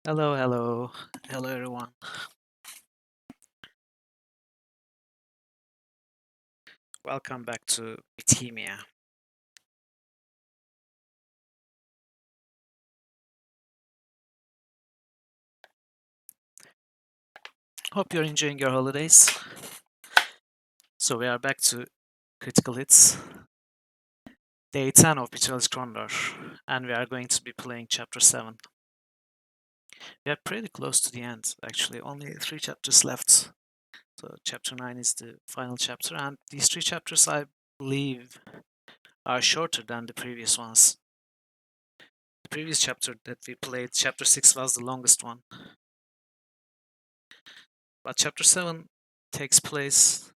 Hello, everyone. Welcome back to Bitemia. Hope you're enjoying your holidays. So we are back to Critical Hits, Day 10 of Betrayal Krondor, and we are going to be playing Chapter 7. We are pretty close to the end, actually. Only 3 chapters left. So Chapter 9 is the final chapter, and these 3 chapters, I believe, are shorter than the previous ones. The previous chapter that we played, Chapter 6, was the longest one. But Chapter 7 takes place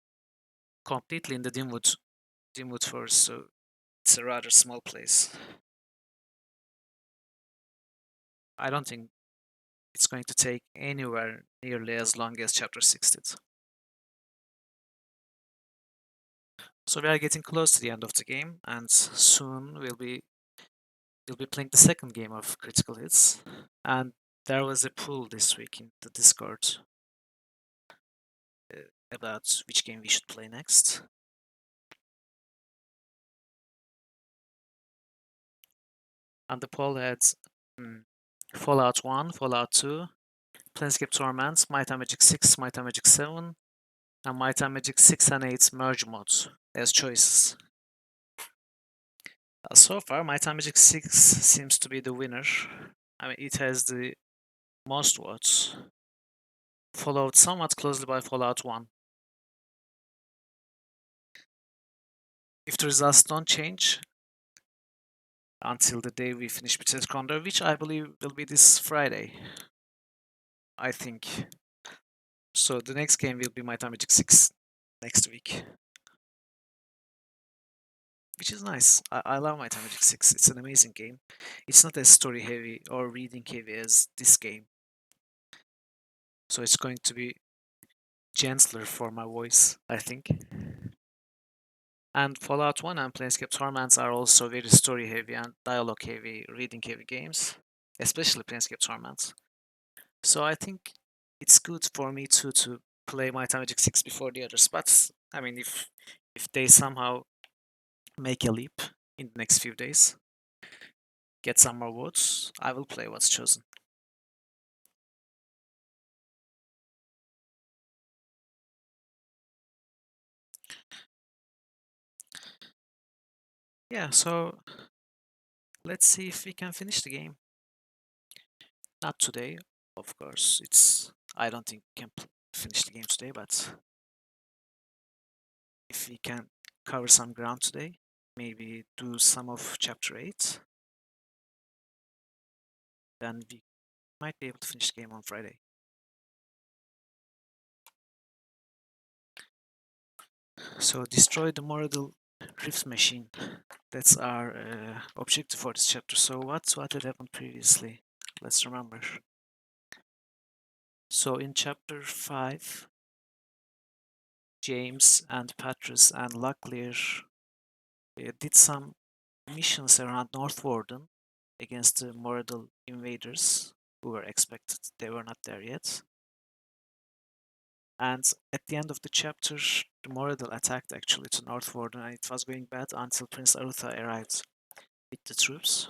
completely in the Dimwood Forest, so it's a rather small place. I don't think it's going to take anywhere nearly as long as Chapter 6 did. So we are getting close to the end of the game, and soon we'll be playing the second game of Critical Hits. And there was a poll this week in the Discord uh, about which game we should play next. And the poll had Fallout 1, Fallout 2, Planescape Torment, Might and Magic 6, Might and Magic 7, and Might and Magic 6 and 8 merge modes as choices. So far, Might and Magic 6 seems to be the winner. I mean, it has the most votes, followed somewhat closely by Fallout 1. If the results don't change until the day we finish Betrayal Krondor, which I believe will be this Friday, I think. So the next game will be Might and Magic 6 next week, which is nice. I love Might and Magic 6. It's an amazing game. It's not as story heavy or reading heavy as this game. So it's going to be gentler for my voice, I think. And Fallout 1 and Planescape Torments are also very story heavy and dialogue heavy, reading heavy games, especially Planescape Torments. So I think it's good for me to play Might and Magic 6 before the others. But I mean, if they somehow make a leap in the next few days, get some more votes, I will play what's chosen. Yeah, so let's see if we can finish the game. Not today, of course. I don't think we can finish the game today, but if we can cover some ground today, maybe do some of chapter 8, then we might be able to finish the game on Friday. So destroy the Moradil Rift machine. That's our objective for this chapter. So what had happened previously? Let's remember. So in chapter 5, James and Patras and Locklear did some missions around North Warden against the Moradil invaders who were expected. They were not there yet. And at the end of the chapter, the Moradil attacked actually to North Warden, and it was going bad until Prince Arutha arrived with the troops,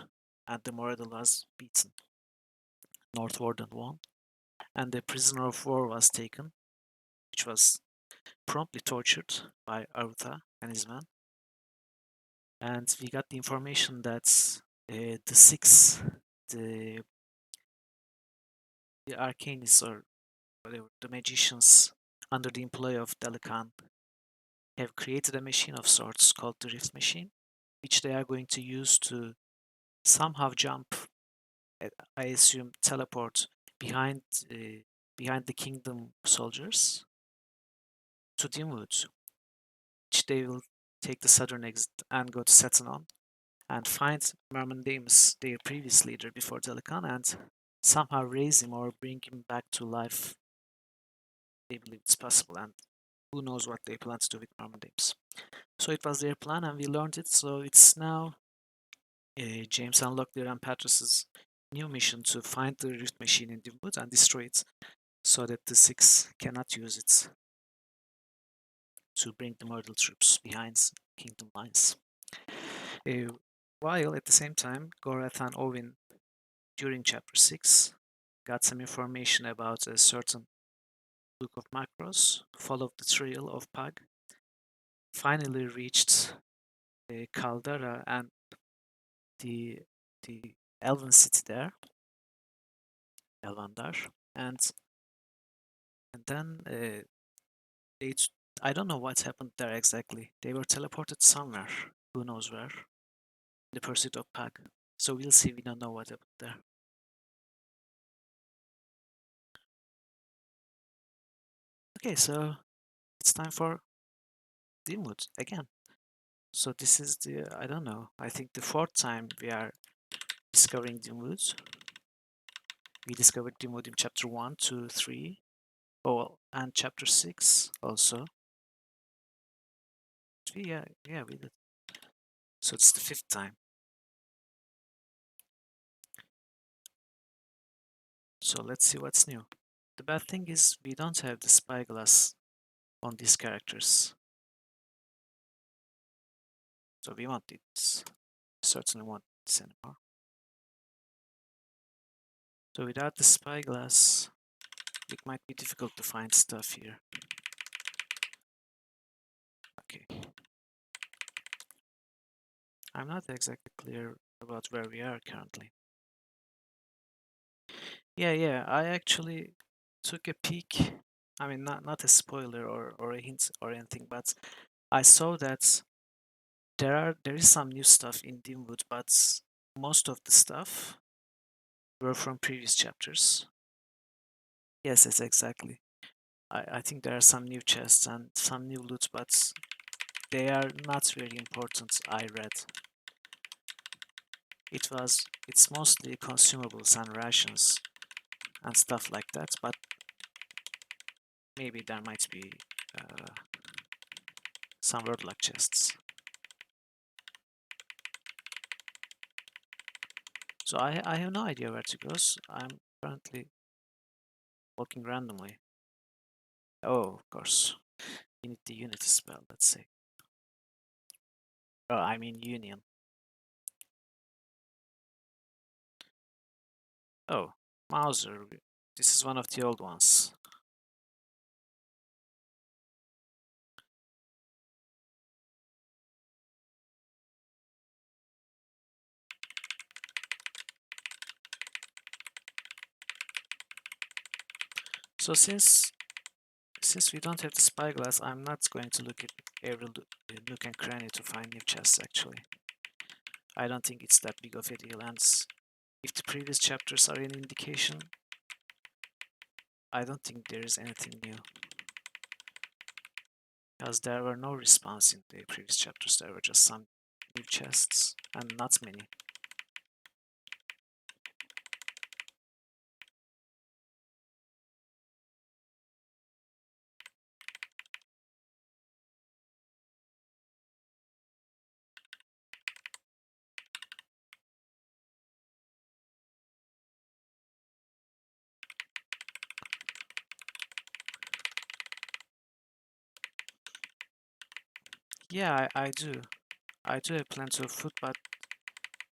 and the Moradil was beaten. North Warden won, and the prisoner of war was taken, which was promptly tortured by Arutha and his men. And we got the information that the six, the arcanists or whatever, the magicians under the employ of Delican have created a machine of sorts called the Rift Machine, which they are going to use to somehow jump, I assume teleport behind the kingdom soldiers to Dimwood, which they will take the southern exit and go to Setanon and find Mermandamus, their previous leader before Delican, and somehow raise him or bring him back to life. They believe it's possible, and who knows what they plan to do with Mermandamus. So it was their plan, and we learned it. So it's now James and Locklear and Patras' new mission to find the rift machine in Dimwood and destroy it so that the Six cannot use it to bring the mortal troops behind kingdom lines. While at the same time, Gorath and Ovin, during chapter 6, got some information about a certain book of macros, followed the trail of Pug, finally reached Caldera and the the Elven city there, Elvandar, and then they I don't know what happened there exactly. They were teleported somewhere, who knows where, in the pursuit of Pug. So we'll see. We don't know what happened there. Okay, so it's time for Dimwood again. So this is I don't know, I think the fourth time we are discovering Dimwood. We discovered Dimwood in chapter 1, 2, 3, oh, and chapter 6 also. Yeah, we did. So it's the fifth time. So let's see what's new. The bad thing is we don't have the spyglass on these characters. So we want it. Certainly want this anymore. So without the spyglass, it might be difficult to find stuff here. Okay. I'm not exactly clear about where we are currently. Yeah, I actually took a peek. I mean, not a spoiler or a hint or anything, but I saw that there is some new stuff in Dimwood, but most of the stuff were from previous chapters. Yes, exactly. I think there are some new chests and some new loot, but they are not very important, I read. It's mostly consumables and rations and stuff like that, but maybe there might be some wordlock chests. So I have no idea where to go. So I'm currently walking randomly. Oh, of course. You need the unity spell, let's say. Oh, I mean union. Oh, Mauser. This is one of the old ones. So since we don't have the spyglass, I'm not going to look at every nook and cranny to find new chests actually. I don't think it's that big of a deal, and if the previous chapters are an indication, I don't think there is anything new. Because there were no response in the previous chapters, there were just some new chests, and not many. Yeah, I do. I do have plenty of food, but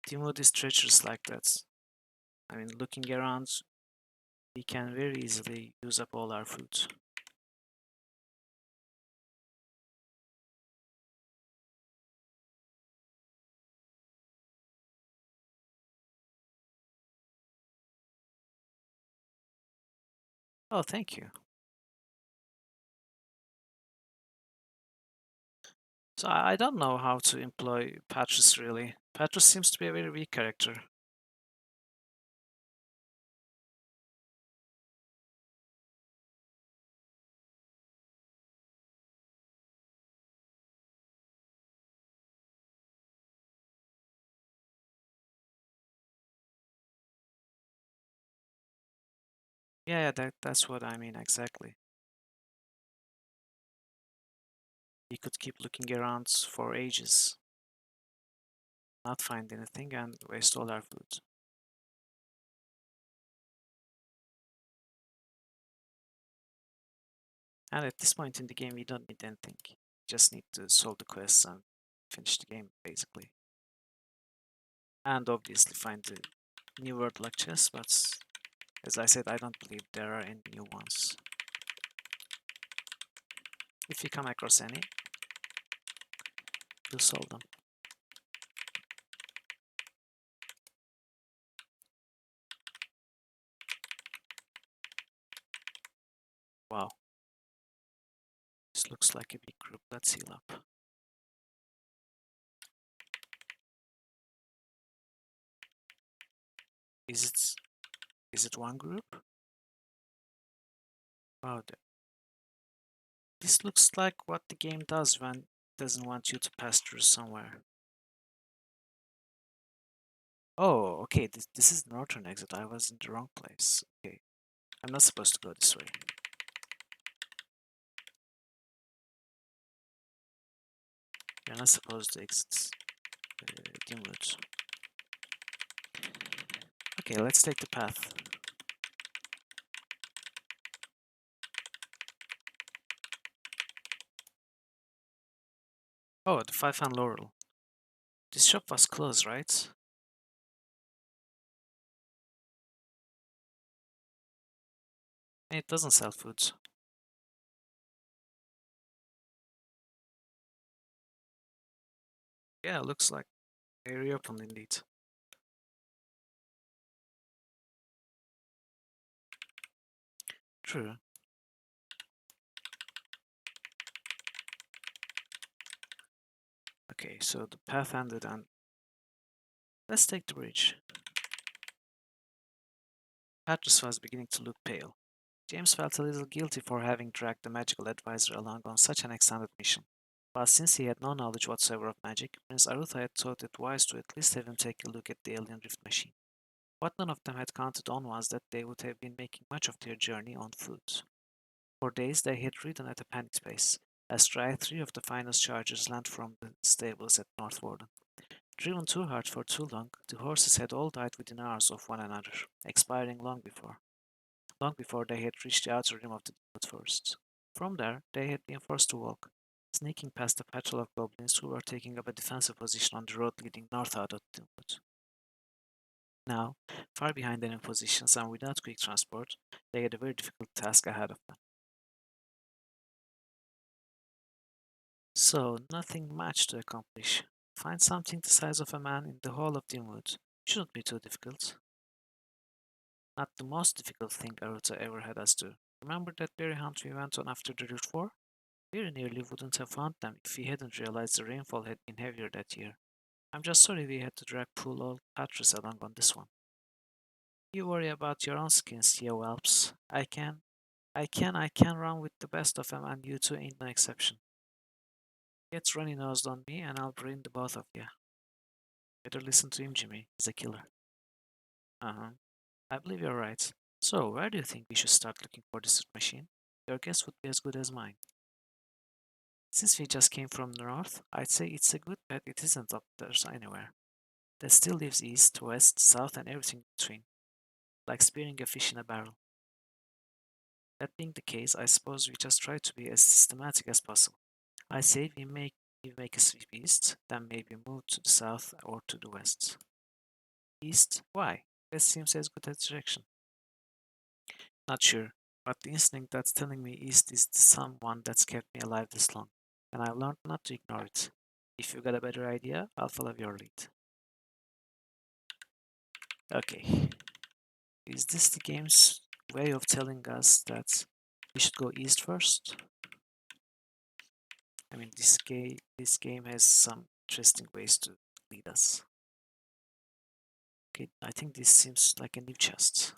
Timod is treacherous like that. I mean, looking around, we can very easily use up all our food. Oh, thank you. So I don't know how to employ Patras really. Patras seems to be a very weak character. Yeah, that's what I mean exactly. We could keep looking around for ages, not find anything, and waste all our food. And at this point in the game, we don't need anything. We just need to solve the quests and finish the game, basically. And obviously find the new world like chess, but as I said, I don't believe there are any new ones. If you come across any, we'll solve them. Wow. This looks like a big group. Let's heal up. Is it one group? Wow, this looks like what the game does when it doesn't want you to pass through somewhere. Oh, okay, this is the northern exit. I was in the wrong place. Okay, I'm not supposed to go this way. You're not supposed to exit Dimwood. Okay, let's take the path. Oh, the 5 Laurel. This shop was closed, right? And it doesn't sell food. Yeah, looks like they reopened indeed. True. Okay, so the path ended and let's take the bridge. Patras was beginning to look pale. James felt a little guilty for having dragged the magical advisor along on such an extended mission. But since he had no knowledge whatsoever of magic, Prince Arutha had thought it wise to at least have him take a look at the alien rift machine. What none of them had counted on was that they would have been making much of their journey on foot. For days they had ridden at a panic pace, as tried 3 of the finest chargers land from the stables at North Warden. Driven too hard for too long, the horses had all died within hours of one another, expiring long before they had reached the outer rim of the wood forest. From there, they had been forced to walk, sneaking past a patrol of goblins who were taking up a defensive position on the road leading north out of the wood. Now, far behind enemy positions and without quick transport, they had a very difficult task ahead of them. So, nothing much to accomplish. Find something the size of a man in the whole of Dimwood. Shouldn't be too difficult. Not the most difficult thing Aruta ever had us do. Remember that berry hunt we went on after the Route 4? We nearly wouldn't have found them if we hadn't realized the rainfall had been heavier that year. I'm just sorry we had to drag poor old Patras along on this one. You worry about your own skins, ye whelps. I can run with the best of them and you two ain't no exception. Get runny nosed on me and I'll bring the both of you. Better listen to him, Jimmy. He's a killer. Uh-huh. I believe you're right. So, where do you think we should start looking for this machine? Your guess would be as good as mine. Since we just came from the north, I'd say it's a good bet it isn't up there anywhere. That still lives east, west, south, and everything in between, like spearing a fish in a barrel. That being the case, I suppose we just try to be as systematic as possible. I say we make a sweep east, then maybe move to the south or to the west. East? Why? That seems as good a direction. Not sure, but the instinct that's telling me east is the someone that's kept me alive this long, and I've learned not to ignore it. If you got a better idea, I'll follow your lead. Okay, is this the game's way of telling us that we should go east first? I mean, this game has some interesting ways to lead us. Okay, I think this seems like a new chest.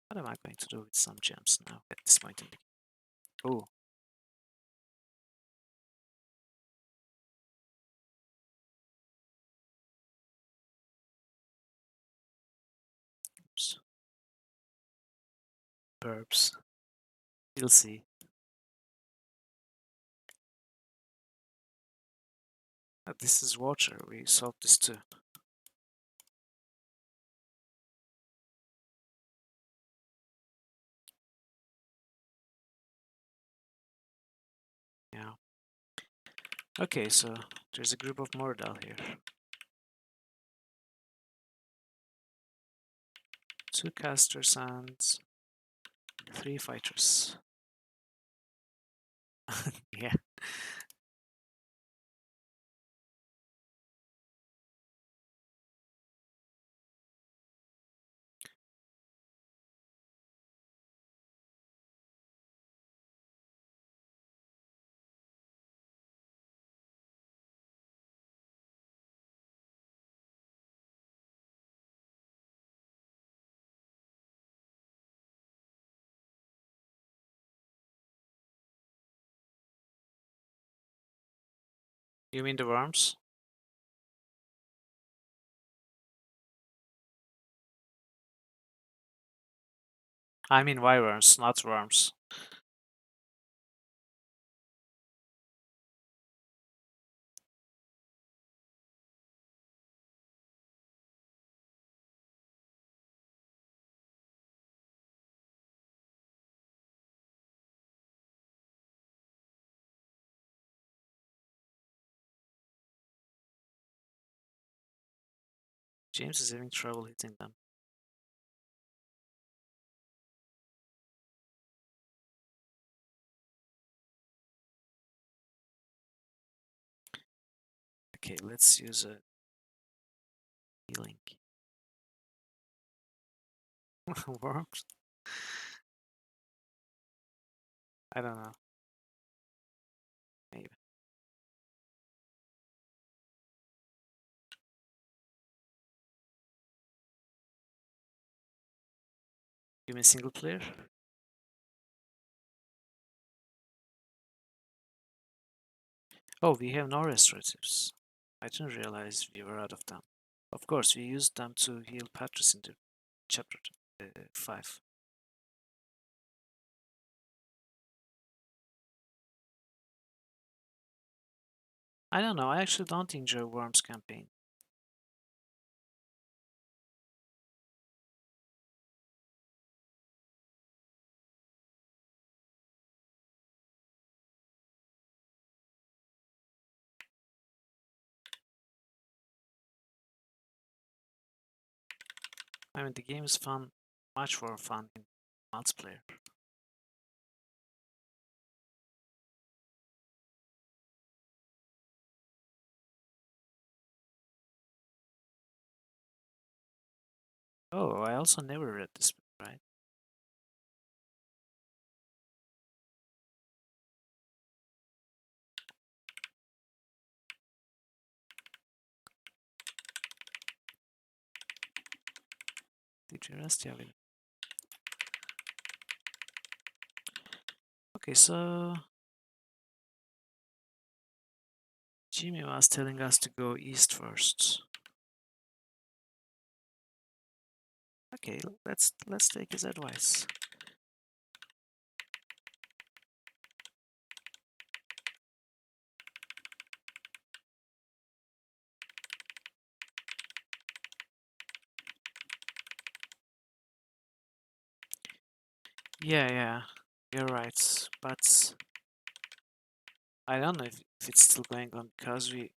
What am I going to do with some gems now at this point in the game? Oh, oops. Herbs. We'll see. This is water. We solved this too. Yeah. Okay, so there's a group of Mordal here. 2 casters and 3 fighters. Yeah. You mean the worms? I mean wyverns, not worms. James is having trouble hitting them. Okay, let's use a healing. Worms? I don't know. Maybe. You mean single player? Oh, we have no restoratives. I didn't realize we were out of them. Of course, we used them to heal Patras in the chapter 5. I don't know, I actually don't enjoy Worms campaign. I mean, the game is fun, much more fun in multiplayer. Oh, I also never read this book, right? Did you rest? Yeah, okay, so Jimmy was telling us to go east first. Okay, let's take his advice. Yeah, you're right. But I don't know if it's still going on because we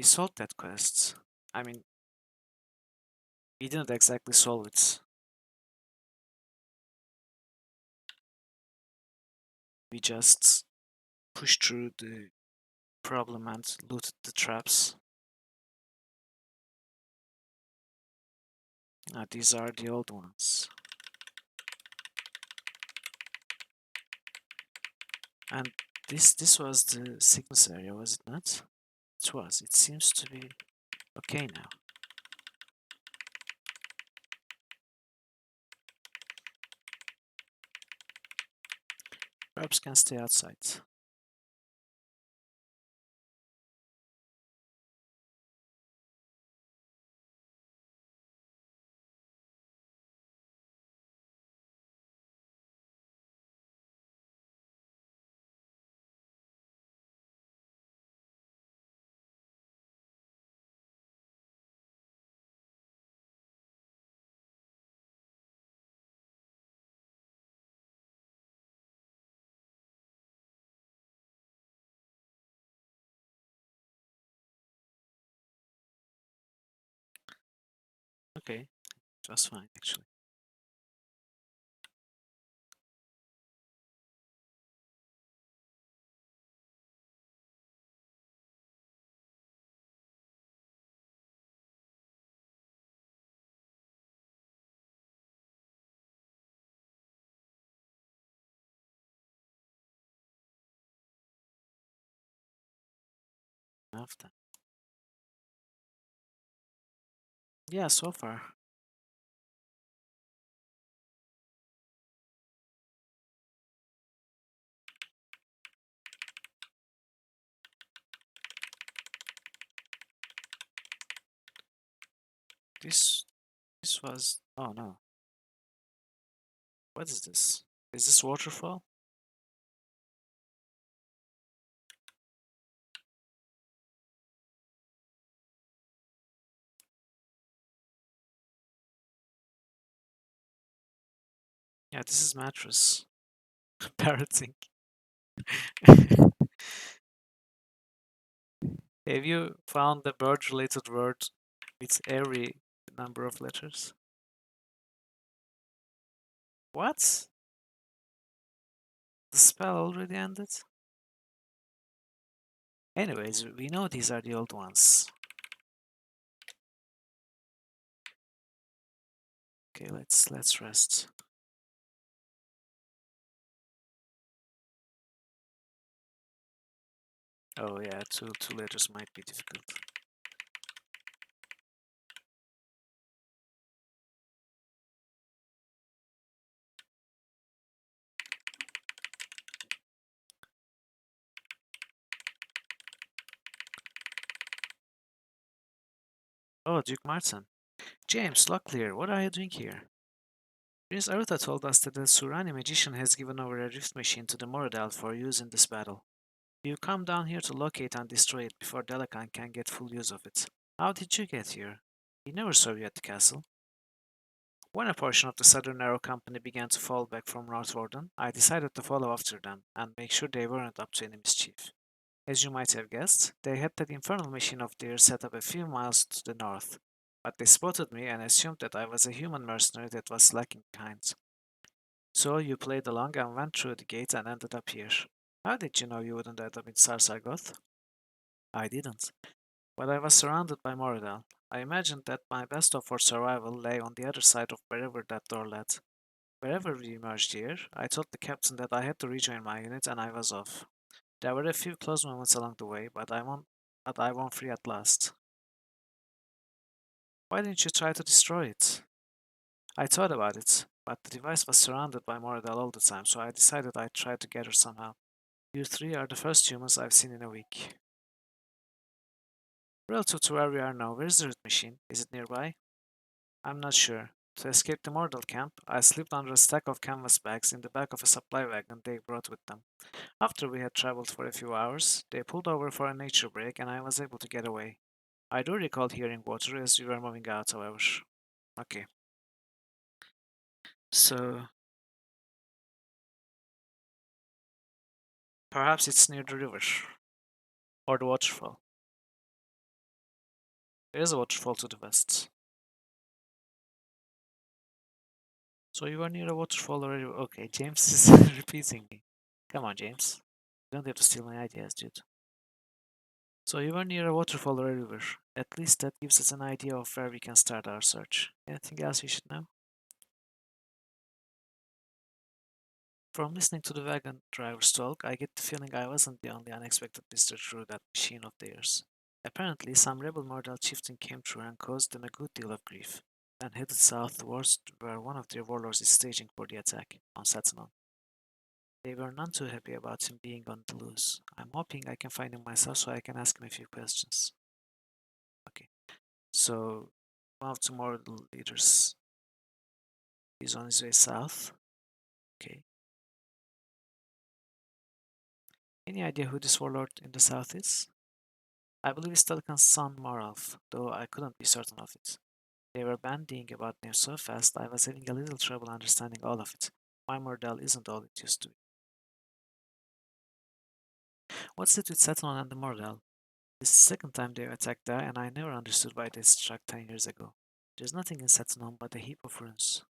solved that quest. I mean, we didn't exactly solve it. We just pushed through the problem and looted the traps. These are the old ones. And this was the sickness area, was it not? It was. It seems to be okay now. Perhaps can stay outside. Okay, it was fine actually. After. Yeah, so far. This this was, oh no. What is this? Is this waterfall? Yeah, this is mattress. Parroting. Have you found the bird-related word with every number of letters? What? The spell already ended? Anyways, we know these are the old ones. Okay, let's rest. Oh yeah, two letters might be difficult. Oh, Duke Martin. James, Locklear, what are you doing here? Prince Aruta told us that the Surani magician has given over a rift machine to the Moradal for use in this battle. You come down here to locate and destroy it before Delacan can get full use of it. How did you get here? We never saw you at the castle. When a portion of the Southern Arrow Company began to fall back from Northwarden, I decided to follow after them and make sure they weren't up to any mischief. As you might have guessed, they had that infernal machine of theirs set up a few miles to the north, but they spotted me and assumed that I was a human mercenary that was slacking behind. So you played along and went through the gate and ended up here. How did you know you wouldn't end up in Sarsargoth? I didn't, but I was surrounded by Moradel. I imagined that my best hope for survival lay on the other side of wherever that door led. Wherever we emerged here, I told the captain that I had to rejoin my unit and I was off. There were a few close moments along the way, but I won free at last. Why didn't you try to destroy it? I thought about it, but the device was surrounded by Moradel all the time, so I decided I'd try to get her somehow. You three are the first humans I've seen in a week. Relative to where we are now, where's the root machine? Is it nearby? I'm not sure. To escape the mortal camp, I slipped under a stack of canvas bags in the back of a supply wagon they brought with them. After we had traveled for a few hours, they pulled over for a nature break and I was able to get away. I do recall hearing water as we were moving out, however. Okay, so perhaps it's near the river or the waterfall. There is a waterfall to the west. So you are near a waterfall already. Okay, James is repeating me. Come on, James. You don't have to steal my ideas, dude. So you are near a waterfall or a river. At least that gives us an idea of where we can start our search. Anything else we should know? From listening to the wagon driver's talk, I get the feeling I wasn't the only unexpected visitor through that machine of theirs. Apparently, some rebel mortal chieftain came through and caused them a good deal of grief, then headed southwards where one of their warlords is staging for the attack on Satanon. They were none too happy about him being on the loose. I'm hoping I can find him myself so I can ask him a few questions. Okay, so one of the mortal leaders is on his way south. Okay, any idea who this warlord in the south is? I believe it's Telecon's son Maralf, though I couldn't be certain of it. They were bandying about names so fast I was having a little trouble understanding all of it. My Mordell isn't all it used to be. What's it with Saturn and the Mordell? This is the second time they've attacked there, and I never understood why they struck 10 years ago. There's nothing in Setanon but a heap of ruins.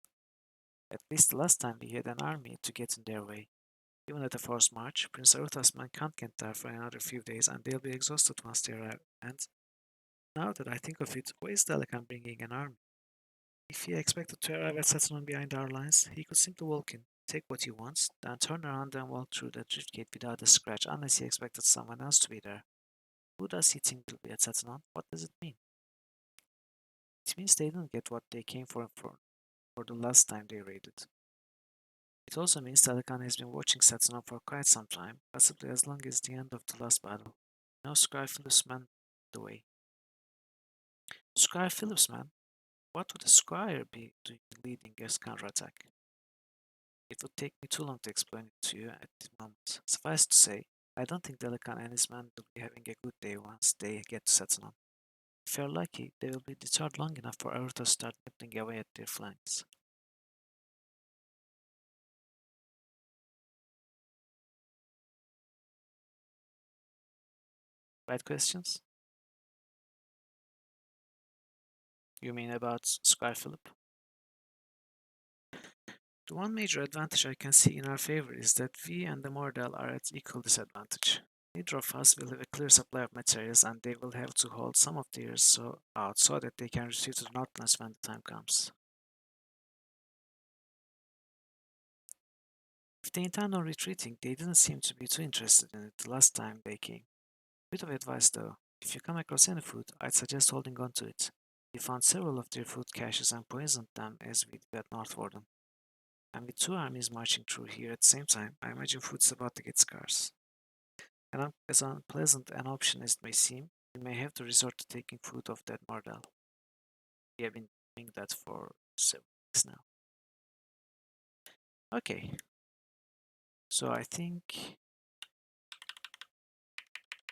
At least the last time we had an army to get in their way. Even at a forced march, Prince Arutha's men can't get there for another few days and they'll be exhausted once they arrive. And now that I think of it, why is Dalakan bringing an army? If he expected to arrive at Setanon behind our lines, he could simply walk in, take what he wants, then turn around and walk through the drift gate without a scratch unless he expected someone else to be there. Who does he think will be at Setanon? What does it mean? It means they didn't get what they came for the last time they raided. It also means Dalakan has been watching Setanon for quite some time, possibly as long as the end of the last battle. No Squire Phillips man the way. Squire Phillips man? What would a squire be doing leading a counterattack? It would take me too long to explain it to you at the moment. Suffice to say, I don't think Delacan and his men will be having a good day once they get to Setanon. If you're lucky, they will be deterred long enough for Aru to start nipping away at their flanks. Right questions? You mean about Squire Philip? The one major advantage I can see in our favor is that we and the Mordel are at equal disadvantage. Neither of us will have a clear supply of materials and they will have to hold some of theirs out so that they can retreat to the northlands when the time comes. If they intend on retreating, they didn't seem to be too interested in it the last time they came. Bit of advice though, if you come across any food, I'd suggest holding on to it. We found several of their food caches and poisoned them as we did at North Warden. And with two armies marching through here at the same time, I imagine food's about to get scarce. And as unpleasant an option as it may seem, we may have to resort to taking food off that Mordel. We have been doing that for several weeks now. Okay, so I think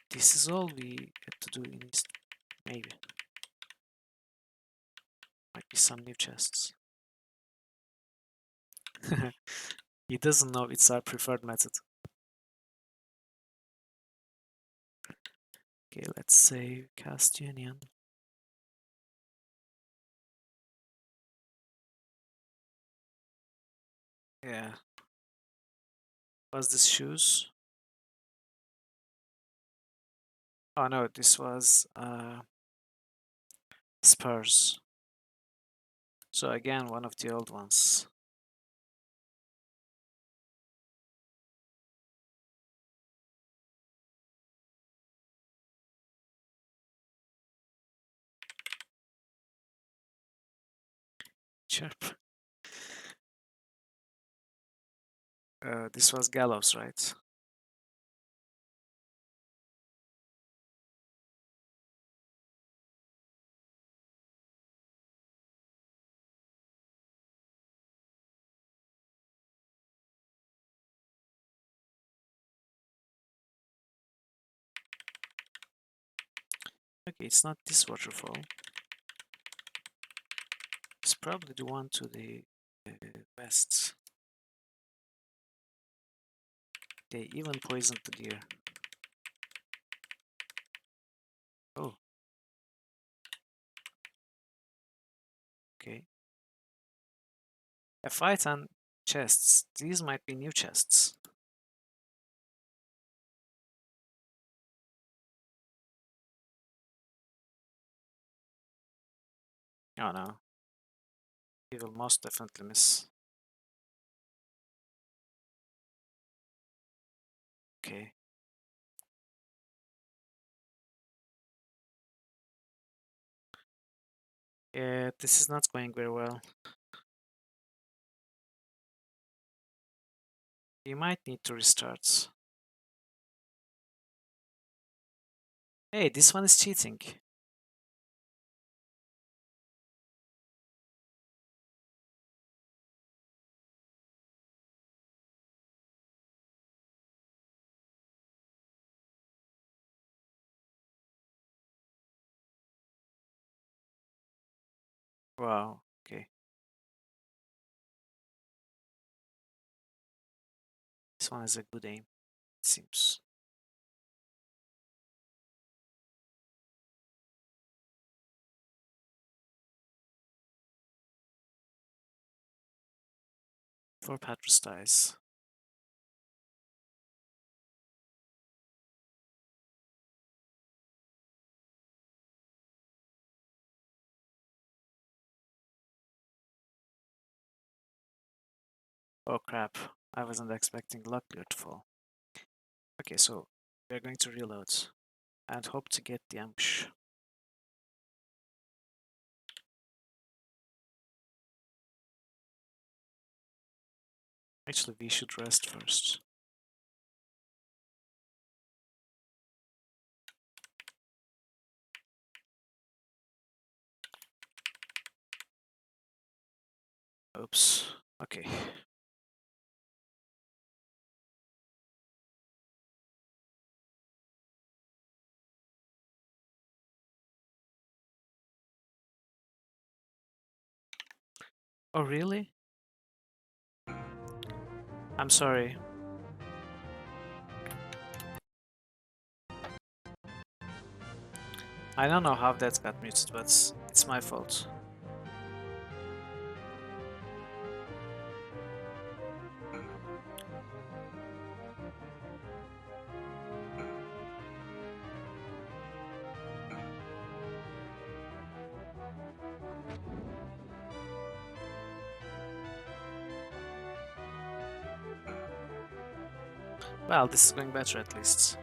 this is all we had to do in this. Maybe. Might be some new chests. He doesn't know it's our preferred method. Okay, let's say cast union. Yeah. Was this shoes? Oh no, this was spurs. So again, one of the old ones. Chirp. This was gallows, right? Okay, it's not this waterfall. It's probably the one to the west. They even poisoned the deer. Oh, okay. A fight on chests. These might be new chests. Oh no. We will most definitely miss. Okay. Yeah, this is not going very well. You might need to restart. Hey, this one is cheating. Wow, okay. This one is a good aim, it seems. For Patras dies. Oh crap, I wasn't expecting Luckier to fall. Okay, so we're going to reload and hope to get the ambush. Actually, we should rest first. Oops. Okay. Oh, really? I'm sorry. I don't know how that got muted, but it's my fault. Well, this is going better at least.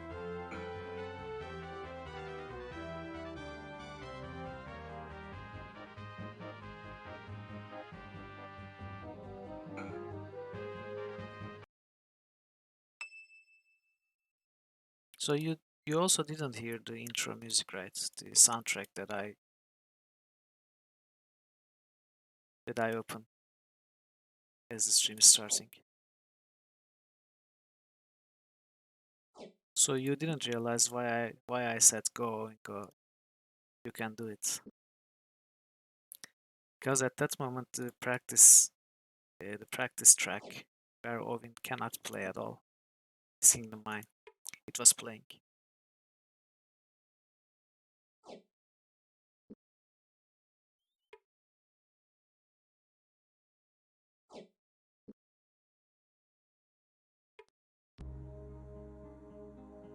So you also didn't hear the intro music, right? The soundtrack that I open as the stream is starting. So you didn't realize why I said go and go. You can do it. Because at that moment the practice track where Ovin cannot play at all, Sing the Mine, it was playing.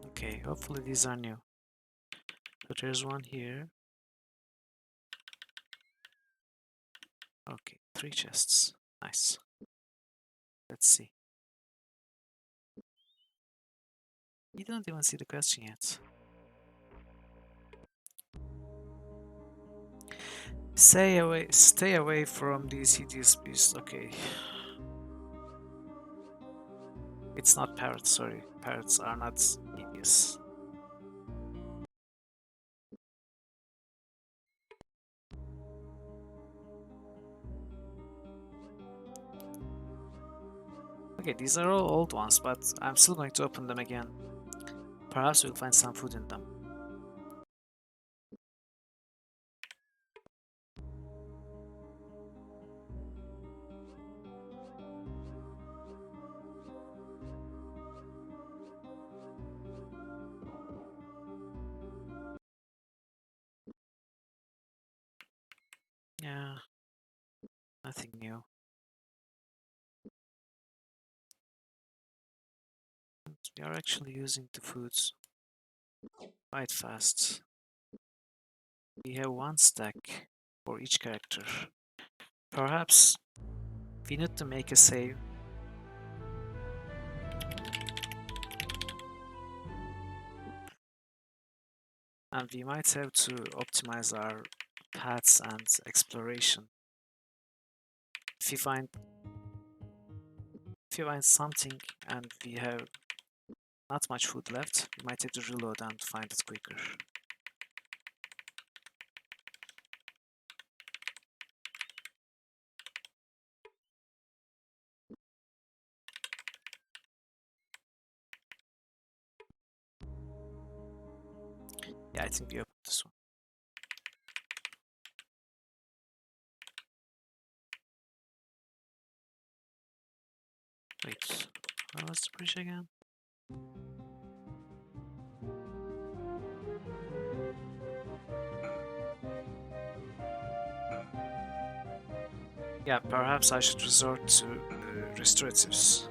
Okay, hopefully these are new. So there's one here. Okay, 3 chests. Nice. Let's see. You don't even see the question yet. Stay away from these hideous beasts. Okay. It's not parrots, sorry. Parrots are not hideous. Okay, these are all old ones, but I'm still going to open them again. Perhaps we'll find some food in them. Yeah, nothing new. We are actually using the foods quite fast. We have 1 stack for each character. Perhaps we need to make a save. And we might have to optimize our paths and exploration. If we find something and we have not much food left, we might have to reload and find it quicker. Yeah, I think we opened this one. Wait, what was the bridge again? Yeah, perhaps I should resort to restoratives.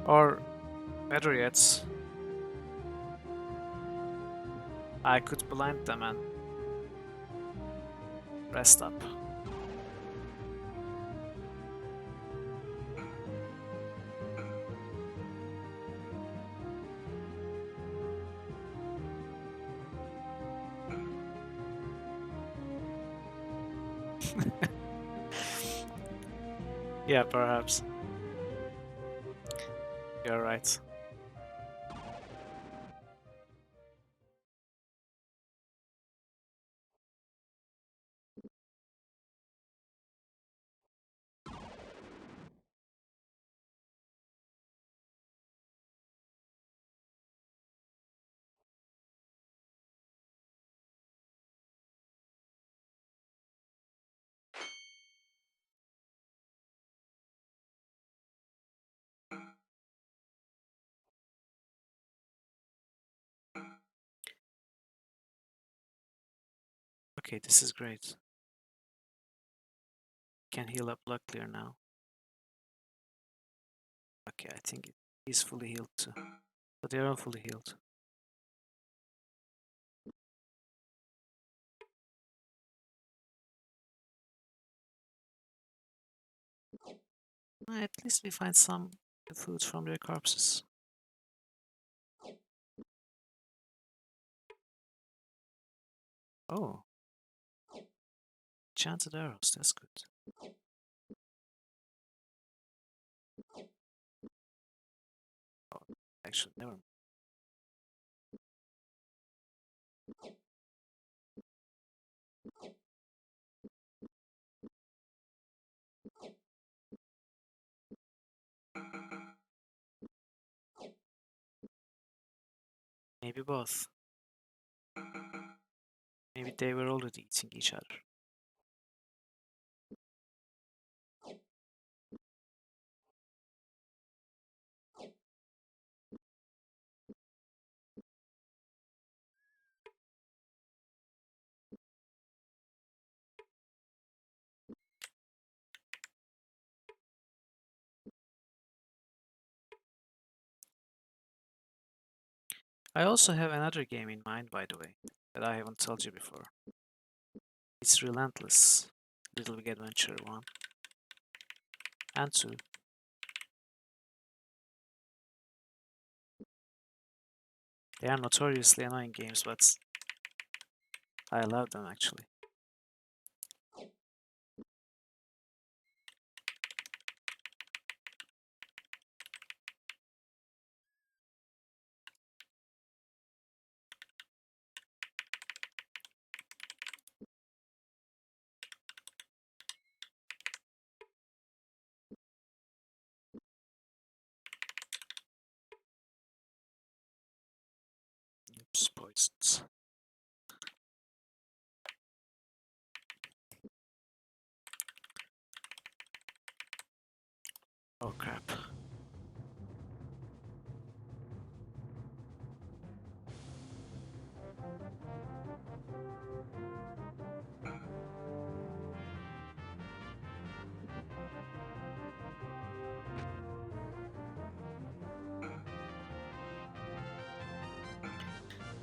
Or better yet, I could blind them and rest up. Yeah, perhaps. You're right. Okay, this is great. Can heal up blood clear now. Okay, I think he's fully healed too. But they are all fully healed. At least we find some food from their corpses. Oh, enchanted arrows, that's good. Oh, actually, never mind. Maybe both. Maybe they were already eating each other. I also have another game in mind, by the way, that I haven't told you before. It's Relentless, Little Big Adventure 1 and 2. They are notoriously annoying games, but I love them actually. Oops, poisons. Oh crap.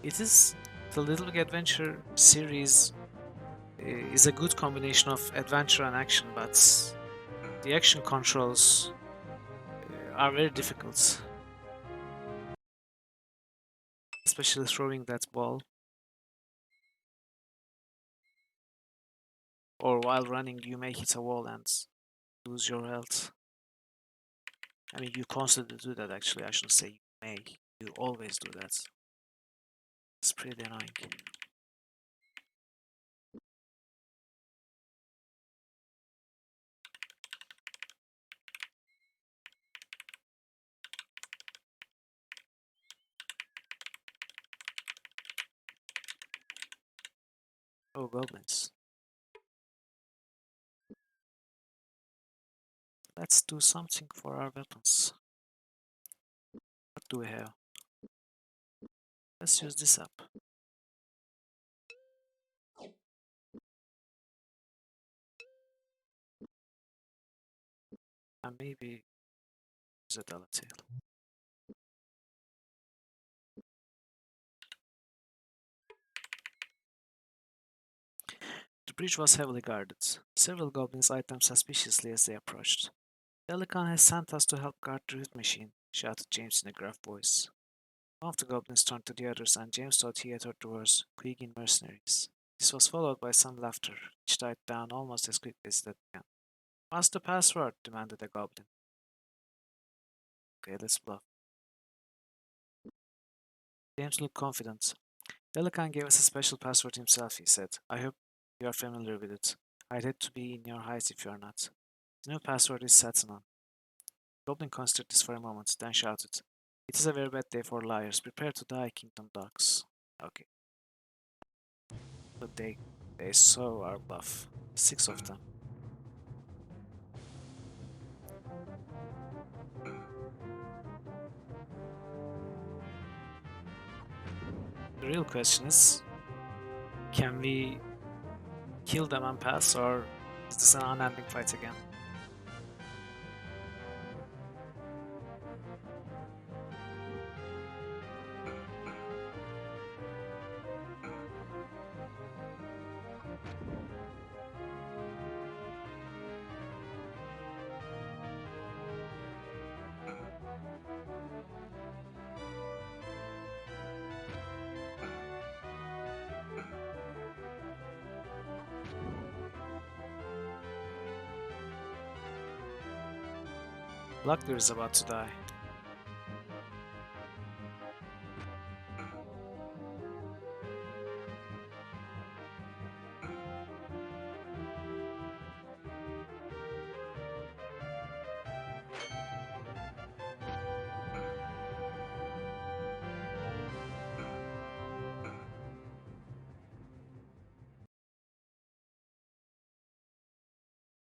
It is the Little Big Adventure series is a good combination of adventure and action, but the action controls are very difficult. Especially throwing that ball. Or while running, you may hit a wall and lose your health. I mean, you constantly do that actually. I shouldn't say you may. You always do that. It's pretty annoying. Oh, goblins. Let's do something for our weapons. What do we have? Let's use this up. And maybe use a dollar tail. The bridge was heavily guarded. Several goblins eyed them suspiciously as they approached. Delican has sent us to help guard the rift machine, shouted James in a gruff voice. One of the goblins turned to the others, and James thought he had heard the words Quiggin mercenaries. This was followed by some laughter, which died down almost as quickly as it began. What's the password? Demanded a goblin. Okay, let's bluff. James looked confident. Delican gave us a special password himself, he said. I hope you are familiar with it. I'd hate to be in your heights if you are not. The new password is Satanon. Goblin considered this for a moment, then shouted, It is a very bad day for liars. Prepare to die, Kingdom Dogs. Okay, but they saw our bluff. 6 of them. The real question is, can we kill them and pass, or is this an unending fight again? Blackbeard is about to die.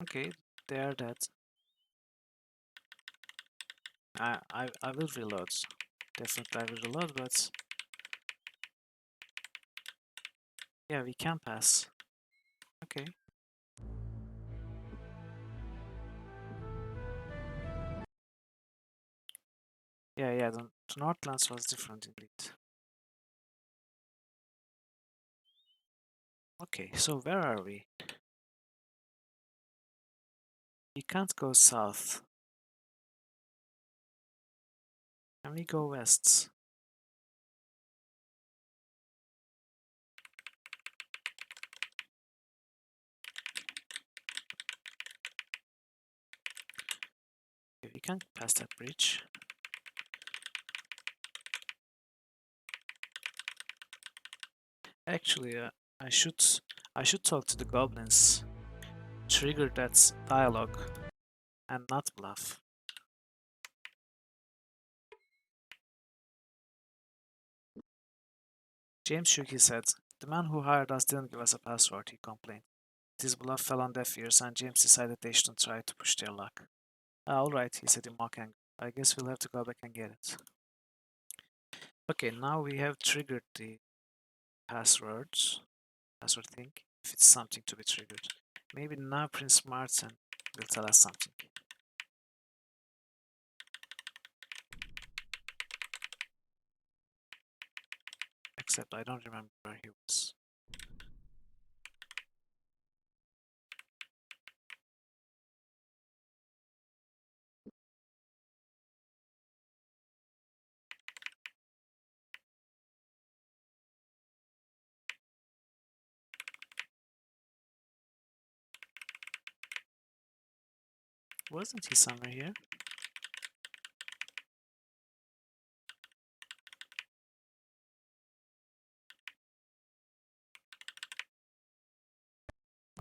Okay, they are dead. I will reload. Definitely I will reload, but yeah, we can pass. Okay. Yeah, the Northlands was different indeed. Okay, so where are we? We can't go south. Can we go west? Okay, we can't pass that bridge. Actually, I should I should talk to the goblins. Trigger that dialogue and not bluff. James shook his head. The man who hired us didn't give us a password, he complained. His bluff fell on deaf ears, and James decided they shouldn't try to push their luck. Alright, he said in mock anger. I guess we'll have to go back and get it. Okay, now we have triggered the password thing, if it's something to be triggered. Maybe now Prince Martin will tell us something. Except I don't remember where he was. Wasn't he somewhere here?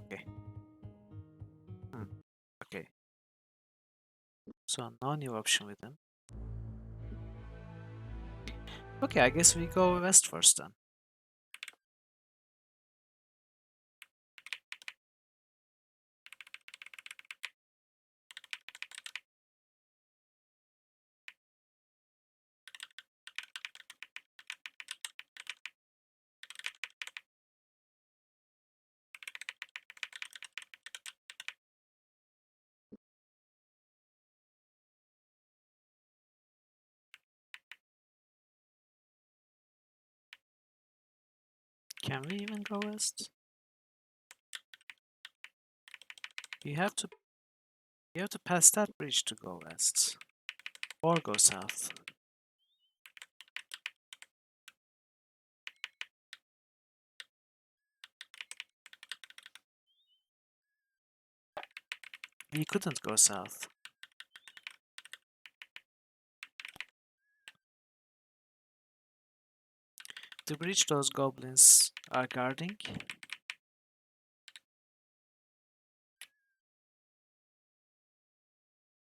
Okay. Okay. So no new option with him. Okay, I guess we go west first then. Can we even go west? You have to pass that bridge to go west. Or go south. We couldn't go south. The bridge those goblins are guarding.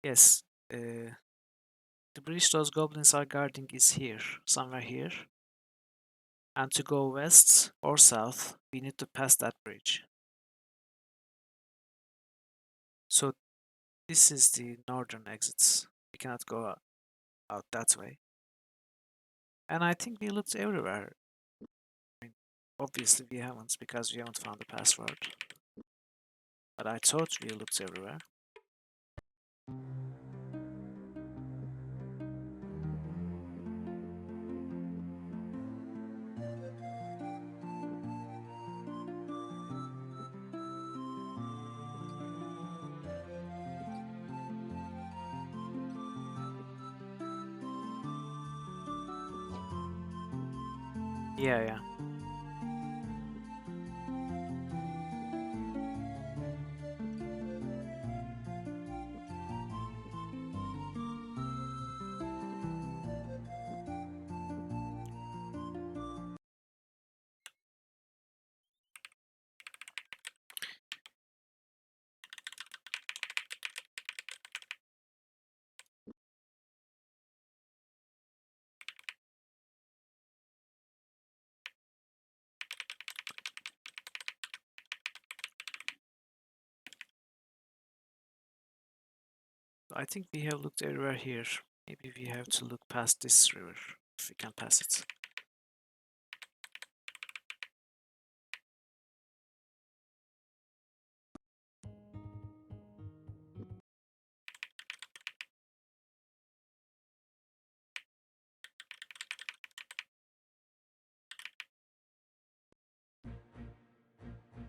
Yes, the bridge those goblins are guarding is here, somewhere here. And to go west or south, we need to pass that bridge. So this is the northern exits. We cannot go out that way. And I think we looked everywhere. I mean, obviously we haven't because we haven't found the password. But I thought we looked everywhere. Yeah, yeah. I think we have looked everywhere here. Maybe we have to look past this river, if we can pass it.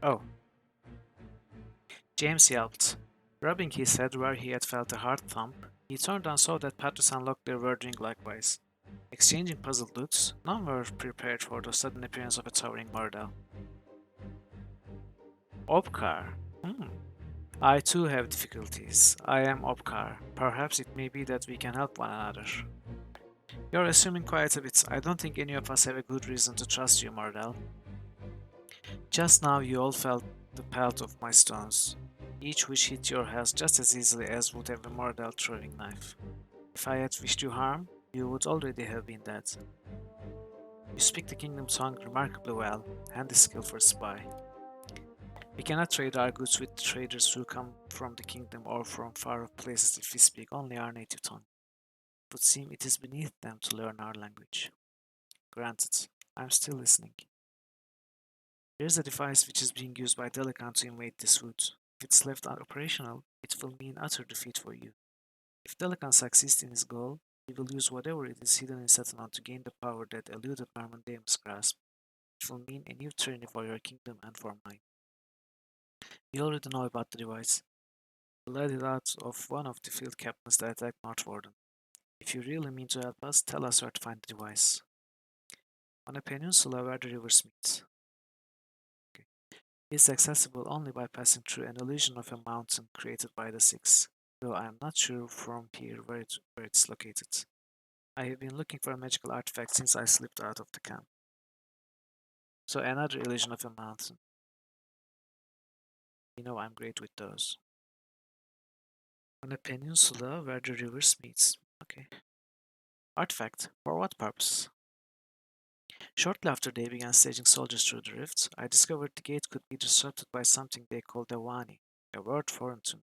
Oh, James yelped, rubbing his head where he had felt a hard thump. He turned and saw that Patrice and Locklear were doing likewise. Exchanging puzzled looks, none were prepared for the sudden appearance of a towering Mordell. Opkar? I too have difficulties. I am Opkar. Perhaps it may be that we can help one another. You're assuming quite a bit. I don't think any of us have a good reason to trust you, Mordell. Just now you all felt the pelt of my stones, each which hit your head just as easily as would have a Mordell throwing knife. If I had wished you harm, you would already have been dead. You speak the kingdom tongue remarkably well, and is skill for a spy. We cannot trade our goods with traders who come from the kingdom or from far-off places if we speak only our native tongue. It would seem it is beneath them to learn our language. Granted, I am still listening. There is a device which is being used by Delican to invade this wood. If it's left operational, it will mean utter defeat for you. If Delican succeeds in his goal, he will use whatever it is hidden in settlement to gain the power that eluded Marmondame's grasp. It will mean a new tyranny for your kingdom and for mine. You already know about the device. We let it out of one of the field captains that attacked Northwarden. If you really mean to help us, tell us where to find the device. On a peninsula where the rivers meet. Okay. It is accessible only by passing through an illusion of a mountain created by the Six, though I am not sure from here where it's located. I have been looking for a magical artifact since I slipped out of the camp. So another illusion of a mountain. You know I'm great with those. On a peninsula where the rivers meet. Okay. Artifact. For what purpose? Shortly after they began staging soldiers through the rift, I discovered the gate could be disrupted by something they called a wani, a word foreign to me.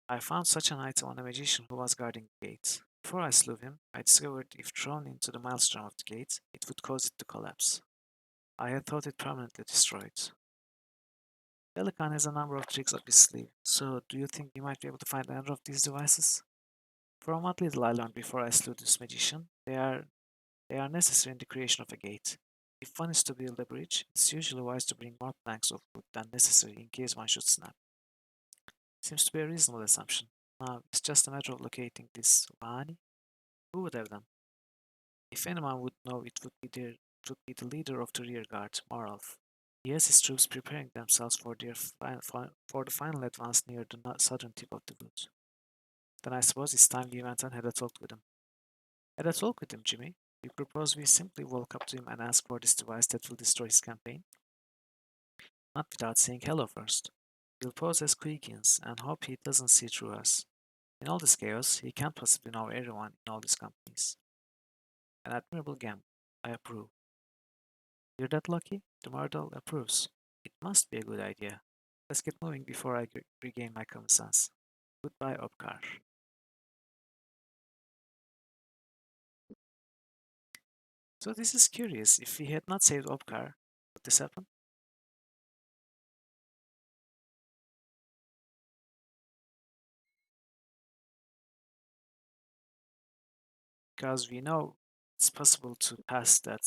I found such an item on a magician who was guarding the gate. Before I slew him, I discovered if thrown into the maelstrom of the gate, it would cause it to collapse. I had thought it permanently destroyed. Pelican has a number of tricks up his sleeve, so do you think we might be able to find another of these devices? From what little I learned before I slew this magician, they are necessary in the creation of a gate. If one is to build a bridge, it's usually wise to bring more planks of wood than necessary in case one should snap. Seems to be a reasonable assumption. Now, it's just a matter of locating this Vani. Who would have them? If anyone would know, it would be the leader of the rear guard, Maralf. He has his troops preparing themselves for for the final advance near the southern tip of the woods. Then I suppose it's time we went and had a talk with him. Had a talk with him, Jimmy? You propose we simply walk up to him and ask for this device that will destroy his campaign? Not without saying hello first. We'll pose as Quiggins and hope he doesn't see through us. In all this chaos, he can't possibly know everyone in all these companies. An admirable gamble. I approve. You're that lucky? The Mardal approves. It must be a good idea. Let's get moving before I regain my common sense. Goodbye, Obkar. So this is curious. If we had not saved Obkar, would this happen? Because we know it's possible to pass that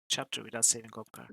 chapter without saving Obkar.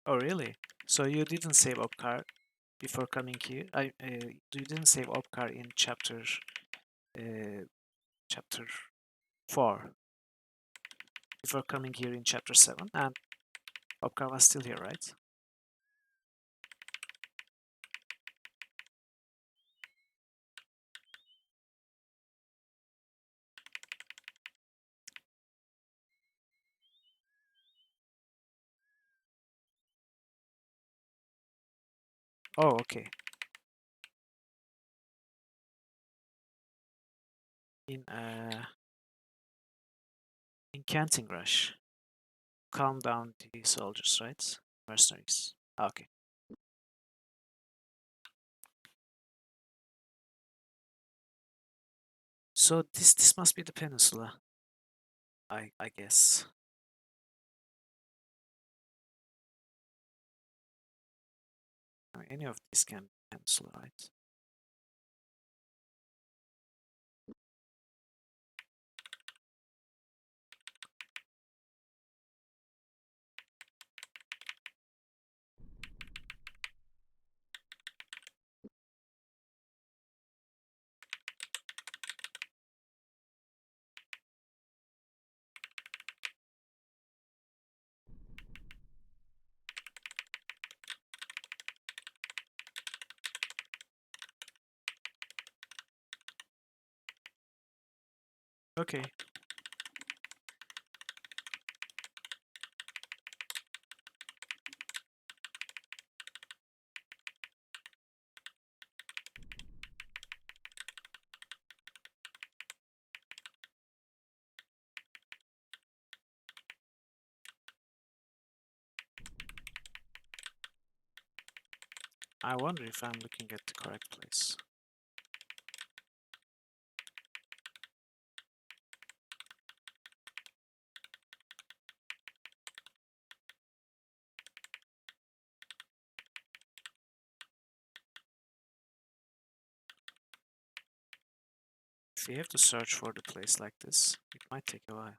Oh, really? So you didn't save Obkar before coming here? You didn't save Obkar in uh, chapter 4 before coming here in chapter 7, and Obkar was still here, right? Oh, okay. In uh, in Canting Rush, calm down the soldiers, right? Mercenaries. Okay. So this must be the peninsula, I guess. I mean, any of these can be peninsula, right? Okay. I wonder if I'm looking at the correct place. If we have to search for the place like this, it might take a while.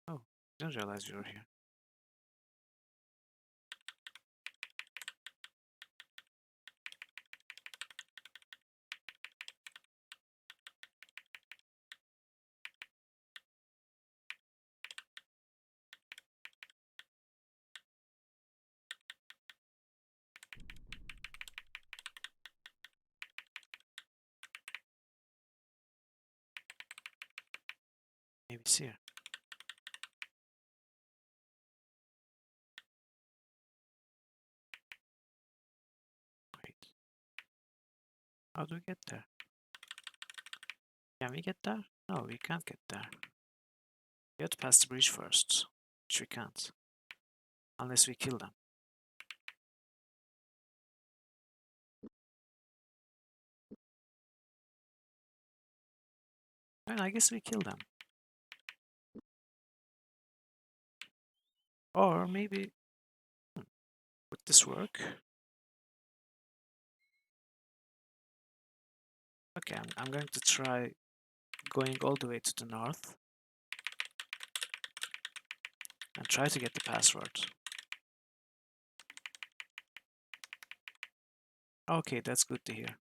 Oh, didn't realize you were here. he's here. Wait. How do we get there? Can we get there? No, we can't get there. We have to pass the bridge first, which we can't. Unless we kill them. And I guess we kill them. Or maybe... would this work? Okay, I'm going to try going all the way to the north. And try to get the password. Okay, that's good to hear.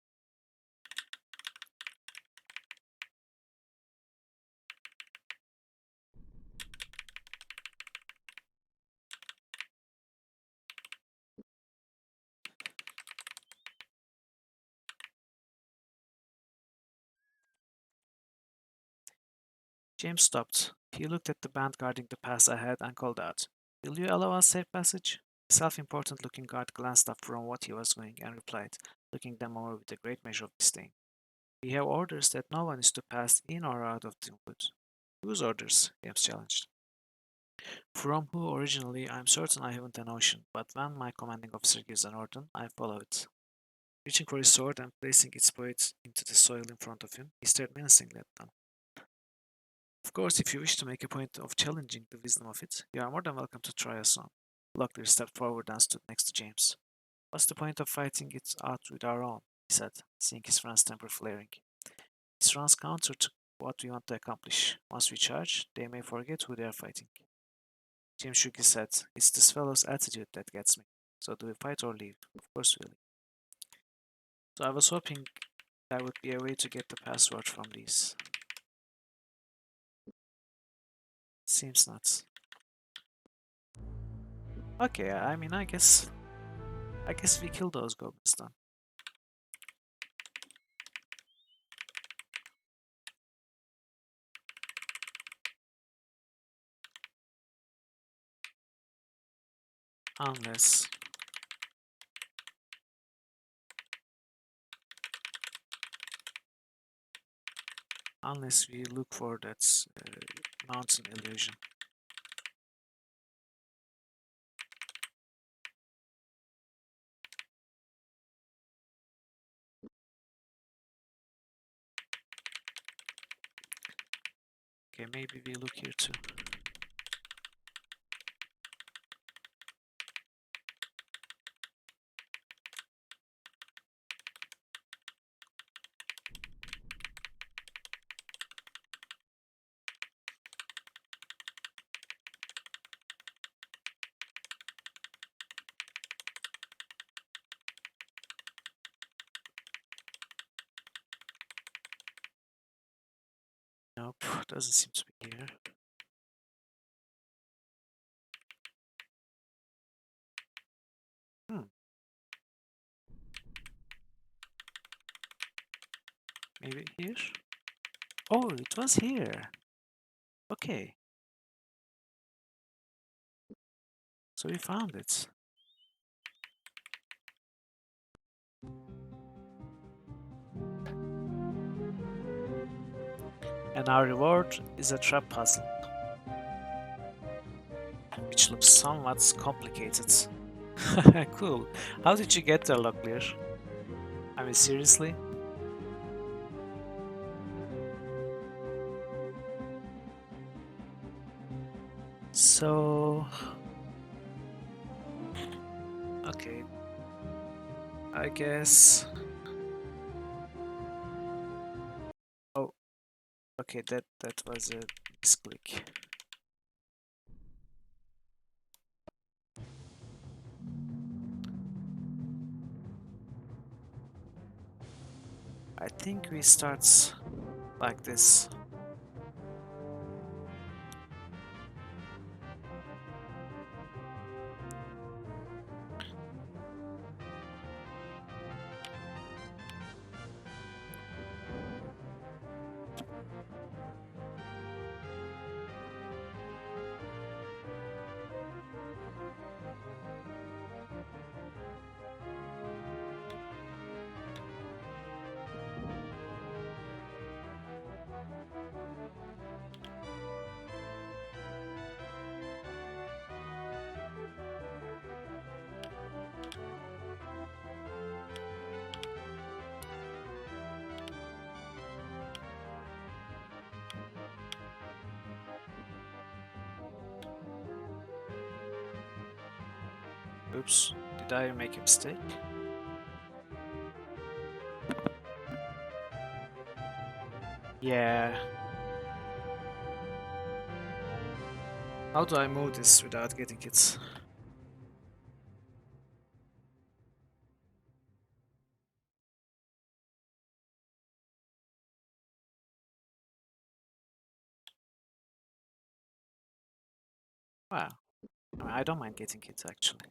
James stopped. He looked at the band guarding the pass ahead and called out, "Will you allow us safe passage?" The self-important looking guard glanced up from what he was doing and replied, looking them over with a great measure of disdain. "We have orders that no one is to pass in or out of the wood." "Whose orders?" James challenged. "From who originally, I'm certain I haven't a notion, but when my commanding officer gives an order, I follow it." Reaching for his sword and placing its point into the soil in front of him, he stared menacingly at them. "Of course, if you wish to make a point of challenging the wisdom of it, you are more than welcome to try us on." Locklear stepped forward and stood next to James. "What's the point of fighting it out with our own?" he said, seeing his friend's temper flaring. "This runs counter to what we want to accomplish. Once we charge, they may forget who they are fighting." James shook his head. "It's this fellow's attitude that gets me. So do we fight or leave?" "Of course we leave." "So I was hoping there would be a way to get the password from these." "Seems not." Okay, I mean, I guess we kill those goblins then. Unless... unless we look for that mountain illusion. Okay, maybe we look here too. Nope, doesn't seem to be here. Hmm. Maybe here? Oh, it was here. Okay, so we found it. And our reward is a trap puzzle, which looks somewhat complicated. Cool. How did you get there, Locklear? I mean, seriously? So... okay. I guess... oh, okay, that was a misclick. I think we start like this. Oops, did I make a mistake? Yeah. How do I move this without getting it? Wow. I mean, I don't mind getting it actually.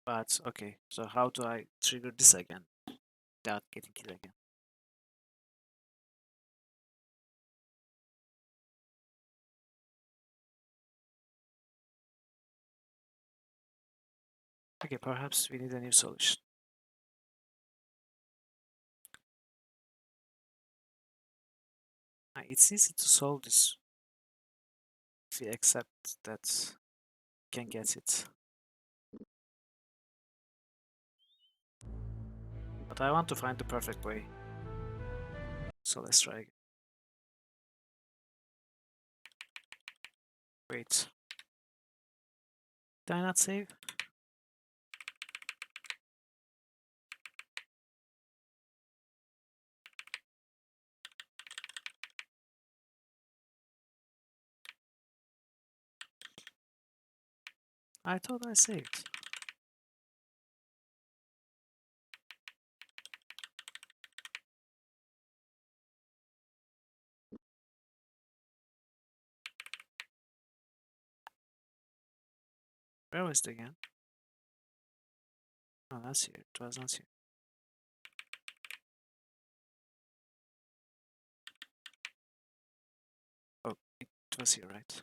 But okay, so how do I trigger this again without getting it again? Okay, perhaps we need a new solution. It's easy to solve this if we accept that we can get it. But I want to find the perfect way. So let's try again. Wait. Did I not save? I thought I saved. Where was it again? Oh, that's here. It was not here. Oh, it was here, right?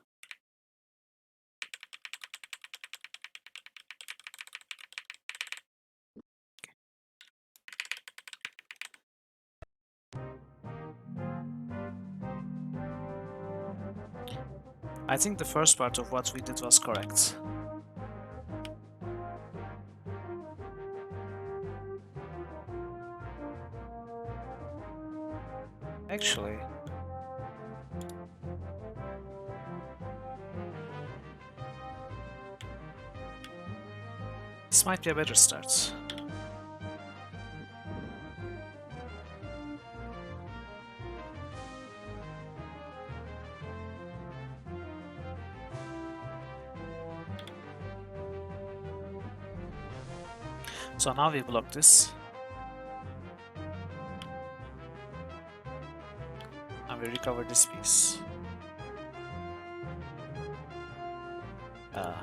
I think the first part of what we did was correct. Actually, this might be a better start. So now we block this. And we recover this piece. Uh,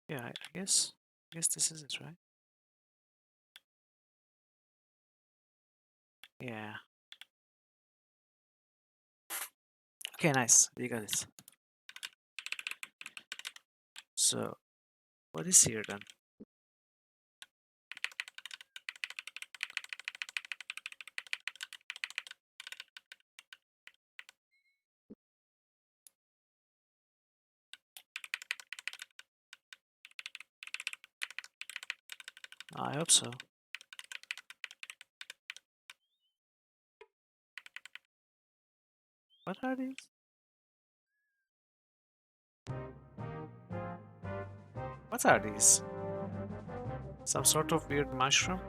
yeah, I guess this is it, right? Yeah. Okay, nice. We got it. So, what is here then? I hope so. What are these? What are these? Some sort of weird mushroom?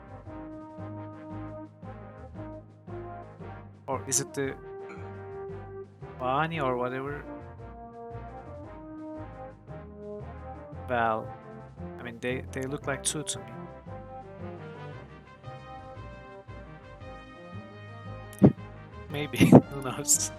Or is it the Wani or whatever? Well, I mean, they look like two to me. Maybe, who knows?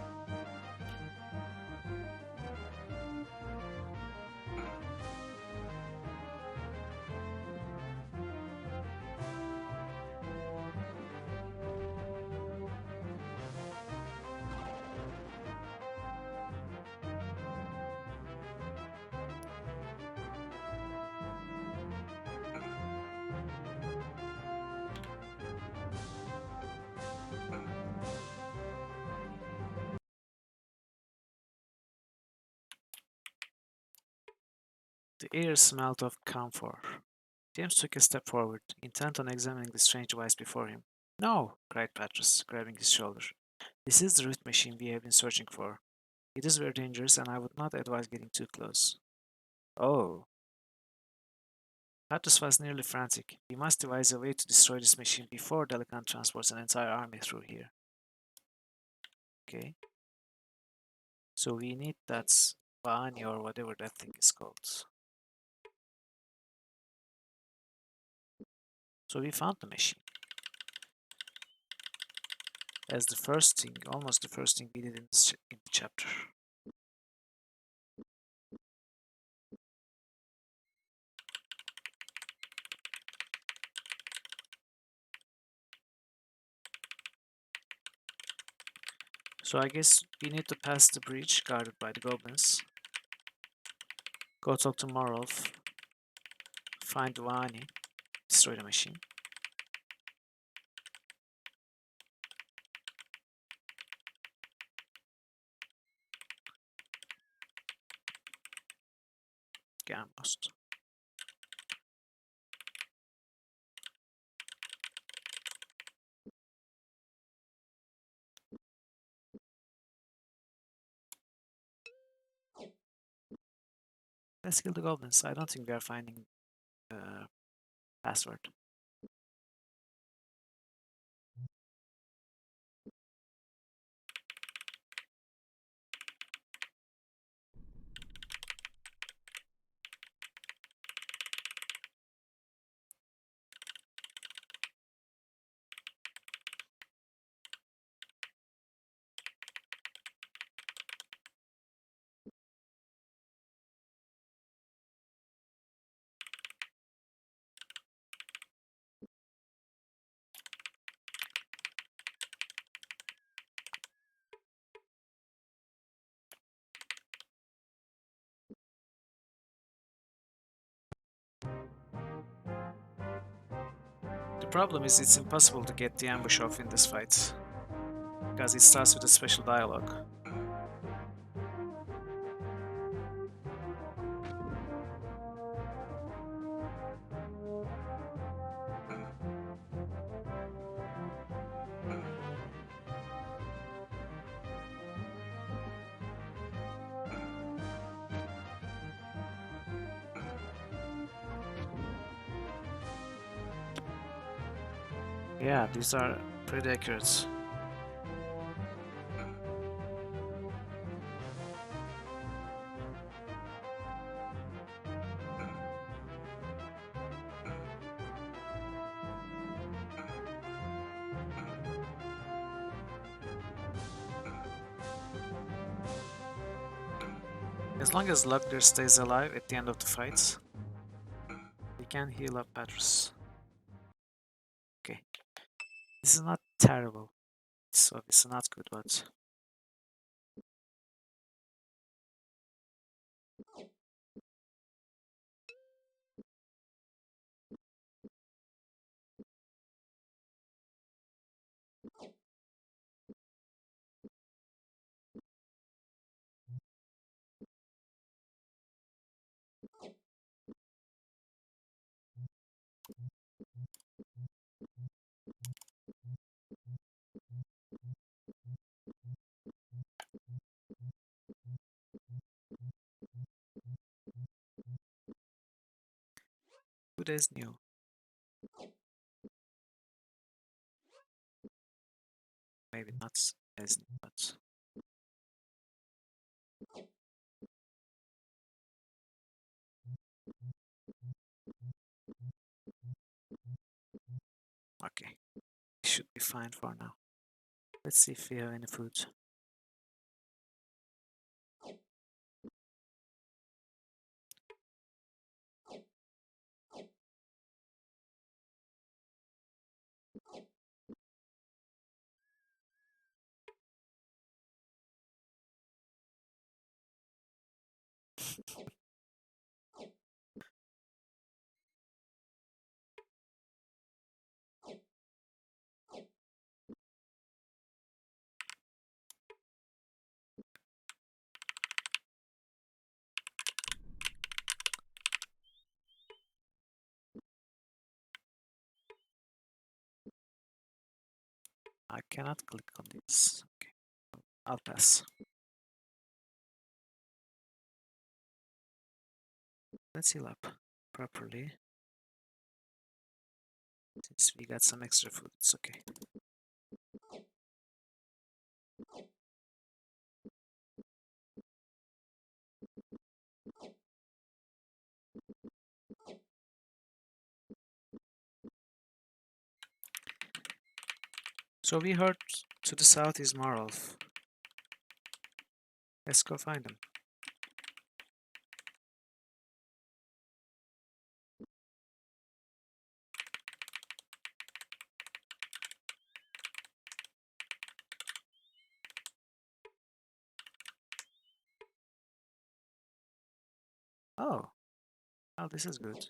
The air smelled of camphor. James took a step forward, intent on examining the strange device before him. No, cried Petrus, grabbing his shoulder. This is the root machine we have been searching for. It is very dangerous, and I would not advise getting too close. Oh. Petrus was nearly frantic. We must devise a way to destroy this machine before Delican transports an entire army through here. Okay. So we need that Vani or whatever that thing is called. So we found the machine. As the first thing, almost the first thing we did in the chapter. So I guess we need to pass the bridge guarded by the goblins. Go talk to Morov. Find Vani. Destroy the machine. Okay, I'm lost. Let's kill the goblins. I don't think we are finding the password. The problem is it's impossible to get the ambush off in this fight, because it starts with a special dialogue. Yeah, these are pretty accurate. As long as Lugler stays alive at the end of the fight, we can heal up Petrus. Okay. This is not terrible. It's obviously not good, but... good as new. Maybe not as new, but... Okay. Should be fine for now. Let's see if we have any food. I cannot click on this. Okay, I'll pass. Let's heal up properly. Since we got some extra food, it's okay. So we heard to the south is Marolf. Let's go find him. Oh, oh, this is good.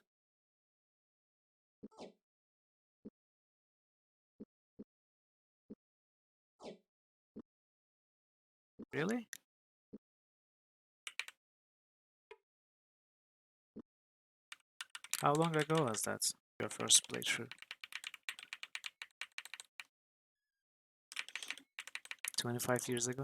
Really? How long ago was that? Your first playthrough? 25 years ago?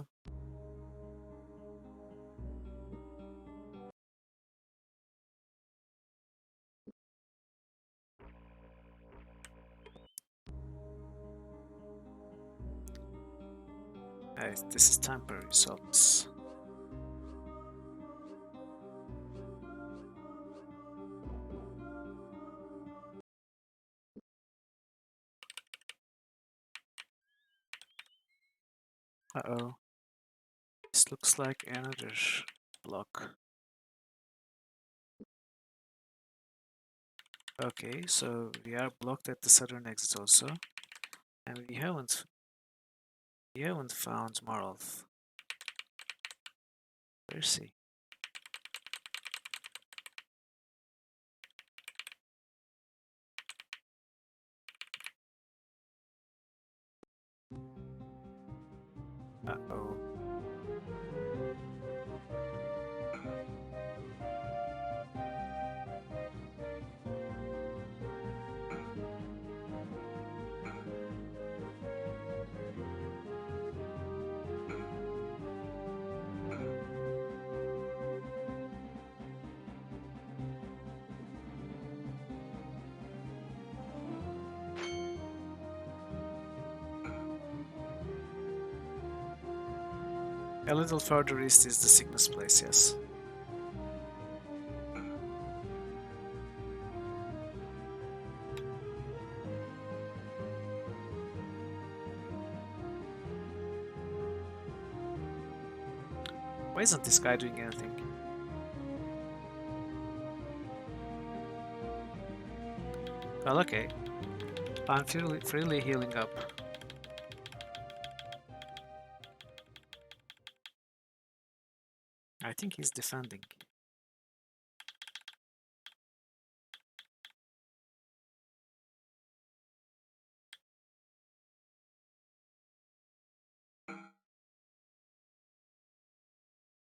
Hey, this is temporary results. Uh-oh. This looks like another block. Okay, so we are blocked at the southern exit also. And we haven't found Marolf. Where is he? Uh-oh. A little further east is the sickness place, yes. Why isn't this guy doing anything? Well, okay. I'm freely healing up. I think he's defending.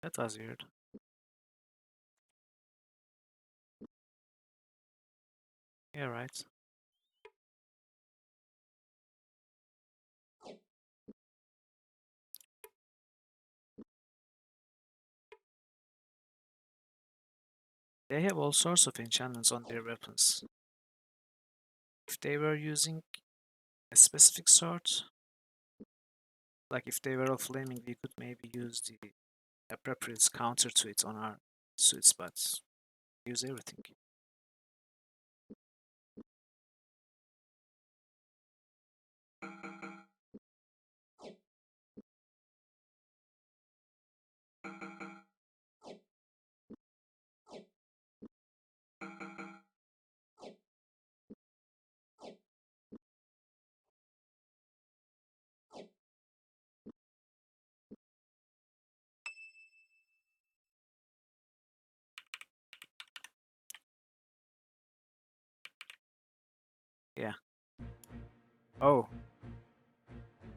That was weird. Yeah, right. They have all sorts of enchantments on their weapons. If they were using a specific sort, like if they were all flaming, we could maybe use the appropriate counter to it on our suits, but use everything. Yeah. Oh.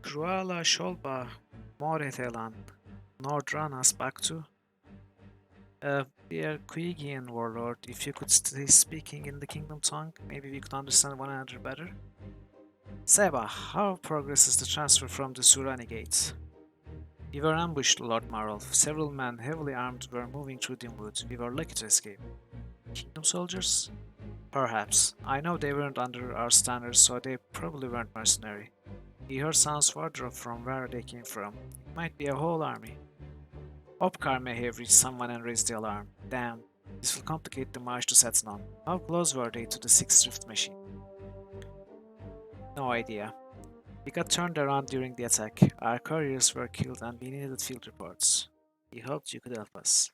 Kruala Sholba Moretelan Nordranas Baktu. Dear Kuigian warlord, if you could stay speaking in the kingdom tongue, maybe we could understand one another better. Seba, how progresses the transfer from the Surani gates? We were ambushed, Lord Marolf. Several men, heavily armed, were moving through the woods. We were lucky to escape. Kingdom soldiers? Perhaps. I know they weren't under our standards, so they probably weren't mercenary. We heard sounds farther from where they came from. It might be a whole army. Opkar may have reached someone and raised the alarm. Damn, this will complicate the march to Setnon. How close were they to the sixth rift machine? No idea. We got turned around during the attack. Our couriers were killed and we needed field reports. We hoped you could help us.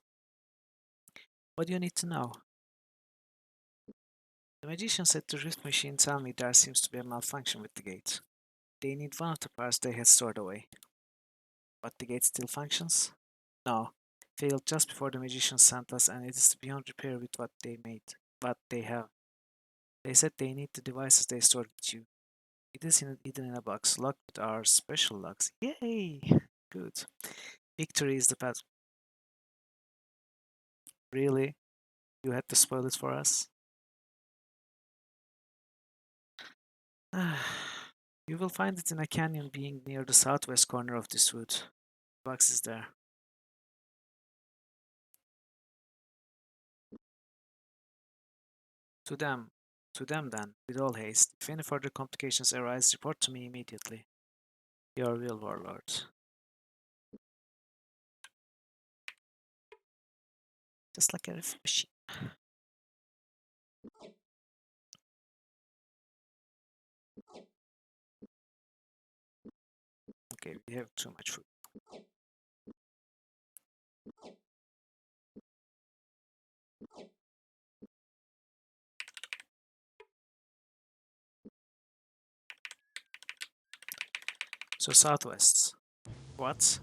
What do you need to know? The magician said the rift machine tell me there seems to be a malfunction with the gate. They need one of the parts they had stored away. But the gate still functions? No. Failed just before the magician sent us and it is beyond repair with what they made. What they have. They said they need the devices they stored with you. It is hidden in a box, locked with our special locks. Yay! Good. Victory is the path. Really? You had to spoil it for us? You will find it in a canyon being near the southwest corner of this wood. The box is there. To them. To them then, with all haste. If any further complications arise, report to me immediately. Your real warlord. Just like a riff machine. Okay, we have too much food. So southwest. What?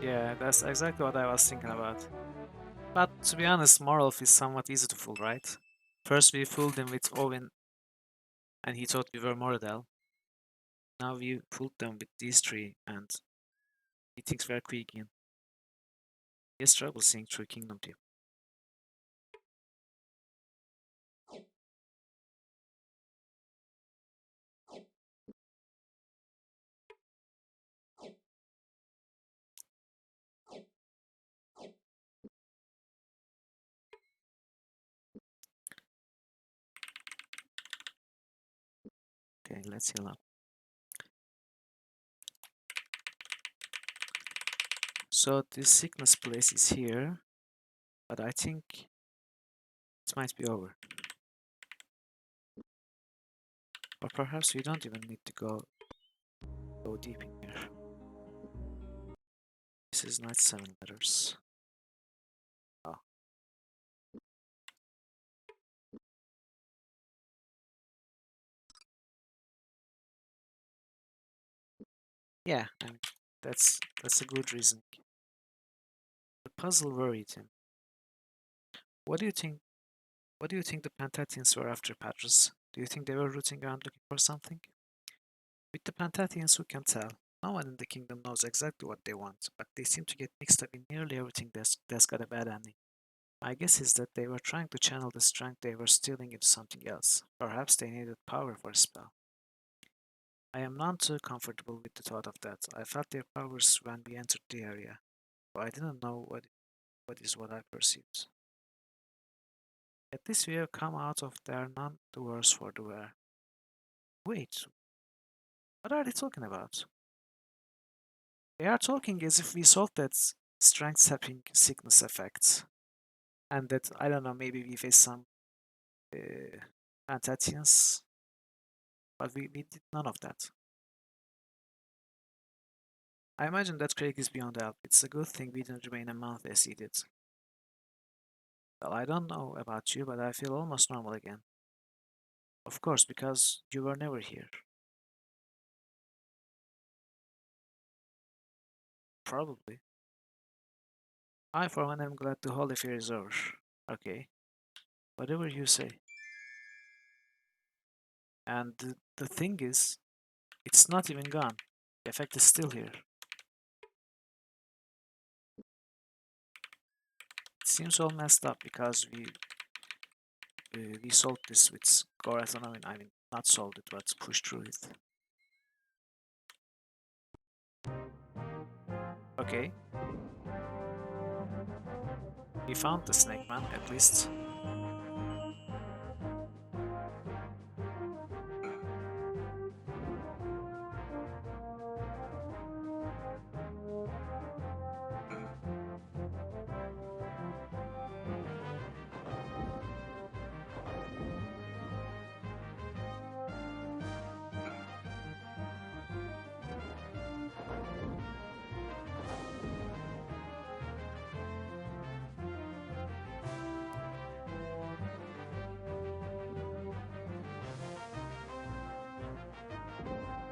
Yeah, that's exactly what I was thinking about. But to be honest, Morolf is somewhat easy to fool, right? First we fooled him with Owen and he thought we were Moradel. Now we fooled them with these three and he thinks we're Queegian. He has trouble seeing through Kingdom people. Okay, let's heal up. So this sickness place is here, but I think it might be over. Or perhaps we don't even need to go deep in here. This is not 7 letters. Oh. Yeah, I mean, that's a good reason. The puzzle worried him. What do you think? What do you think the Pantathians were after Patras? Do you think they were rooting around looking for something? With the Pantathians, who can tell? No one in the kingdom knows exactly what they want, but they seem to get mixed up in nearly everything that's got a bad ending. My guess is that they were trying to channel the strength they were stealing into something else. Perhaps they needed power for a spell. I am none too comfortable with the thought of that. I felt their powers when we entered the area, but I didn't know what I perceived. At least we have come out of there none the worse for the wear. Wait, what are they talking about? They are talking as if we solved that strength sapping sickness effect. And that, I don't know, maybe we face some uh, Antathians, but we did none of that. I imagine that Craig is beyond help. It's a good thing we didn't remain a month as he did. Well, I don't know about you, but I feel almost normal again. Of course, because you were never here. Probably. I, for one, am glad the whole affair is over. Okay, whatever you say. And the thing is, it's not even gone. The effect is still here. It seems all messed up because we solved this with Gorathon. I mean, not solved it, but pushed through it. Okay. We found the Snake Man, at least.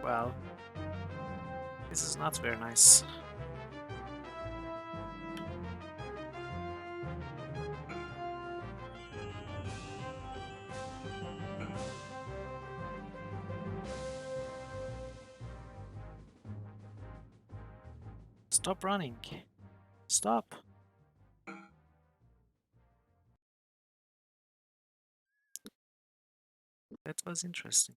Well, this is not very nice. Stop running. Stop. That was interesting.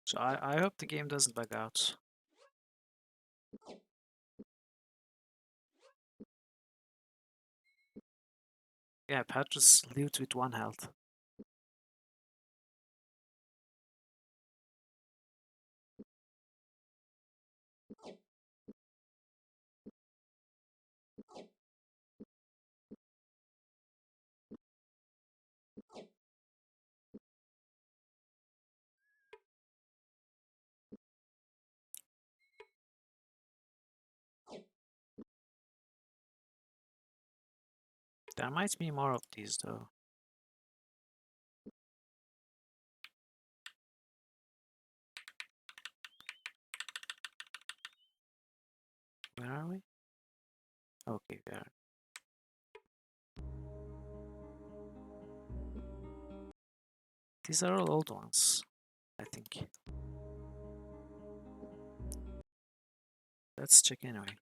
So I hope the game doesn't bug out. Yeah, Patras lived with 1 health. There might be more of these though. Where are we? Okay, we are. These are all old ones, I think. Let's check anyway.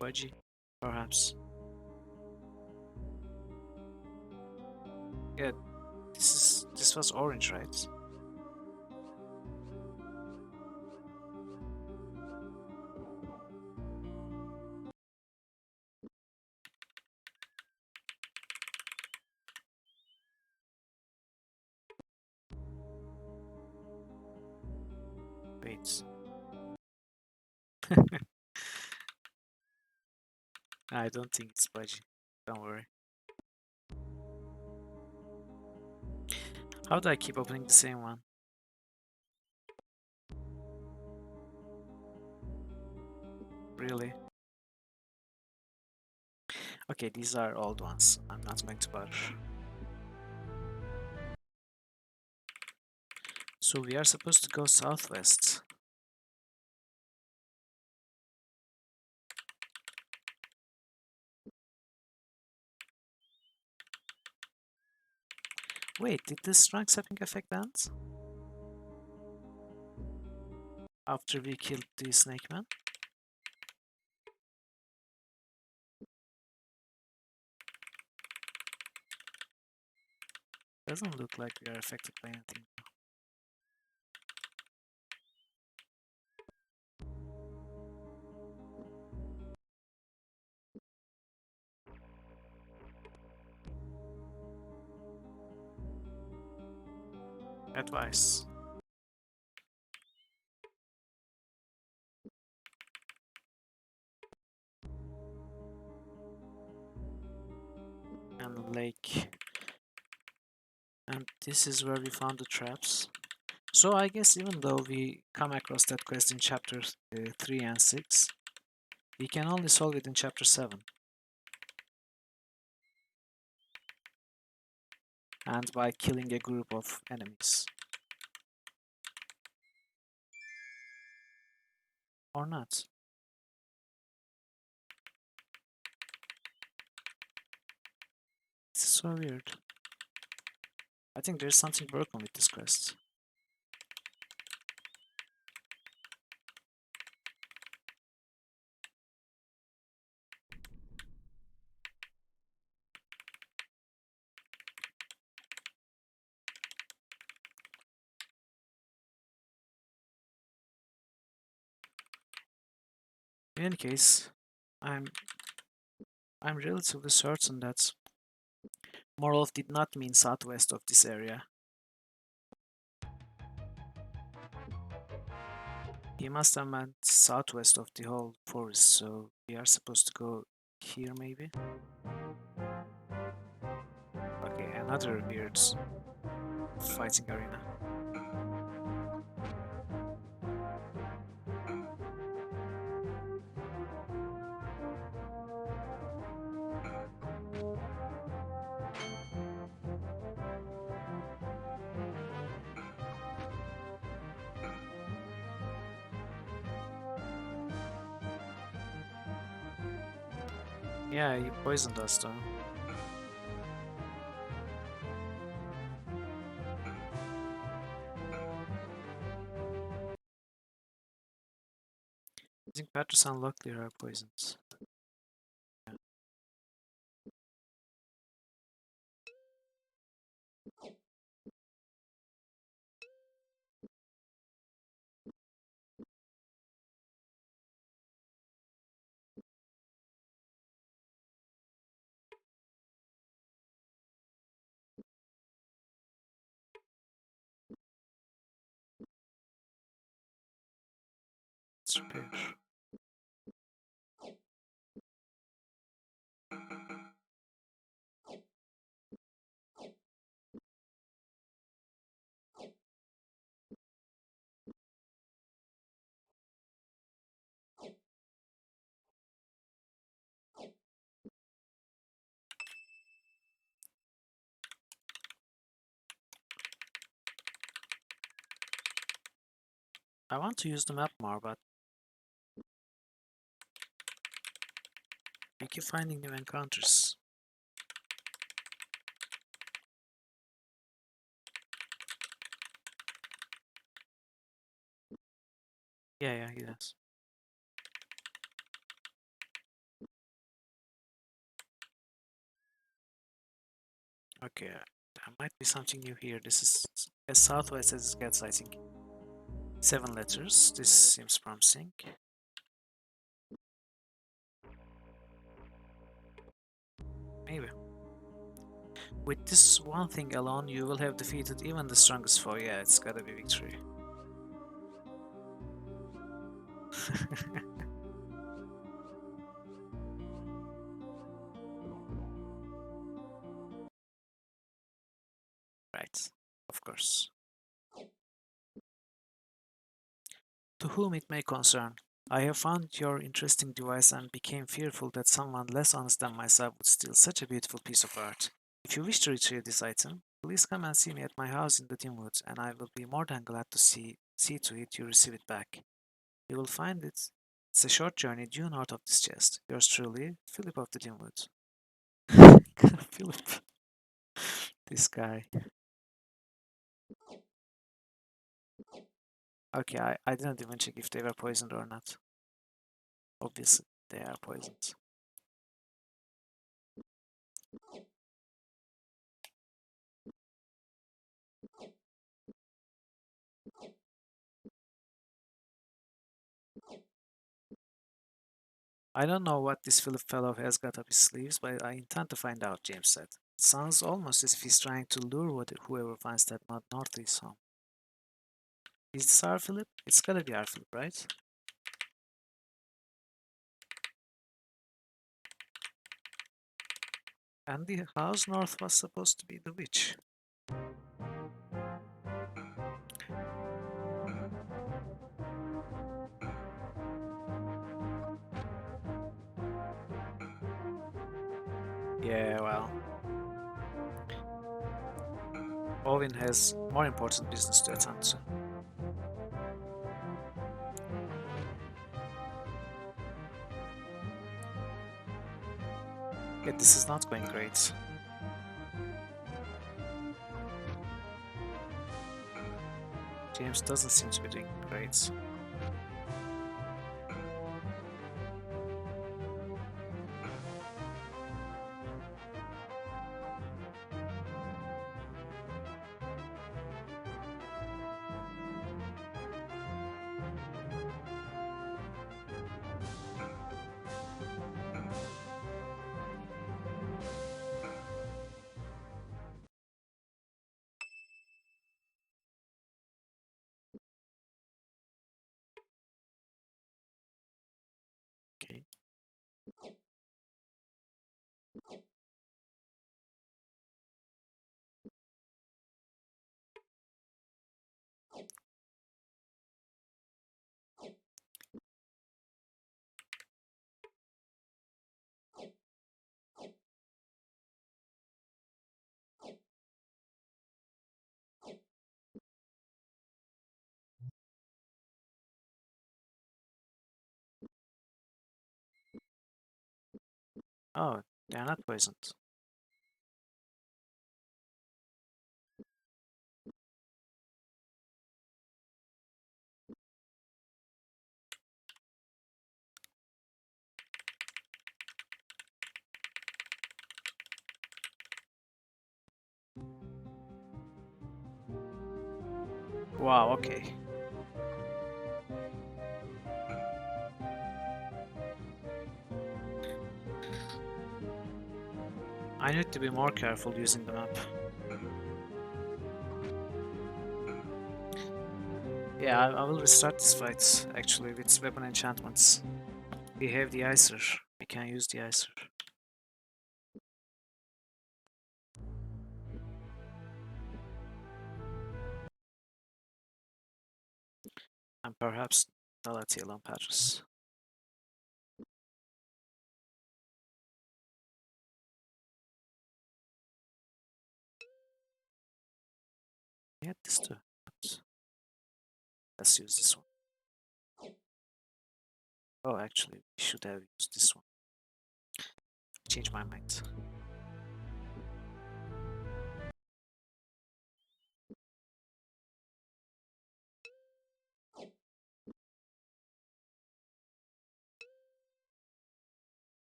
Budgie, perhaps. Yeah, this was orange, right? Wait. I don't think it's Budgie. Don't worry. How do I keep opening the same one? Really? Okay, these are old ones. I'm not going to bother. So we are supposed to go southwest. Wait, did this strong sapping affect that? After we killed the snake man? Doesn't look like we are affected by anything. Advice. And the lake. And this is where we found the traps. So I guess even though we come across that quest in chapter 3 and 6, we can only solve it in chapter 7. And by killing a group of enemies. Or not. This is so weird. I think there's something broken with this quest. In any case, I'm relatively certain that Morolf did not mean southwest of this area. He must have meant southwest of the whole forest, so we are supposed to go here maybe? Okay, another weird fighting arena. Yeah, he poisoned us though. I think Petrus and Locklear are poisoned. Yeah. Let's repair. I want to use the map more, but I keep finding new encounters. Yeah, he does. Okay, there might be something new here. This is as southwest as it gets, I think. 7 letters. This seems promising. Maybe. With this one thing alone, you will have defeated even the strongest foe. Yeah, it's gotta be victory. Right, of course. To whom it may concern, I have found your interesting device and became fearful that someone less honest than myself would steal such a beautiful piece of art. If you wish to retrieve this item, please come and see me at my house in the Dim Woods, and I will be more than glad to see to it you receive it back. You will find it's a short journey due north of this chest. Yours truly, Philip of the Dim Woods. Philip. This guy. Okay, I didn't even check if they were poisoned or not. Obviously, they are poisoned. I don't know what this Philip fellow has got up his sleeves, but I intend to find out, James said. It sounds almost as if he's trying to lure whoever finds that mud north is home. Is this our Philip? It's gotta be our Philip, right? And the house north was supposed to be the witch. Yeah, well, Owen has more important business to attend to. Yeah, this is not going great. James doesn't seem to be doing great. Okay. Oh, they are not poisoned. Wow, okay. I need to be more careful using the map. Yeah, I will restart this fight actually with weapon enchantments. We have the Icer. We can use the Icer. And perhaps Dalatiel on Patras. Yeah, this too. But let's use this one. Oh, actually, we should have used this one. Change my mind.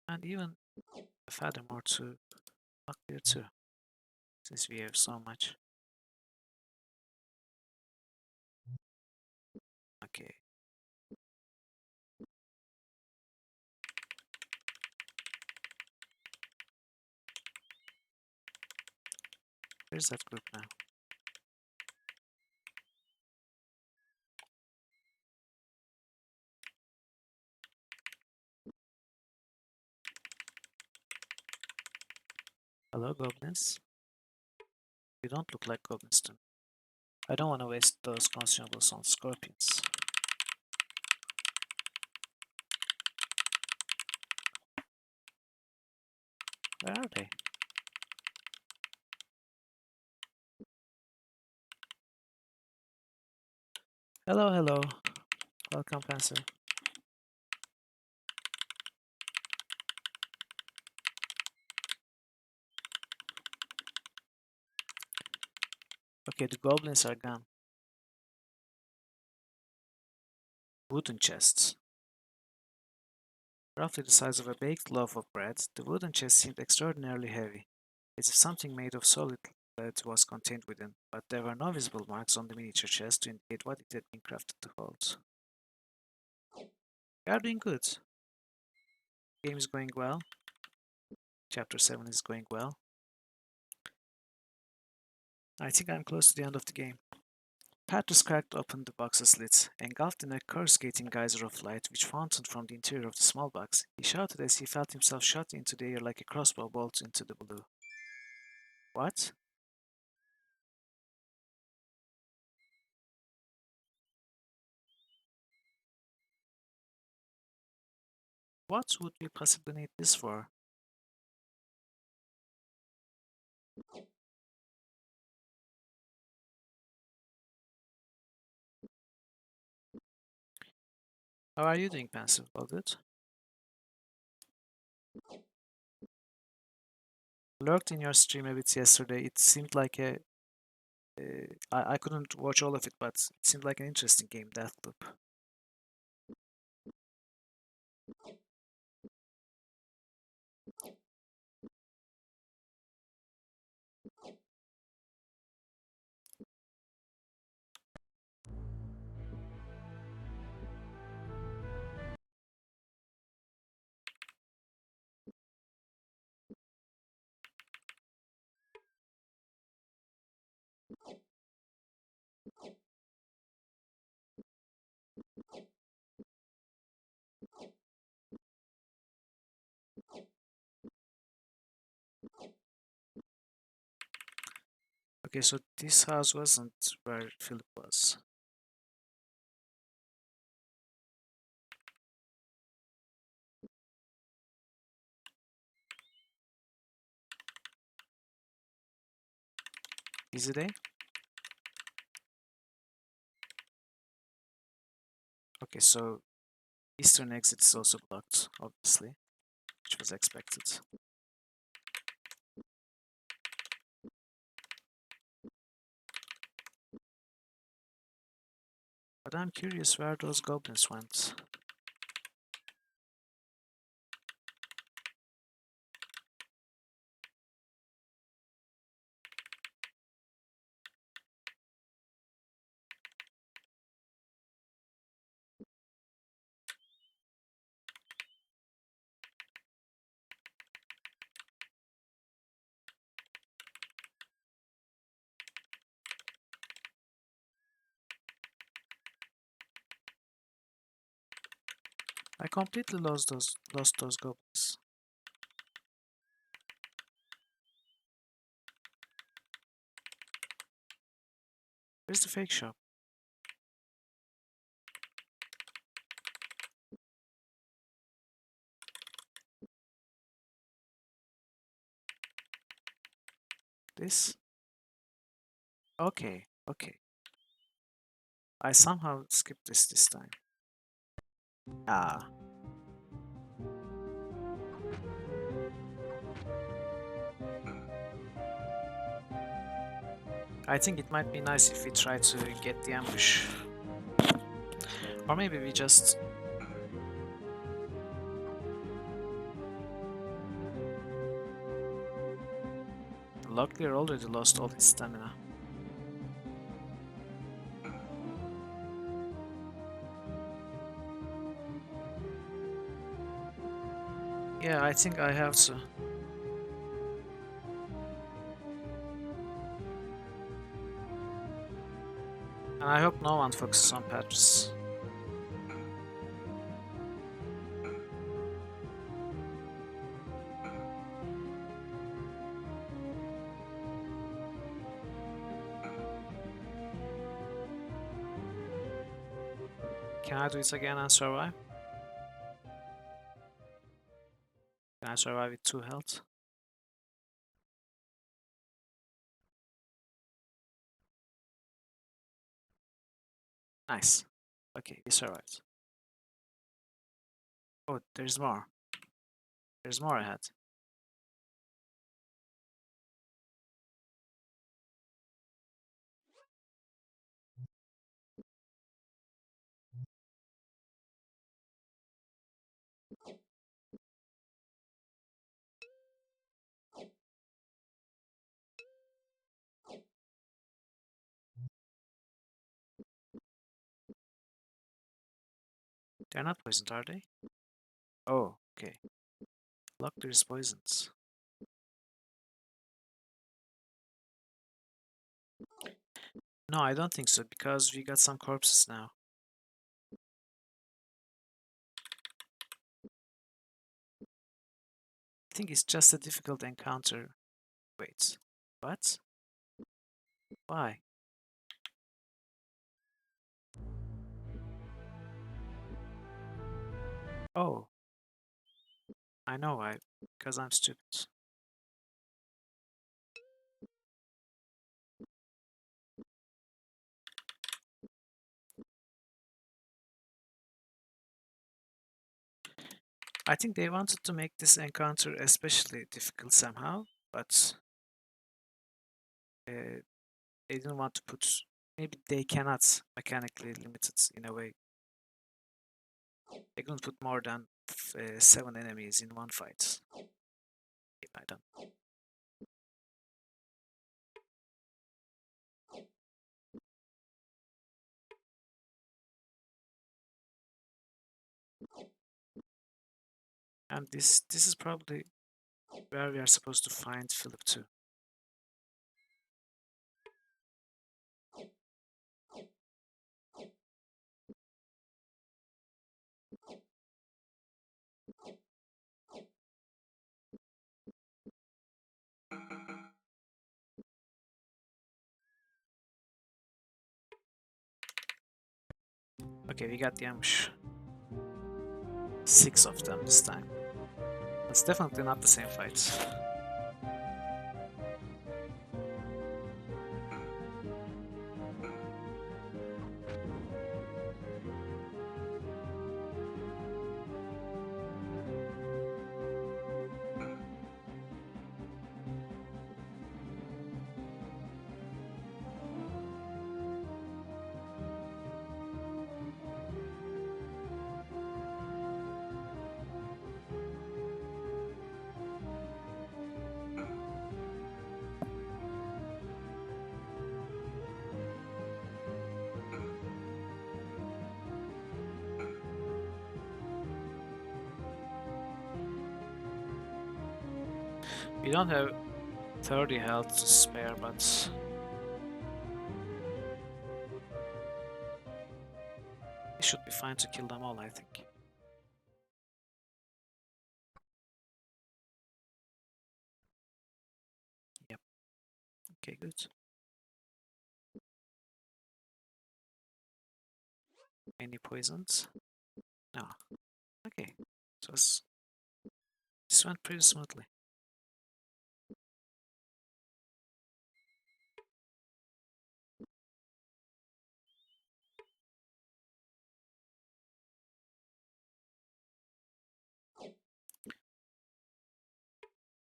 And even a fathom or two up here too, since we have so much. Okay. Where's that group now? Hello, goblins. You don't look like goblins to me. I don't want to waste those consumables on scorpions. Where are they? Hello, hello. Welcome, Panzer. Okay, the goblins are gone. Wooden chests. Roughly the size of a baked loaf of bread, the wooden chest seemed extraordinarily heavy, as if something made of solid lead was contained within, but there were no visible marks on the miniature chest to indicate what it had been crafted to hold. We are doing good. Game is going well. Chapter 7 is going well. I think I'm close to the end of the game. Patrice cracked open the box's lid, engulfed in a coruscating geyser of light which fountained from the interior of the small box. He shouted as he felt himself shot into the air like a crossbow bolt into the blue. What? What would we possibly need this for? How are you doing, Pensive? All good? Lurked in your stream a bit yesterday. It seemed like I couldn't watch all of it, but it seemed like an interesting game, Deathloop. Okay, so this house wasn't where Philip was. Easy day? Okay, so eastern exit is also blocked, obviously, which was expected. But I'm curious where those goblins went. I completely lost those goblins. Where's the fake shop? This? Okay, okay. I somehow skipped this time. Ah, I think it might be nice if we try to get the ambush. Or maybe we just... Locklear already lost all his stamina. Yeah, I think I have to. And I hope no one focuses on patches. Can I do it again and survive? Can I survive with 2 health? Nice. Okay, we survived. Oh, there's more. There's more ahead. They're not poisoned, are they? Oh, okay. Locklear is poisoned. No, I don't think so, because we got some corpses now. I think it's just a difficult encounter. Wait, what? Why? Oh, I know why. Because I'm stupid. I think they wanted to make this encounter especially difficult somehow, but they didn't want to put. Maybe they cannot mechanically limit it in a way. They couldn't put more than 7 enemies in one fight. I don't. And this is probably where we are supposed to find Philip too. Okay, we got the ambush. 6 of them this time. It's definitely not the same fight. We don't have 30 health to spare, but it should be fine to kill them all, I think. Yep. Okay, good. Any poisons? No. Okay. So this went pretty smoothly.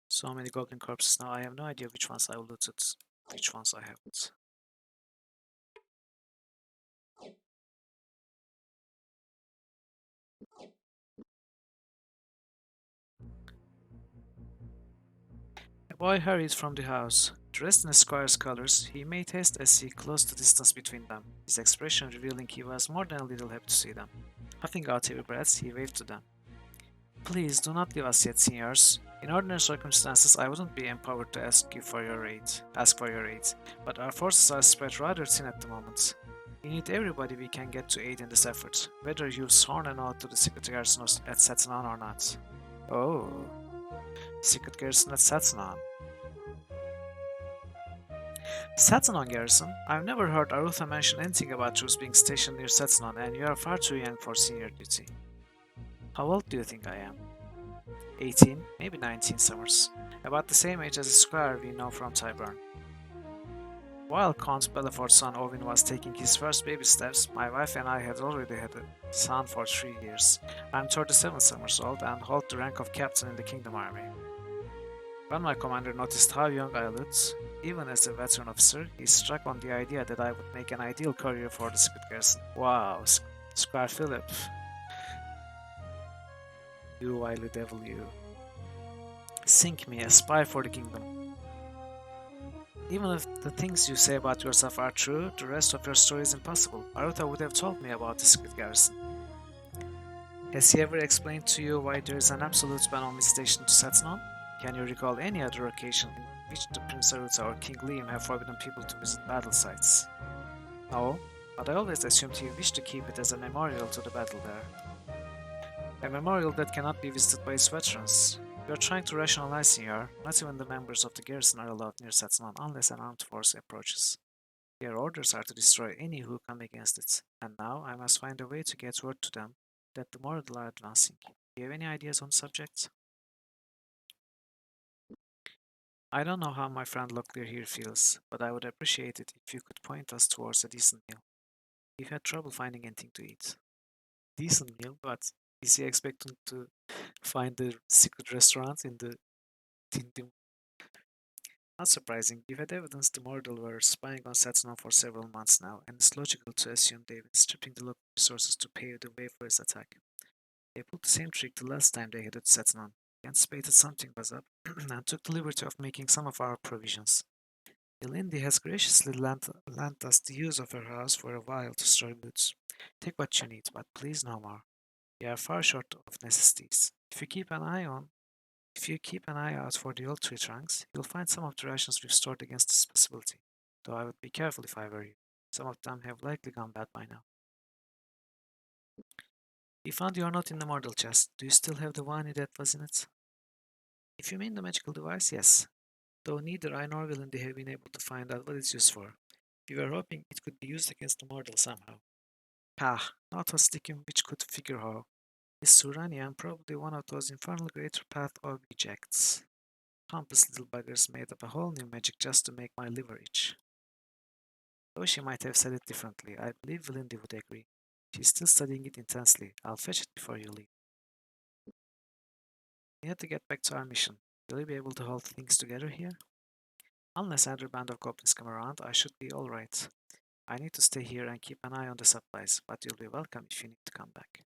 So many goblin corpses now. I have no idea which ones I looted, which ones I haven't. A boy hurried from the house. Dressed in a squire's colors, he made haste as he closed the distance between them, his expression revealing he was more than a little happy to see them. Huffing out heavy breaths, he waved to them. Please do not leave us yet, signors. In ordinary circumstances, I wouldn't be empowered to ask for your aid, but our forces are spread rather thin at the moment. We need everybody we can get to aid in this effort, whether you've sworn an oath to the secret garrison at Satanan or not. Oh, secret garrison at Satanan. Satanan garrison? I've never heard Arutha mention anything about troops being stationed near Satanan, and you are far too young for senior duty. How old do you think I am? 18, maybe 19 summers. About the same age as the squire we know from Tyburn. While Count Bellefort's son Owen was taking his first baby steps, my wife and I had already had a son for 3 years. I'm 37 summers old and hold the rank of captain in the Kingdom Army. When my commander noticed how young I looked, even as a veteran officer, he struck on the idea that I would make an ideal career for the secret garrison. Wow, Squire Philip. You wily devil, you. Sink me, a spy for the kingdom. Even if the things you say about yourself are true, the rest of your story is impossible. Aruta would have told me about the secret garrison. Has he ever explained to you why there is an absolute ban on visitation to Satanon? Can you recall any other occasion in which the Prince Aruta or King Liam have forbidden people to visit battle sites? No, but I always assumed he wished to keep it as a memorial to the battle there. A memorial that cannot be visited by its veterans. We are trying to rationalize, Senor. Not even the members of the garrison are allowed near Satanon unless an armed force approaches. Their orders are to destroy any who come against it, and now I must find a way to get word to them that the Mordor are advancing. Do you have any ideas on the subject? I don't know how my friend Locklear here feels, but I would appreciate it if you could point us towards a decent meal. We've had trouble finding anything to eat. Decent meal? But Is he expecting to find the secret restaurant in the Tindim? Not surprising. We've had evidence the Mordor were spying on Satnam for several months now, and it's logical to assume they've been stripping the local resources to pave the way for his attack. They pulled the same trick the last time they headed Satnam. They anticipated something was up, and took the liberty of making some of our provisions. Elindi has graciously lent us the use of her house for a while to store goods. Take what you need, but please no more. We are far short of necessities. If you keep an eye out for the old tree trunks, you'll find some of the rations we've stored against this possibility. Though I would be careful if I were you. Some of them have likely gone bad by now. We found your note in the mortal chest. Do you still have the wine that was in it? If you mean the magical device, yes. Though neither I nor Willem have been able to find out what it's used for. We were hoping it could be used against the mortal somehow. Pah, not a sticking which could figure how. This Suranian probably one of those infernal greater path objects. Pompous little buggers made up a whole new magic just to make my liver itch. Though she might have said it differently, I believe Vilindi would agree. She's still studying it intensely. I'll fetch it before you leave. We have to get back to our mission. Will you be able to hold things together here? Unless another band of goblins come around, I should be alright. I need to stay here and keep an eye on the supplies, but you'll be welcome if you need to come back.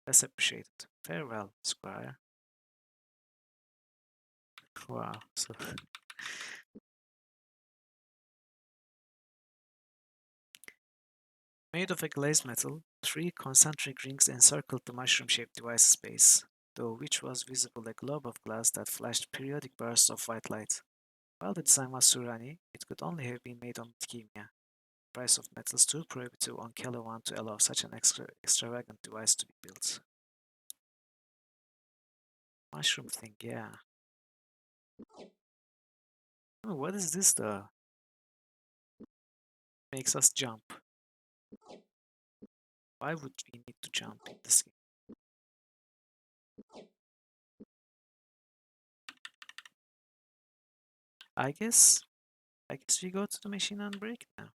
That's appreciated. Farewell, Squire. Wow, so made of a glazed metal, 3 concentric rings encircled the mushroom-shaped device's base, through which was visible a globe of glass that flashed periodic bursts of white light. While the design was Surani, it could only have been made on Bithkemia. The price of metals too prohibitive on Calawan to allow such an extravagant device to be built. Mushroom thing, yeah. Oh, what is this though? Makes us jump. Why would we need to jump in this game? I guess we go to the machine and break it now.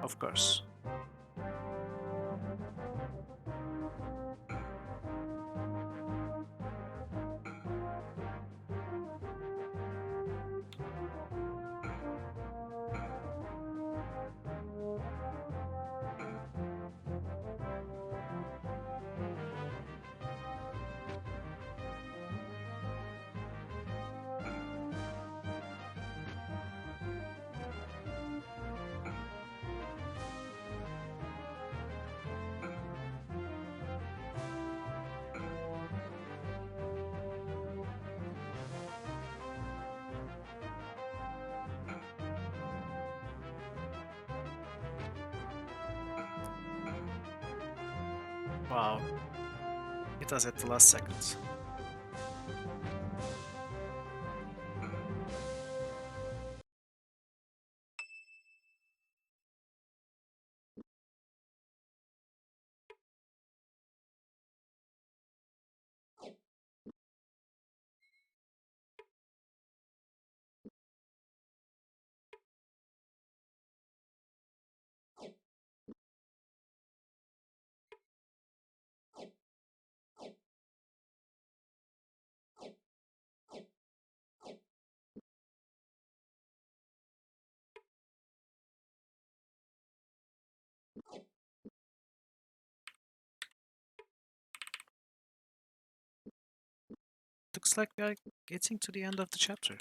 Of course. Wow. It was at the last second. Looks like we are getting to the end of the chapter.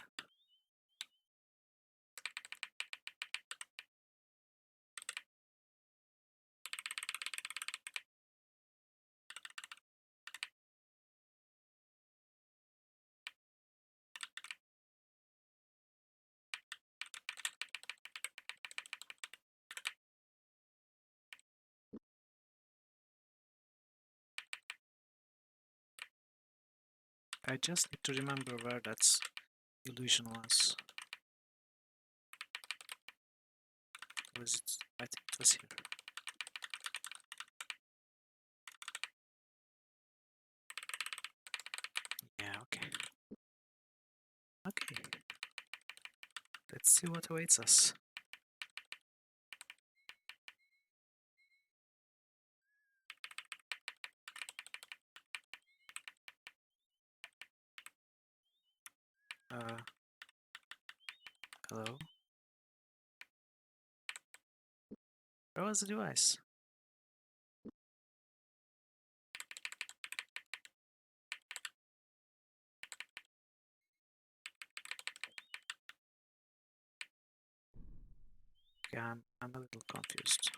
I just need to remember where that illusion was. Was it? I think it was here. Yeah, okay. see what awaits us. Hello? Where was the device? Okay, I'm a little confused.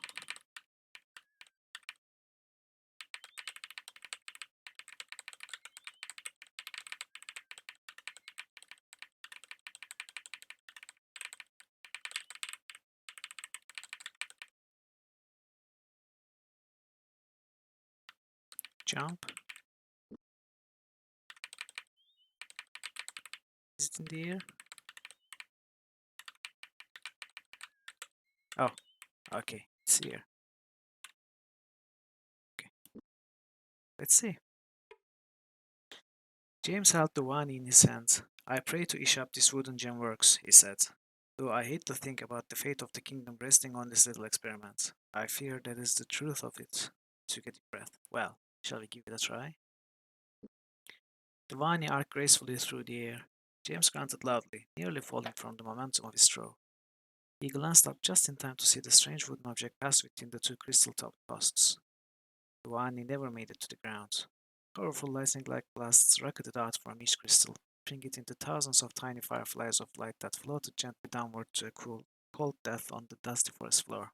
Jump? Is it in the air? Oh, okay, it's here. Okay, let's see. James held the wani in his hand. I pray to Ishap this wooden gem works, he said. Though I hate to think about the fate of the kingdom resting on this little experiment. I fear that is the truth of it. He took a deep breath. Well, shall we give it a try? The wani arced gracefully through the air. James grunted loudly, nearly falling from the momentum of his throw. He glanced up just in time to see the strange wooden object pass between the two crystal-topped posts. The wani never made it to the ground. Powerful lightning-like blasts rocketed out from each crystal, turning it into thousands of tiny fireflies of light that floated gently downward to a cold death on the dusty forest floor.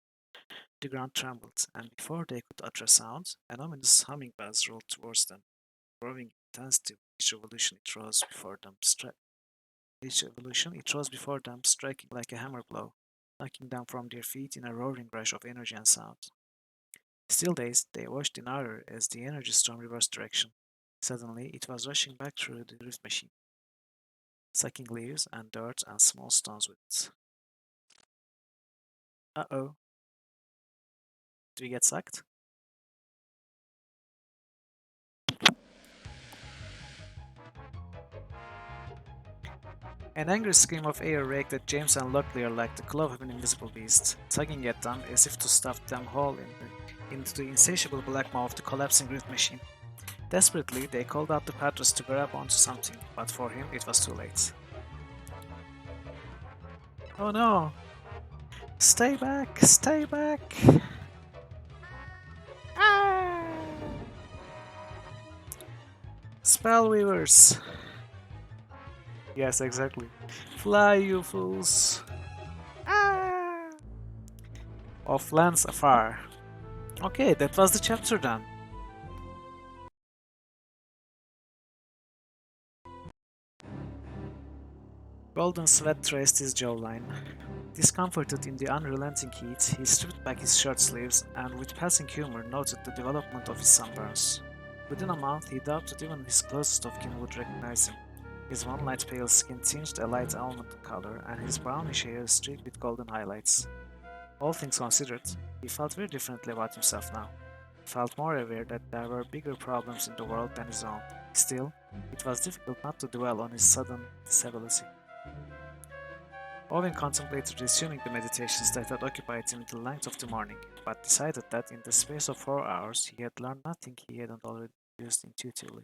The ground trembled, and before they could utter a sound, an ominous humming buzz rolled towards them, growing in intensity with each evolution it rose before them, striking like a hammer blow, knocking them from their feet in a roaring rush of energy and sound. Still dazed, they watched in horror as the energy storm reversed direction. Suddenly, it was rushing back through the drift machine, sucking leaves and dirt and small stones with it. Uh-oh, did we get sucked? An angry scream of air raked at James and Locklear like the claw of an invisible beast, tugging at them as if to stuff them whole into the insatiable black maw of the collapsing drift machine. Desperately, they called out to Patras to grab onto something, but for him it was too late. Oh no! Stay back! Stay back! Ah! Spellweavers! Yes, exactly. Fly, you fools! Ah! Of lands afar. Okay, that was the chapter done. Golden sweat traced his jawline. Discomforted in the unrelenting heat, he stripped back his shirt sleeves and with passing humor noted the development of his sunburns. Within a month, he doubted even his closest of kin would recognize him. His one-light pale skin tinged a light almond color, and his brownish hair streaked with golden highlights. All things considered, he felt very differently about himself now. He felt more aware that there were bigger problems in the world than his own. Still, it was difficult not to dwell on his sudden disability. Owen contemplated resuming the meditations that had occupied him the length of the morning, but decided that in the space of 4 hours he had learned nothing he hadn't already used intuitively.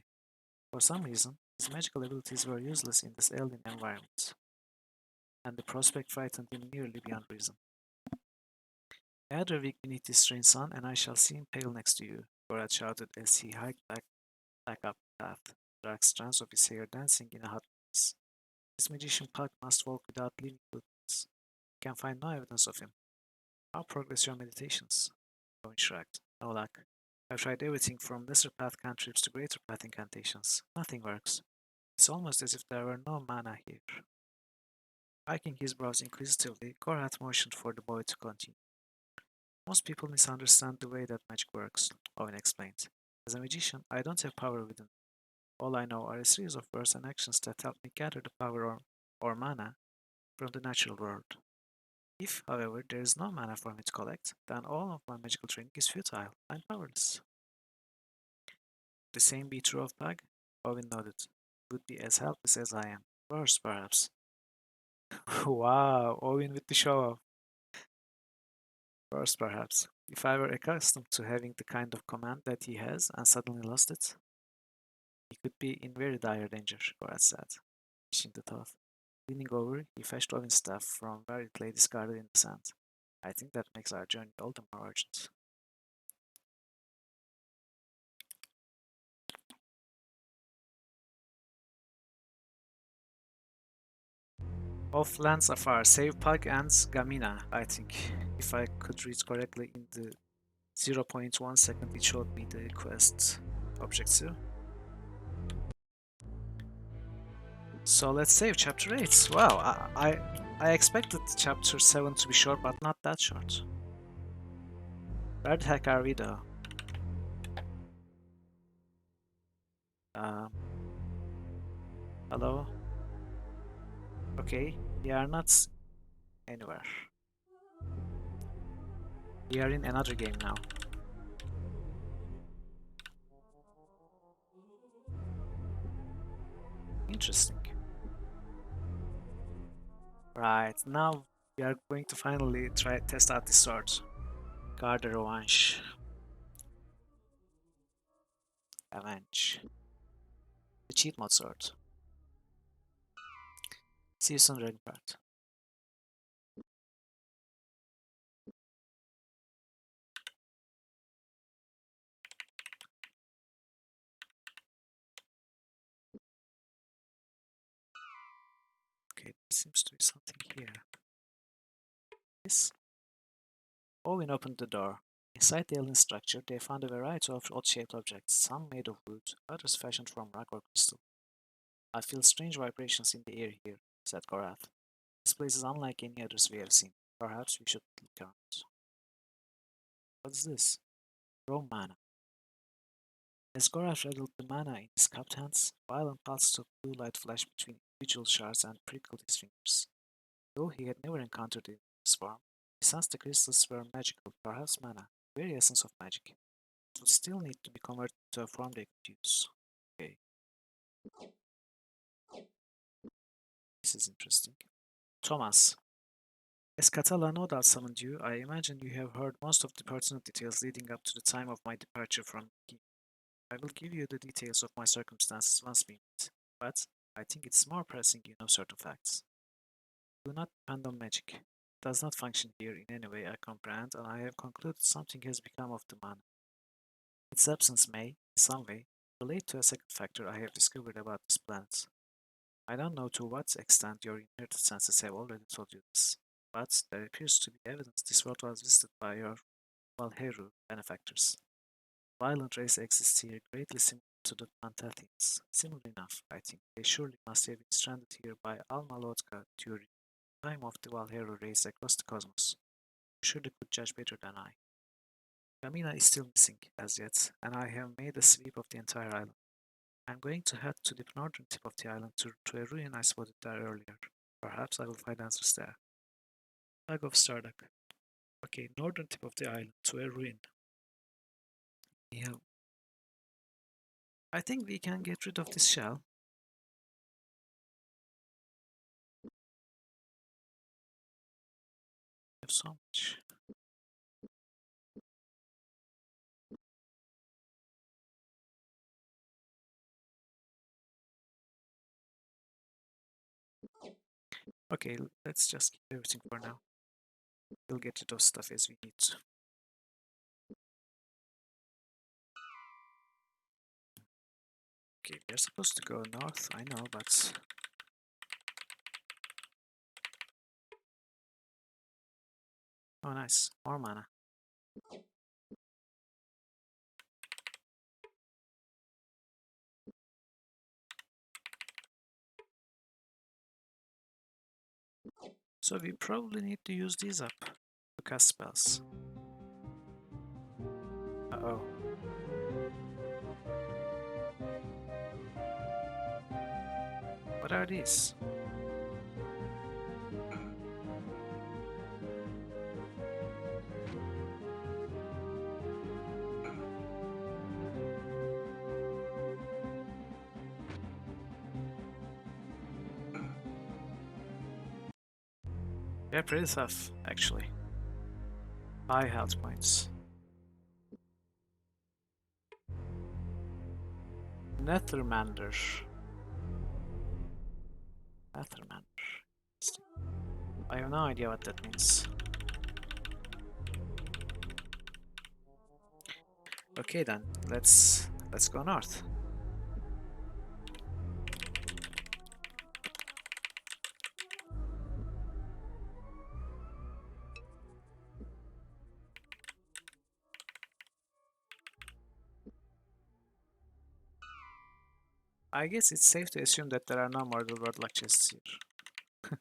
For some reason, his magical abilities were useless in this alien environment, and the prospect frightened him nearly beyond reason. Add a week beneath this strange sun, and I shall see him pale next to you, Gorad shouted as he hiked back up the path, dark strands of his hair dancing in a hot breeze. This magician Puck must walk without leaving footprints. You can find no evidence of him. How progress your meditations? Owen shrugged. No luck. I've tried everything from lesser path cantrips to greater path incantations. Nothing works. It's almost as if there were no mana here. Hiking his brows inquisitively, Gorhat motioned for the boy to continue. Most people misunderstand the way that magic works, Owen explained. As a magician, I don't have power within me. All I know are a series of words and actions that help me gather the power or mana from the natural world. If, however, there is no mana for me to collect, then all of my magical training is futile. I'm powerless. The same be true of Pug? Owen nodded. Would be as helpless as I am. Worse, perhaps. Wow, Owen with the show off. First, perhaps. If I were accustomed to having the kind of command that he has and suddenly lost it, he could be in very dire danger, Gorat said, finishing the thought. Leaning over, he fetched Owen's staff from where it lay discarded in the sand. I think that makes our journey all the more urgent. Off-land Safar, save Pug and Gamina, I think. If I could read correctly in the 0.1 second it showed me the quest objective. So let's save chapter 8. Wow, I expected chapter 7 to be short, but not that short. Where the heck are we though? Um, hello? Okay, we are not anywhere. We are in another game now. Interesting. Right, now we are going to finally try test out the sword. Guard the Revanche. Avenge. The cheat mod sword. See you soon, Dragon Part. Okay, there seems to be something here. This? Owen opened the door. Inside the alien structure, they found a variety of odd-shaped objects, some made of wood, others fashioned from rock or crystal. I feel strange vibrations in the air here, said Korath. This place is unlike any others we have seen. Perhaps we should look around. What's this? Raw mana. As Korath rattled the mana in his cupped hands, violent pulses of blue light flashed between individual shards and prickled his fingers. Though he had never encountered it in this form, he sensed the crystals were magical, perhaps mana, the very essence of magic. It would still need to be converted to a form they could use. Okay, this is interesting. Thomas, as Catala no doubt summoned you, I imagine you have heard most of the pertinent details leading up to the time of my departure from here. I will give you the details of my circumstances once we meet, but I think it's more pressing you know certain facts. Do not depend on magic. It does not function here in any way I comprehend, and I have concluded something has become of the mana. Its absence may, in some way, relate to a second factor I have discovered about this planet. I don't know to what extent your inherited senses have already told you this, but there appears to be evidence this world was visited by your Valheru benefactors. Violent race exists here greatly similar to the Pantathians. Similar enough, I think, they surely must have been stranded here by Alma Lotka during the time of the Valheru race across the cosmos. You surely could judge better than I. Kamina is still missing, as yet, and I have made a sweep of the entire island. I'm going to head to the northern tip of the island to a ruin I spotted there earlier. Perhaps I will find answers there. Flag of Starduck. Okay, northern tip of the island to a ruin. Yeah, I think we can get rid of this shell. We have so much. Okay, let's just keep everything for now. We'll get rid of stuff as we need to. Okay, we're supposed to go north, I know, but... Oh nice, more mana. So we probably need to use these up to cast spells. Uh-oh. What are these? They're pretty tough, actually. High health points. Nethermander. Nethermander. I have no idea what that means. Okay then, let's go north. I guess it's safe to assume that there are no more World chests here.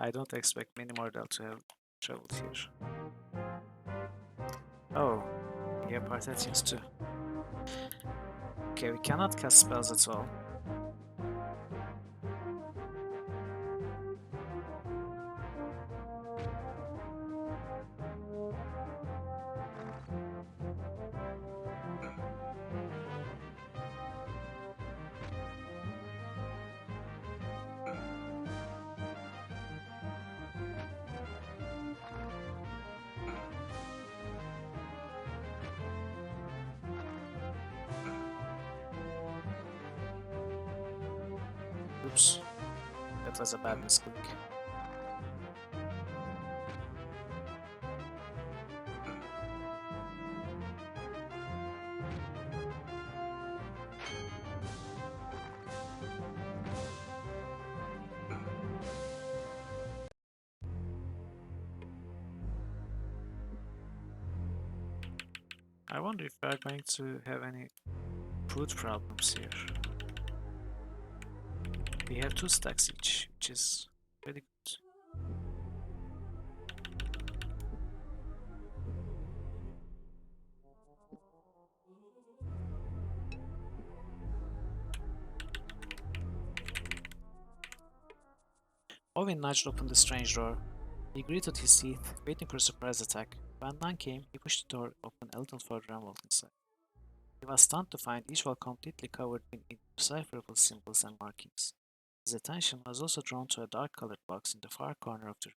I don't expect many more to have traveled here. Oh, yeah, Parthians too. Okay, we cannot cast spells at all. Oops, that was a bad misclick. I wonder if we are going to have any food problems here. We have 2 stacks each, which is pretty good. Owen nudged open the strange door. He gritted his teeth, waiting for a surprise attack. When none came, he pushed the door open a little further and walked inside. He was stunned to find each wall completely covered in indecipherable symbols and markings. His attention was also drawn to a dark-colored box in the far corner of the room.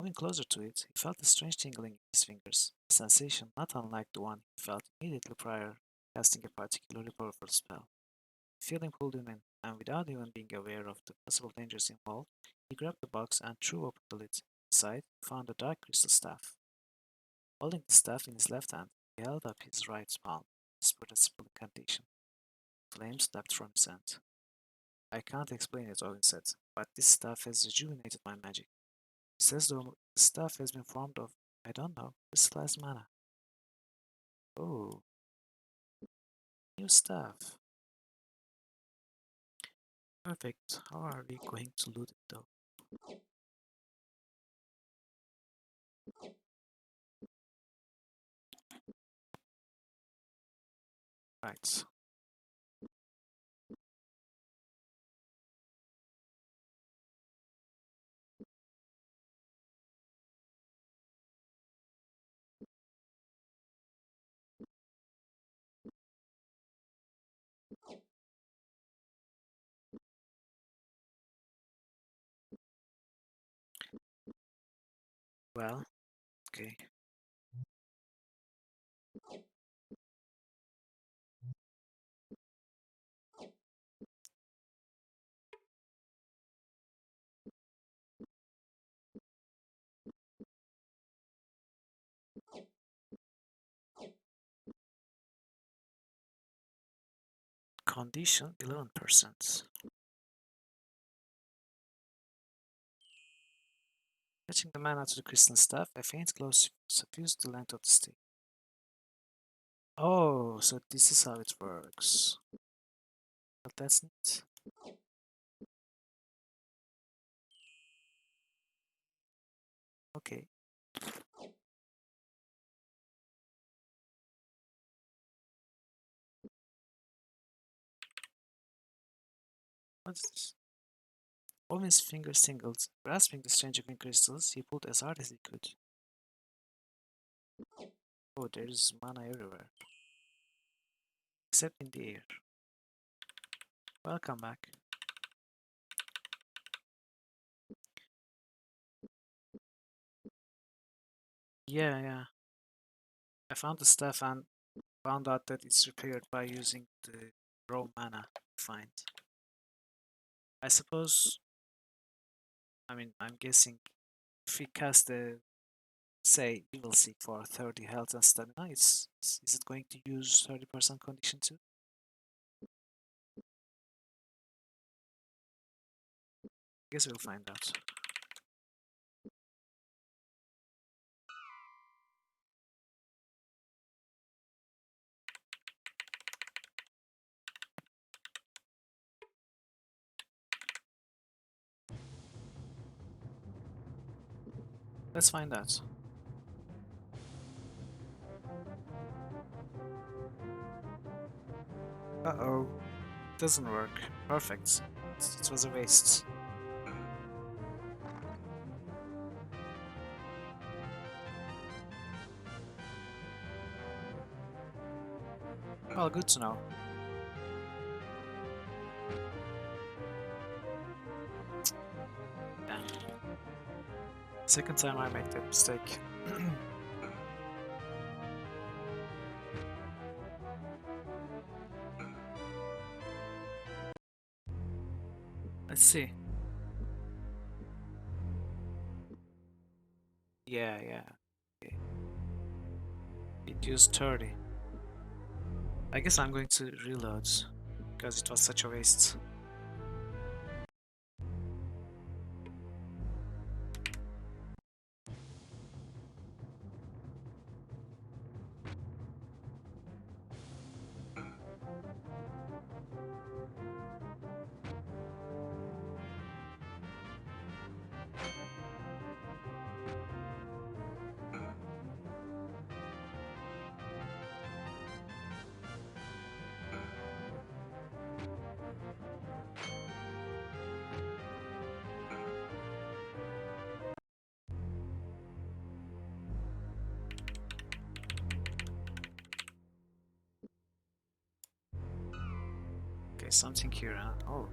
Moving closer to it, he felt a strange tingling in his fingers, a sensation not unlike the one he felt immediately prior to casting a particularly powerful spell. The feeling pulled him in, and without even being aware of the possible dangers involved, he grabbed the box and threw open the lid. Inside, he found a dark crystal staff. Holding the staff in his left hand, he held up his right palm, whispered a simple incantation. Flames leapt from his hand. I can't explain it, Owen said, but this staff has rejuvenated my magic. It says though the staff has been formed of, I don't know, crystallized mana. Oh, new staff. Perfect. How are we going to loot it though? Right. Well, okay. Condition 11%. Touching the mana to the crystal staff, a faint glow suffused the length of the stick. Oh, so this is how it works. But that's neat. Okay. What's this? Owen's fingers tingled. Grasping the strange green crystals, he pulled as hard as he could. Oh, there's mana everywhere. Except in the air. Welcome back. Yeah, yeah. I found the stuff and found out that it's repaired by using the raw mana find. I suppose, I mean, I'm guessing if we cast the, say, Evil Seek for 30 health and stamina, is it going to use 30% condition too? Guess we'll find out. Let's find out. Uh-oh. Doesn't work. Perfect. It was a waste. Well, good to know. Damn. Second time I make that mistake. Let's see. Yeah, yeah. Okay. It used 30. I guess I'm going to reload because it was such a waste. Okay, something here, huh? Oh.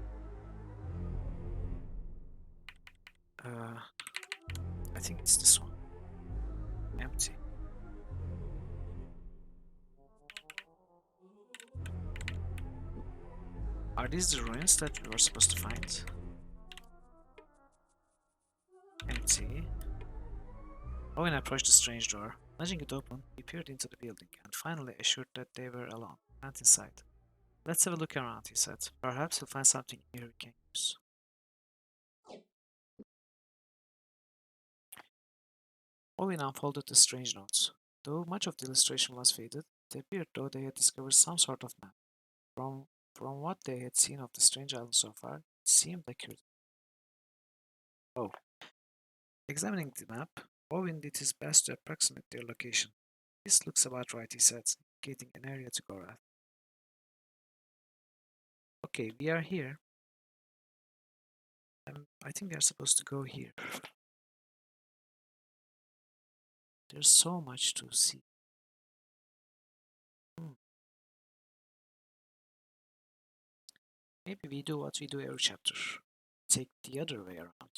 Uh, I think it's this one. Empty. Are these the ruins that we were supposed to find? Empty. Owen approached the strange door. Nudging it open, he peered into the building and finally assured that they were alone. Went inside. Let's have a look around, he said. Perhaps we'll find something here we can use. Owen unfolded the strange notes. Though much of the illustration was faded, it appeared though they had discovered some sort of map. From what they had seen of the strange island so far, it seemed accurate. Oh. Examining the map, Owen did his best to approximate their location. This looks about right, he said, indicating an area to go at. Okay, we are here. I think we are supposed to go here. There's so much to see. Hmm. Maybe we do what we do every chapter. Take the other way around.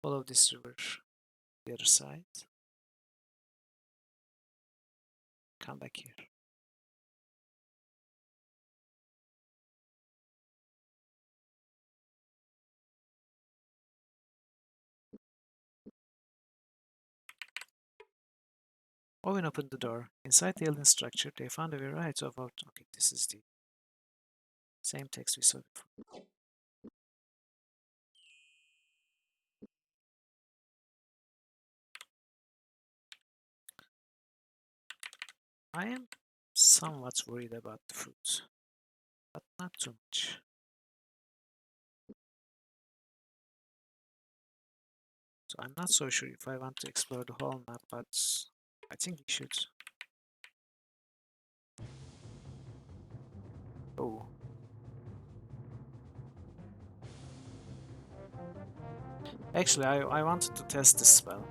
Follow this river, the other side. Come back here. Owen opened the door. Inside the alien structure, they found a variety of okay, this is the same text we saw before. I am somewhat worried about the fruit, but not too much. So I'm not so sure if I want to explore the whole map, but I think we should. Oh. Actually, I wanted to test this spell.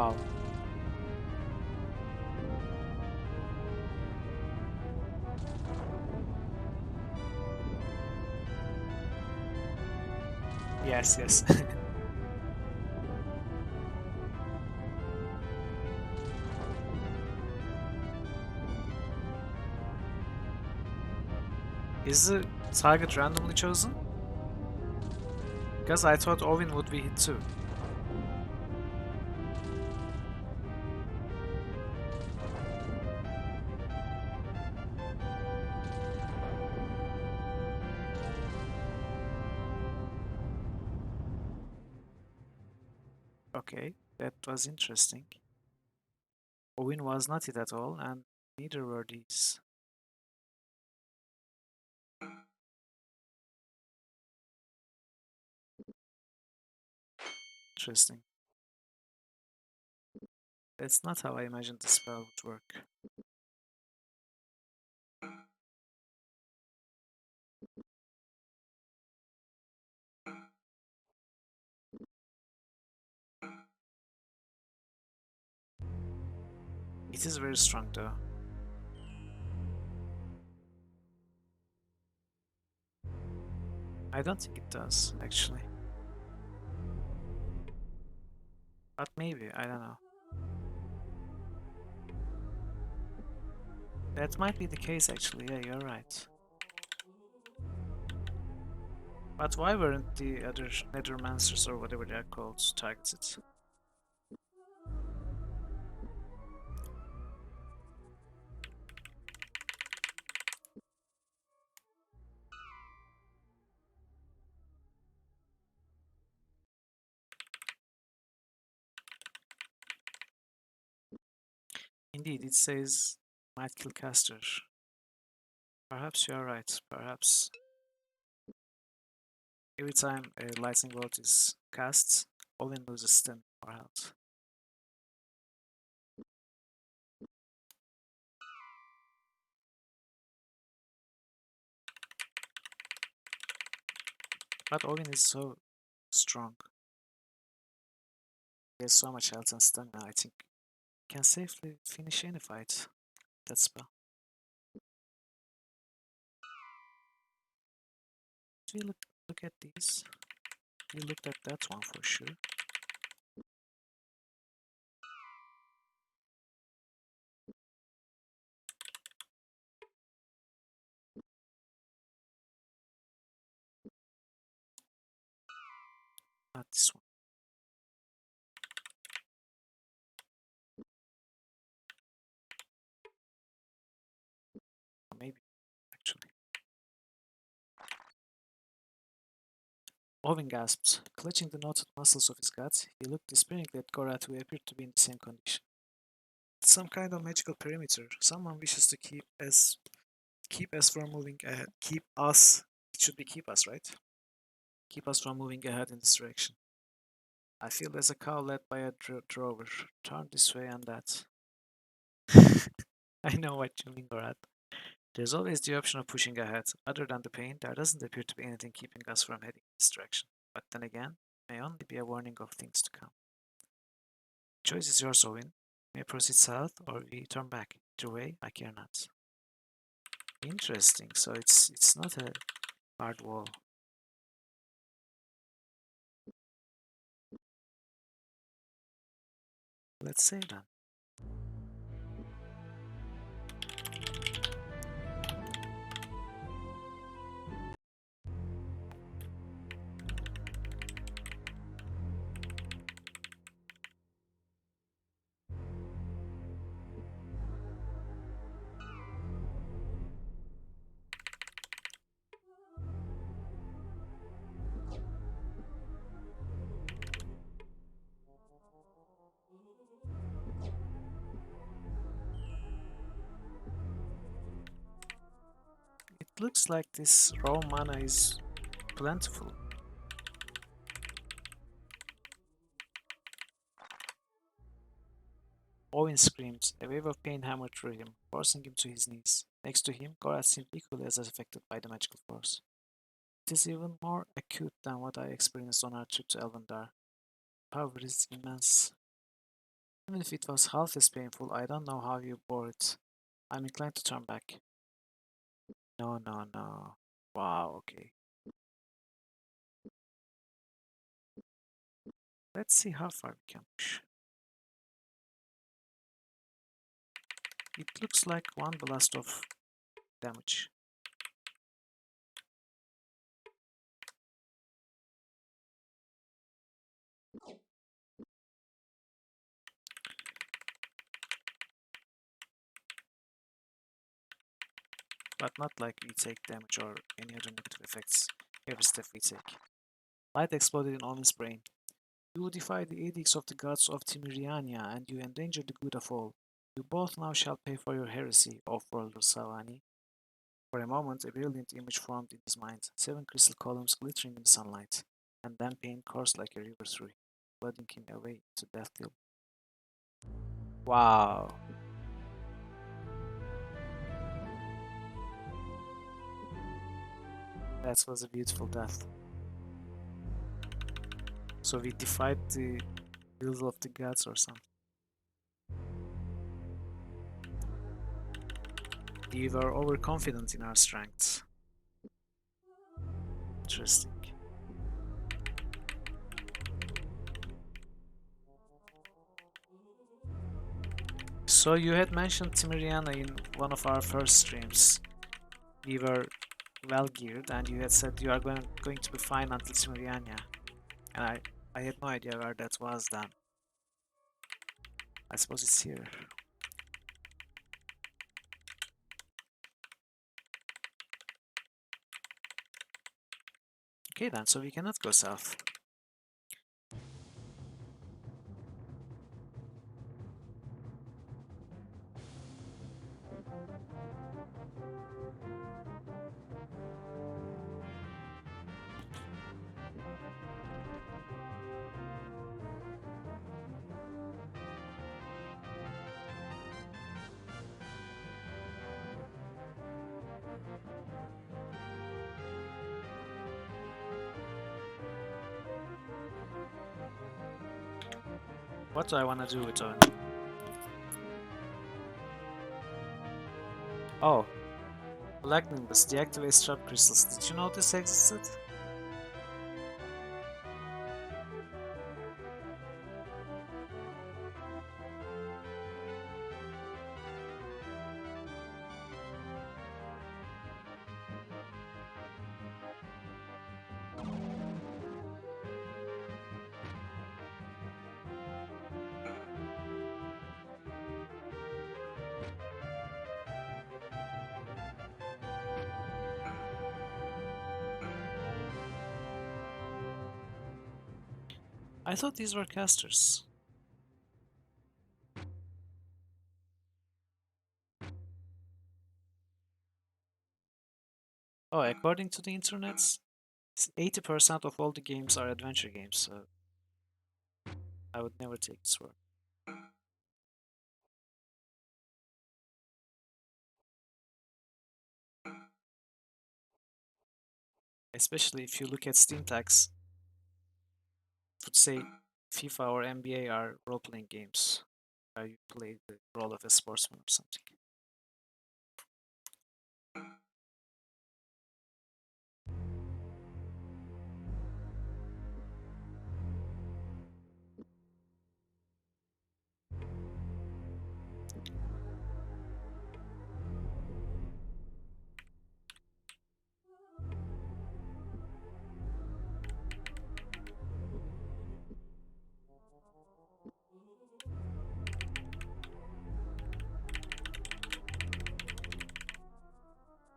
Wow. Yes, yes. Is the target randomly chosen? Because I thought Owen would be hit too. Okay, that was interesting. Owen was not hit at all, and neither were these. Interesting. That's not how I imagined the spell would work. It is very strong though. I don't think it does, actually. But maybe, I don't know. That might be the case actually, yeah, you're right. But why weren't the other Nethermancers or whatever they are called targeted? Indeed, it says might kill caster. Perhaps you are right. Perhaps every time a lightning bolt is cast, Olin loses 10 more health. But Olin is so strong. He has so much health and stamina, I think he can safely finish any fight. That spell. Do you look at these? You looked at that one for sure. Not this one. Or maybe, actually. Owen gasped. Clutching the knotted muscles of his gut, he looked despairingly at Gorath, who appeared to be in the same condition. Some kind of magical perimeter. Someone wishes to keep us from moving ahead. Keep us. It should be keep us, right? Keep us from moving ahead in this direction. I feel there's a cow led by a drover. Turn this way and that. I know what you mean, Gorath. There's always the option of pushing ahead. Other than the pain, there doesn't appear to be anything keeping us from heading in this direction. But then again, it may only be a warning of things to come. The choice is yours, Owen. We may proceed south or we turn back. Either way, I care not. Interesting. So it's not a hard wall. Let's say then. It looks like this raw mana is plentiful. Owen screamed. A wave of pain hammered through him, forcing him to his knees. Next to him, Gorath seemed equally as affected by the magical force. It is even more acute than what I experienced on our trip to Elvendar. Power is immense. Even if it was half as painful, I don't know how you bore it. I'm inclined to turn back. No, no, no. Wow, okay. Let's see how far we can push. It looks like one blast of damage. But not like we take damage or any other negative effects every step we take. Light exploded in Omin's brain. You defy the edicts of the gods of Timiriania, and you endanger the good of all. You both now shall pay for your heresy, off-worlder Savani. For a moment, a brilliant image formed in his mind, 7 crystal columns glittering in the sunlight, and then pain coursed like a river through him, flooding him away to death deal. Wow. That was a beautiful death. So we defied the will of the gods or something. We were overconfident in our strengths. Interesting. So you had mentioned Timiriana in one of our first streams. We were well geared, and you had said you are going to be fine until Timiriana. And I had no idea where that was then. I suppose it's here. Okay then, so we cannot go south. What do I want to do with Owen? Oh, Black Nimbus deactivates trap crystals. Did you know this existed? I thought these were casters. Oh, according to the internet, 80% of all the games are adventure games, so I would never take this word. Especially if you look at Steam tags, it would say FIFA or NBA are role-playing games where you play the role of a sportsman or something.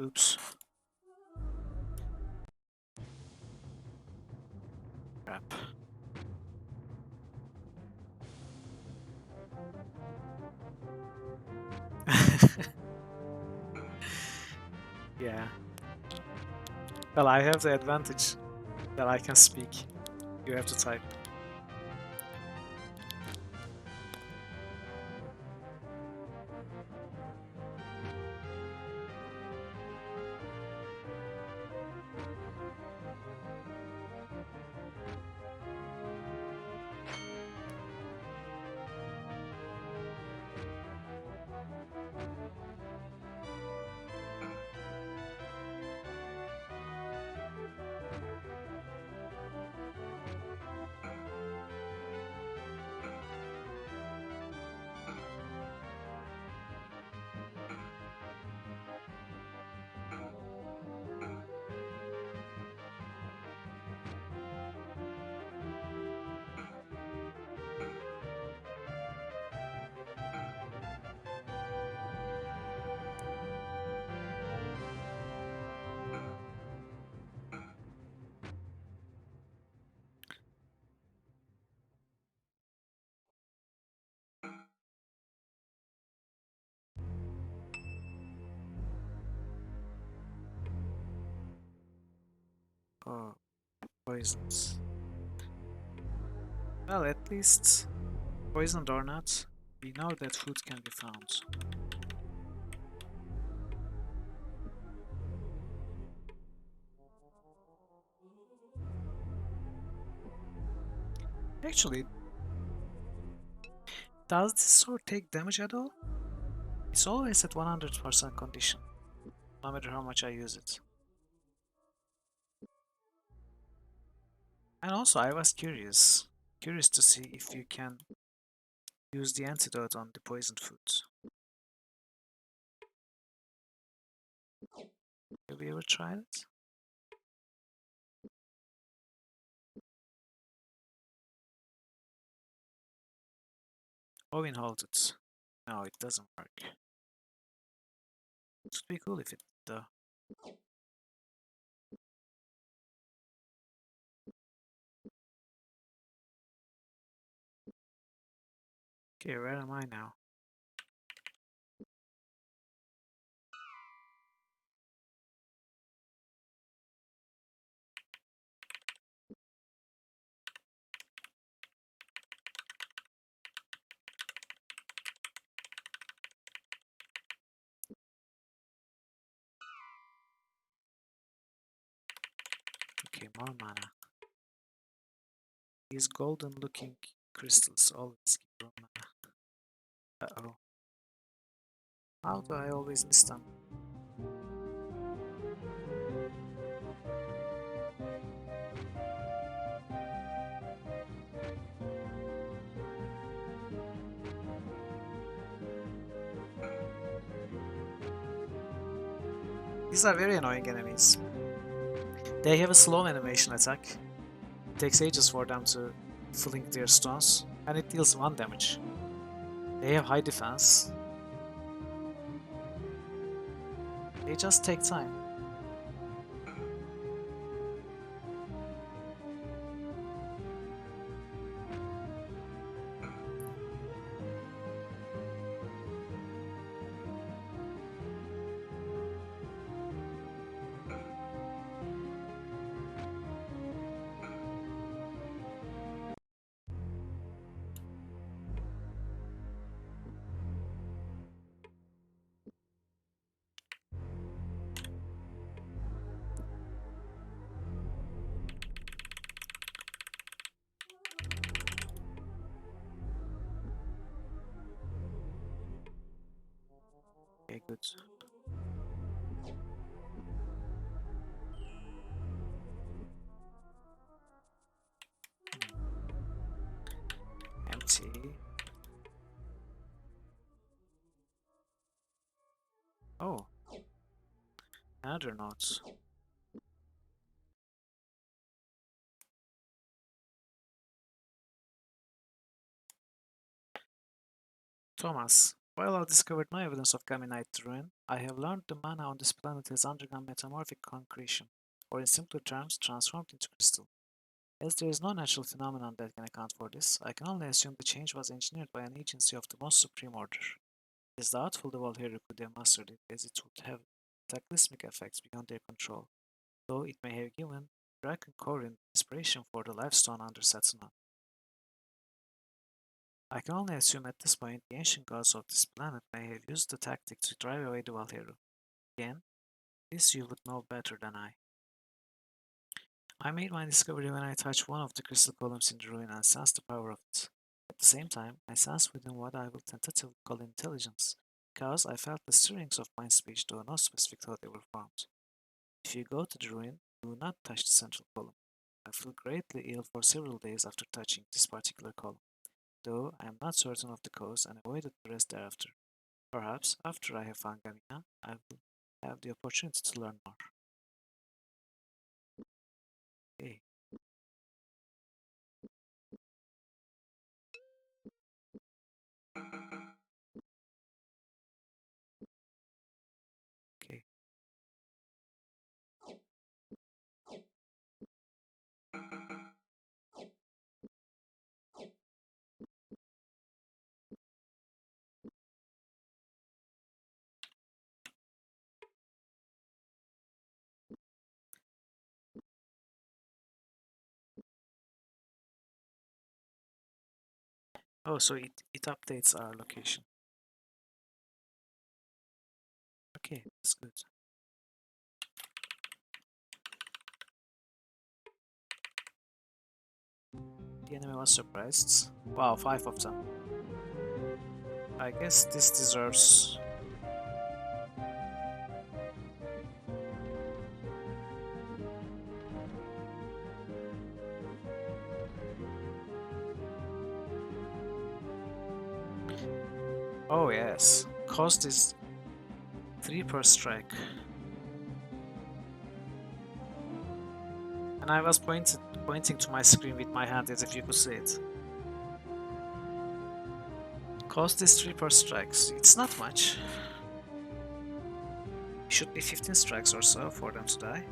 Oops. Crap. Yeah. Well, I have the advantage that I can speak. You have to type. poisoned. Well, at least, poisoned or not, we know that food can be found. Actually, does this sword take damage at all? It's always at 100% condition, no matter how much I use it. And also, I was curious to see if you can use the antidote on the poisoned foods. Have you ever tried it? Owen hold it. No, it doesn't work. It would be cool if it did, though. Okay, where am I now? Okay, more mana. These golden looking crystals always give more mana. Uh-oh. How do I always miss them? These are very annoying enemies. They have a slow animation attack. It takes ages for them to fling their stones, and it deals 1 damage. They have high defense. They just take time. Okay, good. Empty. Oh, another note. Thomas, while I discovered no evidence of Gaminite ruin, I have learned the mana on this planet has undergone metamorphic concretion, or in simpler terms, transformed into crystal. As there is no natural phenomenon that can account for this, I can only assume the change was engineered by an agency of the most supreme order. It is doubtful the Valkyrie could have mastered it, as it would have cataclysmic effects beyond their control, though it may have given Draken Korin inspiration for the Lifestone under Setsuna. I can only assume at this point the ancient gods of this planet may have used the tactic to drive away the Valheru. Again, this you would know better than I. I made my discovery when I touched one of the crystal columns in the ruin and sensed the power of it. At the same time, I sensed within what I will tentatively call intelligence, because I felt the stirrings of mind speech though no specific thought ever formed. If you go to the ruin, do not touch the central column. I feel greatly ill for several days after touching this particular column, though I am not certain of the cause and avoided the rest thereafter. Perhaps, after I have found Gamina, I will have the opportunity to learn more. Okay, okay. Oh, so it updates our location. Okay, that's good. The enemy was surprised. Wow, 5 of them. I guess this deserves... Oh yes, cost is 3 per strike. And I was pointing to my screen with my hand as if you could see it. Cost is 3 per strikes. It's not much. Should be 15 strikes or so for them to die.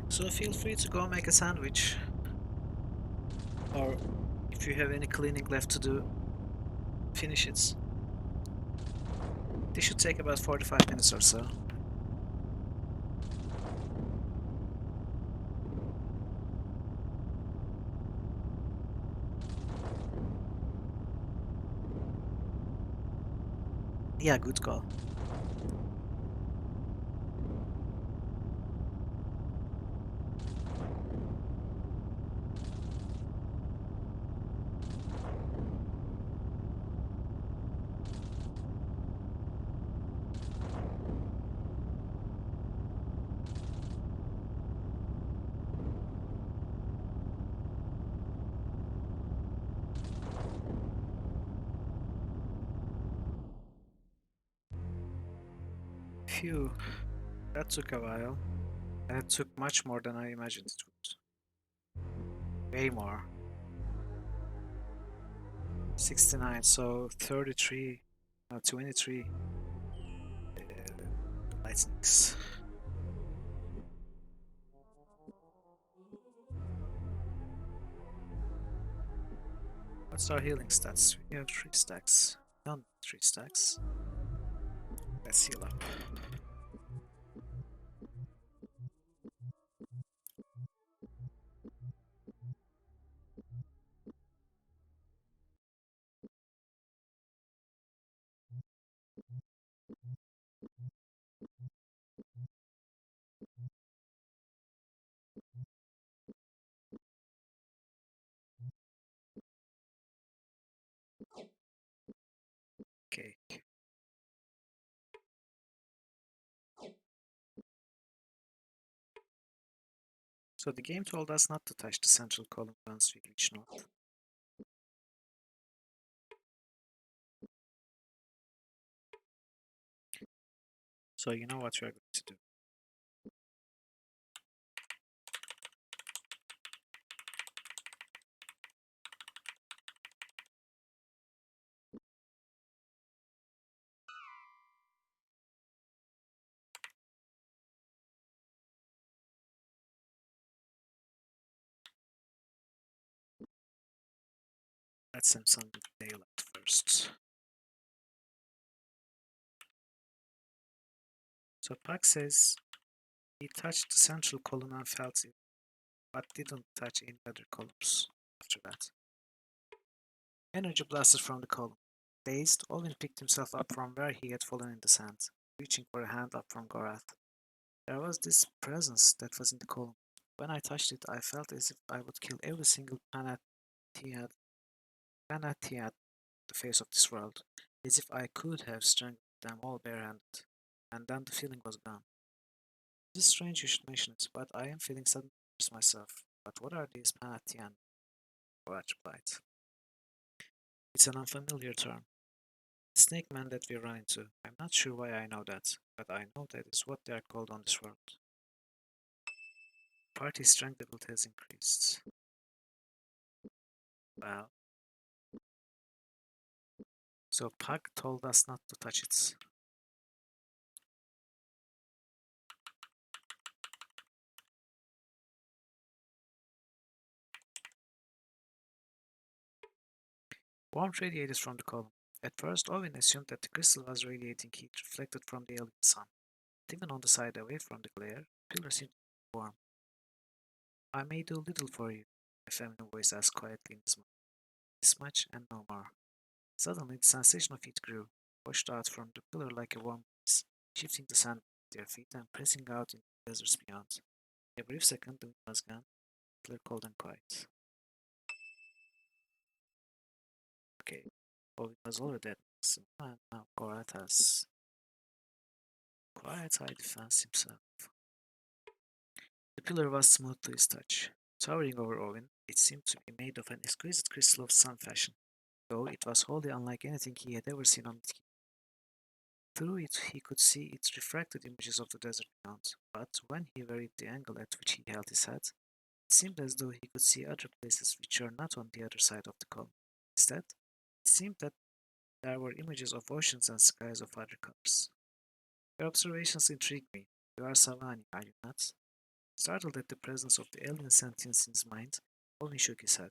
So feel free to go make a sandwich. Or if you have any cleaning left to do, finish it. This should take about 45 minutes or so. Yeah, good call. Phew, that took a while. And it took much more than I imagined it would. Way more. 69, so 33, 23 lightnings. What's our healing stats? We have 3 stacks. None 3 stacks. Let's heal up. Okay. So the game told us not to touch the central column once we reach north. So you know what we are going to do. Let's send some daylight first. So Puck says he touched the central column and felt it, but didn't touch any other columns after that. Energy blasted from the column. Dazed, Olin picked himself up from where he had fallen in the sand, reaching for a hand up from Gorath. There was this presence that was in the column. When I touched it, I felt as if I would kill every single Panathiad the face of this world, as if I could have strangled them all barehanded. And then the feeling was gone. It is strange you should mention it, but I am feeling sudden fears myself. But what are these Panathian? Gorat replied. It's an unfamiliar term. Snake men that we run into. I'm not sure why I know that, but I know that is what they are called on this world. party's strength level has increased. Wow. So Pug told us not to touch it. Warmth radiated from the column. At first, Owen assumed that the crystal was radiating heat reflected from the alien sun. But even on the side away from the glare, the pillar seemed to be warm. I may do little for you, a feminine voice asked quietly in his mind. This much and no more. Suddenly, the sensation of heat grew, pushed out from the pillar like a warm breeze, shifting the sand beneath their feet and pressing out into the deserts beyond. In a brief second, the wind was gone, clear, cold, and quiet. Okay, Owen was already at maximum, and now Korat has quite high defense himself. The pillar was smooth to his touch. Towering over Owen, it seemed to be made of an exquisite crystal of sun fashion, though it was wholly unlike anything he had ever seen on it. Through it he could see its refracted images of the desert beyond, but when he varied the angle at which he held his head, it seemed as though he could see other places which were not on the other side of the column. Instead, it seemed that there were images of oceans and skies of other colors. Your observations intrigue me. You are Savani, are you not? Startled at the presence of the alien sentience in his mind, Owen shook his head,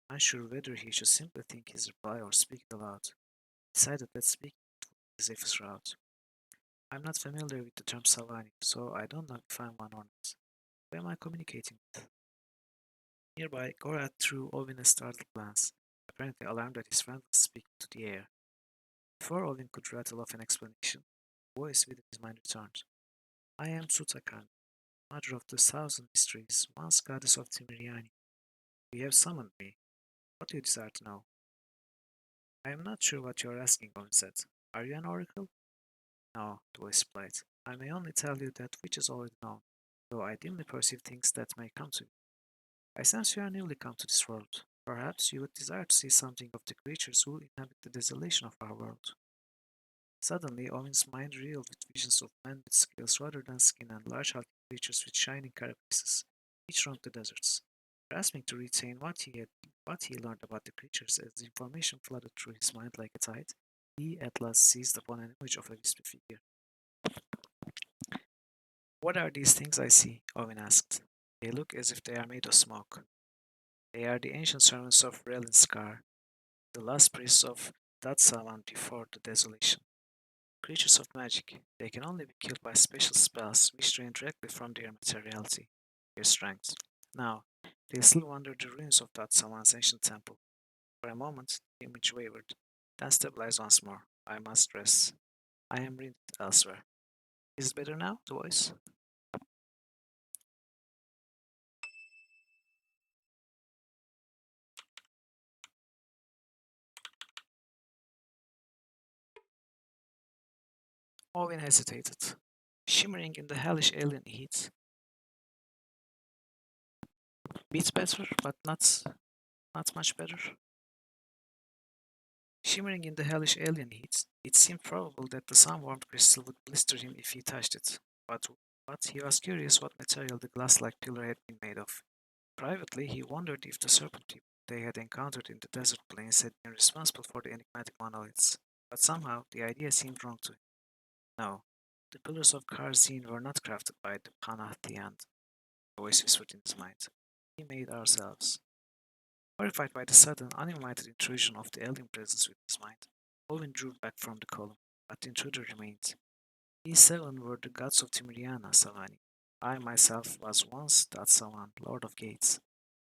unsure whether he should simply think his reply or speak it aloud. He decided that speaking it would be the safest route. I'm not familiar with the term Savani, so I don't know if I'm one or not. Who am I communicating with? Nearby, Gorat threw Owen a startled glance, apparently alarmed that his friend was speaking to the air. Before Owen could rattle off an explanation, the voice within his mind returned. I am Sutakan, mother of the thousand mysteries, once goddess of Timiriani. You have summoned me. What do you desire to know? I am not sure what you are asking, Owen said. Are you an oracle? No, the voice replied. I may only tell you that which is already known, though I dimly perceive things that may come to you. I sense you are newly come to this world. Perhaps you would desire to see something of the creatures who inhabit the desolation of our world. Suddenly, Owen's mind reeled with visions of men with scales rather than skin and large hulking creatures with shining carapaces, each roamed the deserts. Grasping to retain what he learned about the creatures as the information flooded through his mind like a tide, he at last seized upon an image of a wispy figure. What are these things I see? Owen asked. They look as if they are made of smoke. They are the ancient servants of Relinskar, the last priests of Datsalan before the desolation. Creatures of magic, they can only be killed by special spells which drain directly from their materiality, their strength. Now, they still wander the ruins of Datsalan's ancient temple. For a moment, the image wavered, then stabilized once more. I must rest. I am needed elsewhere. Is it better now, the voice? Owen hesitated. Shimmering in the hellish alien heat. Beats better, but not much better. Shimmering in the hellish alien heat, it seemed probable that the sun-warmed crystal would blister him if he touched it. But he was curious what material the glass-like pillar had been made of. Privately, he wondered if the serpent people they had encountered in the desert plains had been responsible for the enigmatic monoliths. But somehow, the idea seemed wrong to him. No, the pillars of Karzin were not crafted by the Panathian, the voice whispered in his mind. We made ourselves. Horrified by the sudden, uninvited intrusion of the alien presence within his mind, Owen drew back from the column, but the intruder remained. These seven were the gods of Timiriana, Savani. I myself was once that Savan, Lord of Gates,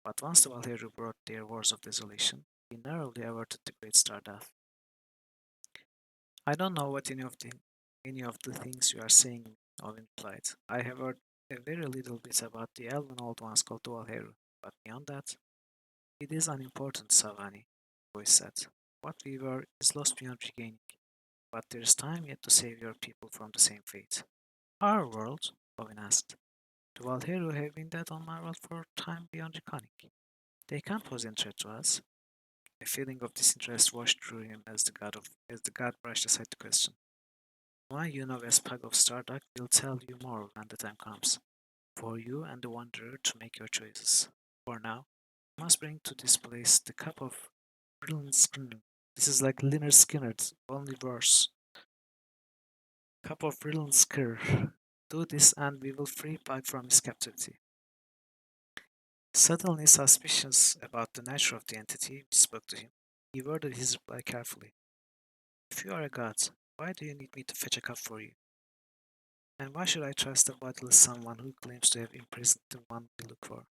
but once the Valheru brought their wars of desolation, we narrowly averted the great star death. I don't know what any of the things you are saying, Owen replied. I have heard a very little bit about the elven old ones called the Valheru, but beyond that, it is unimportant, Savani, the voice said. What we were is lost beyond regaining, but there is time yet to save your people from the same fate. Our world? Owen asked. The Valheru have been dead on my world for time beyond reckoning. They can't pose any threat to us. A feeling of disinterest washed through him as the god brushed aside the question. Why you know as Pug of Stardark will tell you more when the time comes. for you and the Wanderer to make your choices. For now, you must bring to this place the cup of brilliant Skinner. This is like Lynyrd Skynyrd's only verse. Cup of brilliant Skinner. Do this and we will free Pike from his captivity. Suddenly suspicious about the nature of the entity which spoke to him, he worded his reply carefully. If you are a god, why do you need me to fetch a cup for you? And why should I trust a bodiless someone who claims to have imprisoned the one we look for?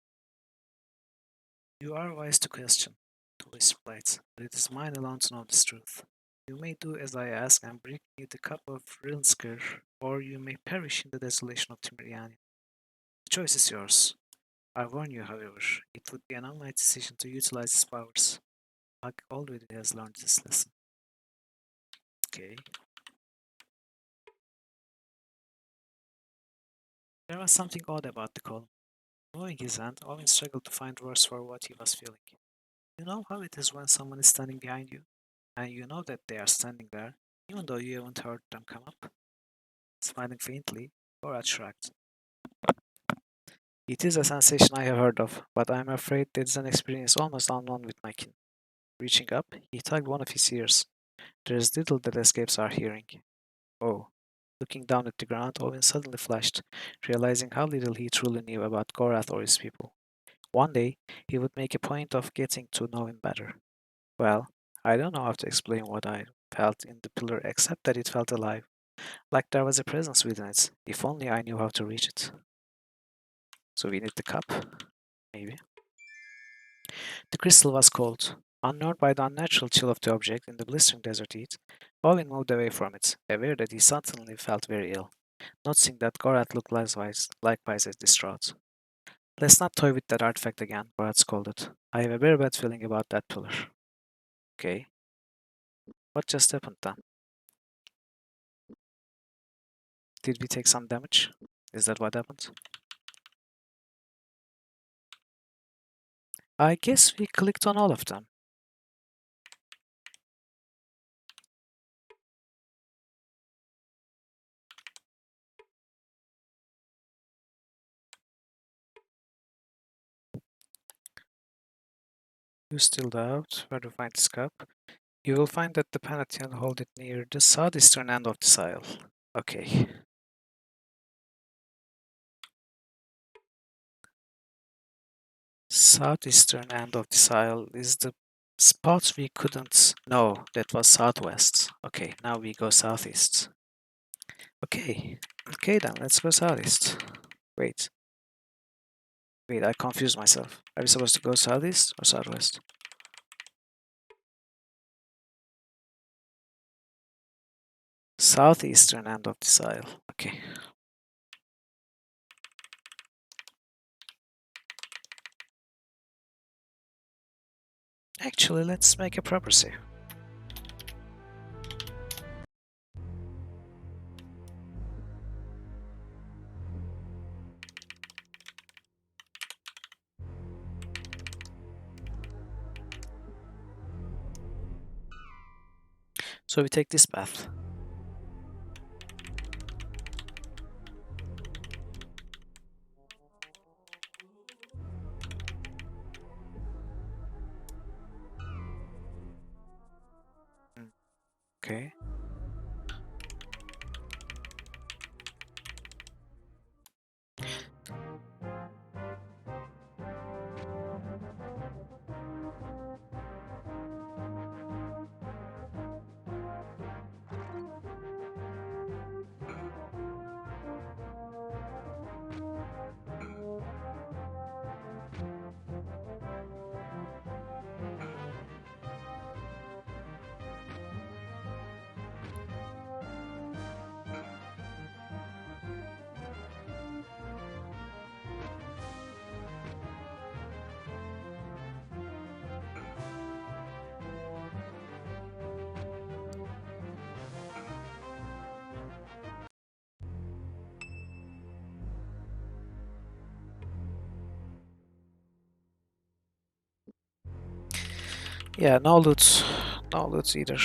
You are wise to question, Tullis replied, but it is mine alone to know this truth. You may do as I ask and bring me the cup of Rilnsker, or you may perish in the desolation of Timiriani. The choice is yours. I warn you, however, it would be an unwise decision to utilize his powers. Hug already has learned this lesson. Okay. There was something odd about the call. Knowing his hand, Owen struggled to find words for what he was feeling. You know how it is when someone is standing behind you, and you know that they are standing there, even though you haven't heard them come up? Smiling faintly, Borat shrugged. It is a sensation I have heard of, but I am afraid that is an experience almost unknown with my kin. Reaching up, he tugged one of his ears. There is little that escapes our hearing. Oh. Looking down at the ground, Owen suddenly flashed, realizing how little he truly knew about Gorath or his people. One day, he would make a point of getting to know him better. Well, I don't know how to explain what I felt in the pillar except that it felt alive, like there was a presence within it, if only I knew how to reach it. So we need the cup? Maybe. The crystal was cold. Unnerved by the unnatural chill of the object in the blistering desert heat, Owen moved away from it, aware that he suddenly felt very ill, noticing that Gorath looked likewise as distraught. Let's not toy with that artifact again, Gorath scolded. I have a very bad feeling about that pillar. Okay. What just happened then? Did we take some damage? Is that what happened? I guess we clicked on all of them. You still doubt where to find this cup? You will find that the Pantheon hold it near the southeastern end of the isle. Okay. Southeastern end of the isle is the spot we couldn't. No, that was southwest. Okay, now we go southeast. Okay. Okay then, let's go southeast. Wait. Wait, I confused myself. Are we supposed to go southeast or southwest? Southeastern end of the isle. Okay. Actually, let's make a proper save. So we take this path. Okay. Yeah, no loot. No loot either.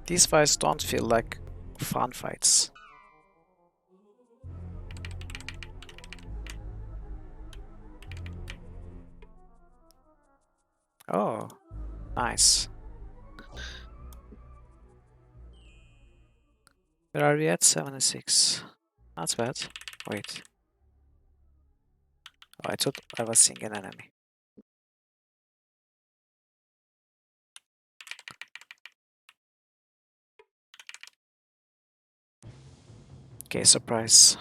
These fights don't feel like fun fights. Oh, nice. Where are we at? 76. Not bad. Wait. Oh, I thought I was seeing an enemy. Okay, surprise.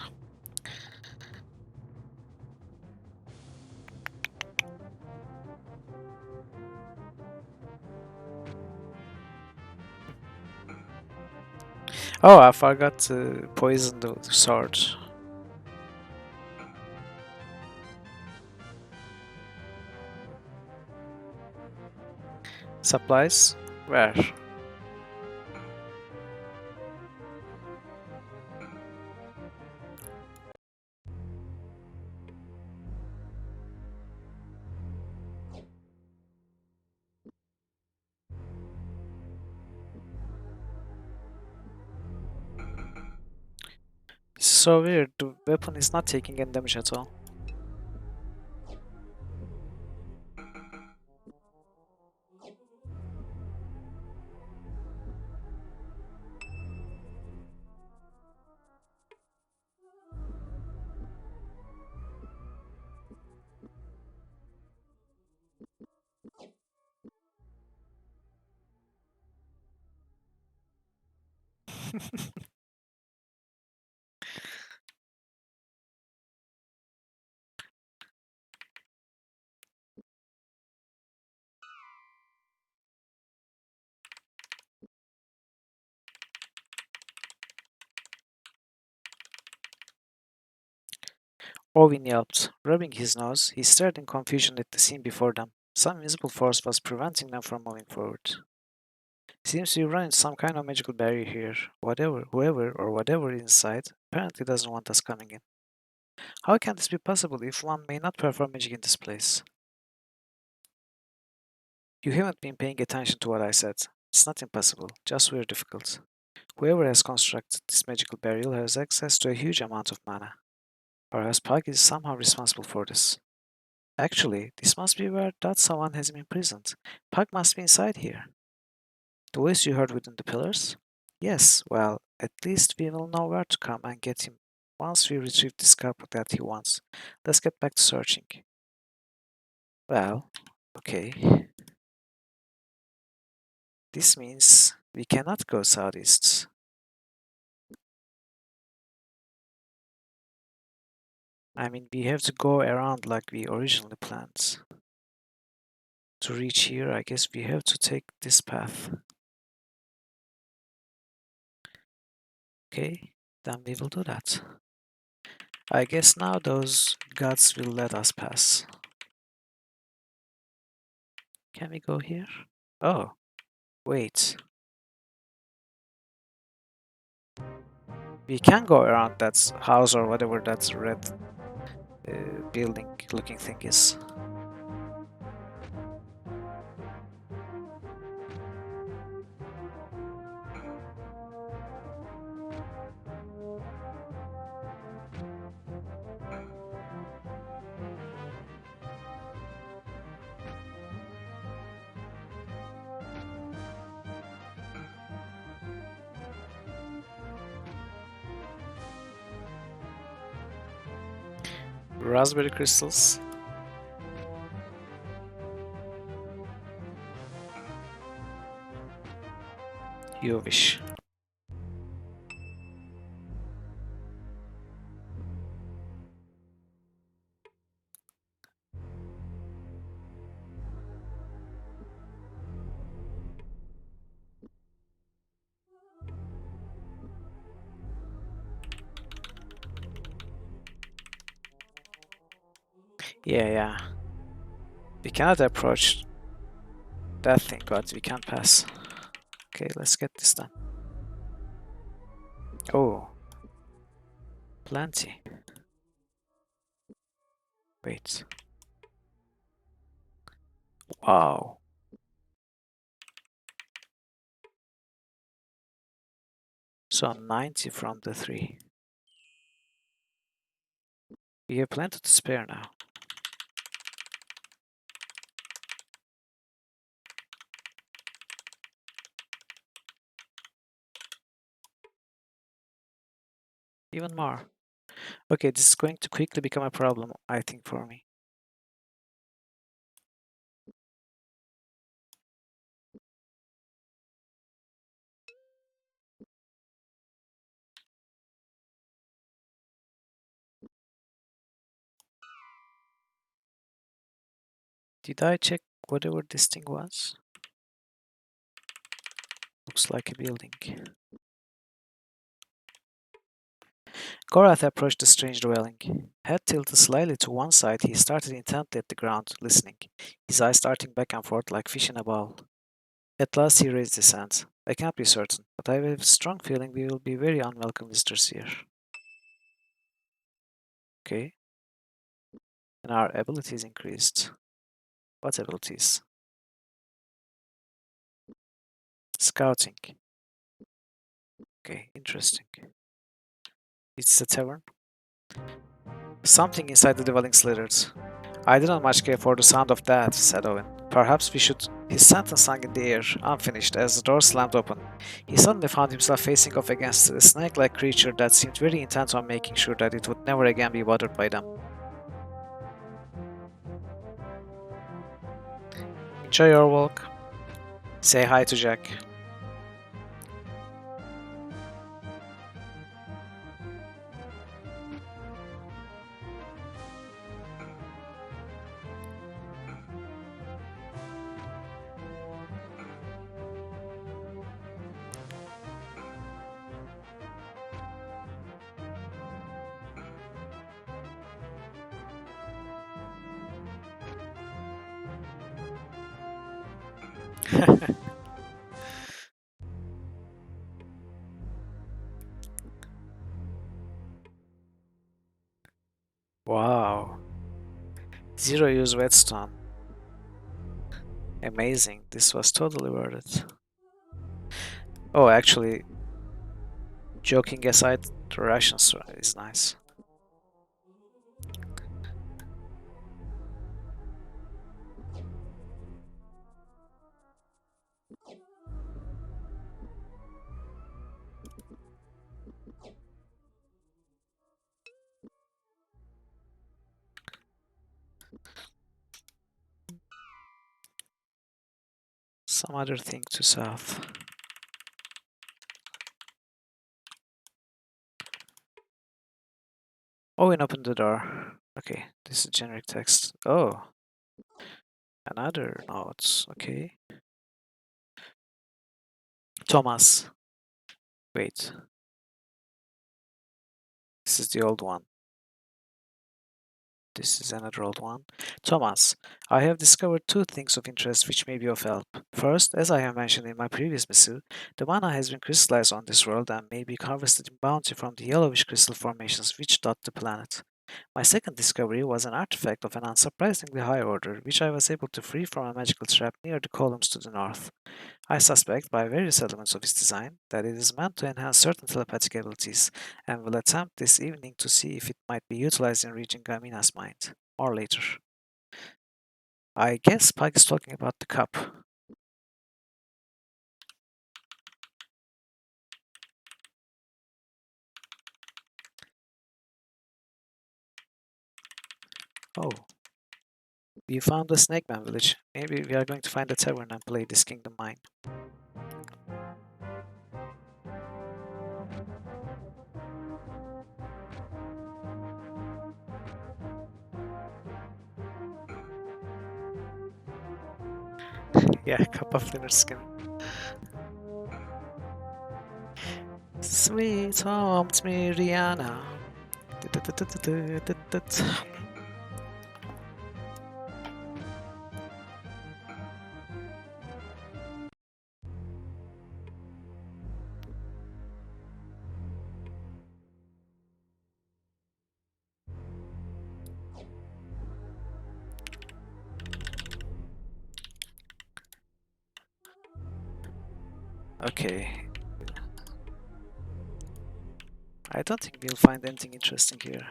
Oh, I forgot to poison the sword. Supplies? Where? This is so weird. The weapon is not taking any damage at all. Owen yelped. Rubbing his nose, he stared in confusion at the scene before them. Some invisible force was preventing them from moving forward. Seems to be running some kind of magical barrier here. Whoever or whatever is inside apparently doesn't want us coming in. How can this be possible if one may not perform magic in this place? You haven't been paying attention to what I said. It's not impossible, just very difficult. Whoever has constructed this magical barrier has access to a huge amount of mana. Perhaps Pug is somehow responsible for this. Actually, this must be where that someone has been imprisoned. Pug must be inside here. The voice you heard within the pillars? Yes, well, at least we will know where to come and get him once we retrieve this cup that he wants. Let's get back to searching. Well, okay. This means we cannot go southeast. I mean, we have to go around like we originally planned. To reach here, I guess we have to take this path. Okay, then we will do that. I guess now those gods will let us pass. Can we go here? Oh, wait. We can go around that house or whatever that red building looking thing is. Raspberry crystals. You wish. Yeah. We cannot approach that thing, but we can pass. Okay, let's get this done. Oh, plenty. Wait. Wow. So 90 from the 3. We have plenty to spare now. Even more. Okay, this is going to quickly become a problem, I think, for me. Did I check whatever this thing was? Looks like a building. Gorath approached the strange dwelling. Head tilted slightly to one side, he started intently at the ground, listening, his eyes darting back and forth like fish in a bowl. At last he raised his hands. I can't be certain, but I have a strong feeling we will be very unwelcome visitors here. Okay. And our abilities increased. What abilities? Scouting. Okay, interesting. It's a tavern. Something inside the dwelling slithered. I didn't much care for the sound of that, said Owen. Perhaps we should. His sentence hung in the air, unfinished, as the door slammed open. He suddenly found himself facing off against a snake-like creature that seemed very intent on making sure that it would never again be bothered by them. Enjoy your walk. Say hi to Jack. Wow. Zero use whetstone. Amazing. This was totally worth it. Oh, actually, joking aside, the rations is nice. Some other thing to south. Owen opened the door. Okay, this is generic text. Oh, another note. Okay. Thomas. Wait, this is the old one. This is another old one. Thomas, I have discovered two things of interest which may be of help. First, as I have mentioned in my previous missive, the mana has been crystallized on this world and may be harvested in bounty from the yellowish crystal formations which dot the planet. My second discovery was an artifact of an unsurprisingly high order, which I was able to free from a magical trap near the columns to the north. I suspect, by various elements of its design, that it is meant to enhance certain telepathic abilities, and will attempt this evening to see if it might be utilized in reaching Gamina's mind. Or later. I guess Pike is talking about the cup. Oh. We found the Snake Man village. Maybe we are going to find a tavern and play this Kingdom Mine. Yeah, cup of thinner skin. Sweet home Miriana. Okay. I don't think we'll find anything interesting here.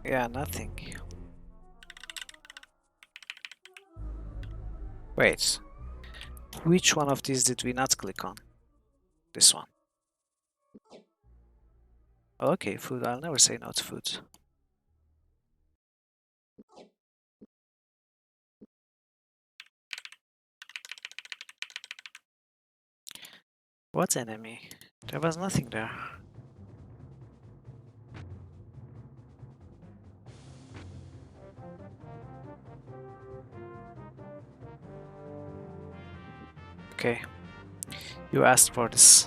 Yeah, nothing. Wait. Which one of these did we not click on? This one. Okay, food. I'll never say no to food. What enemy? There was nothing there. Okay. You asked for this.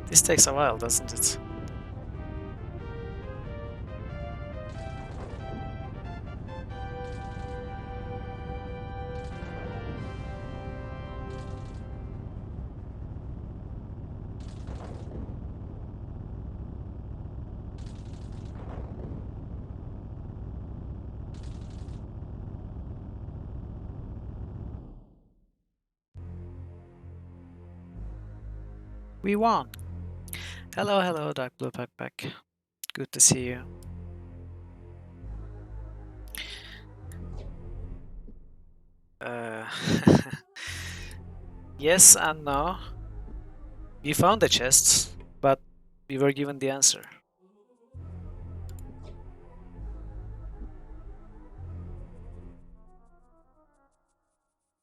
This takes a while, doesn't it? We won! Hello, hello, Dark Blue Backpack. Good to see you. Uh, yes and no. We found the chests, but we were given the answer.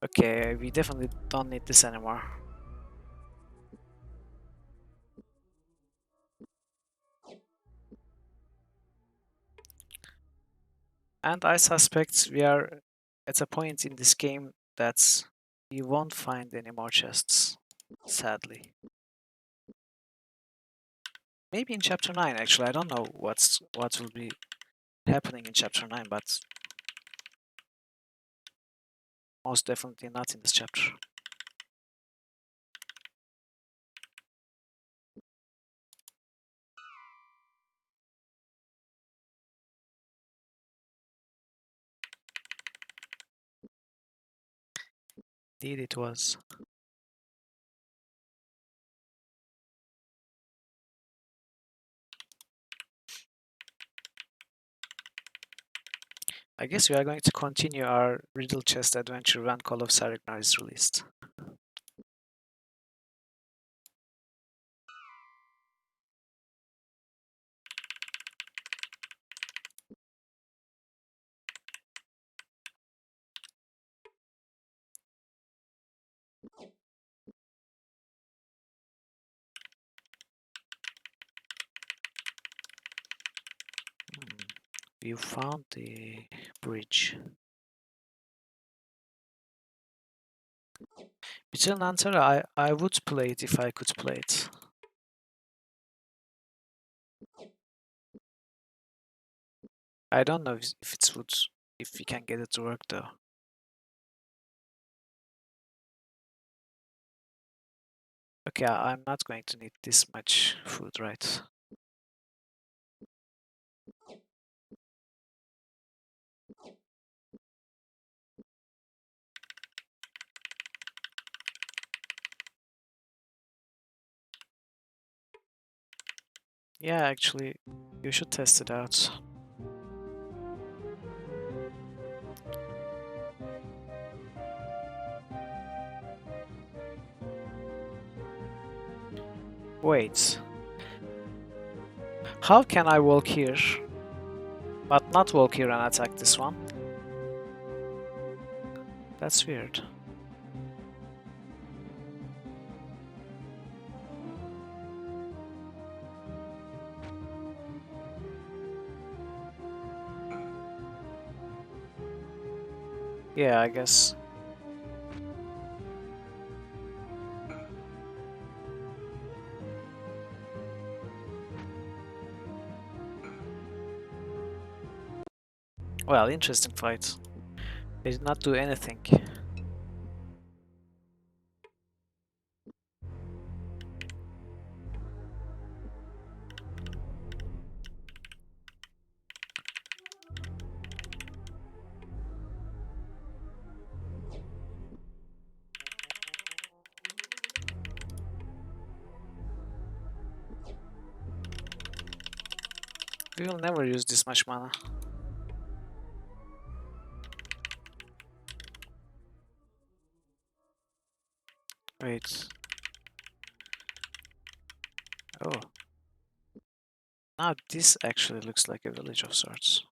Okay, we definitely don't need this anymore. And I suspect we are at a point in this game that we won't find any more chests, sadly. Maybe in chapter 9 actually, I don't know what will be happening in chapter 9, but most definitely not in this chapter. Indeed it was. I guess we are going to continue our Riddle Chest adventure when Call of Sarignar is released. You found the bridge. Betrayal answer, I would play it if I could play it. I don't know if we can get it to work though. Okay, I'm not going to need this much food, right? Yeah, actually, you should test it out. Wait. How can I walk here, but not walk here and attack this one? That's weird. Yeah, I guess. Well, interesting fight. They did not do anything. We will never use this much mana. Wait. Oh. Now this actually looks like a village of sorts.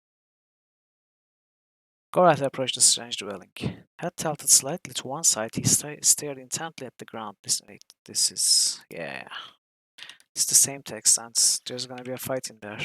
Gorath approached the strange dwelling. Head tilted slightly to one side, he stared intently at the ground. Wait, this is... yeah. It's the same text, and there's gonna be a fight in there.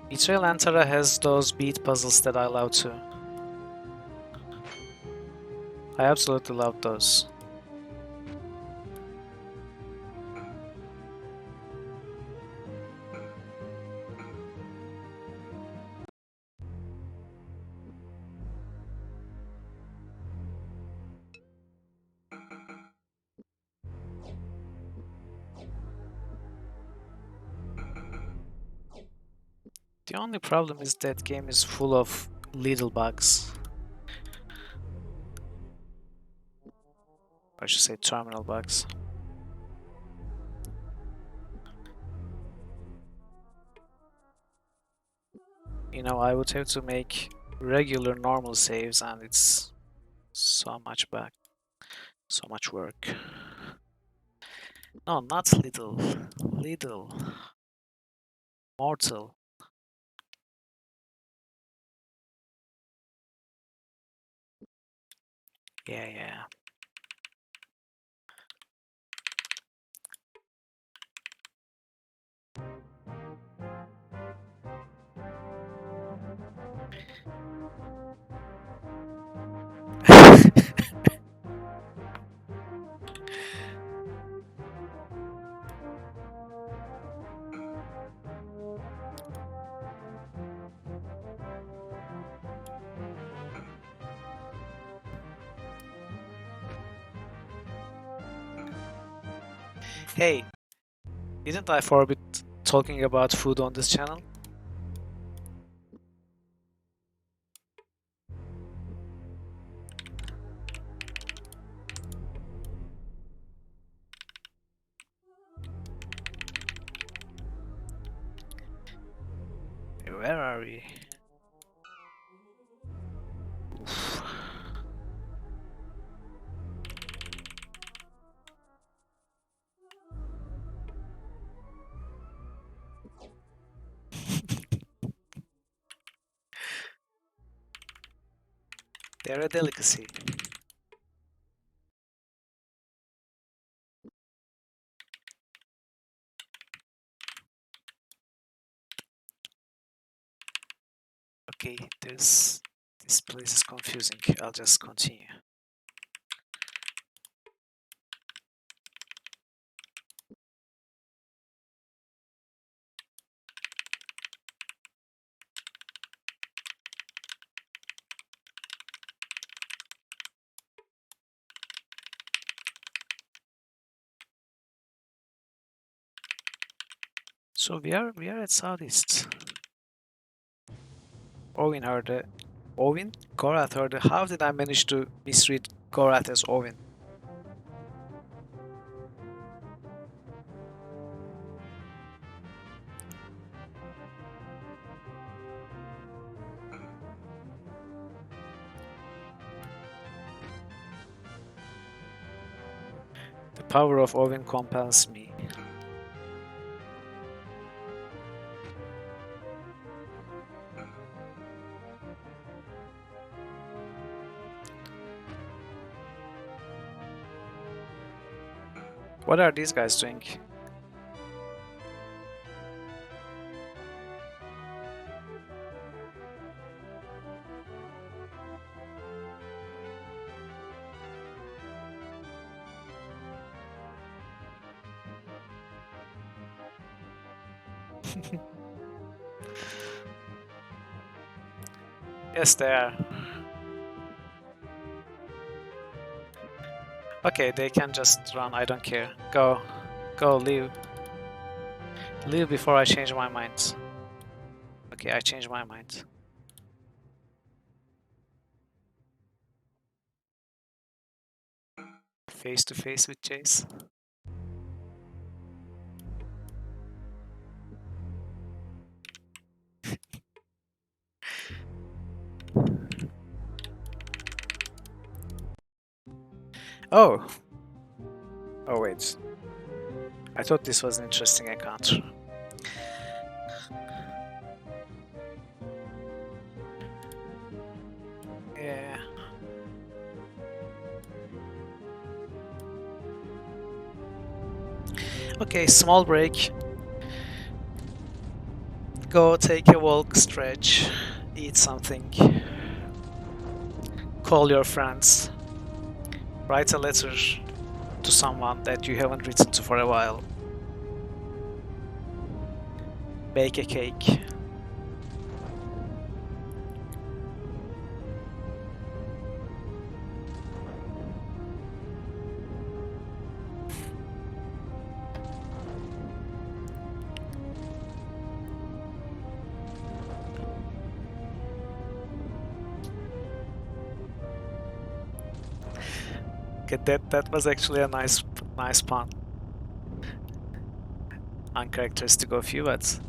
Betrayal Antara has those beat puzzles that I love too. I absolutely love those. The only problem is that game is full of little bugs. I should say terminal bugs. You know, I would have to make regular normal saves and it's so much back, so much work. No, not little, little, mortal. Yeah, yeah. Hey, didn't I forbid talking about food on this channel? Where are we? Oof. They're a delicacy. Okay, this place is confusing. I'll just continue. So we are at Southeast. Ovin heard it. Ovin? Gorath heard it. How did I manage to misread Gorath as Ovin? power of Owen compels me. What are these guys doing? Yes, they are. Okay, they can just run, I don't care. Go. Go, leave. Leave before I change my mind. Okay, I changed my mind. Face to face with Jace. Oh! Oh wait. I thought this was an interesting encounter. Yeah. Okay, small break. Go take a walk, stretch, eat something. Call your friends. Write a letter to someone that you haven't written to for a while. Bake a cake. Okay, that was actually a nice pun. Uncharacteristic of you, but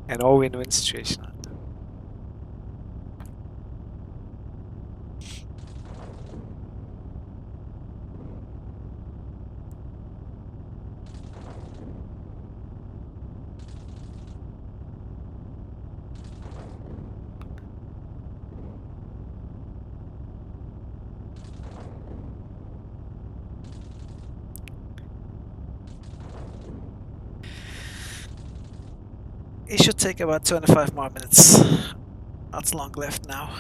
an all win-win situation. It should take about 25 more minutes. Not long left now.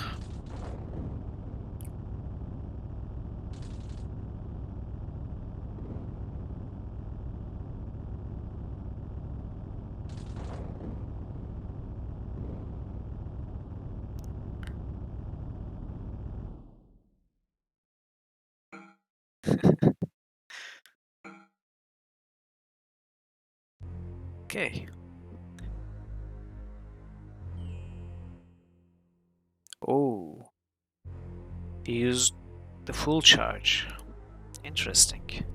Okay. Oh, he used the full charge. Interesting.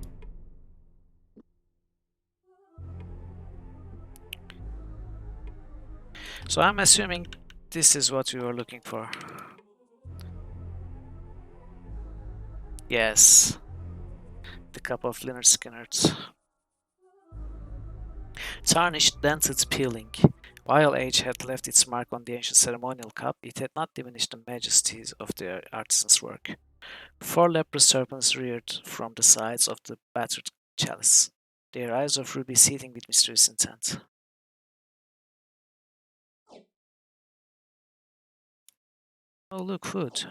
So I'm assuming this is what we were looking for. Yes. The cup of Leonard Skinner's. Tarnished, dented, peeling. While age had left its mark on the ancient ceremonial cup, it had not diminished the majesties of the artisan's work. Four leprous serpents reared from the sides of the battered chalice, their eyes of ruby seething with mysterious intent. Oh, look, food.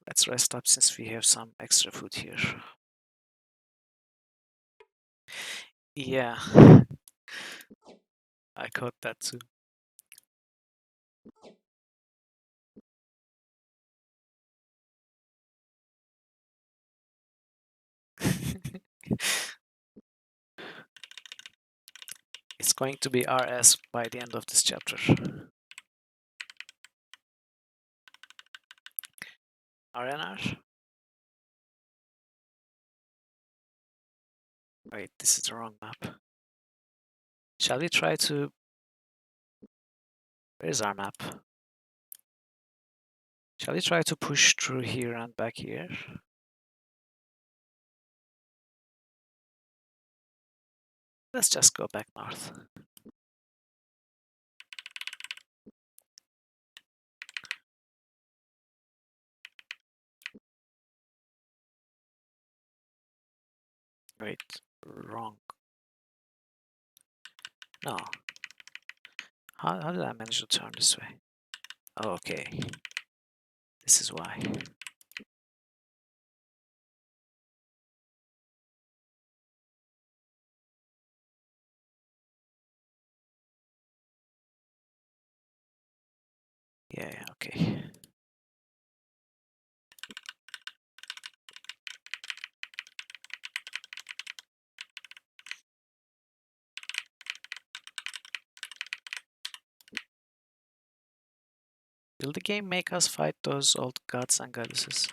Let's rest up since we have some extra food here. Yeah, I caught that too. It's going to be RS by the end of this chapter. RNR? Wait, this is the wrong map. Shall we try to... Where's our map? Shall we try to push through here and back here? Let's just go back north. Wait, wrong. No. How did I manage to turn this way? Oh, okay. This is why. Yeah, okay. Will the game make us fight those old gods and goddesses?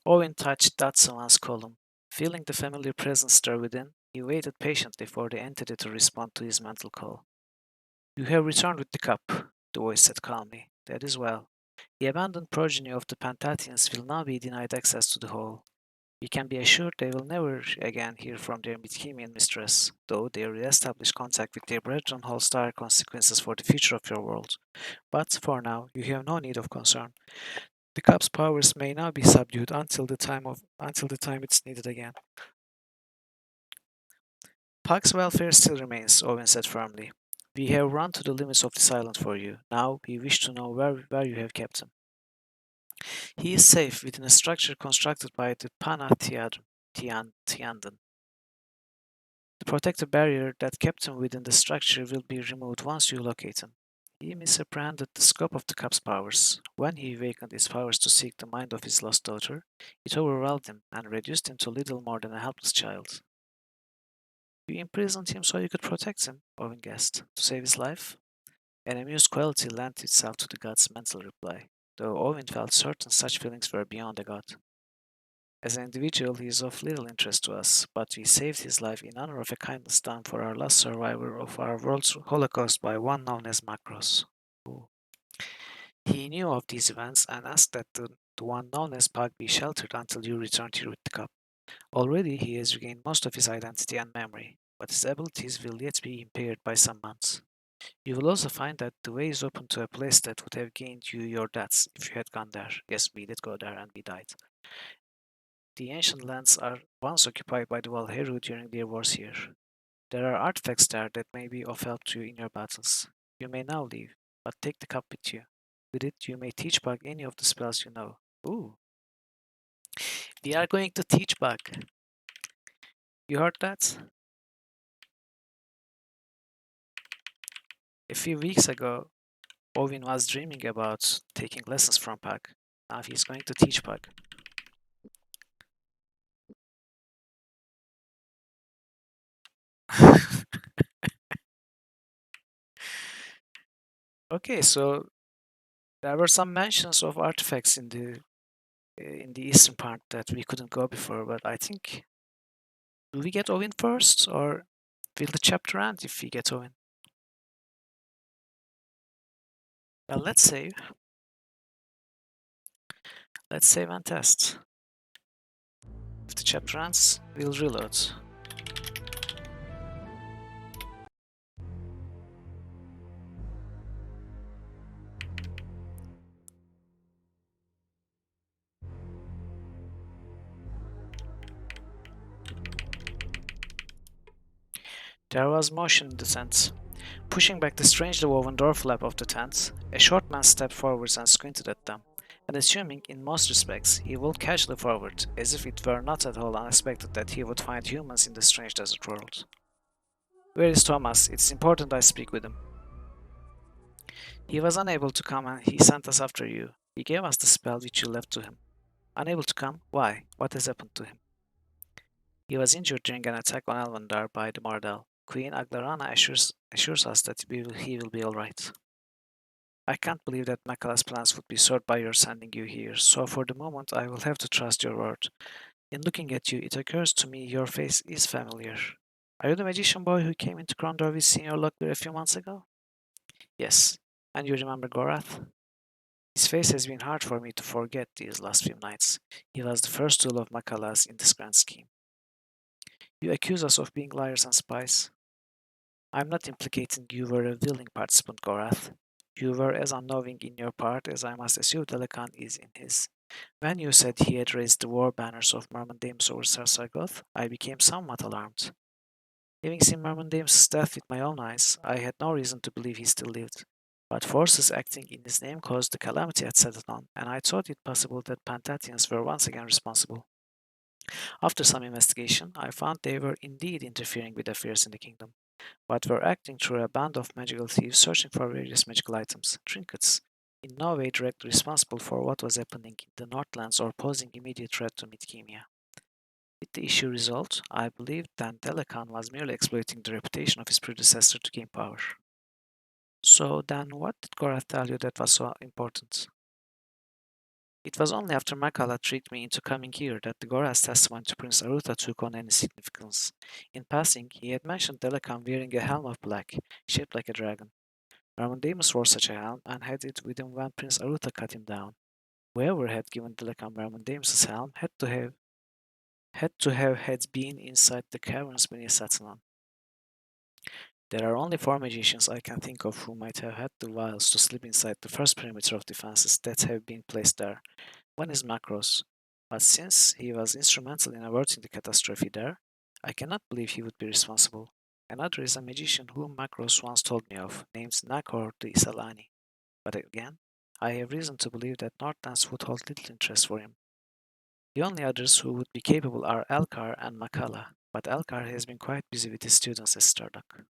Owen touched Datsulan's column. Feeling the familiar presence stir within, he waited patiently for the entity to respond to his mental call. You have returned with the cup, the voice said calmly. That is well. The abandoned progeny of the Pantathians will now be denied access to the hall. You can be assured they will never again hear from their Midkemian mistress, though their re-established contact with their brethren holds dire consequences for the future of your world. But for now, you have no need of concern. The cup's powers may now be subdued until the time it's needed again. Puck's welfare still remains, Owen said firmly. We have run to the limits of this island for you. Now we wish to know where you have kept him. He is safe within a structure constructed by the Panathian. The protective barrier that kept him within the structure will be removed once you locate him. He misapprehended the scope of the cup's powers. When he awakened its powers to seek the mind of his lost daughter, it overwhelmed him and reduced him to little more than a helpless child. You imprisoned him so you could protect him, Owen guessed, to save his life? An amused quality lent itself to the god's mental reply, though Owen felt certain such feelings were beyond a god. As an individual, he is of little interest to us, but we saved his life in honor of a kindness done for our last survivor of our world's Holocaust by one known as Macros. He knew of these events and asked that the one known as Pug be sheltered until you returned here with the cup. Already he has regained most of his identity and memory, but his abilities will yet be impaired by some months. You will also find that the way is open to a place that would have gained you your deaths if you had gone there. Yes, we did go there and we died. The ancient lands are once occupied by the Valheru during their wars here. There are artifacts there that may be of help to you in your battles. You may now leave, but take the cup with you. With it, you may teach Bug any of the spells you know. Ooh, we are going to teach Bug. You heard that? A few weeks ago, Owen was dreaming about taking lessons from Pug. Now he's going to teach Pug. Okay, so there were some mentions of artifacts in the eastern part that we couldn't go before, but I think do we get Owen first, or will the chapter end if we get Owen? Well, let's save. Let's save and test. If the chapter ends, we'll reload. There was motion in the tent. Pushing back the strangely woven door flap of the tent, a short man stepped forwards and squinted at them, and assuming in most respects he walked casually forward, as if it were not at all unexpected that he would find humans in the strange desert world. Where is Thomas? It's important I speak with him. He was unable to come and he sent us after you. He gave us the spell which you left to him. Unable to come? Why? What has happened to him? He was injured during an attack on Elvandar by the Mardel. Queen Aglarana assures us that he will be alright. I can't believe that Makala's plans would be served by your sending you here, so for the moment I will have to trust your word. In looking at you, it occurs to me your face is familiar. Are you the magician boy who came into Krondor with Senior Locklear a few months ago? Yes. And you remember Gorath? His face has been hard for me to forget these last few nights. He was the first tool of Makala's in this grand scheme. You accuse us of being liars and spies. I'm not implicating you were a willing participant, Gorath. You were as unknowing in your part as I must assume Delacan is in his. When you said he had raised the war banners of Myrmidons over Sarsagoth, I became somewhat alarmed. Having seen Myrmidons' death with my own eyes, I had no reason to believe he still lived. But forces acting in his name caused the calamity at Sedaton, and I thought it possible that Pantatians were once again responsible. After some investigation, I found they were indeed interfering with affairs in the kingdom, but were acting through a band of magical thieves searching for various magical items, trinkets, in no way directly responsible for what was happening in the Northlands or posing immediate threat to Midkemia. With the issue resolved, I believed that Delacan was merely exploiting the reputation of his predecessor to gain power. So then what did Gorath tell you that was so important? It was only after Makala tricked me into coming here that the Gorath's testimony to Prince Aruta took on any significance. In passing, he had mentioned Delacan wearing a helm of black, shaped like a dragon. Myrmidons wore such a helm and had it with him when Prince Aruta cut him down. Whoever had given Delacan Myrmidons' helm had to have had been inside the caverns beneath Satanan. There are only 4 magicians I can think of who might have had the wiles to slip inside the first perimeter of defenses that have been placed there. One is Macros, but since he was instrumental in averting the catastrophe there, I cannot believe he would be responsible. Another is a magician whom Macros once told me of, named Nakor the Isalani. But again, I have reason to believe that Northlands would hold little interest for him. The only others who would be capable are Elkar and Makala, but Elkar has been quite busy with his students at Stardock.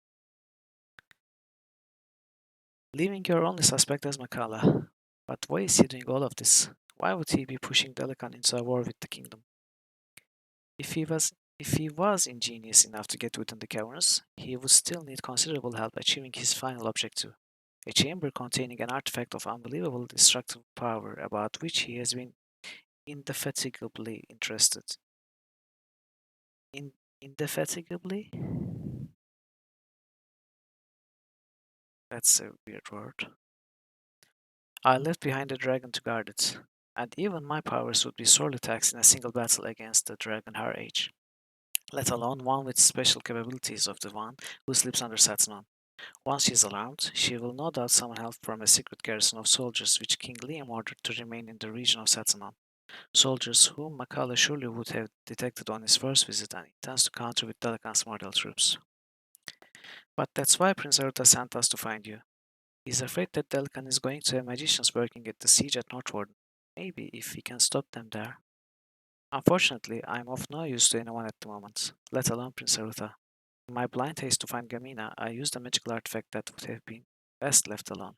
Leaving your only suspect as Makala. But why is he doing all of this? Why would he be pushing Delacan into a war with the kingdom? If he was ingenious enough to get within the caverns, he would still need considerable help achieving his final objective, a chamber containing an artifact of unbelievable destructive power about which he has been indefatigably interested. In indefatigably? That's a weird word. I left behind a dragon to guard it, and even my powers would be sorely taxed in a single battle against the dragon her age, let alone one with special capabilities of the one who sleeps under Satnan. Once she is alarmed, she will no doubt summon help from a secret garrison of soldiers which King Liam ordered to remain in the region of Satnan. Soldiers whom Makala surely would have detected on his first visit and intends to counter with Dalakan's Mordel troops. But that's why Prince Aruta sent us to find you. He's afraid that Dalakan is going to have magicians working at the siege at Northwarden. Maybe if we can stop them there. Unfortunately, I'm of no use to anyone at the moment, let alone Prince Aruta. In my blind haste to find Gamina, I used a magical artifact that would have been best left alone.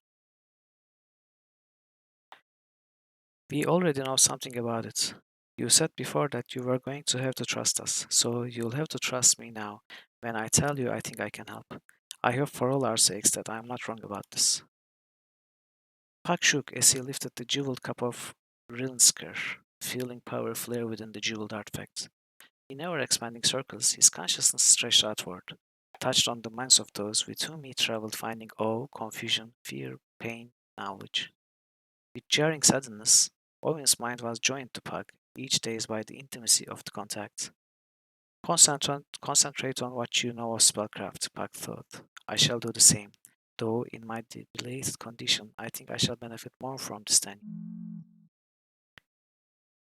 We already know something about it. You said before that you were going to have to trust us, so you'll have to trust me now when I tell you I think I can help. I hope for all our sakes that I am not wrong about this. Puck shook as he lifted the jeweled cup of Rilnsker, feeling power flare within the jeweled artifact. In ever expanding circles, his consciousness stretched outward, touched on the minds of those with whom he traveled, finding awe, confusion, fear, pain, knowledge. With jarring suddenness, Owen's mind was joined to Puck, each dazed by the intimacy of the contact. Concentrate on what you know of spellcraft, Puck thought. I shall do the same, though in my debilitated condition I think I shall benefit more from this than you.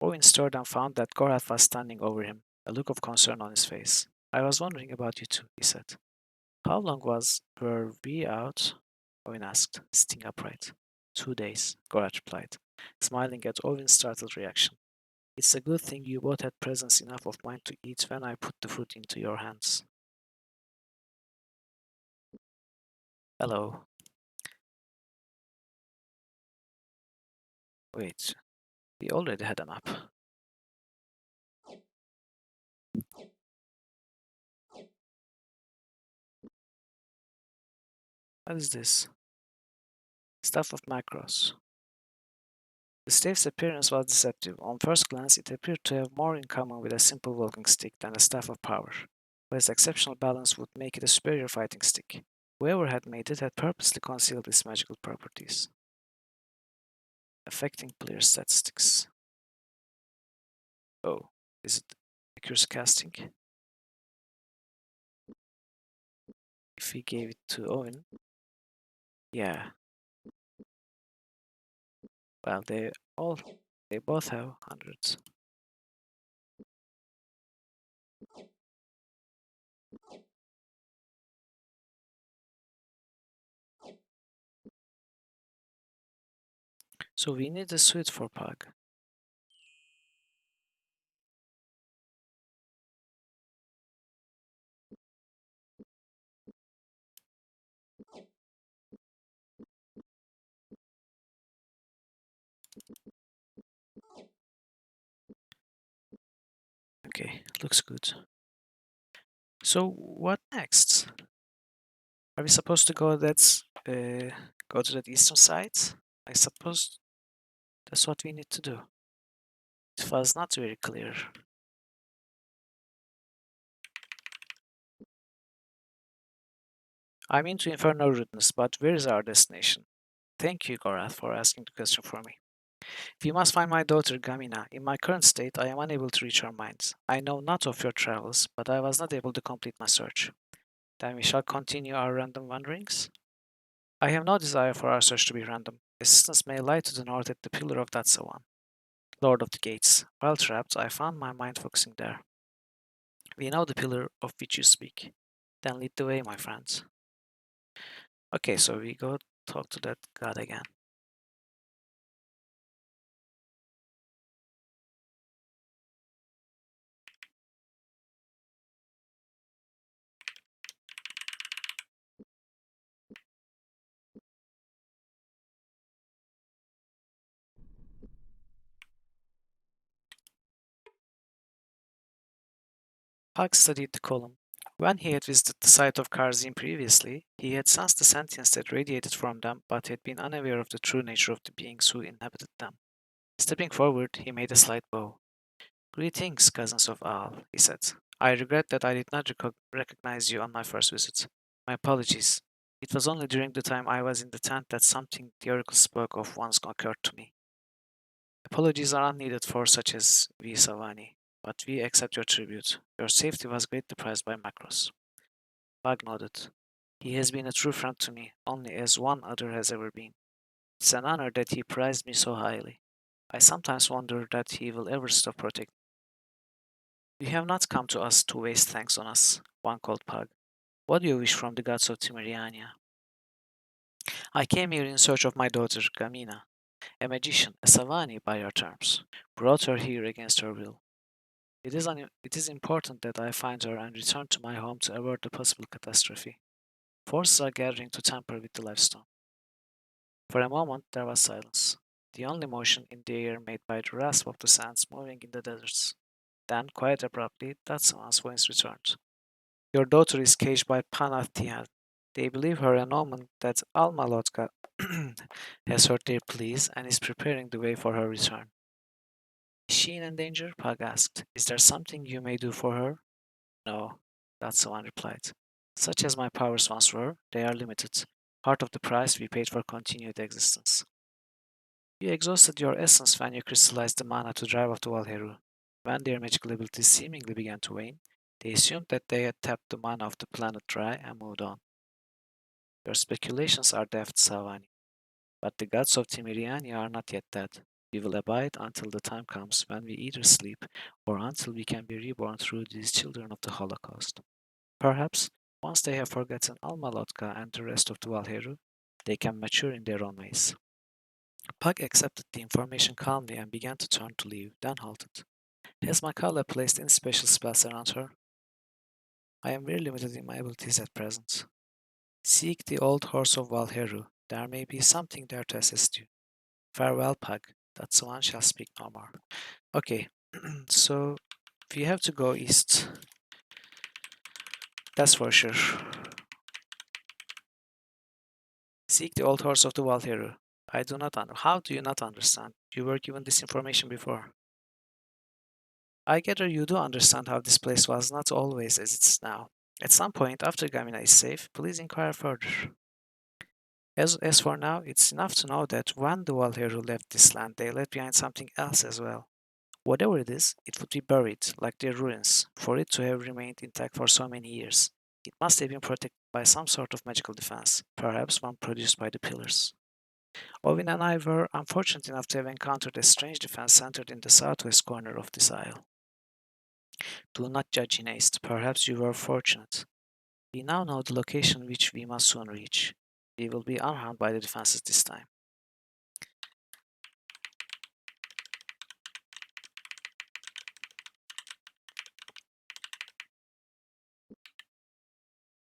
Owen stirred and found that Gorath was standing over him, a look of concern on his face. I was wondering about you too, he said. How long were we out? Owen asked, sitting upright. 2 days, Gorath replied, smiling at Owen's startled reaction. It's a good thing you both had presence enough of mind to eat when I put the food into your hands. Hello. Wait, we already had a map. What is this? Stuff of macros. The staff's appearance was deceptive. On first glance, it appeared to have more in common with a simple walking stick than a staff of power, but its exceptional balance would make it a superior fighting stick. Whoever had made it had purposely concealed its magical properties, affecting player statistics. Oh, is it accuracy casting? If we gave it to Owen, yeah. Well, they both have hundreds. So we need a suit for Pug. Okay, looks good. So what next? Are we supposed to go to that eastern side? I suppose that's what we need to do. It was not very clear. I'm into Inferno rudeness, but where is our destination? Thank you, Gorath, for asking the question for me. We must find my daughter Gamina. In my current state, I am unable to reach her mind. I know not of your travels, but I was not able to complete my search. Then we shall continue our random wanderings? I have no desire for our search to be random. Assistance may lie to the north at the Pillar of Datsawan, Lord of the Gates. While trapped, I found my mind focusing there. We know the pillar of which you speak. Then lead the way, my friends. Okay, so we go talk to that god again. Pug studied the column. When he had visited the site of Karzim previously, he had sensed the sentience that radiated from them, but had been unaware of the true nature of the beings who inhabited them. Stepping forward, he made a slight bow. Greetings, cousins of Aal, he said. I regret that I did not recognize you on my first visit. My apologies. It was only during the time I was in the tent that something the oracle spoke of once occurred to me. Apologies are unneeded for such as we, Savani, but we accept your tribute. Your safety was greatly prized by Macros. Bug nodded. He has been a true friend to me, only as one other has ever been. It's an honor that he prized me so highly. I sometimes wonder that he will ever stop protecting. You have not come to us to waste thanks on us, one called Pug. What do you wish from the gods of Timeriania? I came here in search of my daughter, Gamina, a magician, a Savani by your terms. Brought her here against her will. It is important that I find her and return to my home to avert a possible catastrophe. Forces are gathering to tamper with the lifestone. For a moment there was silence, the only motion in the air made by the rasp of the sands moving in the deserts. Then, quite abruptly, Datsuman's voice returned. Your daughter is caged by Panathian. They believe her an omen that Almalotka has heard their pleas and is preparing the way for her return. Is she in danger? Pug asked. Is there something you may do for her? No, Datsuman replied. Such as my powers once were, they are limited. Part of the price we paid for continued existence. You exhausted your essence when you crystallized the mana to drive off the Valheru. When their magical abilities seemingly began to wane, they assumed that they had tapped the mana of the planet dry and moved on. Your speculations are daft, Savani, but the gods of Timiriania are not yet dead. We will abide until the time comes when we either sleep or until we can be reborn through these children of the Holocaust. Perhaps, once they have forgotten Almalotka and the rest of the Valheru, they can mature in their own ways. Pug accepted the information calmly and began to turn to leave, then halted. Has Makala placed any special spells around her? I am very limited in my abilities at present. Seek the old horse of Valheru. There may be something there to assist you. Farewell, Pug. That Swan shall speak no more. Okay, so we have to go east. That's for sure. Seek the old horse of the Valheru. I do not under. How do you not understand? You were given this information before. I gather you do understand how this place was not always as it is now. At some point, after Gamina is safe, please inquire further. As for now, it's enough to know that when the Valheru left this land, they left behind something else as well. Whatever it is, it would be buried, like their ruins, for it to have remained intact for so many years. It must have been protected by some sort of magical defense, perhaps one produced by the pillars. Owen and I were unfortunate enough to have encountered a strange defense centered in the southwest corner of this isle. Do not judge in haste, perhaps you were fortunate. We now know the location which we must soon reach. We will be unharmed by the defenses this time.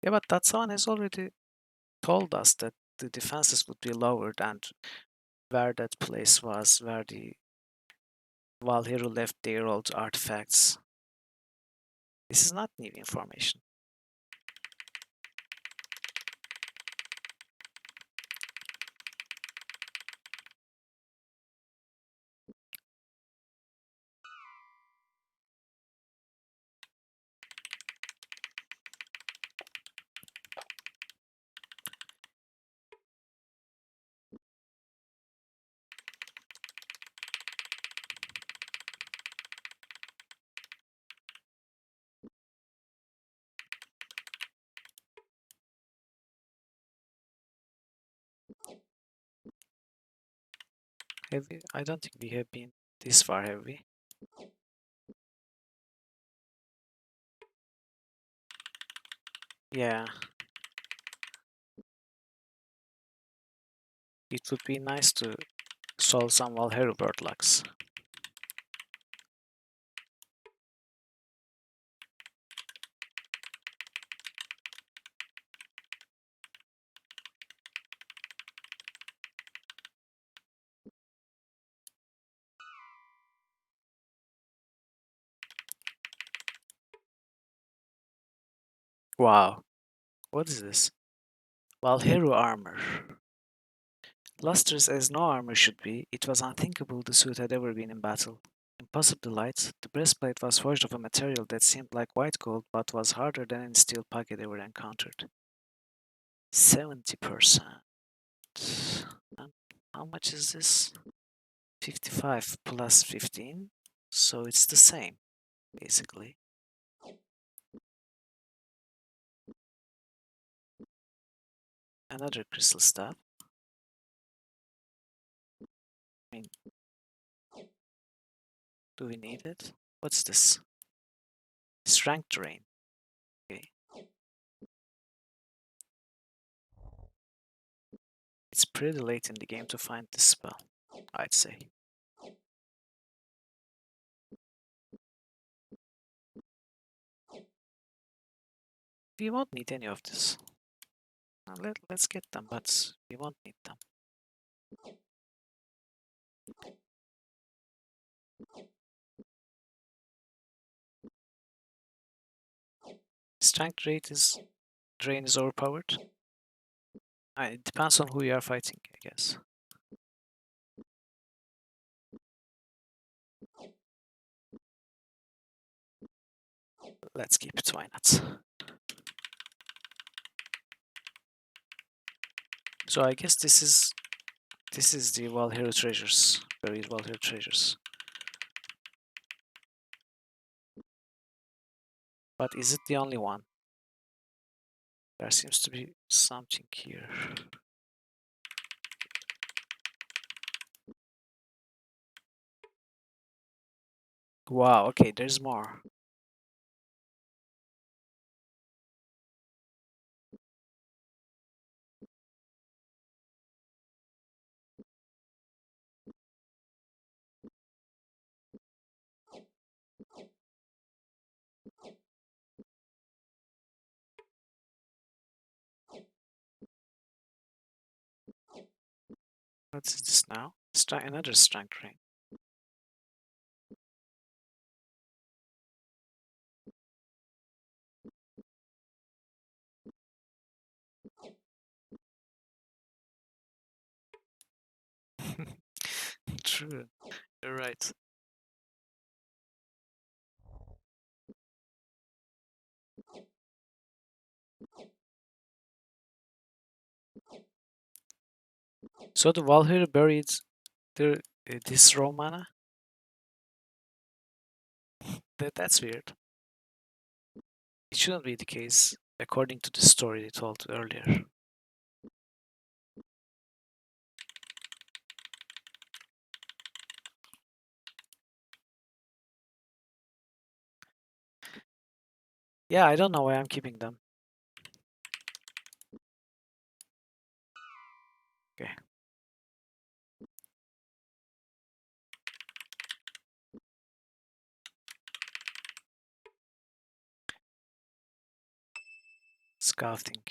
Yeah, but that someone has already told us that the defenses would be lowered and where that place was, where the Valhero left their old artifacts. This is not new information. Have we? I don't think we have been this far, have we? Yeah, it would be nice to solve some Valhero birdlocks. Wow, what is this? Valhero armor. Lustrous as no armor should be, it was unthinkable the suit had ever been in battle. Impossibly light, the breastplate was forged of a material that seemed like white gold but was harder than any steel pocket ever encountered. 70%. And how much is this? 55 plus 15. So it's the same, basically. Another crystal staff. I mean, do we need it? What's this? Strength drain. Okay. It's pretty late in the game to find this spell, I'd say. We won't need any of this. Let's get them, but we won't need them. Strength drain is overpowered. It depends on who you are fighting, I guess. Let's keep it, why not? So I guess this is the Valhero treasures, buried Valhero treasures. But is it the only one? There seems to be something here. Wow, okay, there's more. What's this now? Another strength ring. True. You're right. So the Valkyrie buried the this Romana? That's weird. It shouldn't be the case, according to the story they told earlier. Yeah, I don't know why I'm keeping them. Okay. Scouting.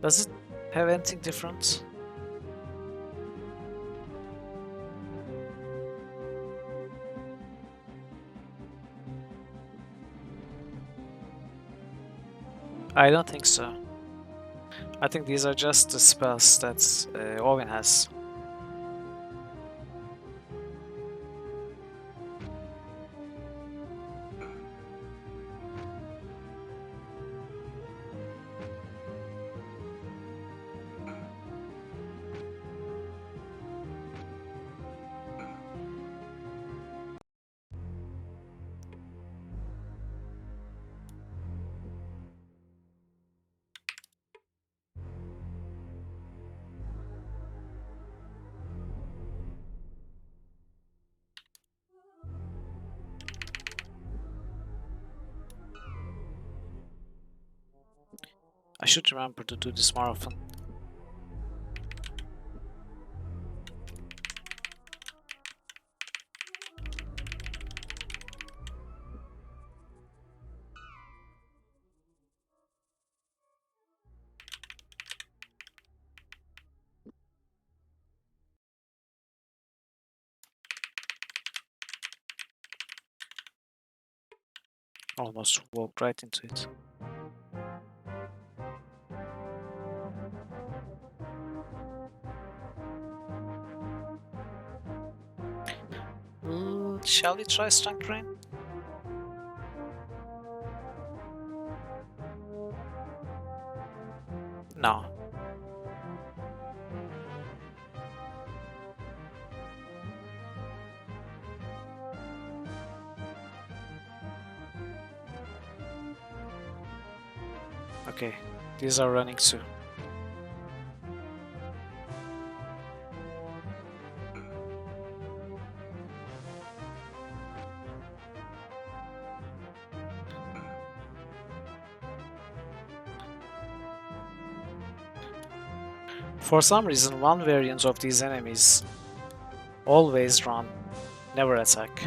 Does it have anything different? I don't think so. I think these are just the spells that Owen has. I should remember to do this more often. Almost walked right into it. Shall we try Strength Drain? No. Okay, these are running too. For some reason, one variant of these enemies always run, never attack.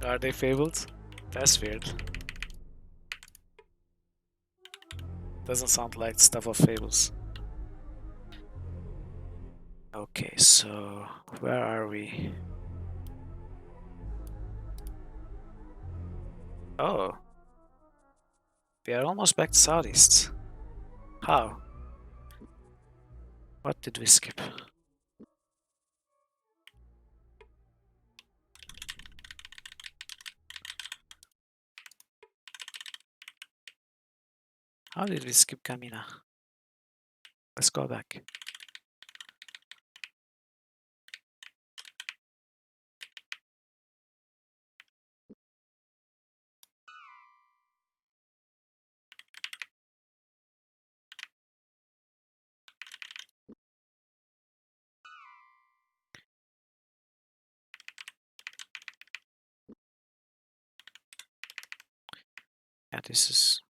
Are they fabled? That's weird. Doesn't sound like stuff of fables. Okay, so where are we? Oh, we are almost back to southeast. How? What did we skip? How did we skip Kamina? Let's go back. Yeah, this is...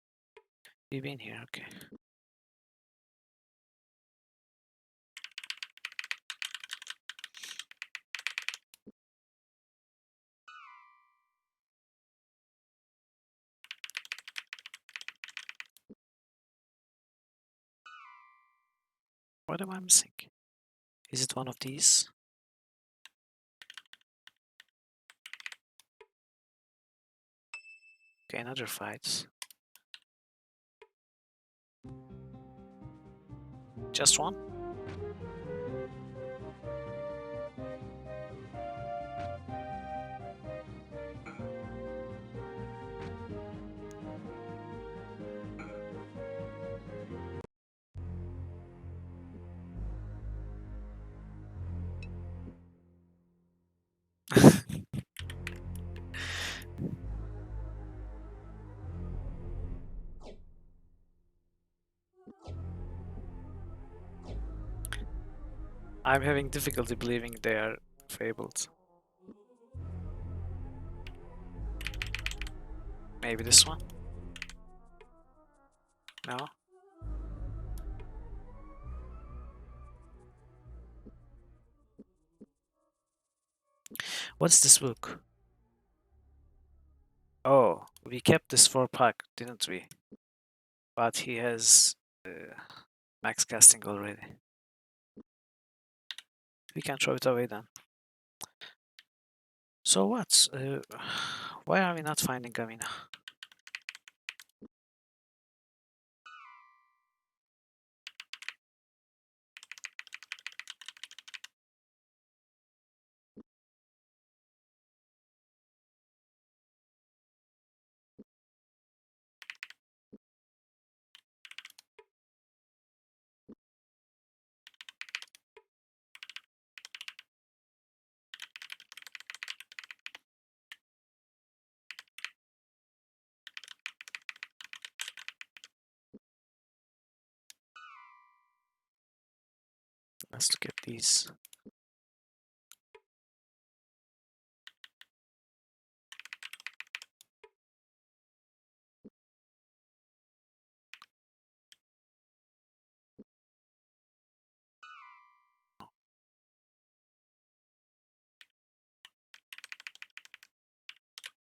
We've been here, okay. What am I missing? Is it one of these? Okay, another fight. Just one? I'm having difficulty believing they are fabled. Maybe this one? No? What's this book? Oh, we kept this for Puck, didn't we? But he has max casting already. We can throw it away then. So what? Why are we not finding Gamina? Let's look at these.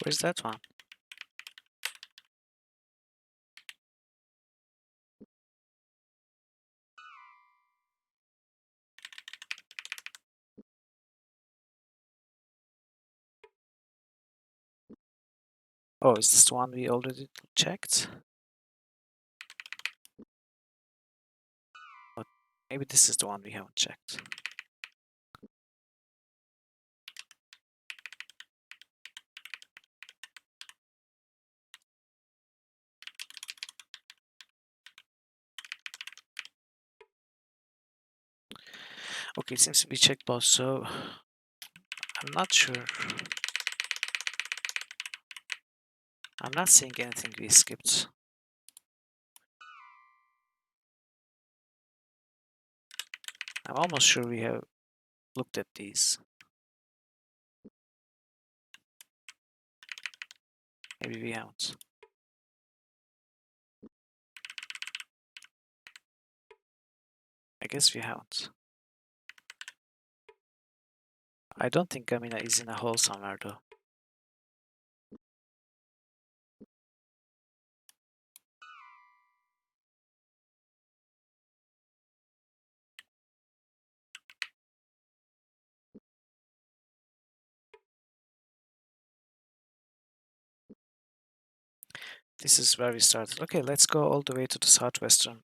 Where's that one? Oh, is this the one we already checked? But maybe this is the one we haven't checked. Okay, it seems to be checked both, so I'm not sure. I'm not seeing anything we skipped. I'm almost sure we have looked at these. Maybe we haven't. I guess we haven't. I don't think Gamina is in a hole somewhere though. This is where we started. Okay, let's go all the way to the southwestern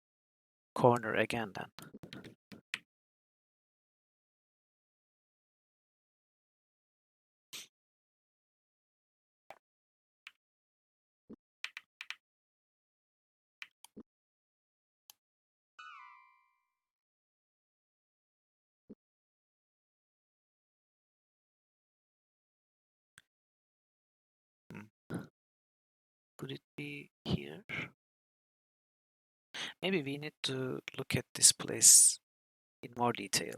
corner again then. Could it be here? Maybe we need to look at this place in more detail.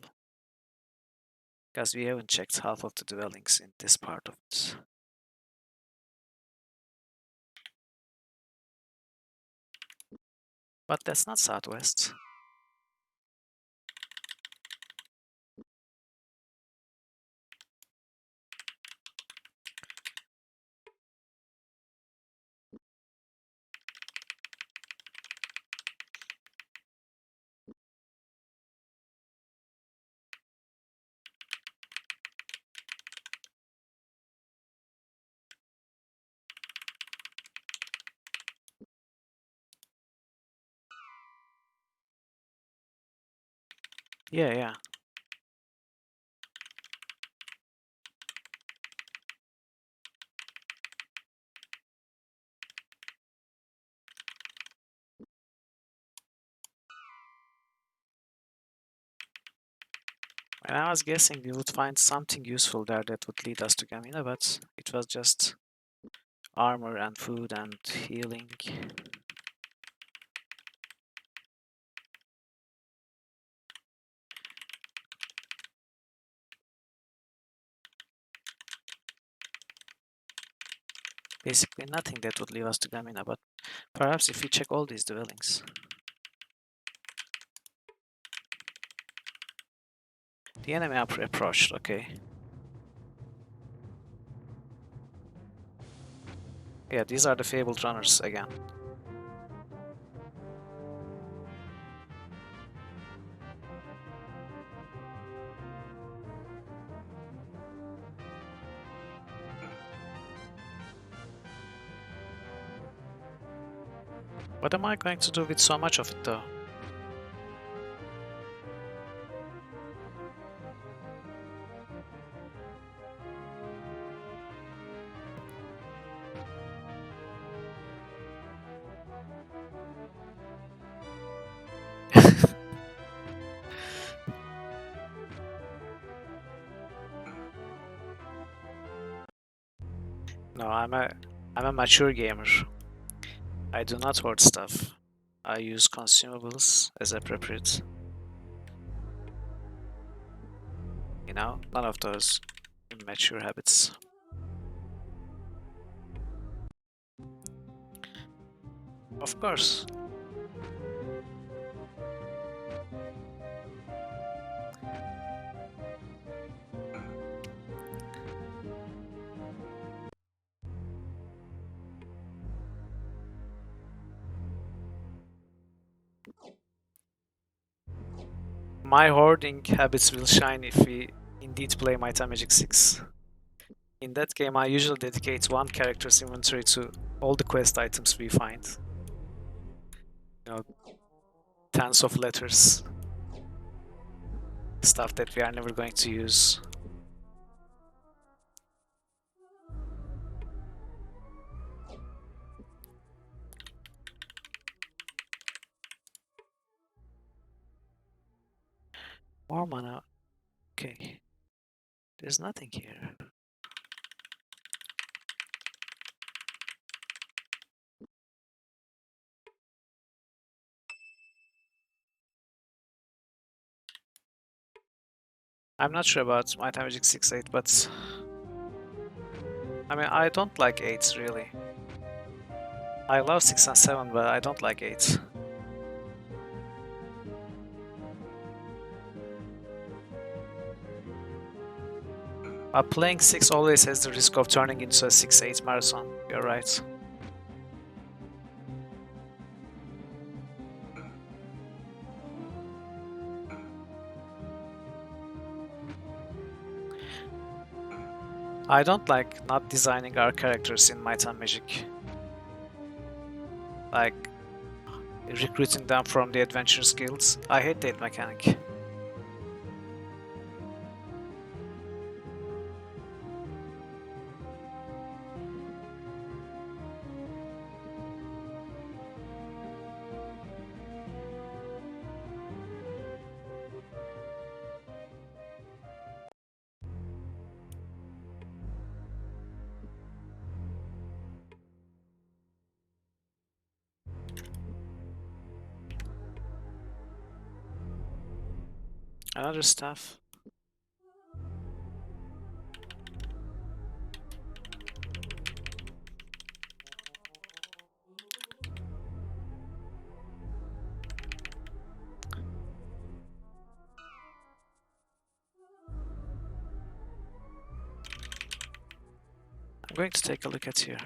Because we haven't checked half of the dwellings in this part of it. But that's not southwest. Yeah, yeah. And I was guessing we would find something useful there that would lead us to Gamina, but it was just armor and food and healing. Basically nothing that would lead us to Gamina, but perhaps if we check all these dwellings. The enemy approached, okay. Yeah, these are the fabled runners again. What am I going to do with so much of it though? No, I'm a mature gamer. I do not hoard stuff. I use consumables as appropriate. You know, none of those immature habits. Of course. My hoarding habits will shine if we indeed play Might and Magic 6. In that game, I usually dedicate one character's inventory to all the quest items we find. You know, tens of letters, stuff that we are never going to use. More mana. Okay. There's nothing here. I'm not sure about Might and Magic 6-8, but I mean, I don't like 8s really. I love 6 and 7, but I don't like 8. But playing 6 always has the risk of turning into a 6-8 marathon. You're right. I don't like not designing our characters in Might and Magic. Like recruiting them from the adventurous guilds. I hate that mechanic. Another stuff. I'm going to take a look at here.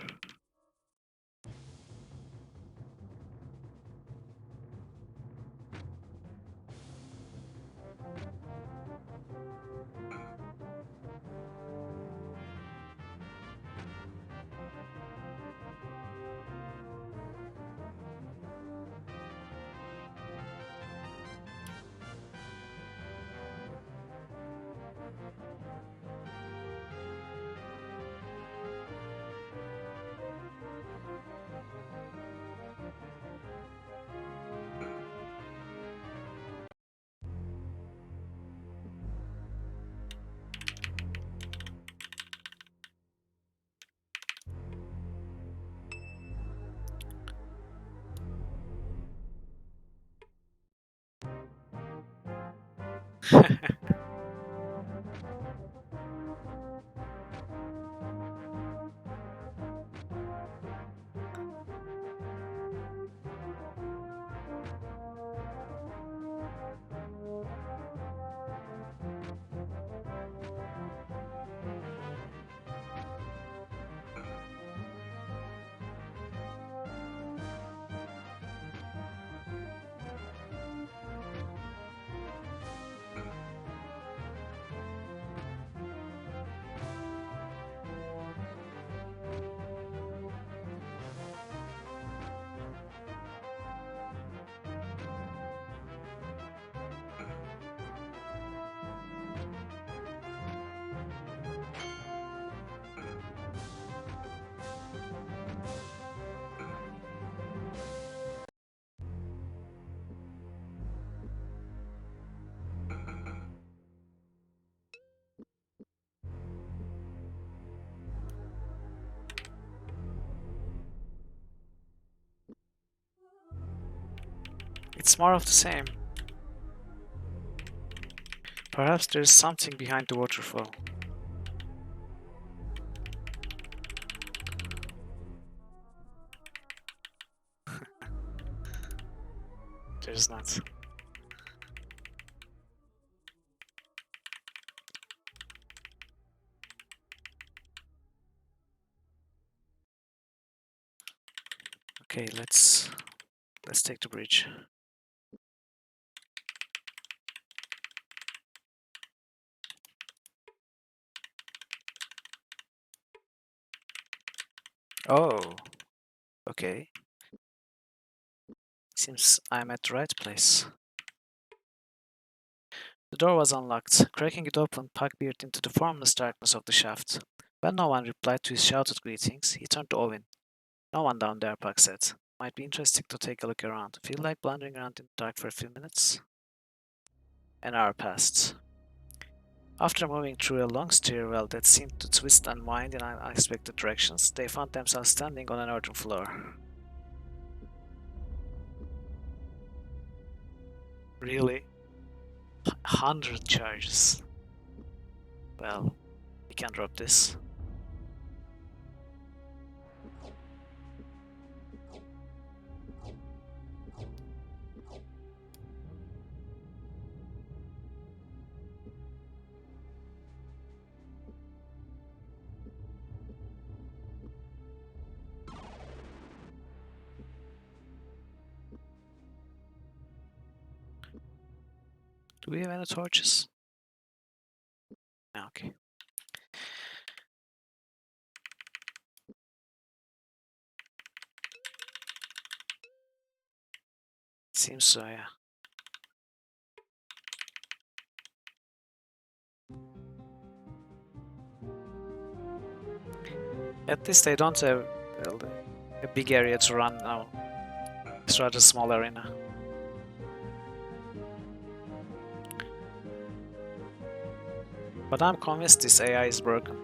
It's more of the same. Perhaps there's something behind the waterfall. There's not. Okay, let's take the bridge. Oh, okay. Seems I'm at the right place. The door was unlocked. Cracking it open, Puck peered into the formless darkness of the shaft. When no one replied to his shouted greetings, he turned to Owen. No one down there, Puck said. Might be interesting to take a look around. Feel like wandering around in the dark for a few minutes? An hour passed. After moving through a long stairwell that seemed to twist and wind in unexpected directions, they found themselves standing on an earthen floor. Really? 100 charges. Well, we can drop this. Do we have any torches? Okay. Seems so, yeah. At least they don't have a big area to run now. It's rather a small arena. But I'm convinced this AI is broken.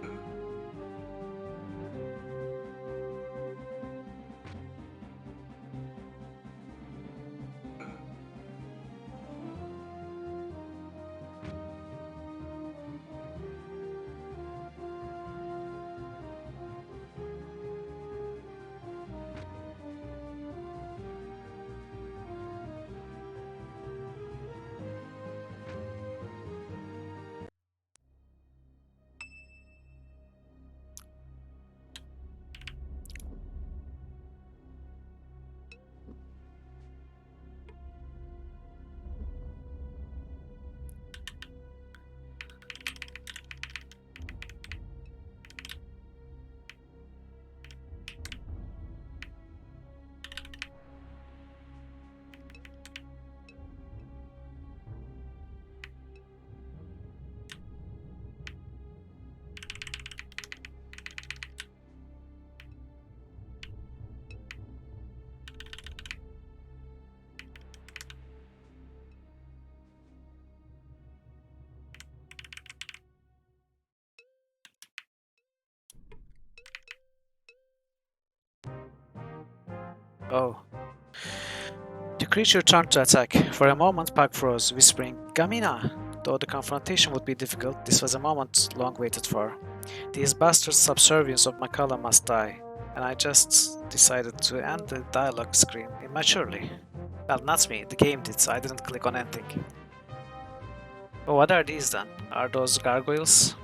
Oh. The creature turned to attack. For a moment, Puck froze, whispering, Gamina! Though the confrontation would be difficult, this was a moment long waited for. These bastards' subservience of Makala must die, and I just decided to end the dialogue screen immaturely. Well, not me, the game did, so I didn't click on anything. Oh, what are these then? Are those gargoyles?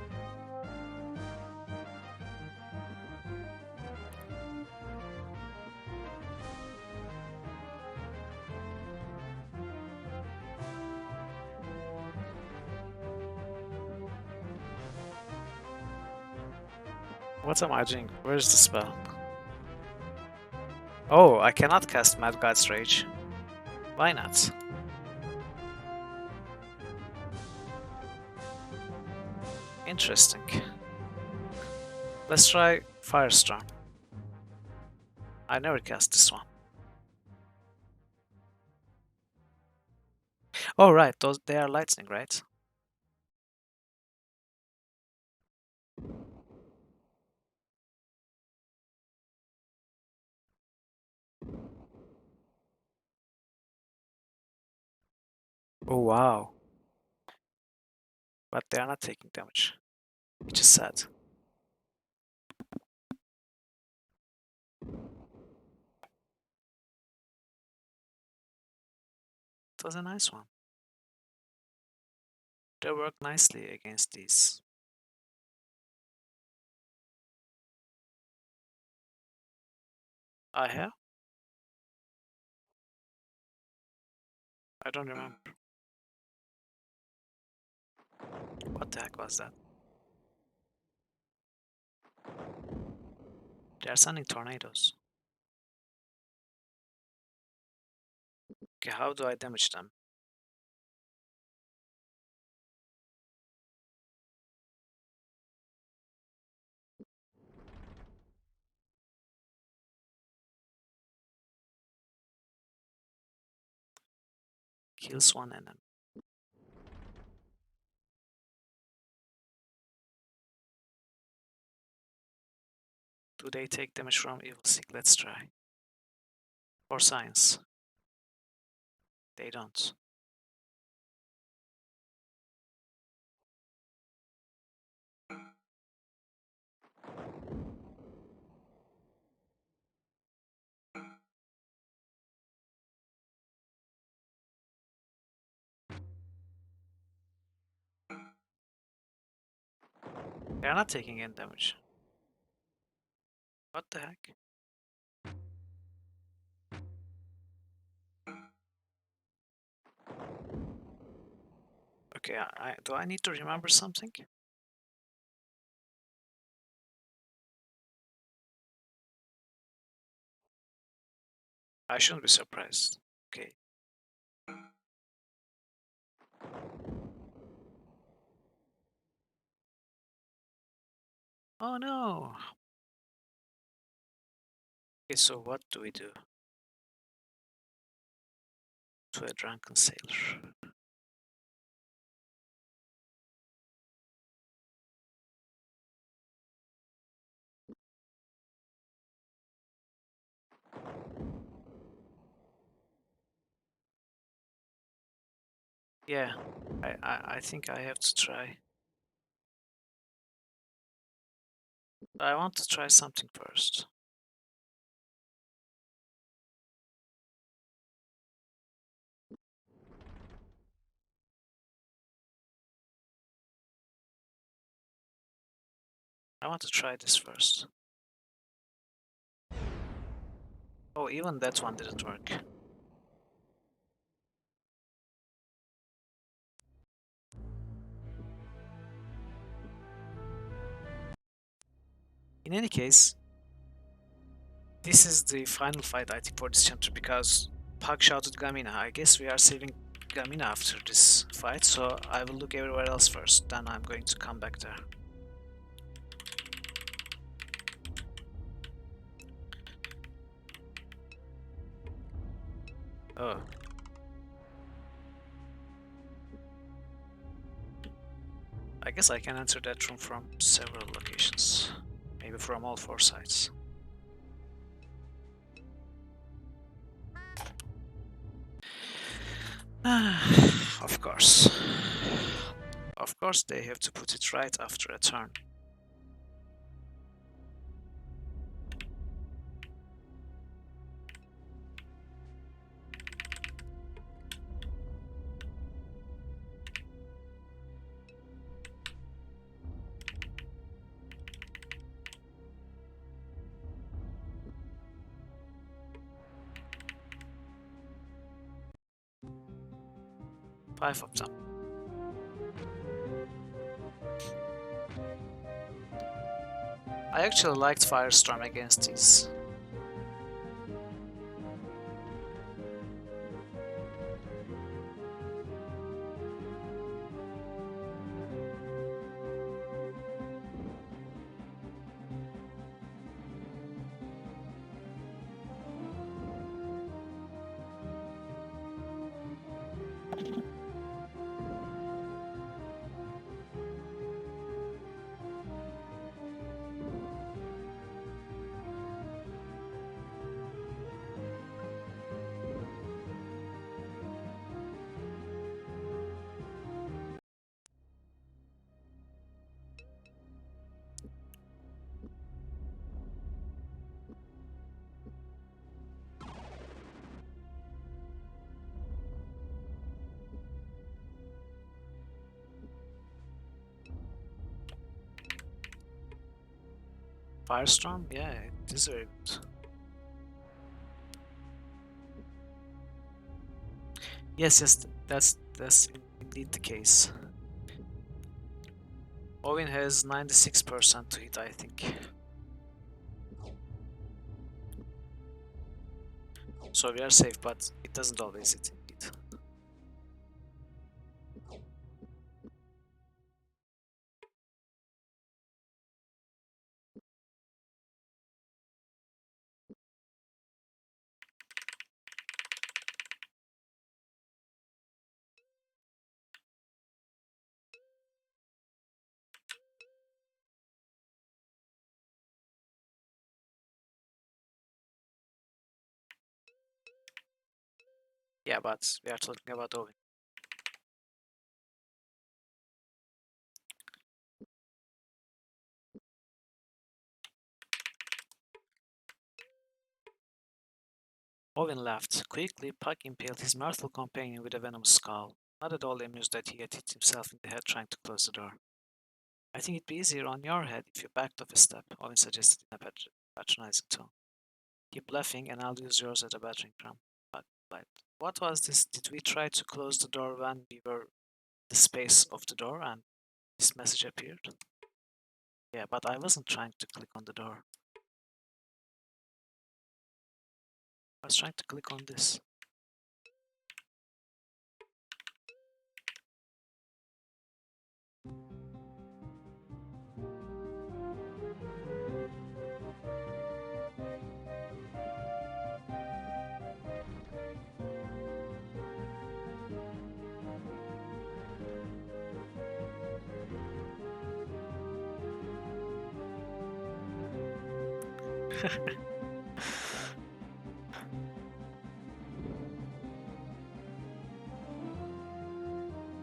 What am I doing? Where's the spell? Oh, I cannot cast Mad God's Rage. Why not? Interesting. Let's try Firestorm. I never cast this one. Oh right, those they are lightning, right? Oh wow. But they are not taking damage, which is sad. It was a nice one. They work nicely against these. I have? I don't remember. What the heck was that? They are sending tornadoes. Okay, how do I damage them? Kills one enemy. Do they take damage from Evil Seek? Let's try. Or Science. They don't. They are not taking any damage. What the heck? Okay, do I need to remember something? I shouldn't be surprised. Okay. Oh no! Okay, so what do we do to a drunken sailor? Yeah, I think I have to try. I want to try something first. I want to try this first. Oh, even that one didn't work. In any case, this is the final fight I think for this chapter because Pug shouted Gamina. I guess we are saving Gamina after this fight, so I will look everywhere else first, then I'm going to come back there. Oh. I guess I can enter that room from several locations. Maybe from all four sides. Of course. Of course they have to put it right after a turn. Five of them. I actually liked Firestorm against these. Firestorm? Yeah, it is very good. Yes, that's indeed the case. Owen has 96% to hit, I think. So we are safe, but it doesn't always hit indeed. Yeah, but we are talking about Owen. Owen laughed. Quickly, Puck impaled his mortal companion with a venomous scowl, not at all amused that he had hit himself in the head trying to close the door. I think it'd be easier on your head if you backed off a step, Owen suggested in a patronizing tone. Keep laughing and I'll use yours as a battering ram. Puck replied. What was this? Did we try to close the door when we were the space of the door and this message appeared? Yeah, but I wasn't trying to click on the door. I was trying to click on this.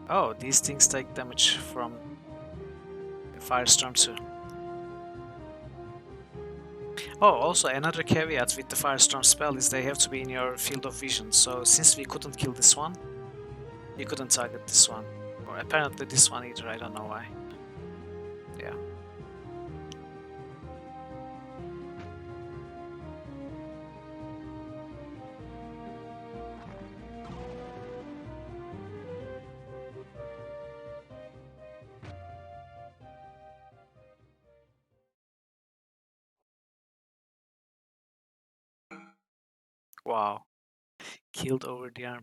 Oh, these things take damage from Firestorm too. Oh, also another caveat with the Firestorm spell is they have to be in your field of vision. So since we couldn't kill this one, we couldn't target this one. Or apparently this one either, I don't know why. Yeah. Wow. Killed over the armor.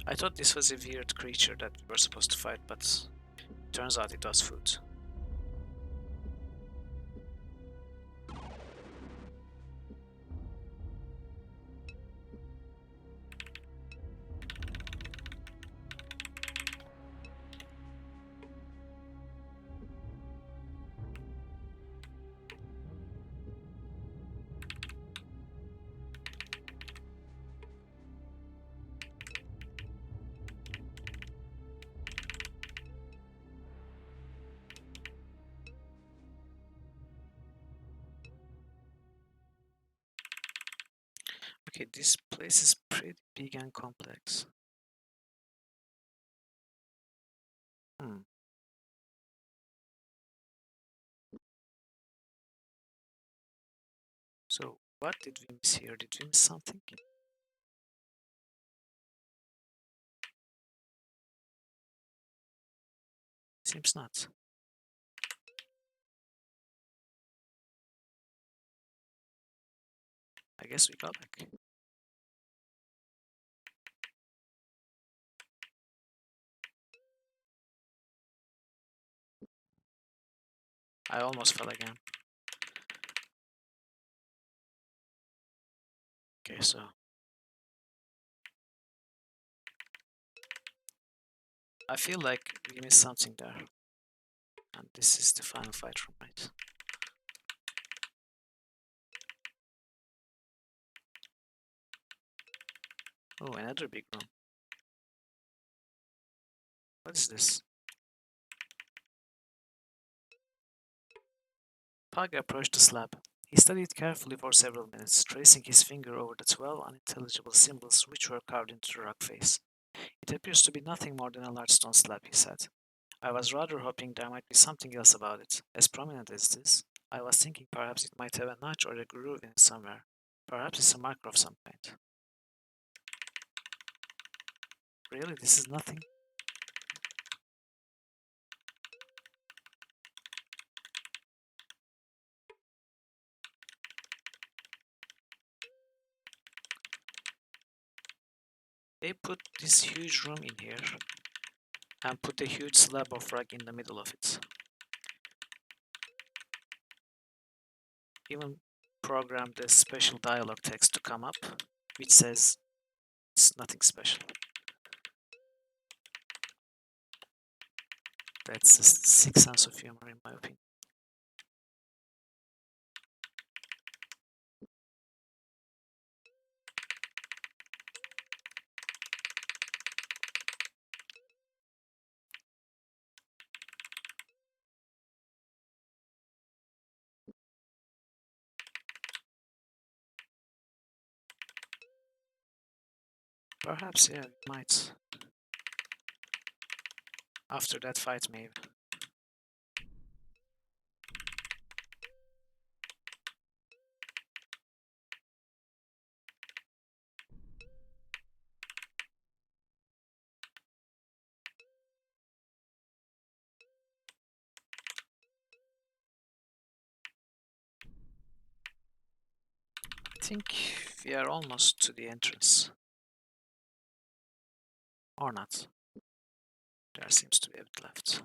I thought this was a weird creature that we were supposed to fight, but turns out it was food. Okay, this place is pretty big and complex. Hmm. So, what did we miss here? Did we miss something? Seems not. I guess we go back. I almost fell again. Okay, so I feel like we missed something there. And this is the final fight room, right? Oh, another big room. What is this? Pug approached the slab. He studied carefully for several minutes, tracing his finger over the 12 unintelligible symbols which were carved into the rock face. It appears to be nothing more than a large stone slab, he said. I was rather hoping there might be something else about it. As prominent as this, I was thinking perhaps it might have a notch or a groove in it somewhere. Perhaps it's a marker of some kind. Really, this is nothing? They put this huge room in here and put a huge slab of rock in the middle of it. Even programmed a special dialogue text to come up, which says it's nothing special. That's a sick sense of humor, in my opinion. Perhaps, yeah, it might. After that fight, maybe. I think we are almost to the entrance. Or not. There seems to be a bit left.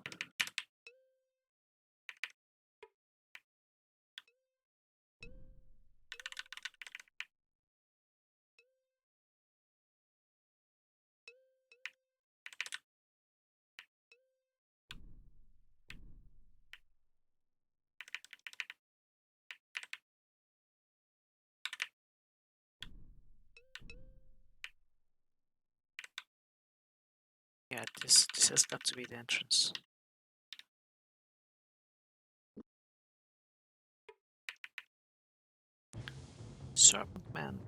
Yeah, this has got to be the entrance. Serpent Man.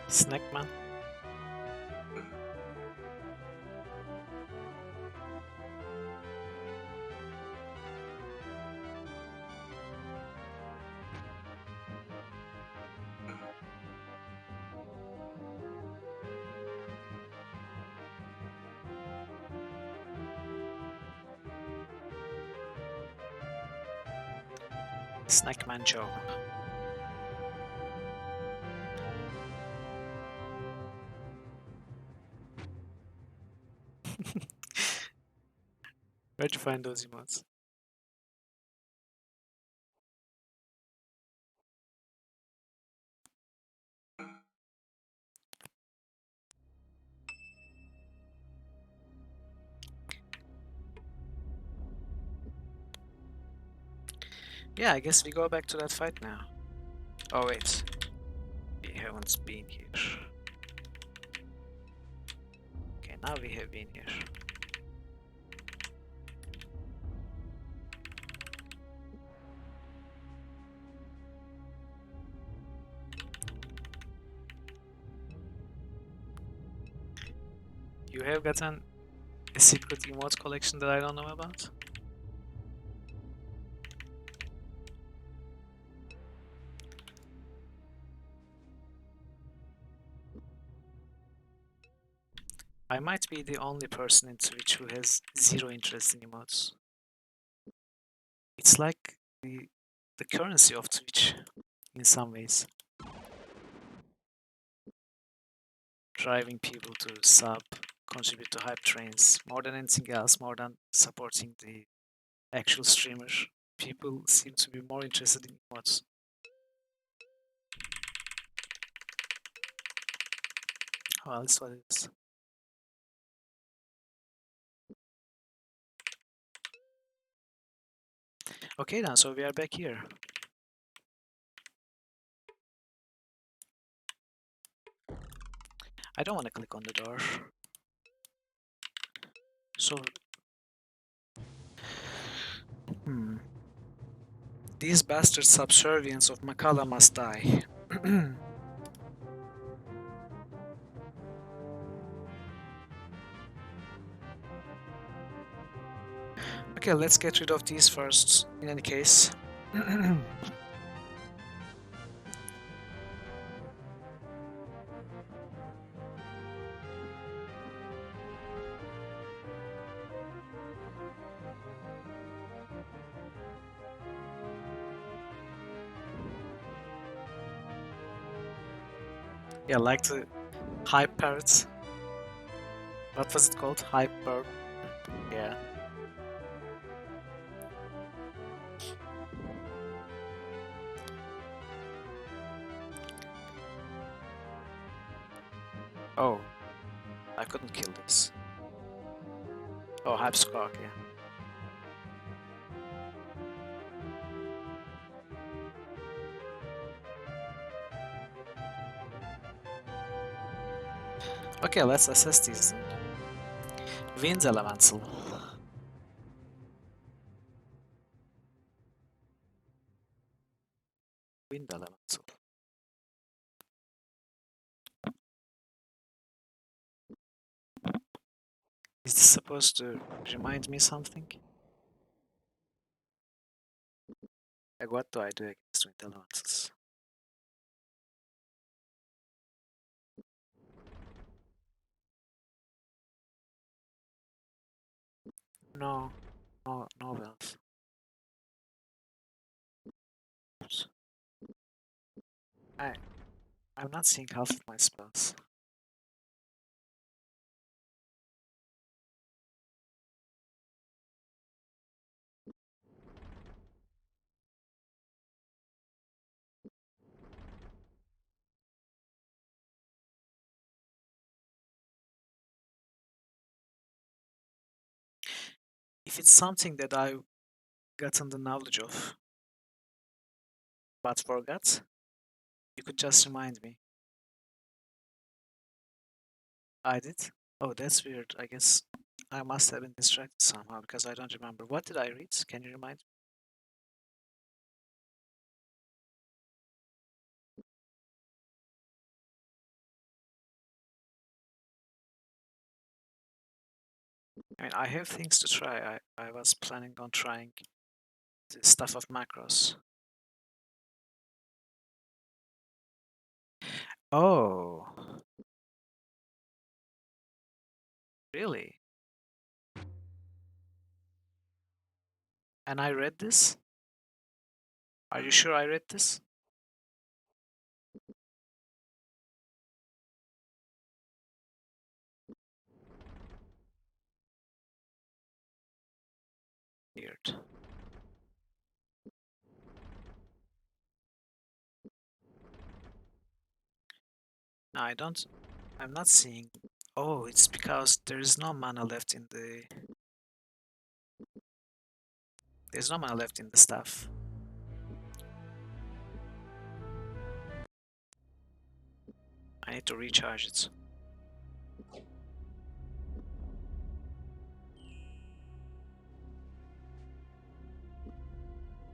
Snackman. Snackman Joe. Where'd you find those emotes? Yeah, I guess we go back to that fight now. Oh wait, we haven't been here. Okay, now we have been here. You have gotten a secret emote collection that I don't know about? I might be the only person in Twitch who has zero interest in emotes. It's like the currency of Twitch in some ways. Driving people to sub, contribute to hype trains, more than anything else, more than supporting the actual streamer. People seem to be more interested in emotes. Well, that's what it is. Okay then, so we are back here. I don't want to click on the door. So, these bastard subservients of Makala must die. Okay, let's get rid of these first, in any case. Yeah, like the hype parrots. What was it called? Hyper. Yeah. Oh, I couldn't kill this. Oh, hype squawk, yeah. Okay, let's assess these. Wind elemental. Wind elemental. Is this supposed to remind me something? Like, what do I do against wind elementals? No, no wells. I, I'm not seeing half of my spells. If it's something that I've gotten the knowledge of, but forgot, you could just remind me. I did? Oh, that's weird. I guess I must have been distracted somehow because I don't remember. What did I read? Can you remind me? I mean, I have things to try. I was planning on trying the stuff of macros. Oh, really? And I read this? Are you sure I read this? Weird. No, I don't. I'm not seeing. Oh, it's because there is no mana left in the. There's no mana left in the stuff. I need to recharge it.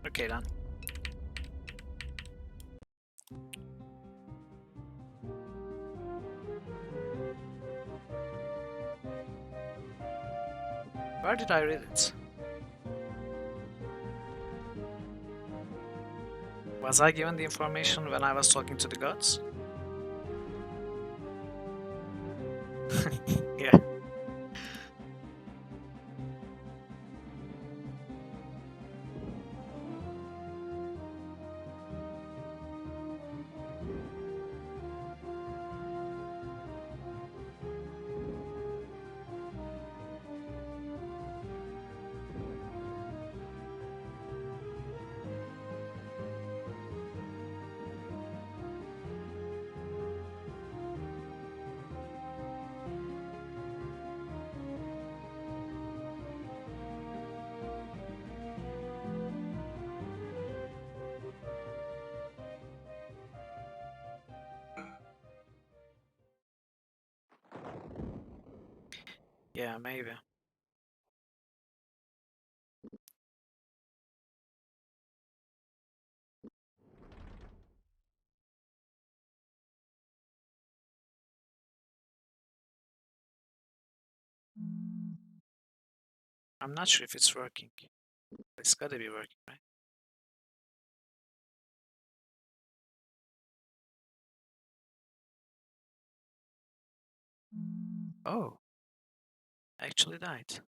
Okay, then. Where did I read it? Was I given the information when I was talking to the gods? Yeah. Yeah, maybe. I'm not sure if it's working. It's gotta be working, right? Oh, actually died.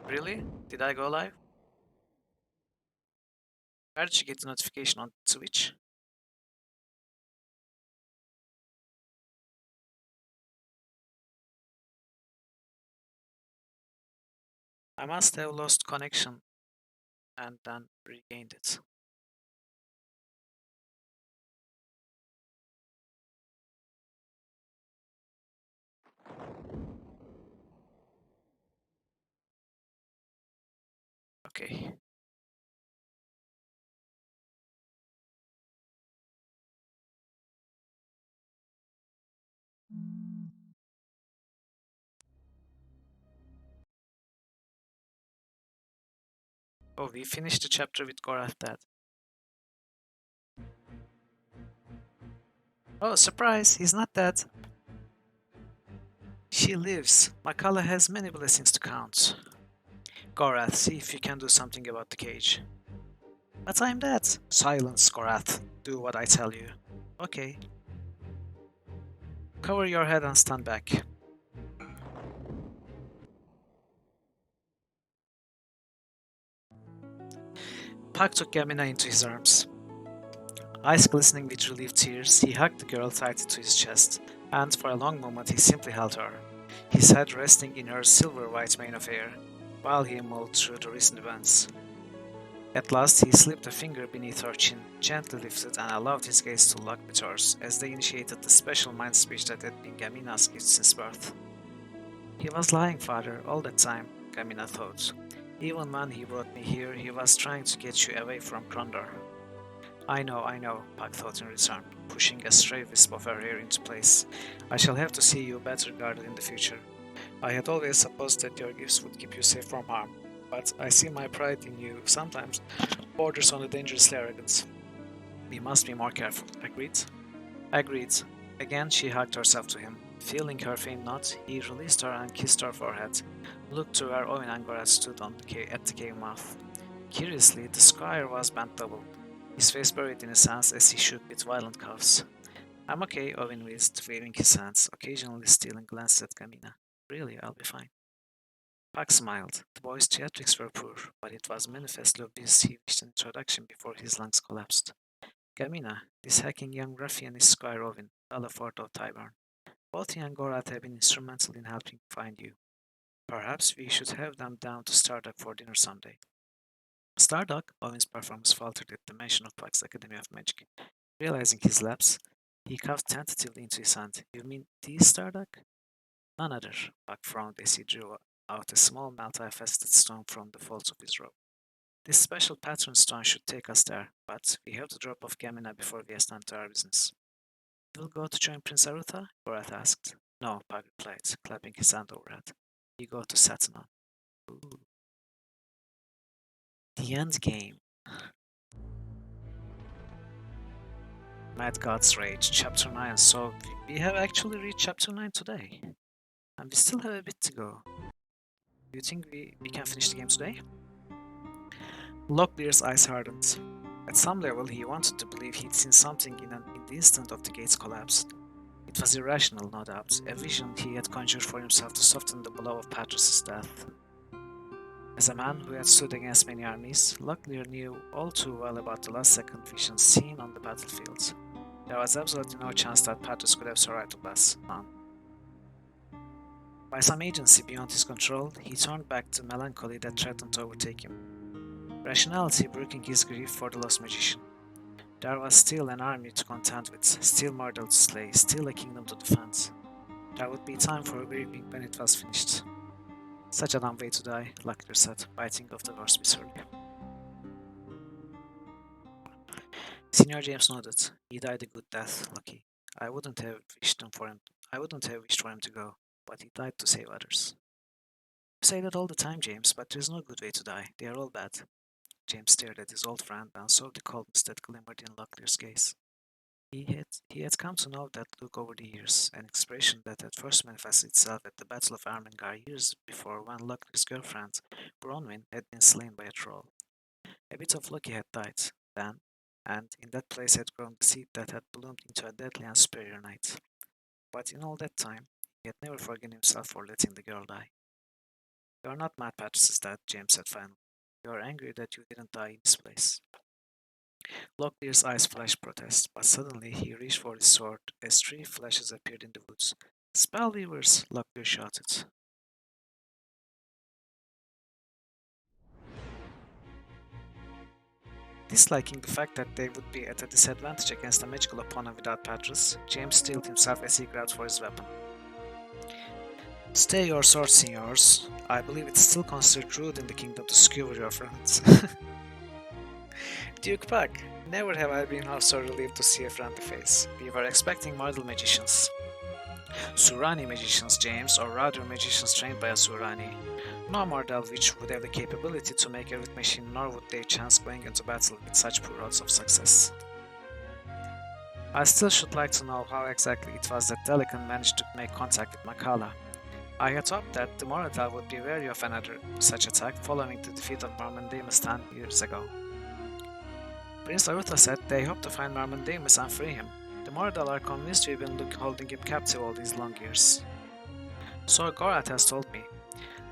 Really? Did I go live? Where did you get the notification on Twitch? I must have lost connection and then regained it. Okay. Oh, we finished the chapter with Gorath dead. Oh, surprise! He's not dead. She lives. Makala has many blessings to count. Gorath, see if you can do something about the cage. But I'm dead. Silence, Gorath. Do what I tell you. Okay. Cover your head and stand back. Puck took Gamina into his arms. Eyes glistening with relieved tears, he hugged the girl tightly to his chest, and for a long moment he simply held her, his head resting in her silver-white mane of hair, while he mulled through the recent events. At last he slipped a finger beneath her chin, gently lifted, and allowed his gaze to lock with hers as they initiated the special mind speech that had been Gamina's gift since birth. He was lying, father, all the time, Gamina thought. Even when he brought me here, he was trying to get you away from Krondor. I know, Puck thought in return, pushing a stray wisp of her hair into place. I shall have to see you better guarded in the future. I had always supposed that your gifts would keep you safe from harm, but I see my pride in you sometimes borders on a dangerous arrogance. We must be more careful. Agreed? Agreed. Again, she hugged herself to him. Feeling her faint nod, he released her and kissed her forehead, looked to where Owen Angora stood at the cave mouth. Curiously, the squire was bent double, his face buried in his hands as he shook with violent coughs. I'm okay, Owen wheezed, waving his hands, occasionally stealing glances at Camina. Really, I'll be fine. Puck smiled. The boy's theatrics were poor, but it was manifestly obvious he wished an introduction before his lungs collapsed. Camina, this hacking young ruffian is Squire Owen, Belafort of Tyburn. Both he and Gorath have been instrumental in helping find you. Perhaps we should have them down to Stardock for dinner someday. Stardock, Owen's performance faltered at the mention of Puck's Academy of Magic. Realizing his lapse, he coughed tentatively into his hand. You mean the Stardock? None other. Puck frowned as he drew out a small multifaceted stone from the folds of his robe. This special patron stone should take us there, but we have to drop off Gamina before we attend to our business. You'll go to join Prince Arutha? Borat asked. No, Puck replied, clapping his hand overhead. You go to Satanon. Ooh. The end game. Mad God's Rage, Chapter 9. So, we have actually reached Chapter 9 today. And we still have a bit to go. Do you think we can finish the game today? Locklear's eyes hardened. At some level, he wanted to believe he'd seen something in the instant of the gate's collapse. It was irrational, no doubt, a vision he had conjured for himself to soften the blow of Patris's death. As a man who had stood against many armies, Locklear knew all too well about the last-second visions seen on the battlefield. There was absolutely no chance that Patris could have survived the blast, none. By some agency beyond his control, he turned back to melancholy that threatened to overtake him. Rationality breaking his grief for the lost magician. There was still an army to contend with, still murder to slay, still a kingdom to defend. There would be time for grieving when it was finished. Such a dumb way to die, Locklear said, biting off the worst bitterly. Senior James nodded. He died a good death, Lucky. I wouldn't have wished for him to go, but he died to save others. You say that all the time, James, but there's no good way to die. They are all bad. James stared at his old friend and saw the coldness that glimmered in Locklear's gaze. He had come to know that look over the years, an expression that had first manifested itself at the Battle of Armengar years before when Locklear's girlfriend, Bronwyn, had been slain by a troll. A bit of Lucky had died, then, and in that place had grown the seed that had bloomed into a deadly and superior knight. But in all that time, he had never forgiven himself for letting the girl die. You are not mad, Patris, is that, James said finally. You are angry that you didn't die in this place. Locklear's eyes flashed protest, but suddenly he reached for his sword as three flashes appeared in the woods. Spellweavers! Locklear shouted. Disliking the fact that they would be at a disadvantage against a magical opponent without Patris, James steeled himself as he grabbed for his weapon. Stay your sword, signors. I believe it's still considered rude in the kingdom to skewer your friends. Duke Puck, never have I been so relieved to see a friendly face. We were expecting mortal magicians. Surani magicians, James, or rather magicians trained by a Surani. No mortal witch would have the capability to make a wit machine, nor would they chance going into battle with such poor odds of success. I still should like to know how exactly it was that Delican managed to make contact with Makala. I had hoped that the Moradal would be wary of another such attack following the defeat of Marmondamus 10 years ago. Prince Arutha said they hope to find Marmondamus and free him. The Moradal are convinced we've been holding him captive all these long years. So Gorath has told me.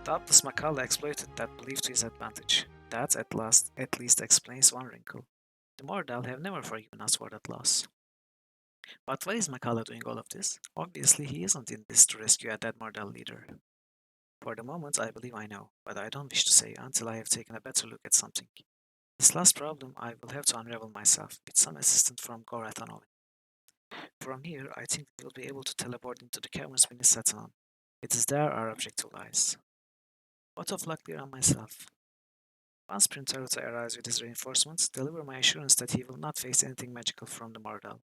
Doubtless Makala exploited that belief to his advantage. That, at least explains one wrinkle. The Moradal have never forgiven us for that loss. But why is Makala doing all of this? Obviously he isn't in this to rescue a dead Moradal leader. For the moment I believe I know, but I don't wish to say until I have taken a better look at something. This last problem I will have to unravel myself, with some assistance from Gorath and Owen. From here, I think we will be able to teleport into the caverns beneath Satanon. It is there our objective lies. What of Locklear and myself? Once Prince Arutha arrives with his reinforcements, deliver my assurance that he will not face anything magical from the Moradal.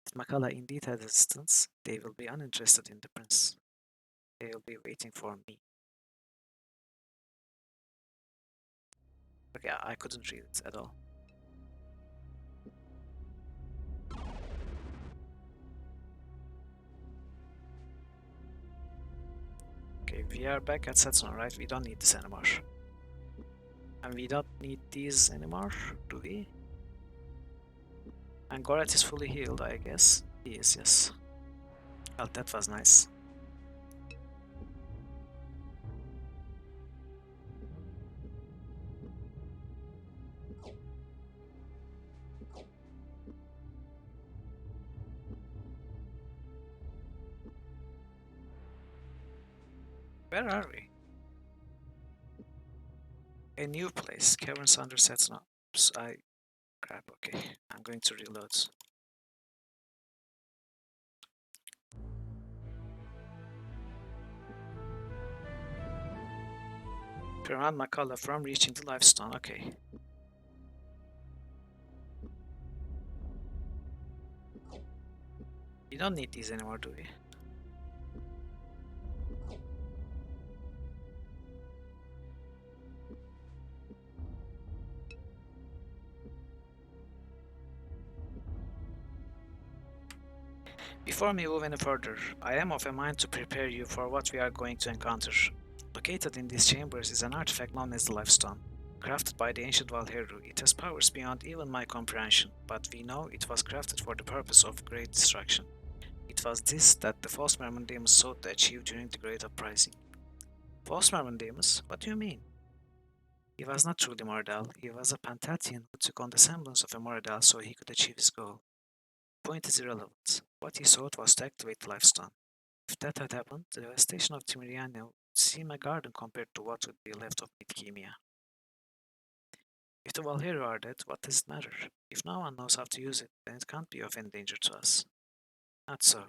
If Makala indeed has assistance, they will be uninterested in the prince. They will be waiting for me. Okay, I couldn't read it at all. we are back at Setsun, right? We don't need this anymore. And we don't need these anymore, do we? And Gorat is fully healed, I guess. He is, yes. Well, that was nice. Where are we? A new place. Caverns under Setsun. Oops, crap, okay. I'm going to reload. Prevent Makala from reaching the livestone, okay. We don't need these anymore, do we? Before we move any further, I am of a mind to prepare you for what we are going to encounter. Located in these chambers is an artifact known as the Lifestone. Crafted by the ancient Valheru, it has powers beyond even my comprehension, but we know it was crafted for the purpose of great destruction. It was this that the false Myrmidons sought to achieve during the Great Uprising. False Myrmidons? What do you mean? He was not truly Mordal, he was a Pantatian who took on the semblance of a Mordal so he could achieve his goal. Point is irrelevant. What he sought was to activate the Lifestone. If that had happened, the devastation of Timiriania would seem a garden compared to what would be left of Midkemia. If the Valheru are dead, what does it matter? If no one knows how to use it, then it can't be of any danger to us. Not so.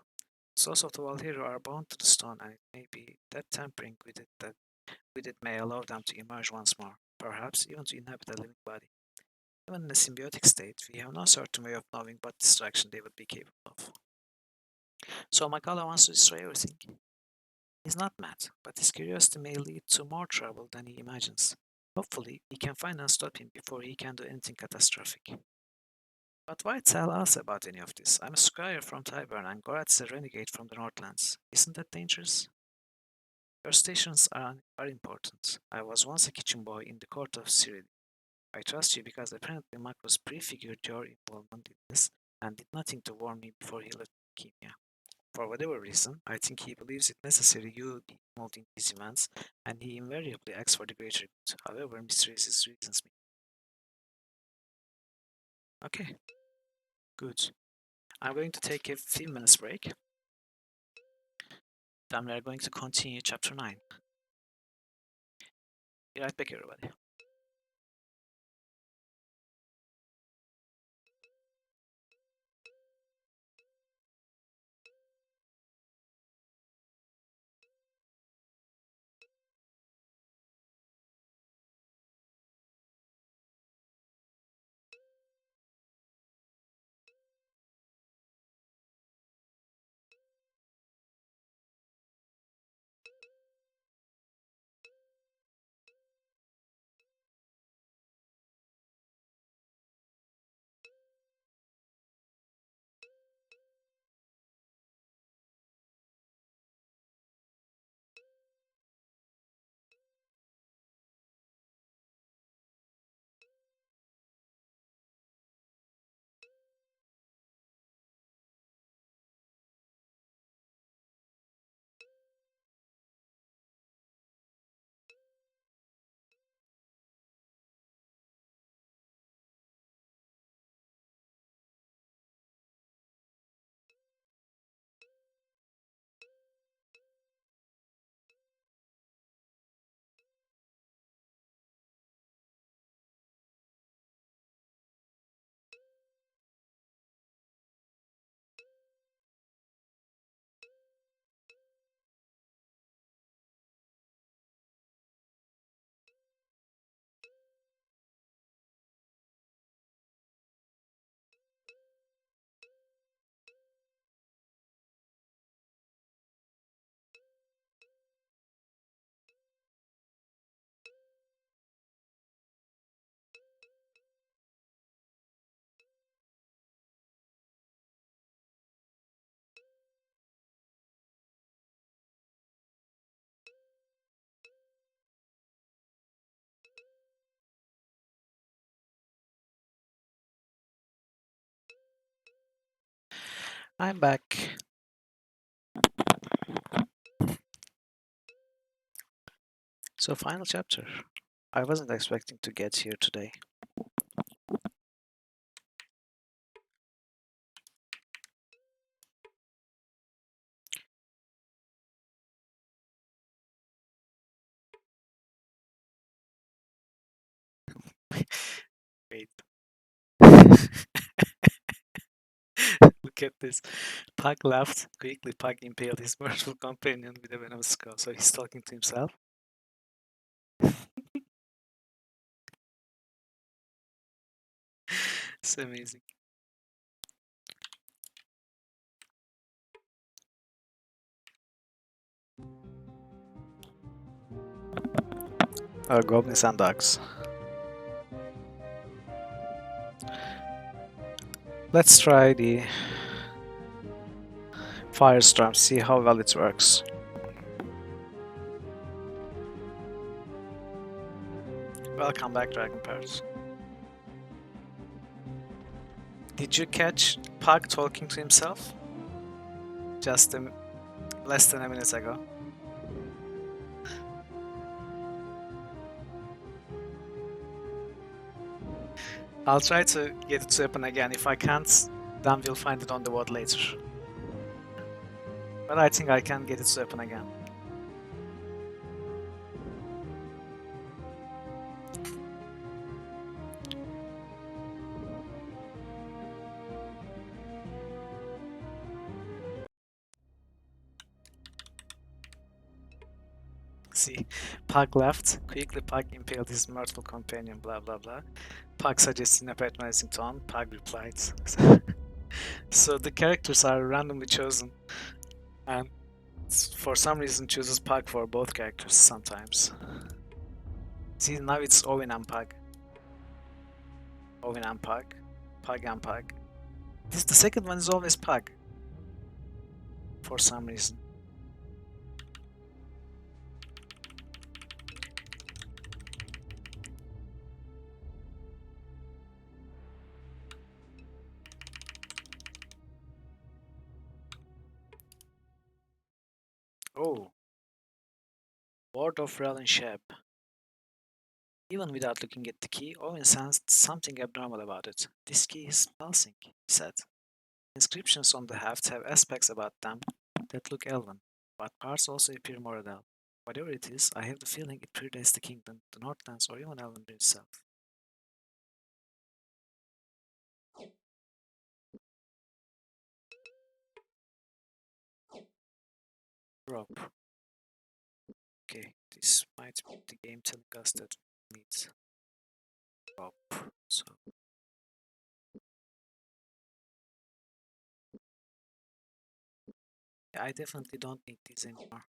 The souls of the Valheru are bound to the stone, and it may be that tampering with it may allow them to emerge once more, perhaps even to inhabit a living body. Even in a symbiotic state, we have no certain way of knowing what destruction they would be capable of. So Makala wants to destroy everything. He's not mad, but his curiosity may lead to more trouble than he imagines. Hopefully, we can find and stop him before he can do anything catastrophic. But why tell us about any of this? I'm a squire from Tyburn and Gorat is a renegade from the Northlands. Isn't that dangerous? Your stations are important. I was once a kitchen boy in the court of Cyril. I trust you because apparently Makros prefigured your involvement in this and did nothing to warn me before he left Kenya. For whatever reason, I think he believes it necessary you be involved in these events, and he invariably acts for the greater good, however mysterious his reasons may be. Okay, good. I'm going to take a few minutes break, then we are going to continue chapter 9. Be right back, everybody. I'm back. So, final chapter. I wasn't expecting to get here today. Wait. Look at this. Pug laughed. Quickly, Pug impaled his merciful companion with a venomous skull. So he's talking to himself. It's amazing. Goblins and dogs. Let's try the Firestorm, see how well it works. Welcome back, Dragon Parrot. Did you catch Pug talking to himself? Just less than a minute ago. I'll try to get it to happen again. If I can't, then we'll find it on the WOD later. But I think I can get it to happen again. See, Pug left. Quickly, Pug impaled his mirthful companion, blah blah blah. Pug suggested in a patronizing tone. Pug replied. So the characters are randomly chosen, and for some reason chooses Pug for both characters sometimes. See, now it's Owen and Pug. Owen and Pug. Pug and Pug. The second one is always Pug. For some reason. Oh, Lord of Rel and Sheb. Even without looking at the key, Owen sensed something abnormal about it. This key is pulsing, he said. Inscriptions on the haft have aspects about them that look elven, but parts also appear more adult. Whatever it is, I have the feeling it predates the kingdom, the Northlands, or even Elven itself. Rob. Okay, this might be the game telling us that we need Rob. So, yeah, I definitely don't need these anymore.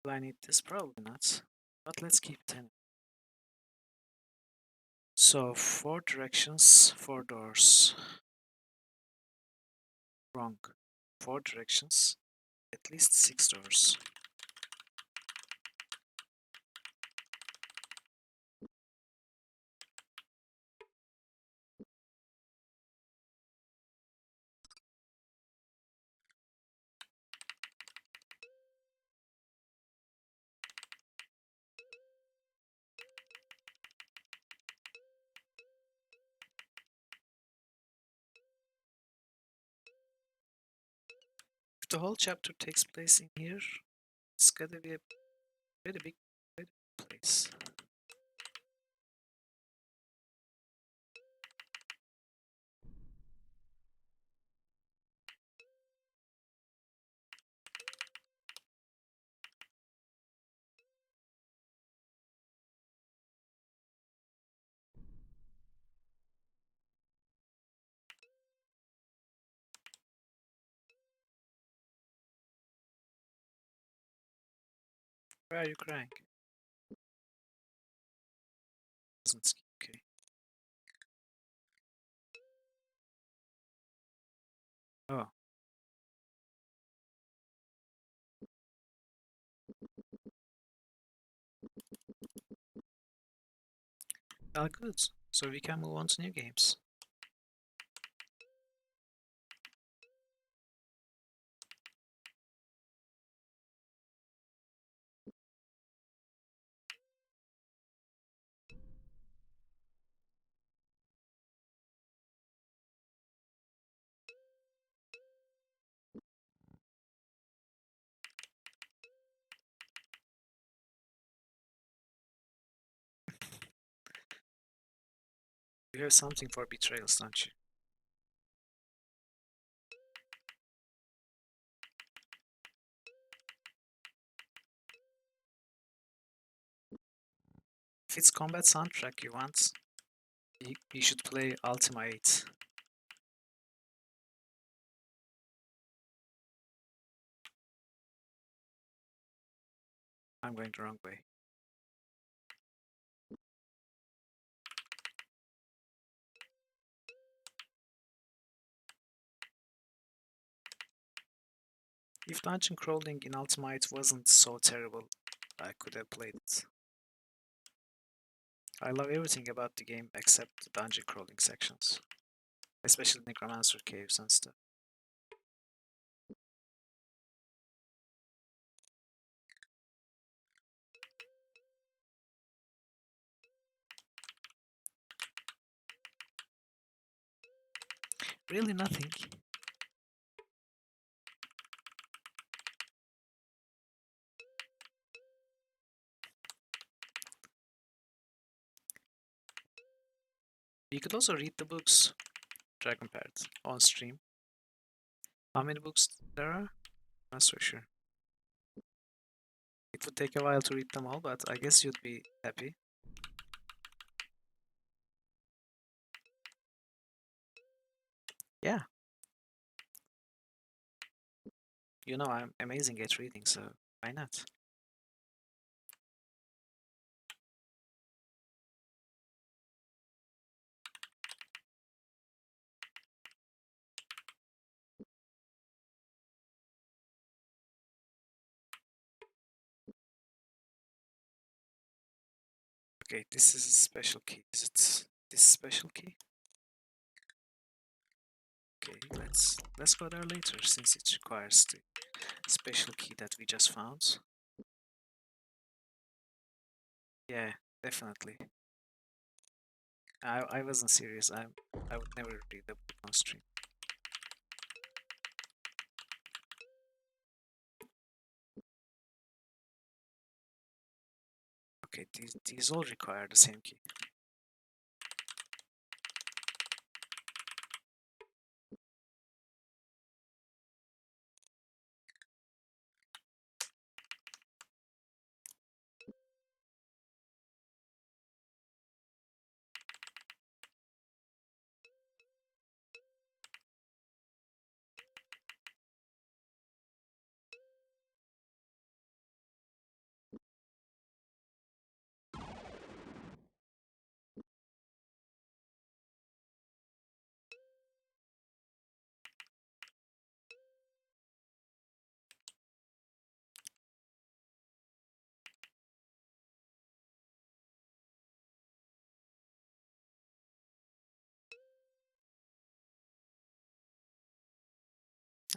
Do I need this? Probably not. But let's keep it in. So, 4 directions, 4 doors. Wrong. 4 directions, at least 6 doors. If the whole chapter takes place in here, it's gotta be a very big place. Why are you crying? Okay. Oh, Ah, good. So we can move on to new games. You have something for betrayals, don't you? If it's combat soundtrack you want, you should play Ultima 8. I'm going the wrong way. If dungeon crawling in Ultima 8 wasn't so terrible, I could have played it. I love everything about the game except the dungeon crawling sections, especially necromancer caves and stuff. Really nothing. You could also read the books, Dragon Parrot, on stream. How many books there are? Not so sure. It would take a while to read them all, but I guess you'd be happy. Yeah, you know I'm amazing at reading, so why not? Okay, this is a special key. Is it this special key? Okay, let's go there later since it requires the special key that we just found. Yeah, definitely. I wasn't serious. I would never read the book on stream. Okay, these all require the same key.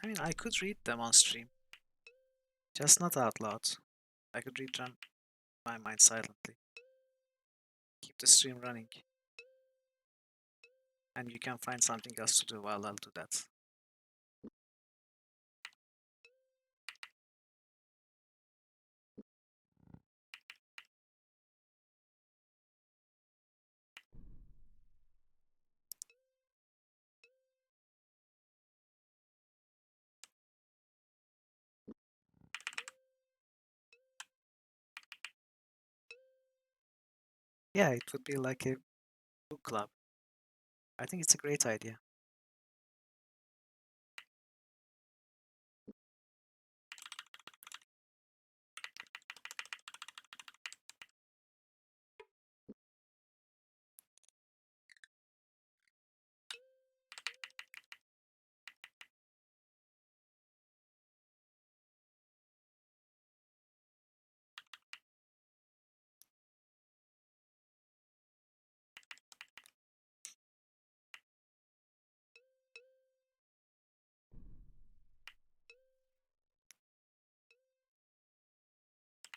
I mean, I could read them on stream, just not out loud. I could read them in my mind silently. Keep the stream running, and you can find something else to do while I'll do that. Yeah, it would be like a book club. I think it's a great idea.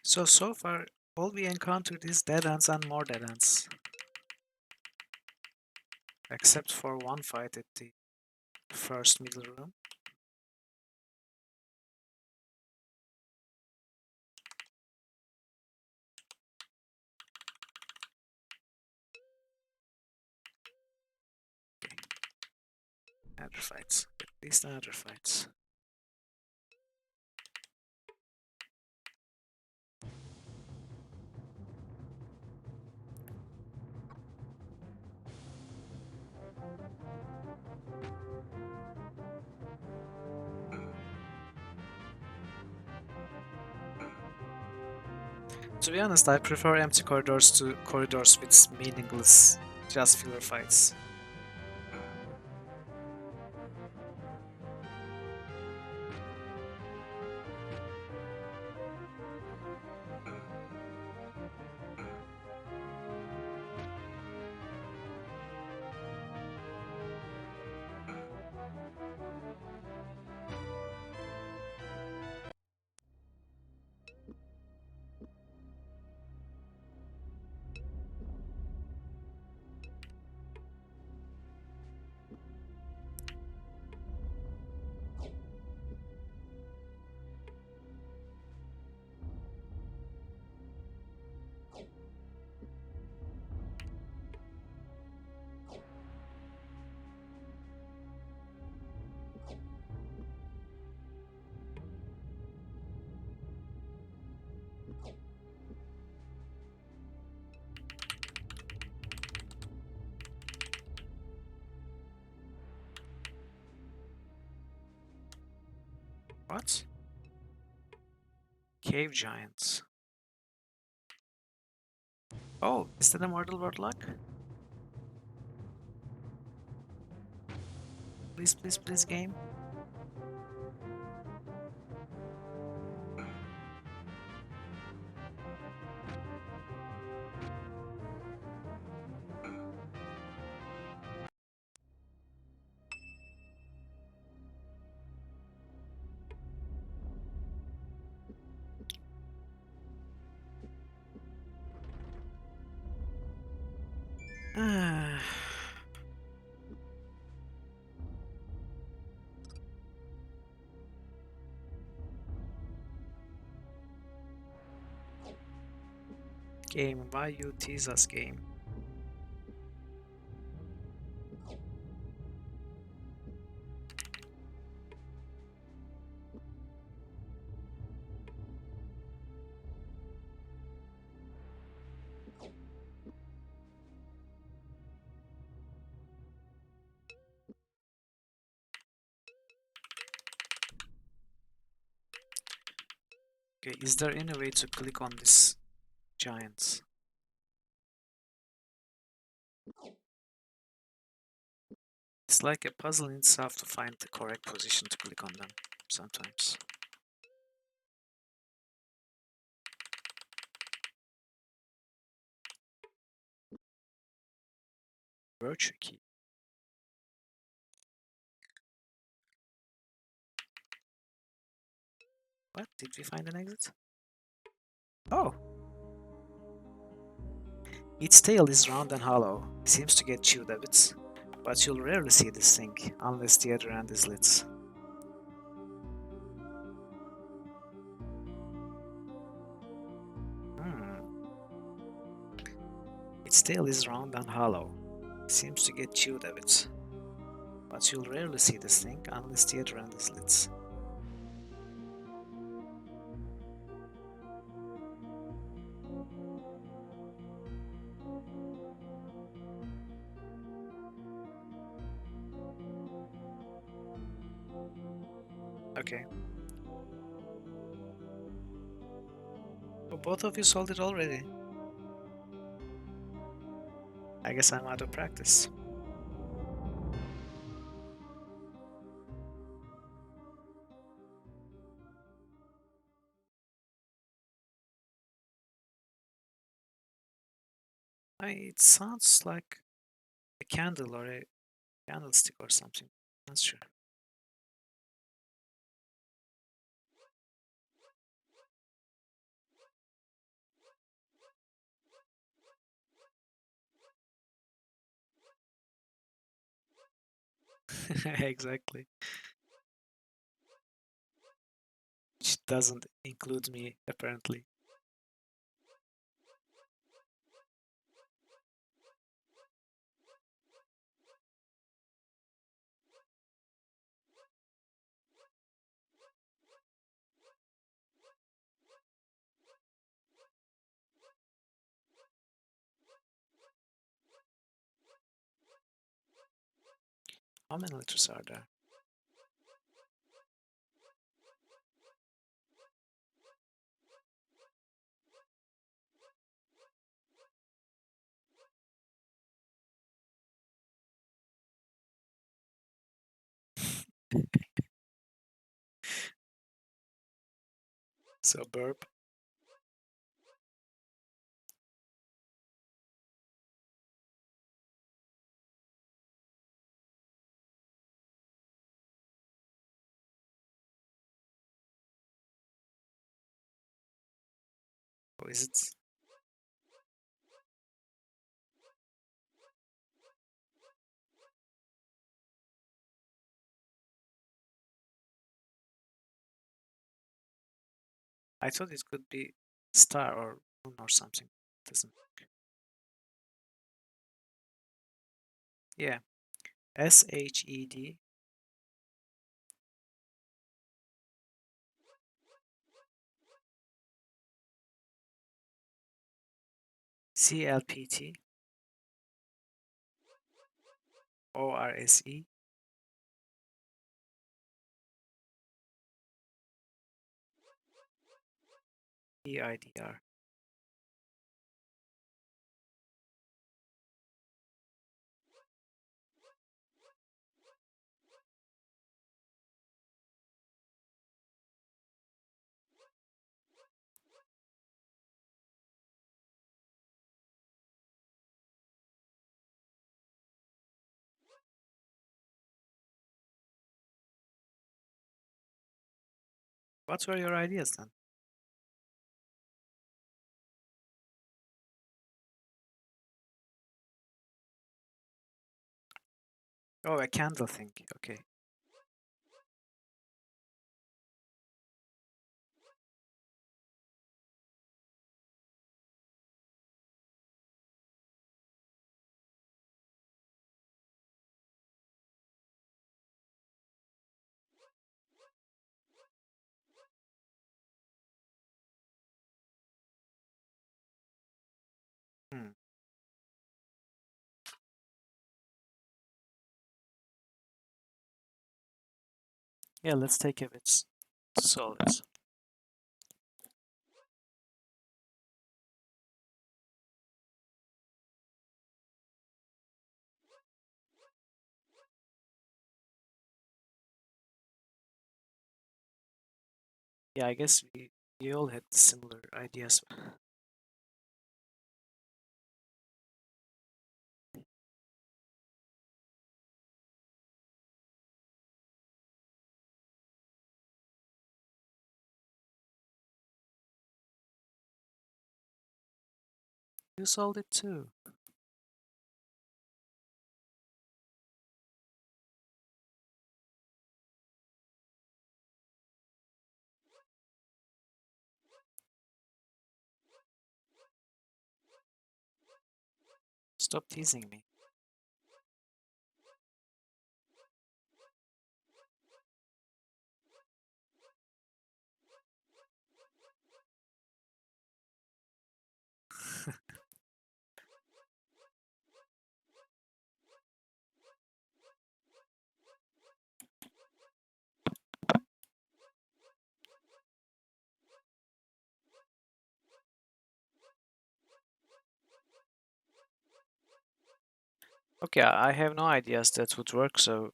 So far, all we encountered is dead ends and more dead ends. Except for one fight at the first middle room. Okay. Another fights. At least another fights. To be honest, I prefer empty corridors to corridors with meaningless, just filler fights. What? Cave giants. Oh, is that a mortal warlock? Please, please, please, game. Ah. Game, why you tease us, game? Okay, is there any way to click on this giants? It's like a puzzle in itself to find the correct position to click on them sometimes. Virtue key. What? Did we find an exit? Oh! Its tail is round and hollow. Seems to get chewed a bit. But you'll rarely see this thing, unless the other end is lit. Hmm. Its tail is round and hollow. Seems to get chewed a bit. But you'll rarely see this thing, unless the other end is lit. Okay. Oh, both of you solved it already. I guess I'm out of practice. It sounds like a candle or a candlestick or something. Not sure. Exactly. Which doesn't include me, apparently. How many letters are there? So burp. Or is it? I thought it could be star or moon or something. Doesn't. Yeah. SHED CLPT ORSE EIDR. What were your ideas then? Oh, a candle thing. Okay. Hmm. Yeah, let's take a bit to solve it. Yeah, I guess we all had similar ideas. You solved it too. Stop teasing me. Okay, I have no ideas that would work, so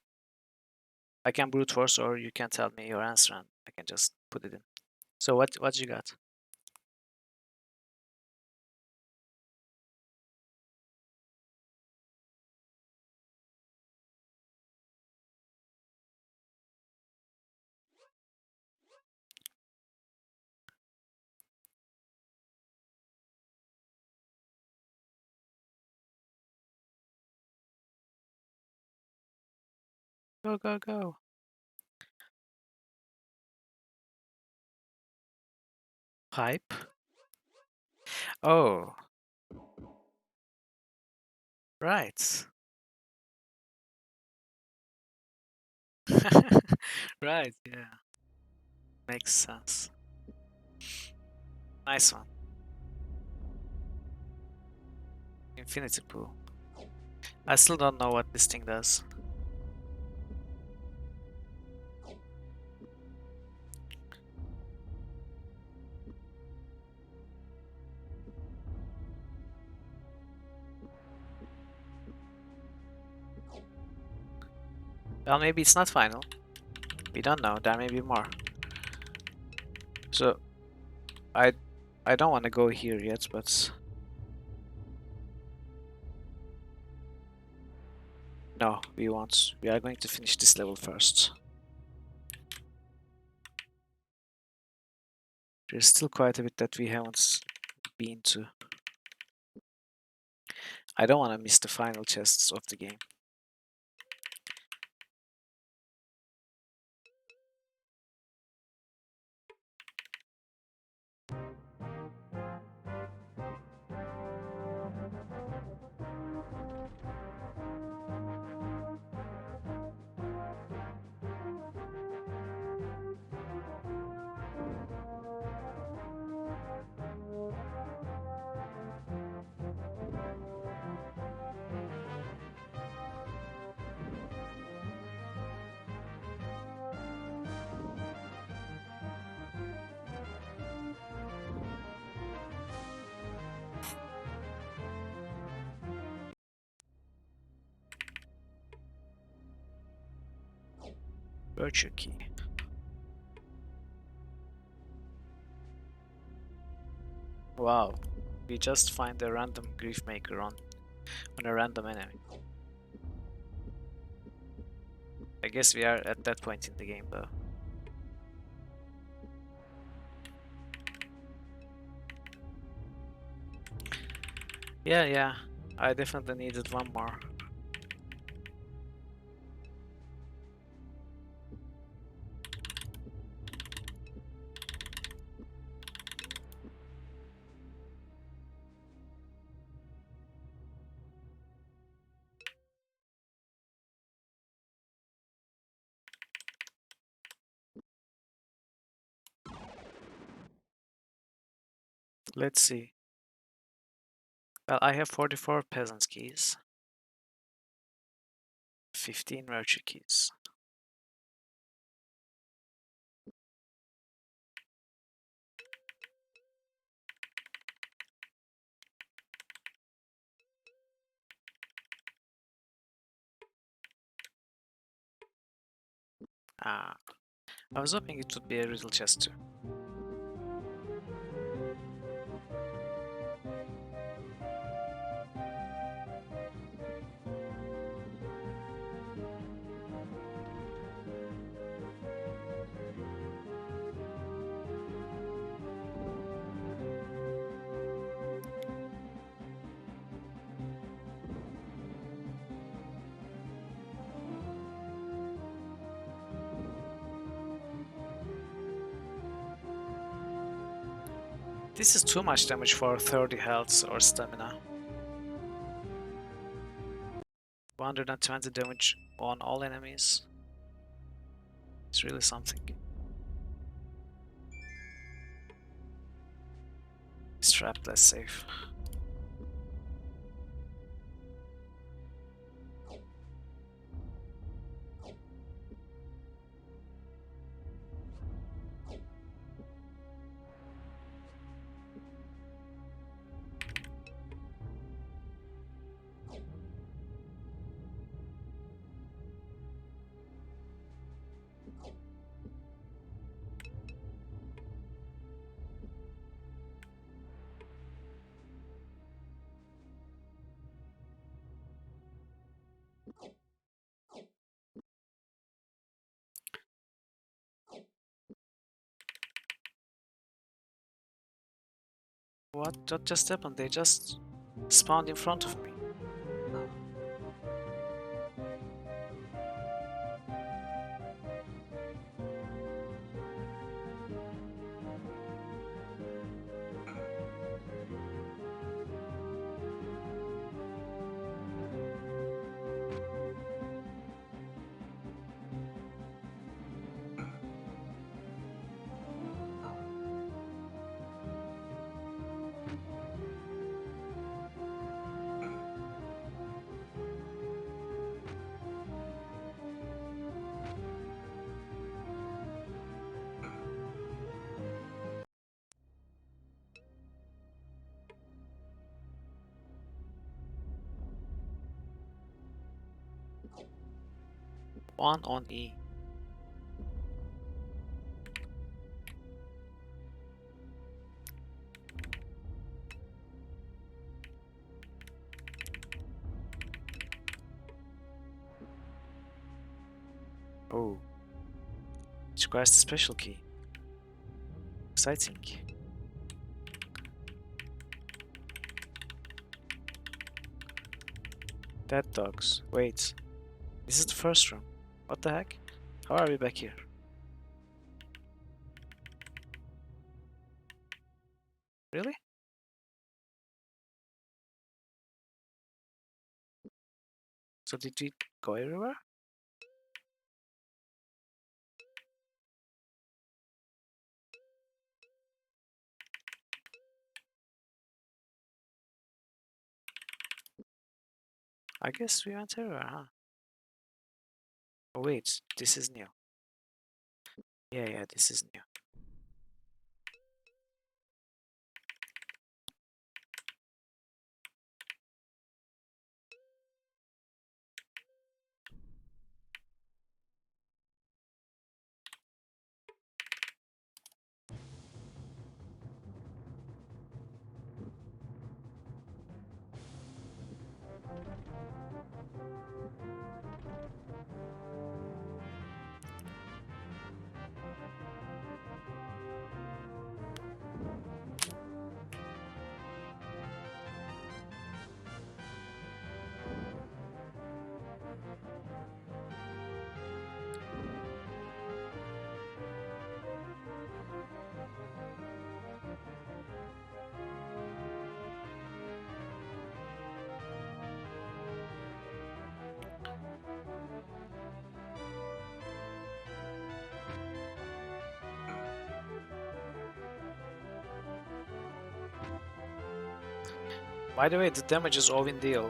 I can brute force, or you can tell me your answer and I can just put it in. So what you got? Go, go, go. Pipe. Oh, right. Right, yeah. Makes sense. Nice one. Infinity pool. I still don't know what this thing does. Well, maybe it's not final. We don't know. There may be more. So, I I don't want to go here yet, but no, we won't. We are going to finish this level first. There's still quite a bit that we haven't been to. I don't want to miss the final chests of the game. Virtue key. Wow, we just find a random grief maker on a random enemy. I guess we are at that point in the game though. Yeah, I definitely needed one more. Let's see. Well, I have 44 peasant keys, 15 merchant keys. Ah, I was hoping it would be a riddle chest too. This is too much damage for 30 health or stamina. 120 damage on all enemies. It's really something. It's trapped, less safe. What just happened? They just spawned in front of me. 1 on E. Oh, it requires the special key. Exciting. Dead dogs. Wait, this is the first room. What the heck? How are we back here? Really? So did we go everywhere? I guess we went everywhere, huh? Oh wait, this is new. Yeah, this is new. By the way, the damage is all in deal.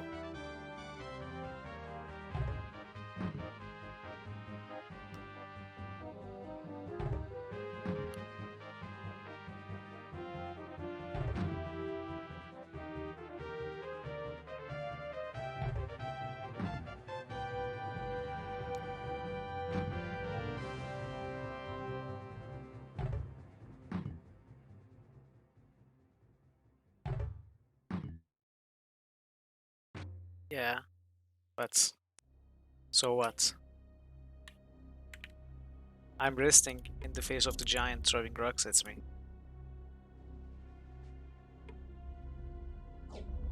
Yeah, but so what? I'm resting in the face of the giant throwing rocks at me.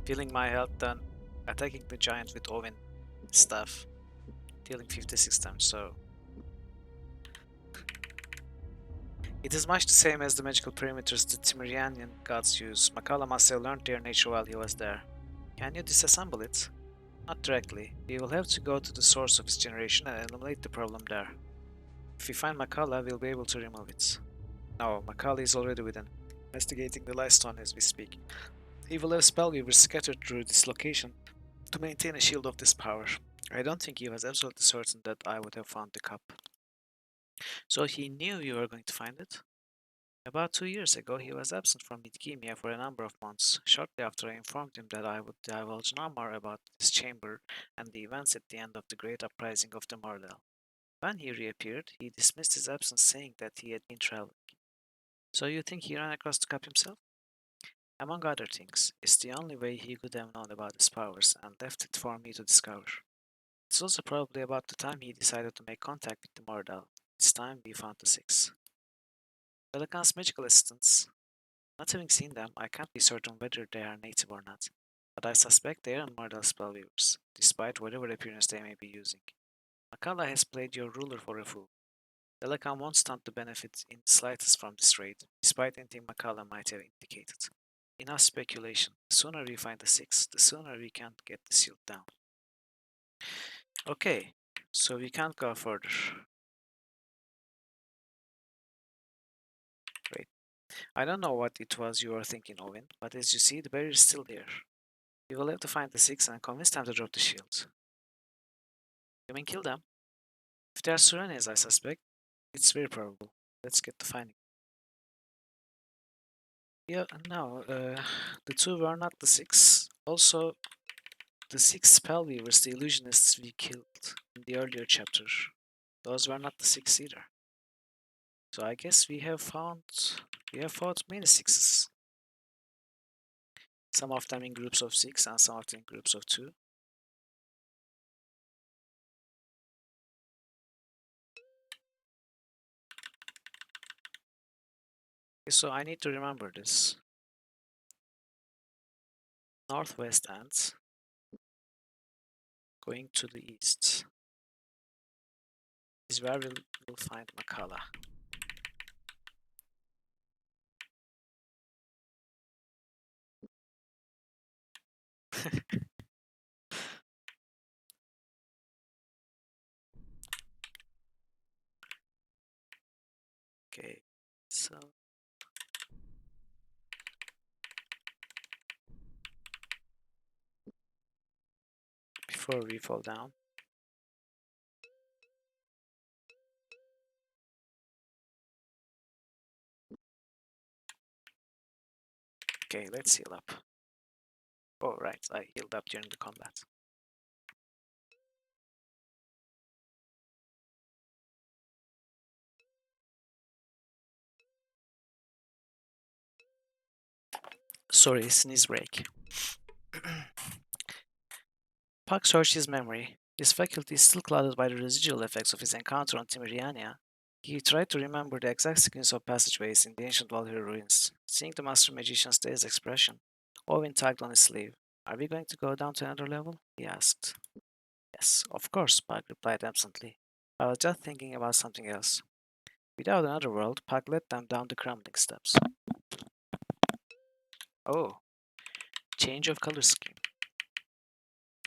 Feeling my health done, attacking the giant with Owen stuff, dealing 56 times, so... It is much the same as the magical perimeters the Timurianian gods use. Makala must have learned their nature while he was there. Can you disassemble it? Not directly. We will have to go to the source of its generation and eliminate the problem there. If we find Makala, we'll be able to remove it. No, Makala is already within, investigating the last stone as we speak. He will have spellweavers scattered through this location to maintain a shield of this power. I don't think he was absolutely certain that I would have found the cup. So he knew you were going to find it? About 2 years ago, he was absent from Midgemia for a number of months. Shortly after I informed him that I would divulge no more about this chamber and the events at the end of the great uprising of the Mordel. When he reappeared, he dismissed his absence, saying that he had been traveling. So you think he ran across the cup himself? Among other things, it's the only way he could have known about his powers and left it for me to discover. It's also probably about the time he decided to make contact with the Mordel. It's time we found the six. Pelican's magical assistants. Not having seen them, I can't be certain whether they are native or not, but I suspect they are Mordel spellweavers, despite whatever appearance they may be using. Makala has played your ruler for a fool. Pelican won't stand to benefit in the slightest from this raid, despite anything Makala might have indicated. Enough speculation. The sooner we find the six, the sooner we can get the shield down. Okay, so we can't go further. Wait, I don't know what it was you were thinking, Owen, but as you see, the barrier is still there. We will have to find the six and convince them to drop the shield. You mean kill them? If they are Surani, I suspect, it's very probable. Let's get to finding. Yeah, no, the two were not the six. Also, the six spellweavers, the illusionists we killed in the earlier chapter. Those were not the 6 either. So I guess we have found many 6s. Some of them in groups of 6 and some of them in groups of 2. Okay, so I need to remember this. Northwest ends going to the east is where we'll find Makala. Okay, so before we fall down, okay, let's heal up. Oh, right, I healed up during the combat. Sorry, sneeze break. Puck searched his memory. His faculty is still clouded by the residual effects of his encounter on Timiriania. He tried to remember the exact sequence of passageways in the ancient Valkyrie ruins. Seeing the Master Magician's dazed expression, Owen tugged on his sleeve. Are we going to go down to another level? He asked. Yes, of course, Puck replied absently. I was just thinking about something else. Without another world, Puck led them down the crumbling steps. Oh, change of color scheme.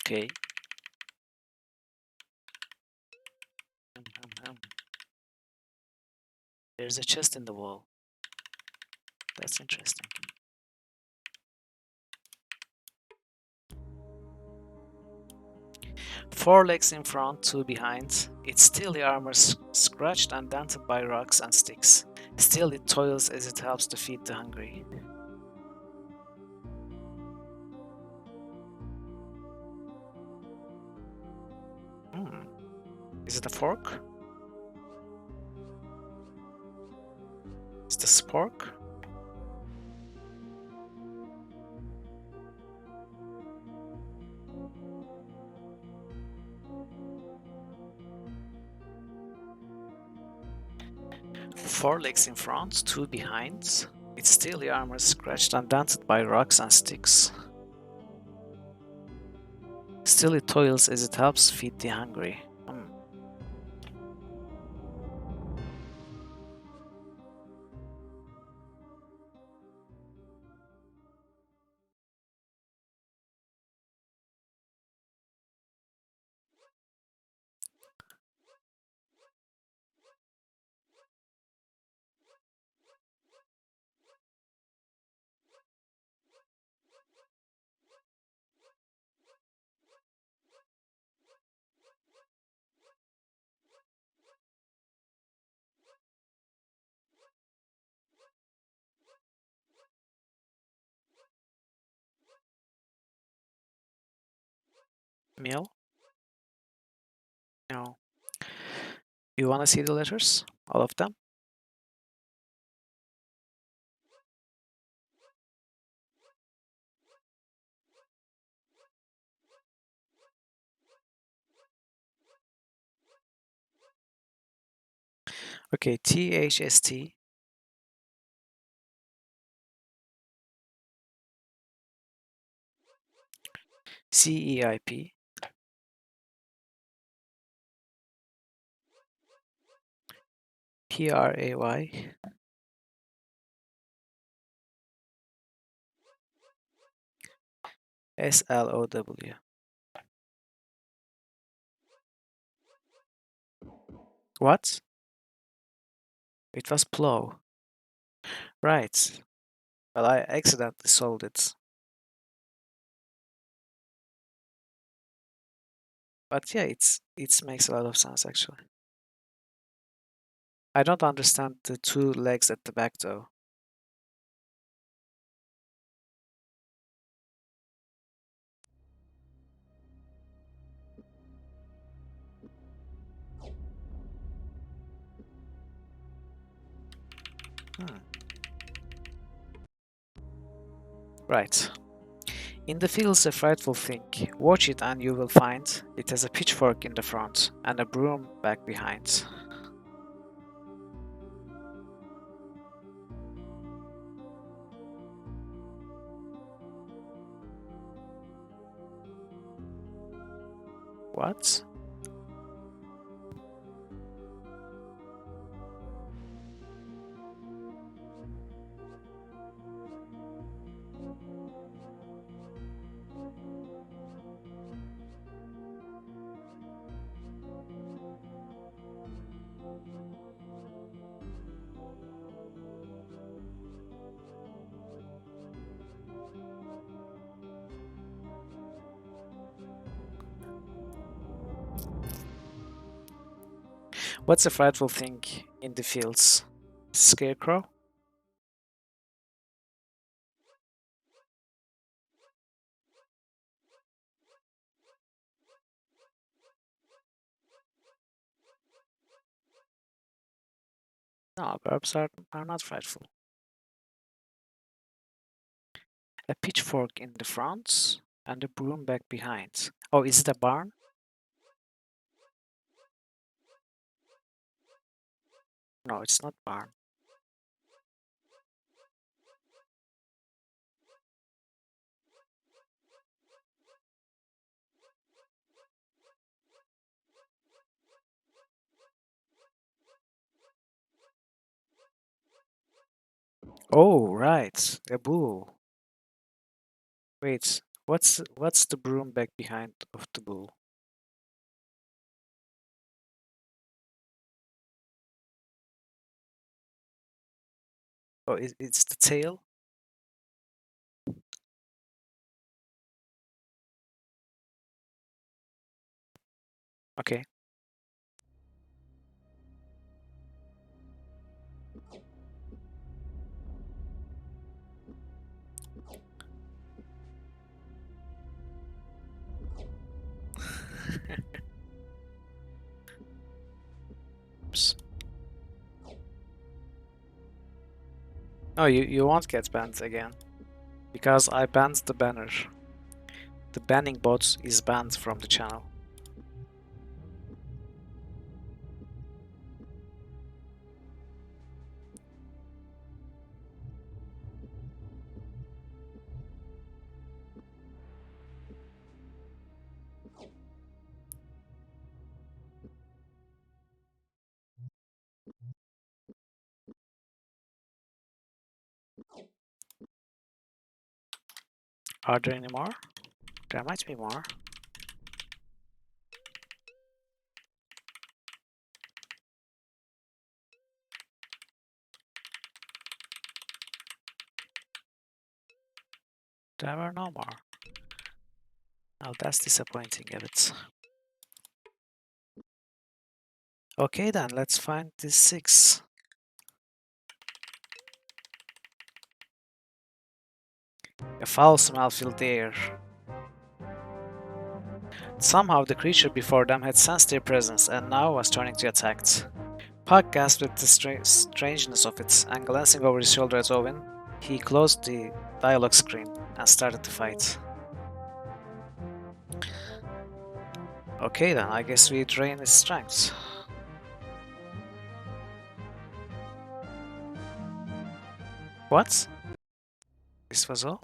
Okay. There's a chest in the wall. That's interesting. 4 legs in front, 2 behind. Its steely armor scratched and dented by rocks and sticks. Still it toils as it helps to feed the hungry. Hmm. Is it a fork? Is this pork? Four legs in front, 2 behind. Its steely armor scratched and dented by rocks and sticks. Still it toils as it helps feed the hungry. Meal? No. You wanna see the letters? All of them? Okay, THST. CEIP. PRAY. SLOW. What? It was plow. Right. Well, I accidentally solved it. But yeah, it makes a lot of sense actually. I don't understand the 2 legs at the back though. Hmm. Right. In the fields a frightful thing. Watch it and you will find it has a pitchfork in the front and a broom back behind. What? What's a frightful thing in the fields? Scarecrow? No, verbs are not frightful. A pitchfork in the front and a broom back behind. Oh, is it a barn? No, it's not barn. Oh, right, a bull. Wait, what's the broom back behind of the bull? Oh, it's the tail? Okay. Oops. Oh, you won't get banned again. Because I banned the banner. The banning bot is banned from the channel. Are there any more? There might be more. There were no more. Oh, that's disappointing a bit. Okay then, let's find the 6. A foul smell filled the air. Somehow the creature before them had sensed their presence and now was turning to attack. Puck gasped at the strangeness of it, and glancing over his shoulder at Owen, he closed the dialogue screen and started to fight. Okay then, I guess we drain his strength. What? This was all?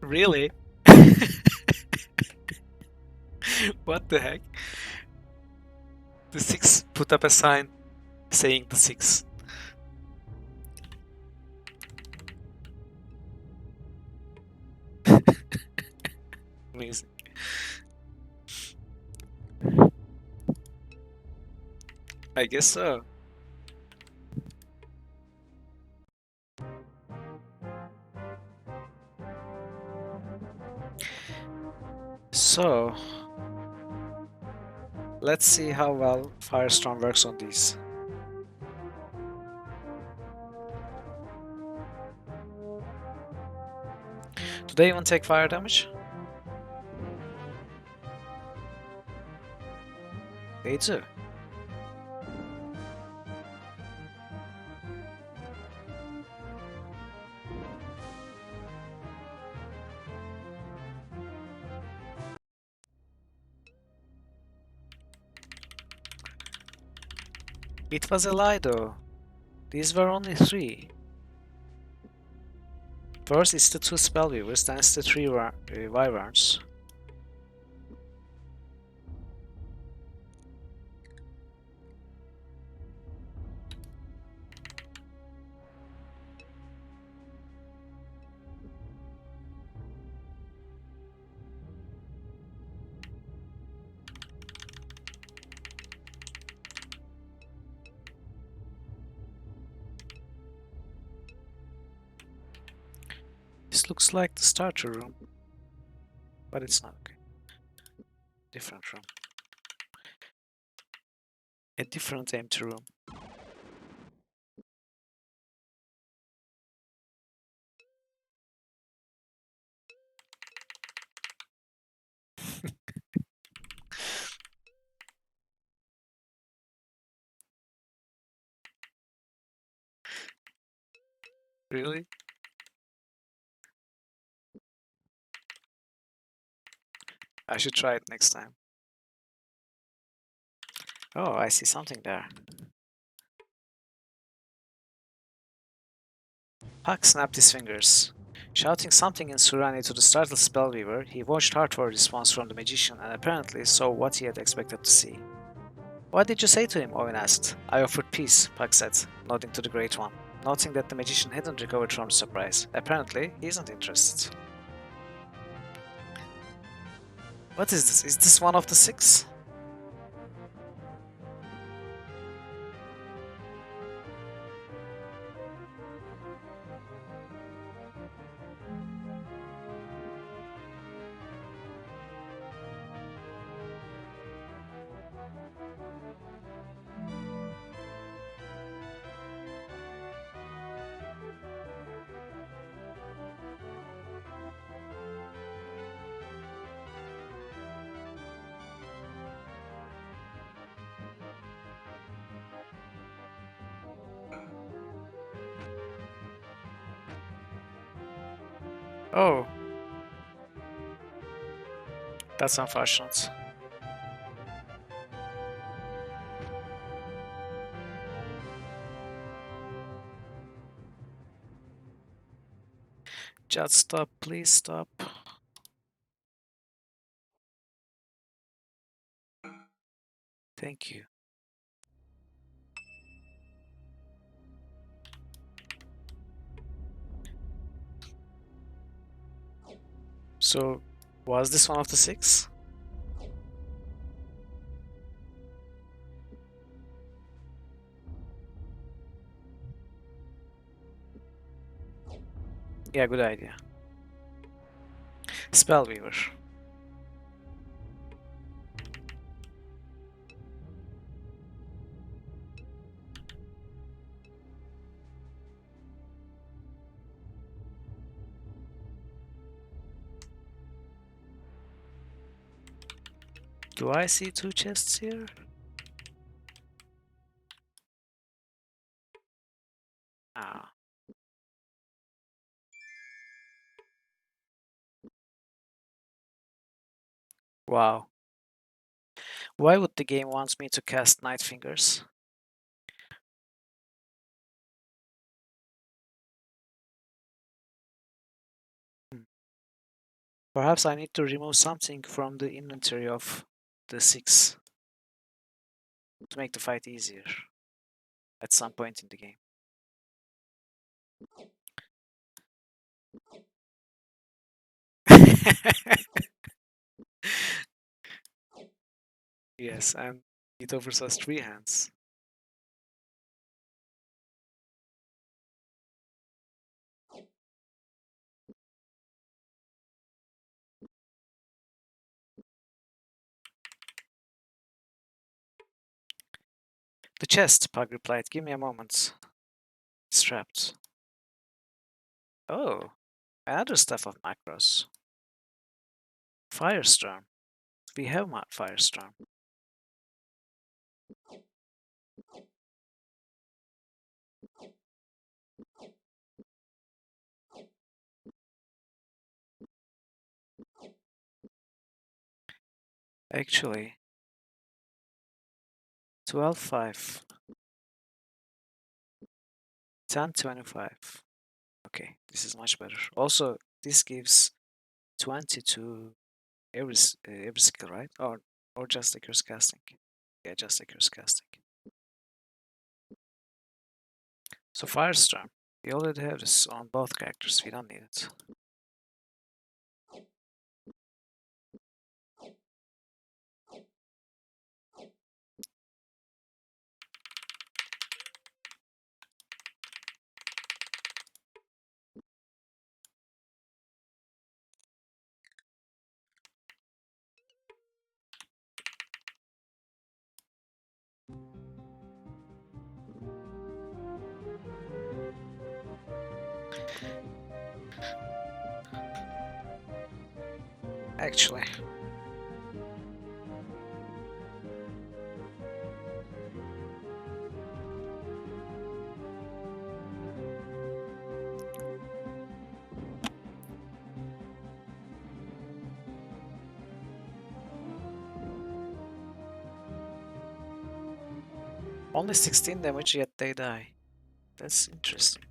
Really? What the heck? The 6 put up a sign saying the 6. Amazing. I guess so. So, let's see how well Firestorm works on these. Do they even take fire damage? They do. It was a lie though. These were only 3. First it's the 2 Spellweavers, then it's the 3 Wyverns. This looks like the starter room, but it's not. Okay. Different room. A different empty room. Really? I should try it next time. Oh, I see something there. Puck snapped his fingers. Shouting something in Surani to the startled Spellweaver, he watched hard for a response from the magician and apparently saw what he had expected to see. What did you say to him? Owen asked. I offered peace, Puck said, nodding to the Great One, noting that the magician hadn't recovered from the surprise. Apparently, he isn't interested. What is this? Is this one of the 6? Oh, that's unfortunate. Just stop, please stop. Thank you. So, was this one of the 6? Yeah, good idea. Spellweaver. Do I see 2 chests here? Ah. Wow. Why would the game want me to cast Night Fingers? Hmm. Perhaps I need to remove something from the inventory of the 6 to make the fight easier at some point in the game. Yes, and it offers us 3 hands. The chest, Pug replied. Give me a moment. Strapped. Oh, Another stuff of macros. Firestorm. We have Firestorm. Actually, 12.5, 10.25. Okay, this is much better. Also, this gives 20 to every skill, right? Or just accuracy casting. Yeah, just accuracy casting. So Firestorm. We already have this on both characters. We don't need it. Actually, only 16 damage yet they die. That's interesting.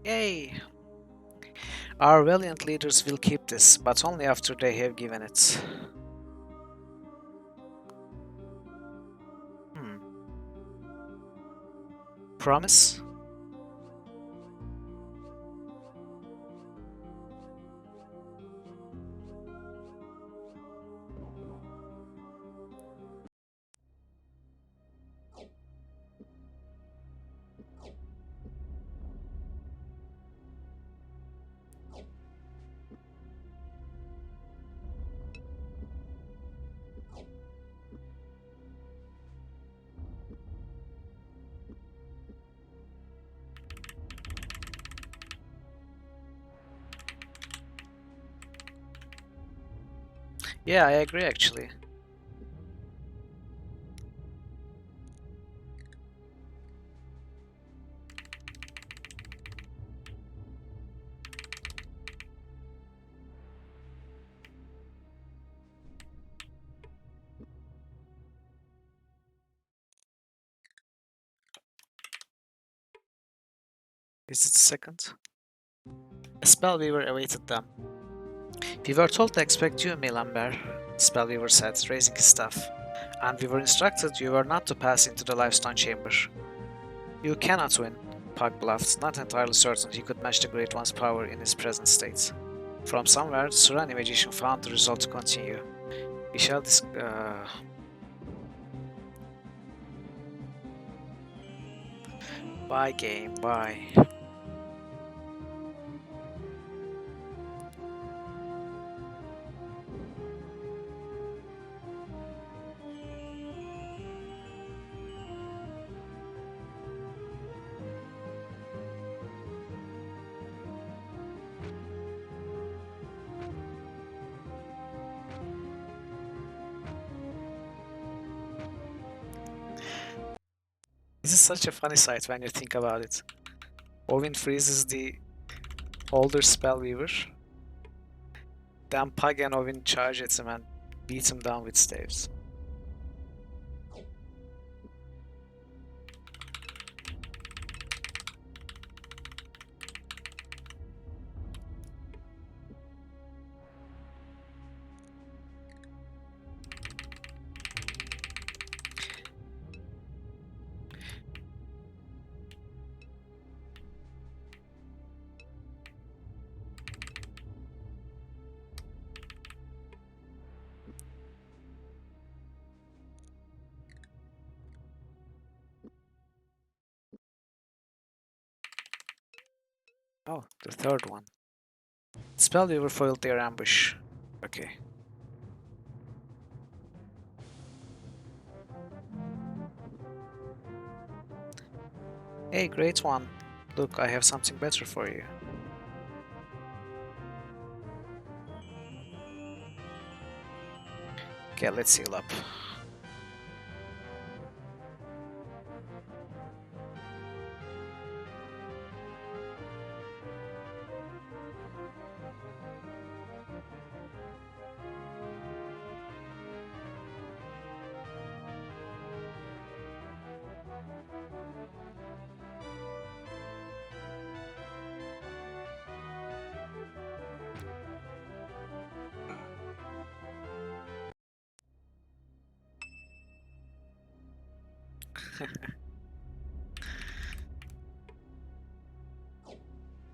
Yay! Our valiant leaders will keep this, but only after they have given it. Hmm. Promise? Yeah, I agree actually. Is it second? A Spellweaver awaited them. We were told to expect you, Milamber, Spellweaver said, raising his staff. And we were instructed you were not to pass into the Lifestone Chamber. You cannot win, Pug bluffed, not entirely certain he could match the Great One's power in his present state. From somewhere, the Surani magician found the resolve to continue. We shall Bye game, bye. This is such a funny sight when you think about it. Ovin freezes the older Spellweaver. Then Pug and Ovin charge at him and beat him down with staves. Oh, the third one. Spellweaver foiled their ambush. Okay. Hey, great one. Look, I have something better for you. Okay, let's heal up.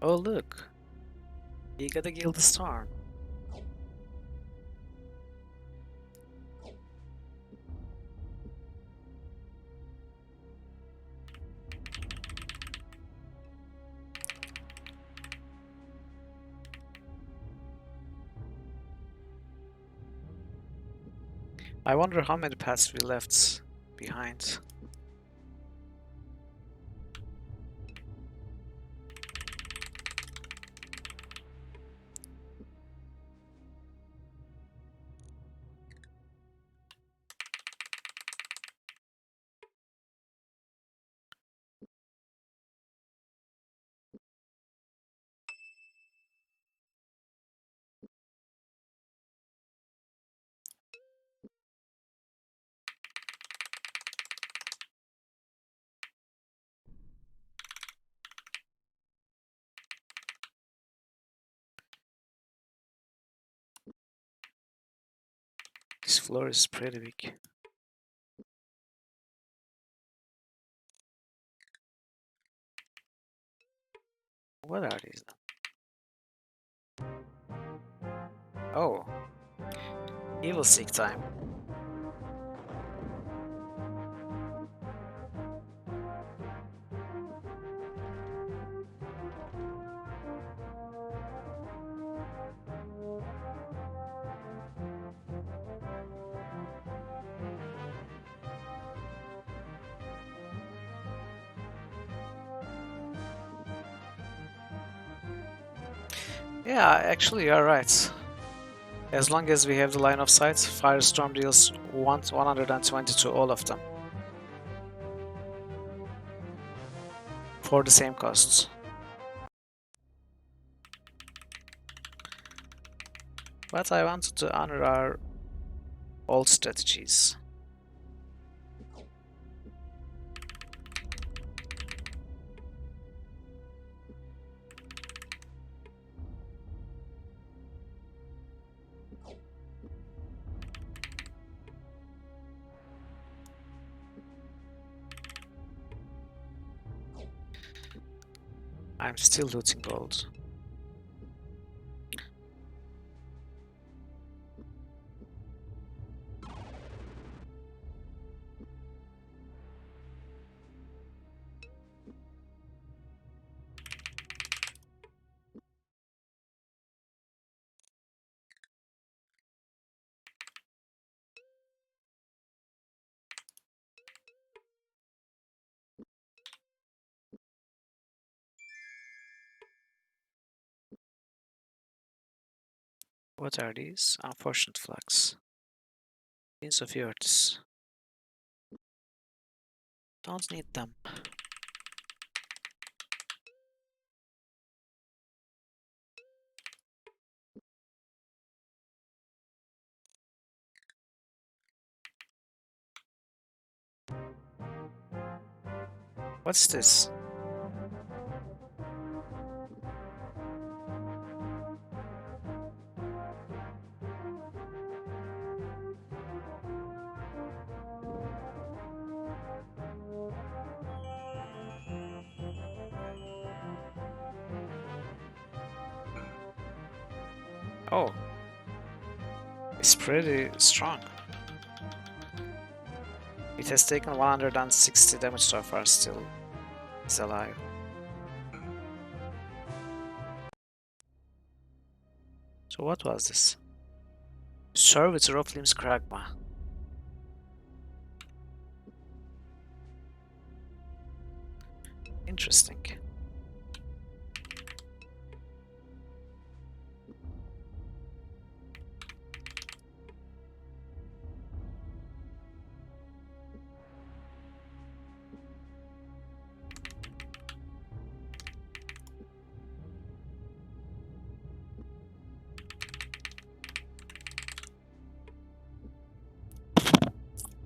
Oh, look. You got a Gilded Storm. I wonder how many paths we left behind. This floor is pretty big. What are these then? Oh, Evil Seek time. Yeah, actually you're right. As long as we have the line of sight, Firestorm deals 120 to all of them. For the same costs. But I wanted to honor our old strategies. I'm still looting gold. What are these? Unfortunate flags. Beans of Earths. Don't need them. What's this? Oh, it's pretty strong. It has taken 160 damage so far, still is alive. So what was this? Serve with Roflim's Kragma. Interesting.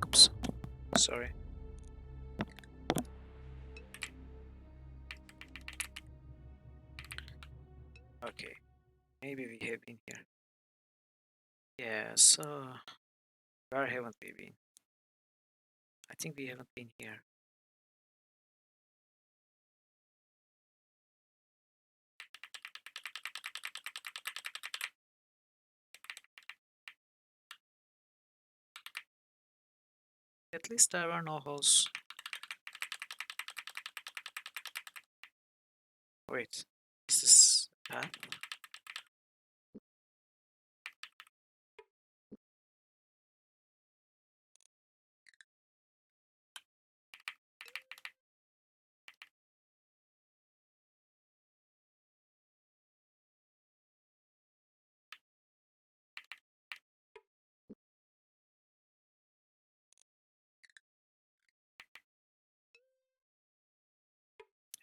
Oops. Sorry. Okay. Maybe we have been here. Yeah, so where haven't we been? I think we haven't been here. At least there were no holes. Wait, is this a path?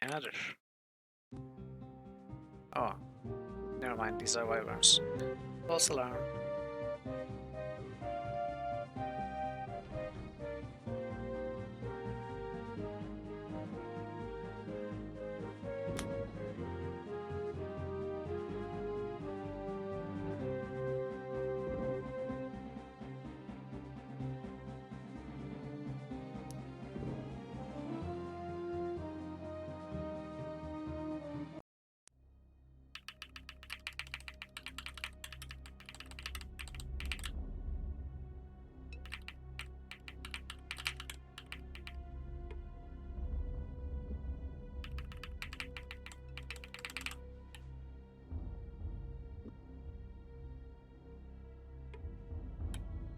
Another. Oh, never mind, these are wyverns. False alarm.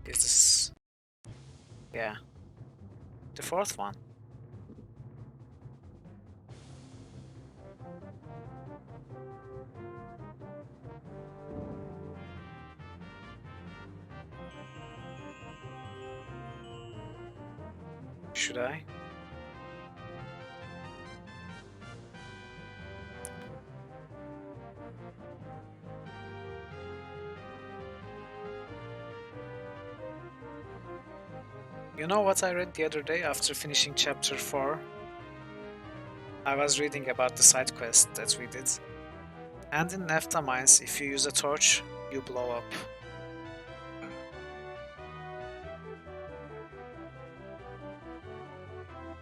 Is this... Yeah. The fourth one? Should I? You know what I read the other day after finishing chapter 4? I was reading about the side quest that we did. And in Nefta mines, if you use a torch, you blow up.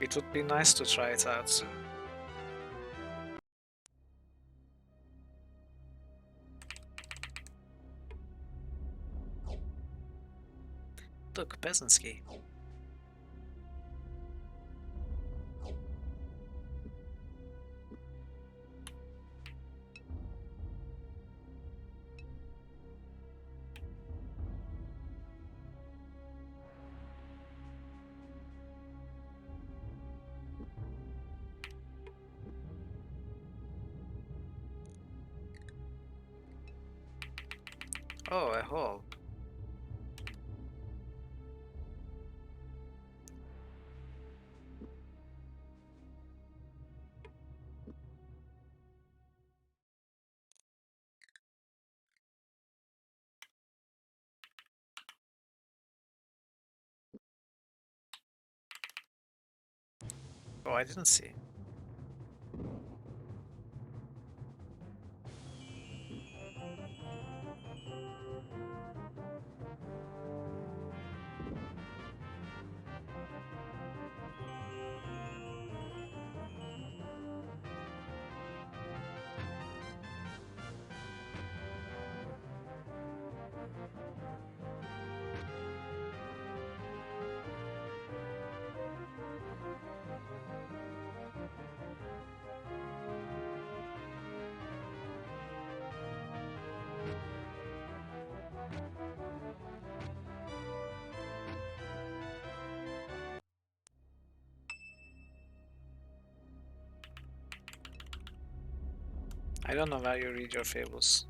It would be nice to try it out. Look, Peasantski. Oh, a hole. Oh, I didn't see. I don't know where you read your fables.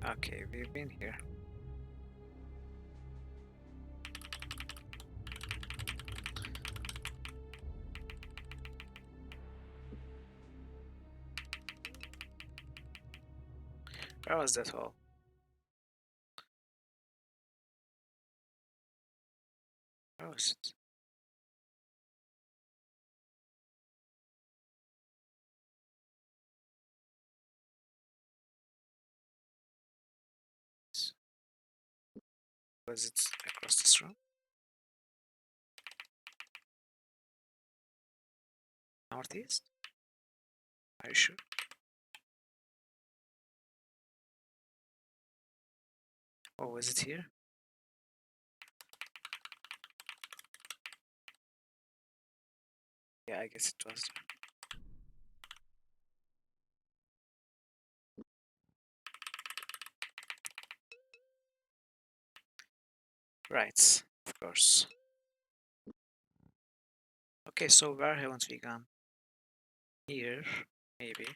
Okay, we've been here. Where was that hole? Where was it? Was it across this room? Northeast? Are you sure? Oh, was it here? Yeah, I guess it was. Right, of course. Okay, so where haven't we gone? Here, maybe.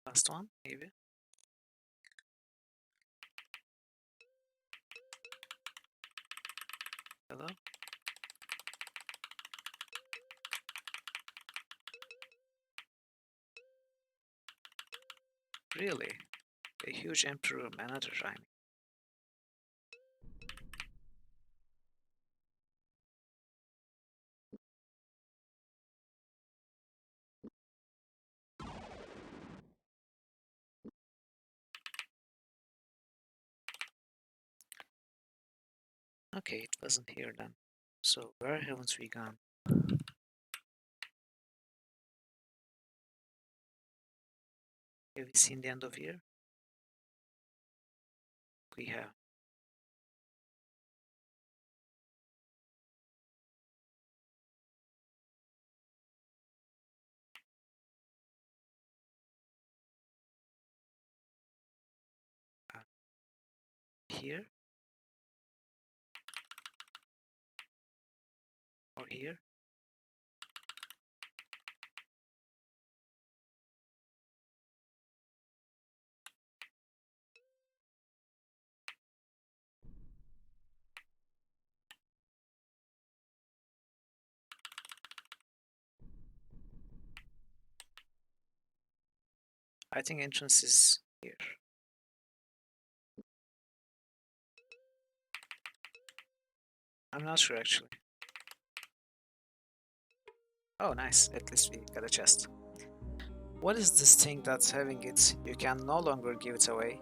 Last one, maybe. Hello? Really? A huge empty room, another rhyme. Okay, it wasn't here then. So where haven't we gone? Have we seen the end of here? We have. Here? Or here? I think entrance is here. I'm not sure actually. Oh, nice. At least we got a chest. What is this thing that's having it? You can no longer give it away,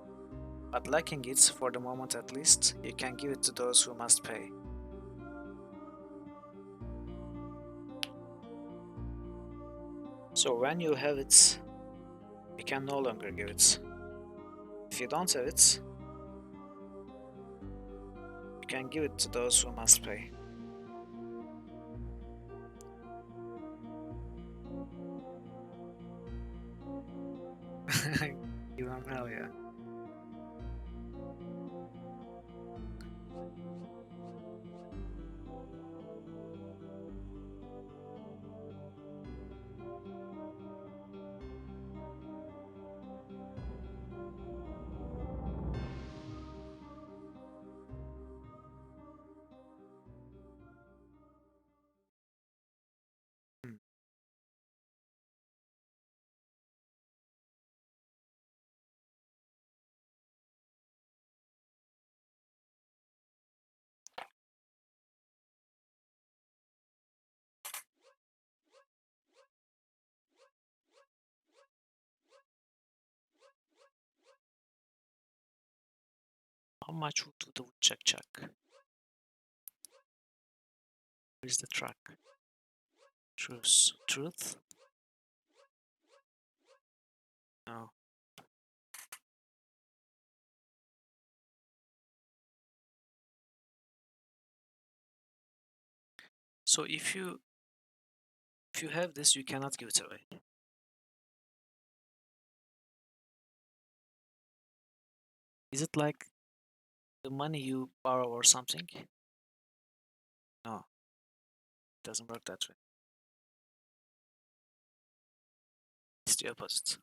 but lacking it, for the moment at least, you can give it to those who must pay. So when you have it, you can no longer give it. If you don't have it, you can give it to those who must pay. You don't know, yeah. Hmm. How much would the woodchuck chuck? Where's the truck? Truth? No. So if you have this, you cannot give it away. Is it like the money you borrow or something? No, it doesn't work that way. It's the opposite.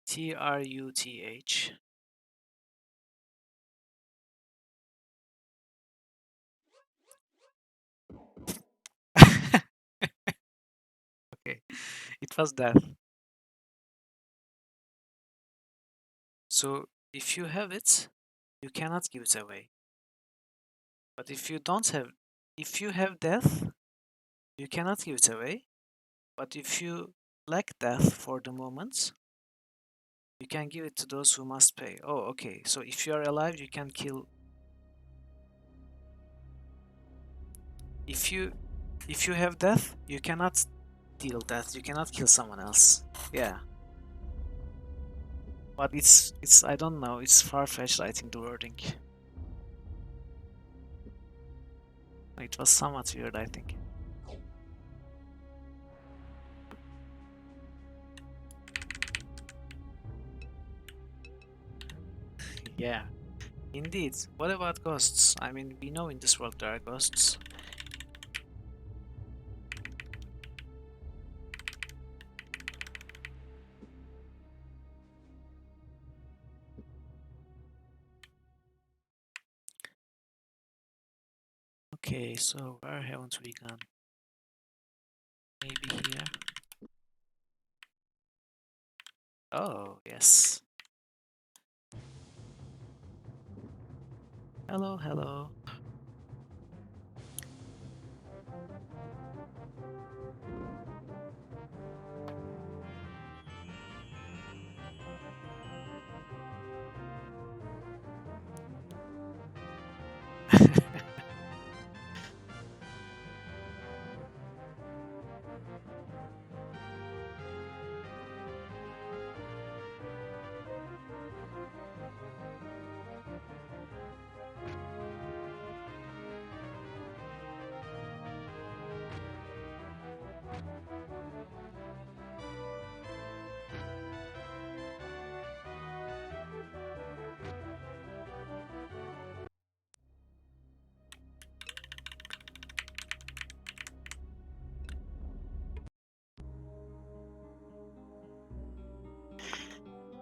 Truth. Okay, it was that. So if you have it, you cannot give it away. But if you have death, you cannot give it away. But if you lack death for the moment, you can give it to those who must pay. Oh, okay. So if you are alive, you can kill. If you have death, you cannot deal death. You cannot kill someone else. Yeah. But it's I don't know. It's far-fetched. I think the wording. It was somewhat weird. I think. Yeah. Indeed. What about ghosts? I mean, we know in this world there are ghosts. Okay, so where haven't we gone? Maybe here. Oh, yes. Hello, hello.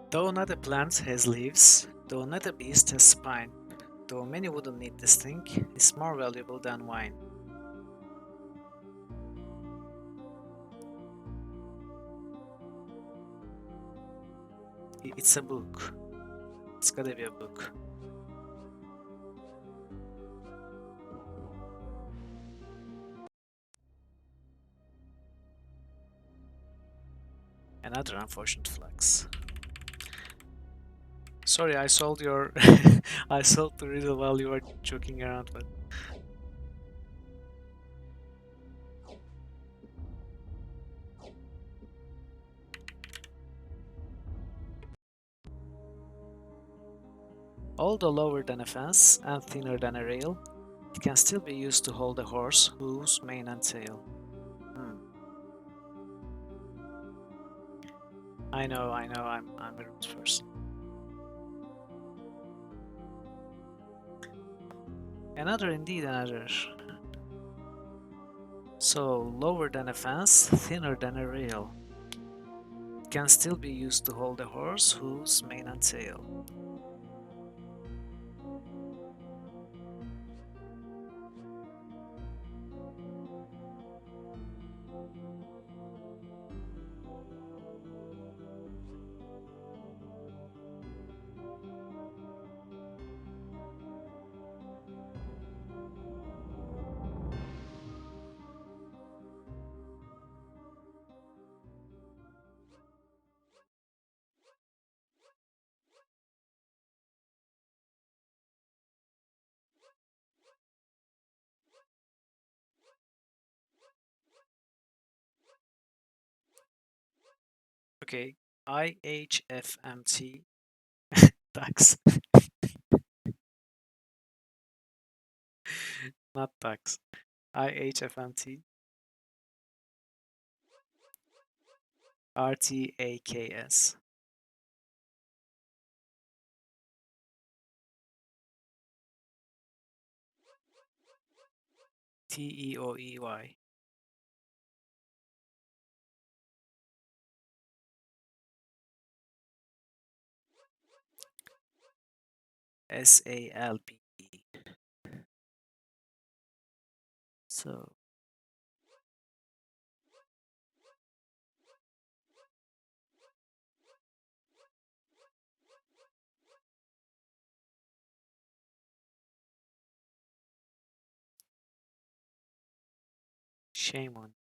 Though not a plant has leaves, though not a beast has spine, though many wouldn't need this thing, it's more valuable than wine. It's a book. It's gotta be a book. Another unfortunate flex. Sorry, I sold your I sold the riddle while you were joking around, but although lower than a fence and thinner than a rail, it can still be used to hold a horse, hooves, mane and tail. Hmm. I know, I'm a rude person. Another. So, lower than a fence, thinner than a rail. It can still be used to hold a horse, hooves, mane and tail. Okay, IHFMT tax, not tax. IHFMT RTAKS TEOEY SALP. So shame on.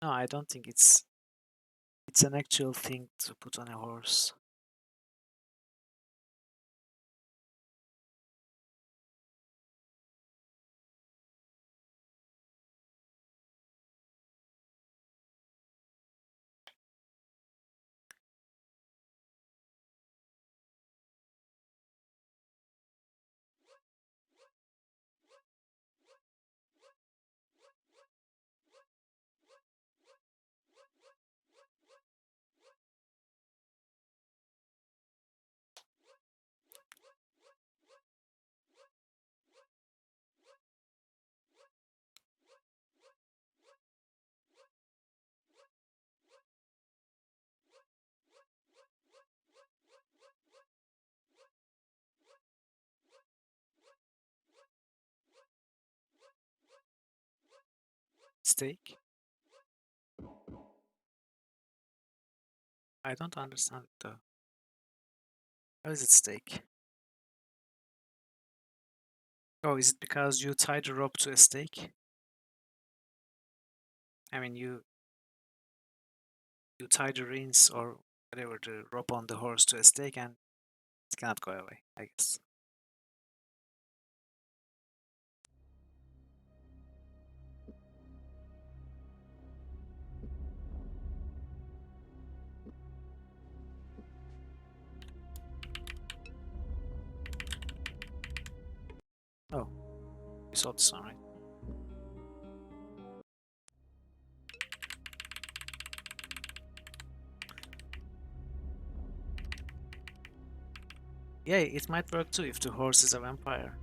No, I don't think it's an actual thing to put on a horse. Steak? I don't understand it though. How is it steak? Oh, is it because you tie the rope to a stake? I mean, you tie the reins or whatever the rope on the horse to a stake, and it cannot go away, I guess. Oh, you saw this one, right? Yeah, it might work too if the horse is a vampire.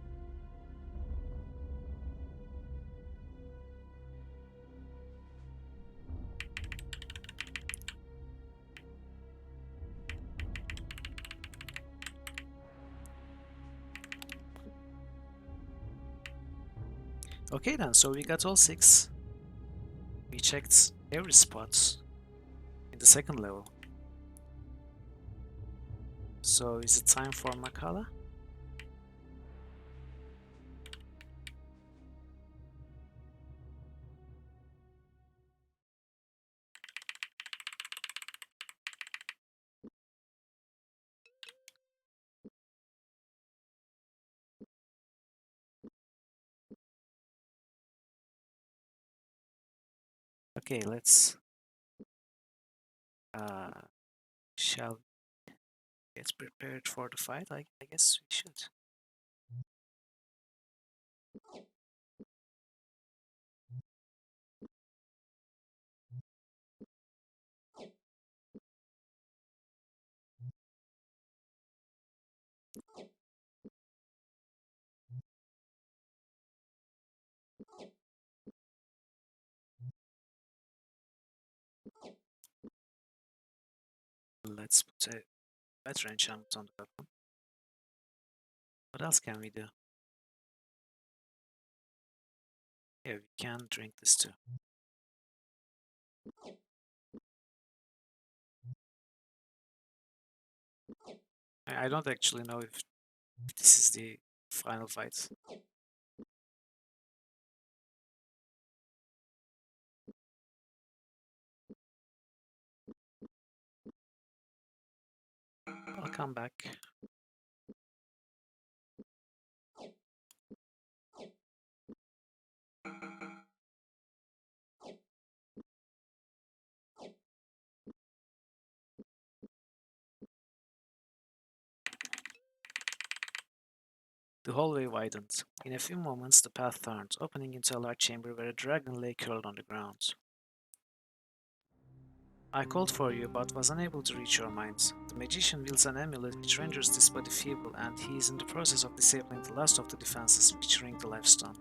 Okay then, so we got all 6. We checked every spot in the second level. So is it time for Makala? Okay, uh shall we get prepared for the fight? I guess we should. Let's put a better enchantment on the weapon. What else can we do? Yeah, we can drink this too. I don't actually know if this is the final fight. I'll come back. The hallway widened. In a few moments, the path turned, opening into a large chamber where a dragon lay curled on the ground. I called for you, but was unable to reach your minds. The magician wields an amulet which renders this body feeble, and he is in the process of disabling the last of the defenses featuring the lifestone.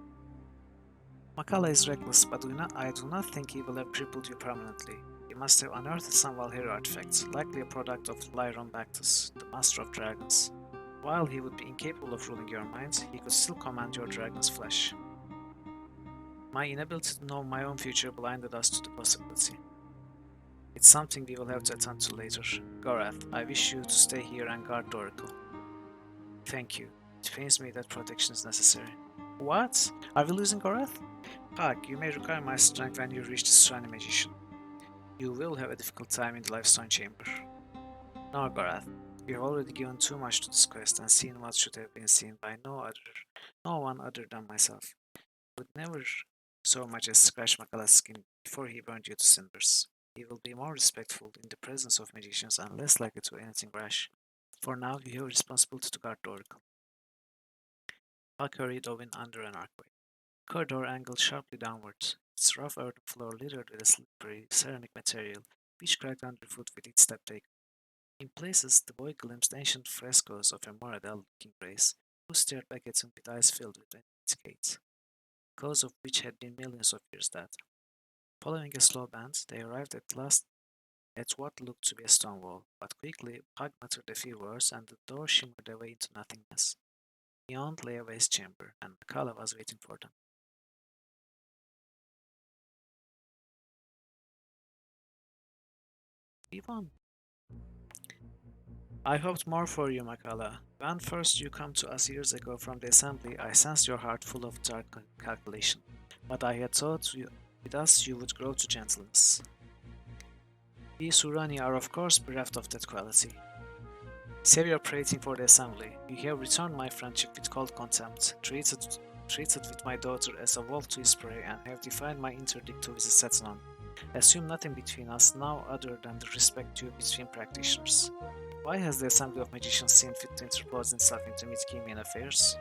Makala is reckless, but I do not think he will have crippled you permanently. He must have unearthed some Valhalla artifacts, likely a product of Lyron Bactus, the master of dragons. While he would be incapable of ruling your minds, he could still command your dragon's flesh. My inability to know my own future blinded us to the possibility. It's something we will have to attend to later. Gorath, I wish you to stay here and guard the oracle. Thank you. It pains me that protection is necessary. What? Are we losing Gorath? Pug, you may require my strength when you reach the Shrine Magician. You will have a difficult time in the Lifestone Chamber. No, Gorath. You have already given too much to this quest and seen what should have been seen by no one other than myself. Would never so much as scratch Makala's skin before he burned you to cinders. He will be more respectful in the presence of magicians and less likely to do anything rash. For now, you have responsibility to guard the oracle. Puck hurried Owen under an archway. The corridor angled sharply downwards, its rough earthen floor littered with a slippery ceramic material, which cracked underfoot with each step taken. In places, the boy glimpsed ancient frescoes of a more adult-looking race, who stared back at him with eyes filled with skates, cause of which had been millions of years dead. Following a slow bend, they arrived at last at what looked to be a stone wall, but quickly Pug muttered a few words and the door shimmered away into nothingness. Beyond lay a waste chamber, and Makala was waiting for them. We won. I hoped more for you, Makala. When first you come to us years ago from the assembly, I sensed your heart full of dark calculation, but I had thought with us you would grow to gentleness. We Surani are of course bereft of that quality. Save your prating for the assembly. You have returned my friendship with cold contempt, treated with my daughter as a wolf to his prey, and have defied my interdict to visit Setnon. Assume nothing between us now other than the respect due between practitioners. Why has the Assembly of Magicians seen fit to interpose itself into Midkemian affairs?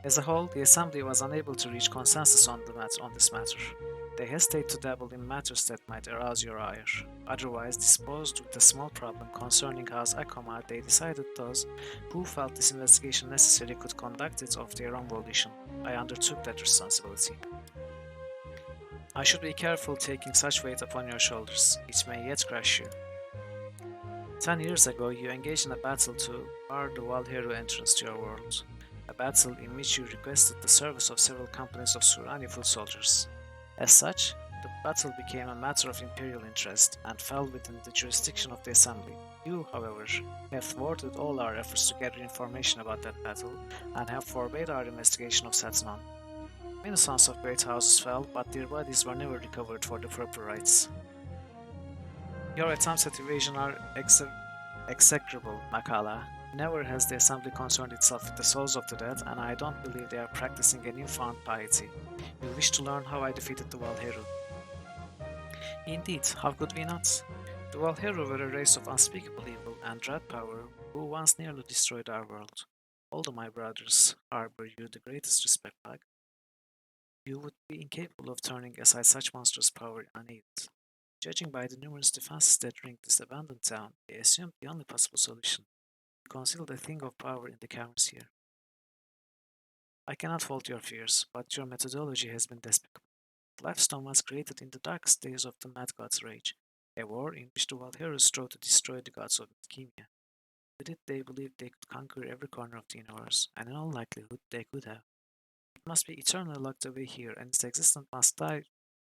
As a whole, the Assembly was unable to reach consensus on this matter. They hesitate to dabble in matters that might arouse your ire. Otherwise, disposed with a small problem concerning House Akoma, they decided those who felt this investigation necessary could conduct it of their own volition. I undertook that responsibility. I should be careful taking such weight upon your shoulders. It may yet crush you. 10 years ago, you engaged in a battle to bar the Valhero entrance to your world. A battle in which you requested the service of several companies of Surani foot soldiers. As such, the battle became a matter of imperial interest and fell within the jurisdiction of the Assembly. You, however, have thwarted all our efforts to gather information about that battle and have forbade our investigation of Satnan. Many sons of great houses fell, but their bodies were never recovered for the proper rites. Your attempts at evasion are execrable, Makala. Never has the Assembly concerned itself with the souls of the dead, and I don't believe they are practicing a newfound piety. You wish to learn how I defeated the Valheru. Indeed, how could we not? The Valheru were a race of unspeakable evil and dread power who once nearly destroyed our world. Although my brothers harbor you the greatest respect, Pug, you would be incapable of turning aside such monstrous power unaided. Judging by the numerous defenses that ring this abandoned town, they assumed the only possible solution: to conceal the thing of power in the caverns here. I cannot fault your fears, but your methodology has been despicable. Lifestone was created in the darkest days of the Mad God's rage, a war in which the Valheros strove to destroy the gods of Midkemia. With it, they believed they could conquer every corner of the universe, and in all likelihood, they could have. It must be eternally locked away here, and its existence must die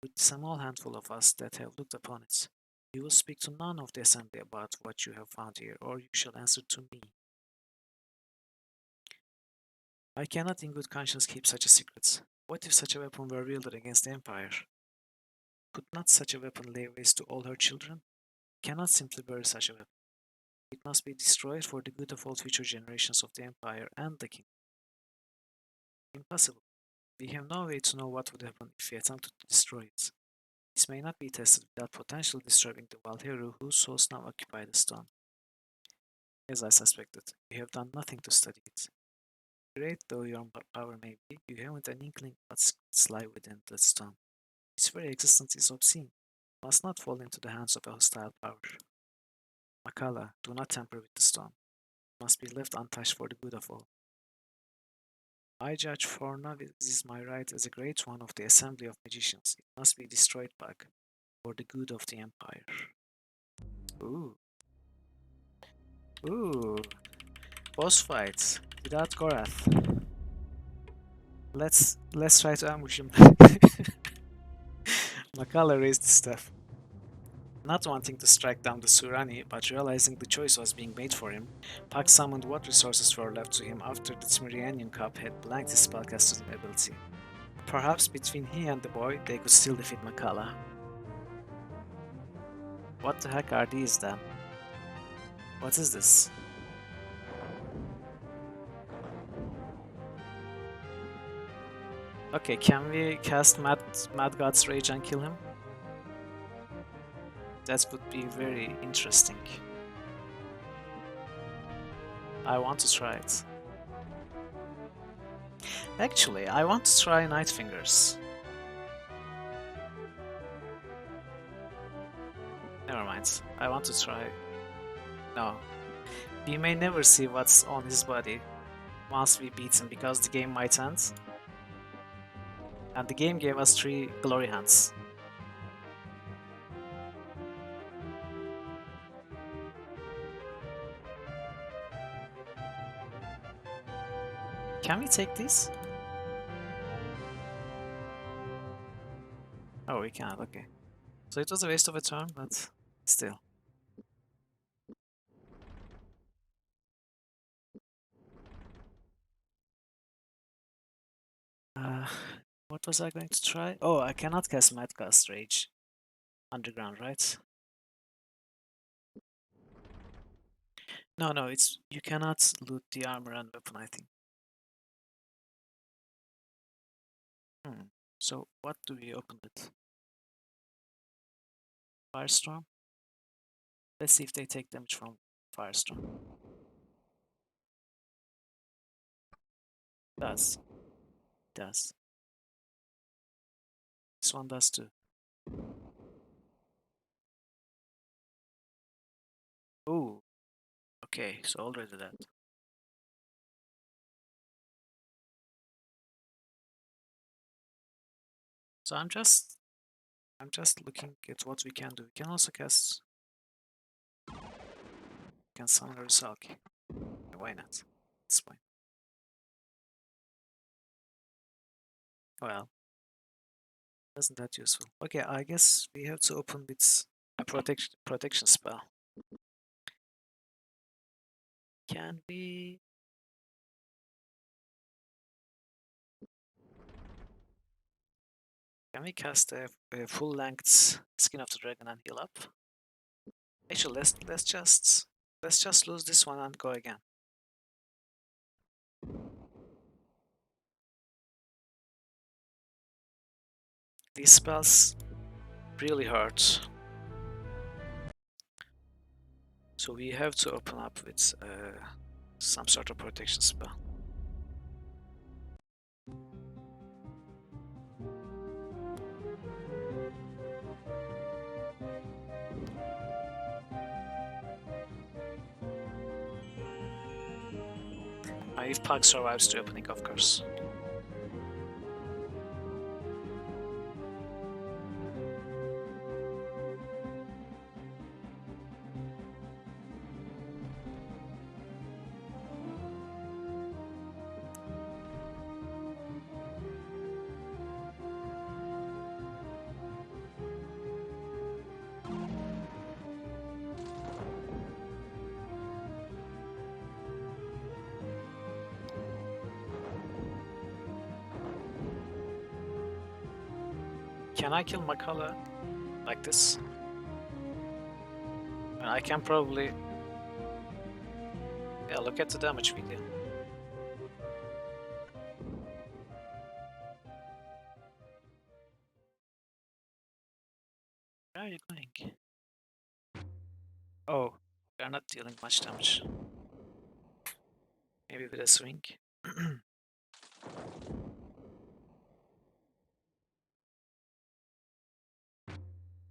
with the small handful of us that have looked upon it. You will speak to none of the assembly about what you have found here, or you shall answer to me. I cannot in good conscience keep such a secret. What if such a weapon were wielded against the Empire? Could not such a weapon lay waste to all her children? Cannot simply bury such a weapon. It must be destroyed for the good of all future generations of the Empire and the King. Impossible. We have no way to know what would happen if we attempted to destroy it. This may not be tested without potentially disturbing the Valheru whose souls now occupy the stone. As I suspected, you have done nothing to study it. Great though your power may be, you haven't an inkling what's lie within the stone. Its very existence is obscene. Must not fall into the hands of a hostile power. Makala, do not tamper with the stone. It must be left untouched for the good of all. I judge for now it is my right as a great one of the assembly of magicians. It must be destroyed back for the good of the empire. Ooh, ooh, boss fights without Gorath. Let's try to ambush him. Makala raised the staff. Not wanting to strike down the Surani, but realizing the choice was being made for him, Puck summoned what resources were left to him after the Cimerianian cup had blanked his spellcasting ability. Perhaps between he and the boy, they could still defeat Makala. What the heck are these then? What is this? Okay, can we cast Mad God's Rage and kill him? That would be very interesting. I want to try it. Actually, I want to try Night Fingers. Never mind. I want to try. No. We may never see what's on his body once we beat him because the game might end. And the game gave us 3 glory hands. Can we take these? Oh, we can't, okay. So it was a waste of a turn, but still. Uh, what was I going to try? Oh, I cannot cast Madcast Rage underground, right? No, it's you cannot loot the armor and weapon, I think. So what do we open with? Firestorm? Let's see if they take damage from Firestorm. Does. Does. This one does too. Ooh. Okay, so already that. So I'm just looking at what we can do. We can also cast can summon Rusalki. Why not? It's fine. Well, isn't that useful? Okay, I guess we have to open with a protection spell. Can we cast a full length Skin of the Dragon and heal up? Actually, let's just lose this one and go again. These spells really hurt. So we have to open up with some sort of protection spell. If Pug survives the opening, of course. Can I kill Makala like this? I can probably... Yeah, look at the damage we deal. Where are you going? Oh, we are not dealing much damage. Maybe with a swing.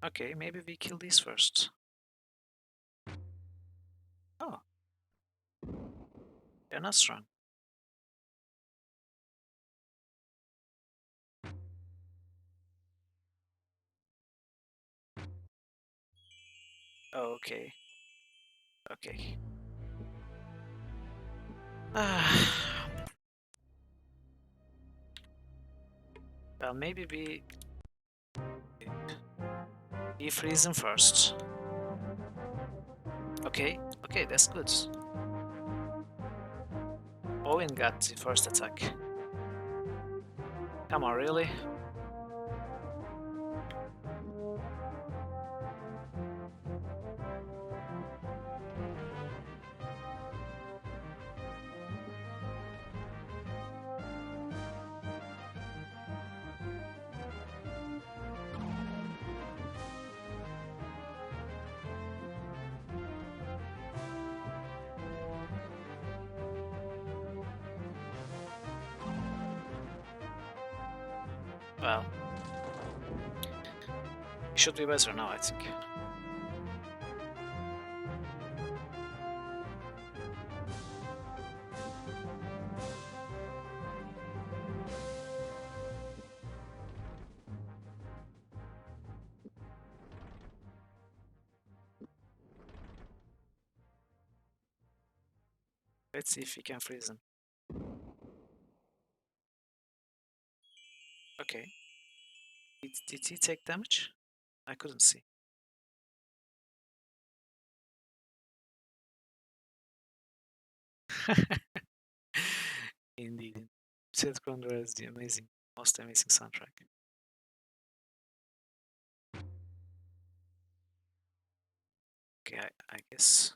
Okay, maybe we kill these first. Oh, they're not strong. Oh, okay. Okay. Well, maybe we freeze him first. Okay, okay, that's good. Owen got the first attack. Come on, really? Well, it should be better now, I think. Let's see if we can freeze him. Okay. Did he take damage? I couldn't see. Indeed. Said Krondor has the most amazing soundtrack. Okay, I guess.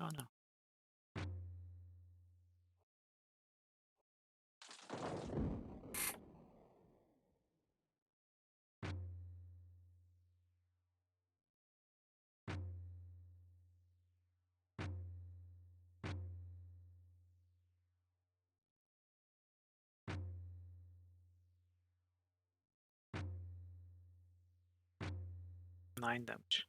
Oh no. Nine damage.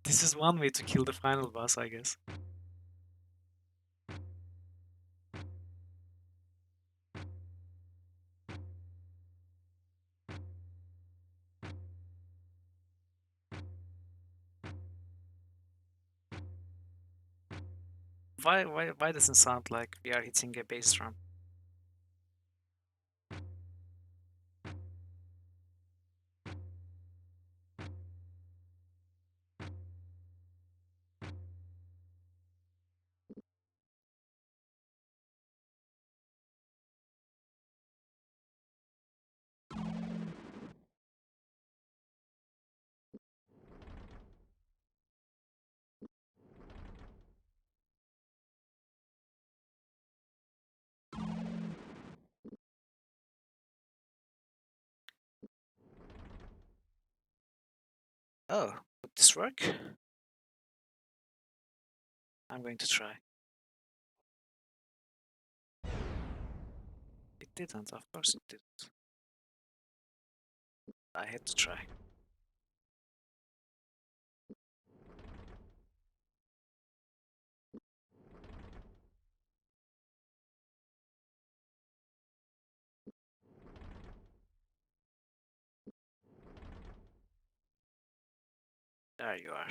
This is one way to kill the final boss, I guess. Why doesn't sound like we are hitting a bass drum? Oh, would this work? I'm going to try. It didn't, of course it didn't. I had to try. There you are.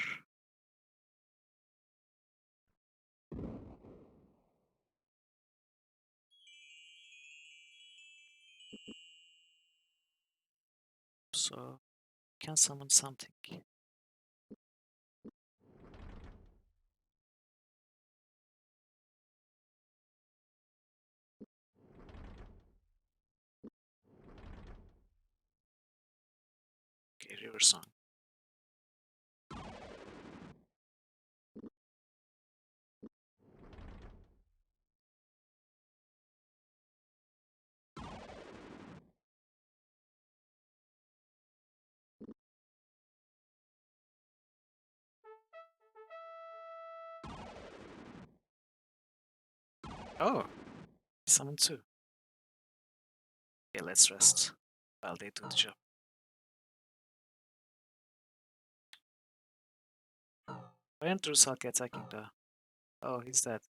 so can summon something. Okay, River Song. Oh, summon 2. Okay, let's rest while they do the job. Ventress Hulk attacking though. Oh, he's dead.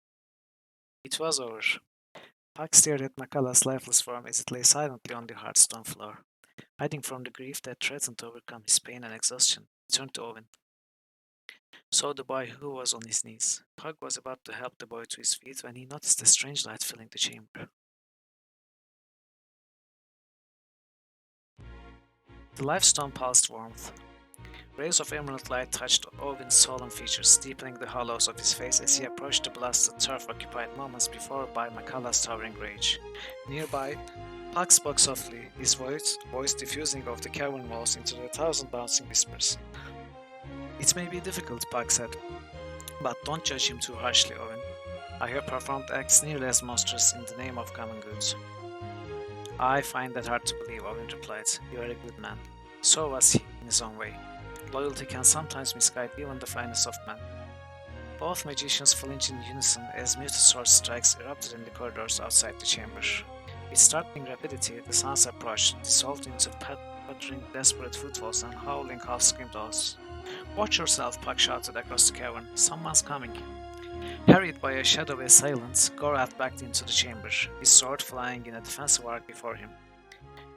It was over. Puck stared at Macalla's lifeless form as it lay silently on the hard stone floor. Hiding from the grief that threatened to overcome his pain and exhaustion, he turned to Owen. Saw the boy who was on his knees. Pug was about to help the boy to his feet when he noticed a strange light filling the chamber. The lifestone pulsed warmth. Rays of emerald light touched Owen's solemn features, deepening the hollows of his face as he approached the blasted turf occupied moments before by Macalla's towering rage. Nearby, Puck spoke softly, his voice diffusing off the cavern walls into a thousand bouncing whispers. It may be difficult, Puck said, but don't judge him too harshly, Owen. I have performed acts nearly as monstrous in the name of common good. I find that hard to believe, Owen replied. You are a good man. So was he, in his own way. Loyalty can sometimes misguide even the finest of men. Both magicians flinched in unison as muted sword strikes erupted in the corridors outside the chamber. With startling rapidity, the sounds approached, dissolved into pattering, desperate footfalls and howling, half-screamed oaths. Watch yourself, Puck shouted across the cavern. Someone's coming. Harried by a shadowy assailant, Gorath backed into the chamber, his sword flying in a defensive arc before him.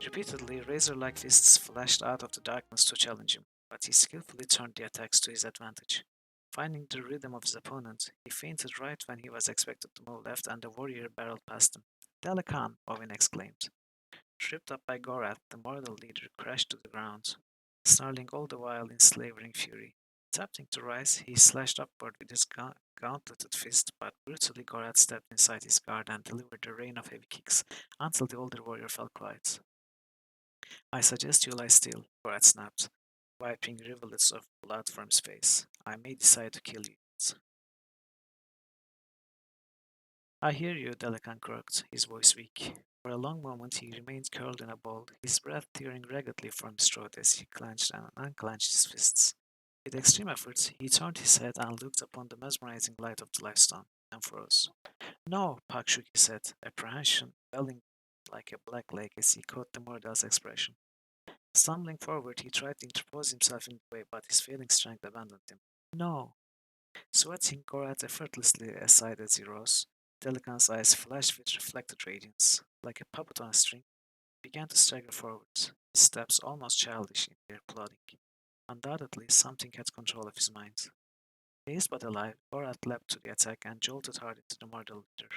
Repeatedly, razor-like fists flashed out of the darkness to challenge him, but he skillfully turned the attacks to his advantage. Finding the rhythm of his opponent, he feinted right when he was expected to move left and the warrior barreled past him. Delacan, Owen exclaimed. Tripped up by Gorath, the mortal leader crashed to the ground, snarling all the while in slavering fury. Attempting to rise, he slashed upward with his gauntleted fist, but brutally Gorath stepped inside his guard and delivered a rain of heavy kicks until the older warrior fell quiet. I suggest you lie still, Gorath snapped, wiping rivulets of blood from his face. I may decide to kill you. I hear you, Delacan croaked, his voice weak. For a long moment he remained curled in a ball, his breath tearing raggedly from his throat as he clenched and unclenched his fists. With extreme effort, he turned his head and looked upon the mesmerizing light of the lifestone, and froze. No, Puck shook his head, apprehension welling like a black lake as he caught the mortal's expression. Stumbling forward, he tried to interpose himself in the way, but his failing strength abandoned him. No! Sweating Gorath effortlessly aside as he rose, Delican's eyes flashed with reflected radiance. Like a puppet on a string, he began to stagger forward, his steps almost childish in their plodding. Undoubtedly, something had control of his mind. Dazed but alive, Gorath leapt to the attack and jolted hard into the mortal leader.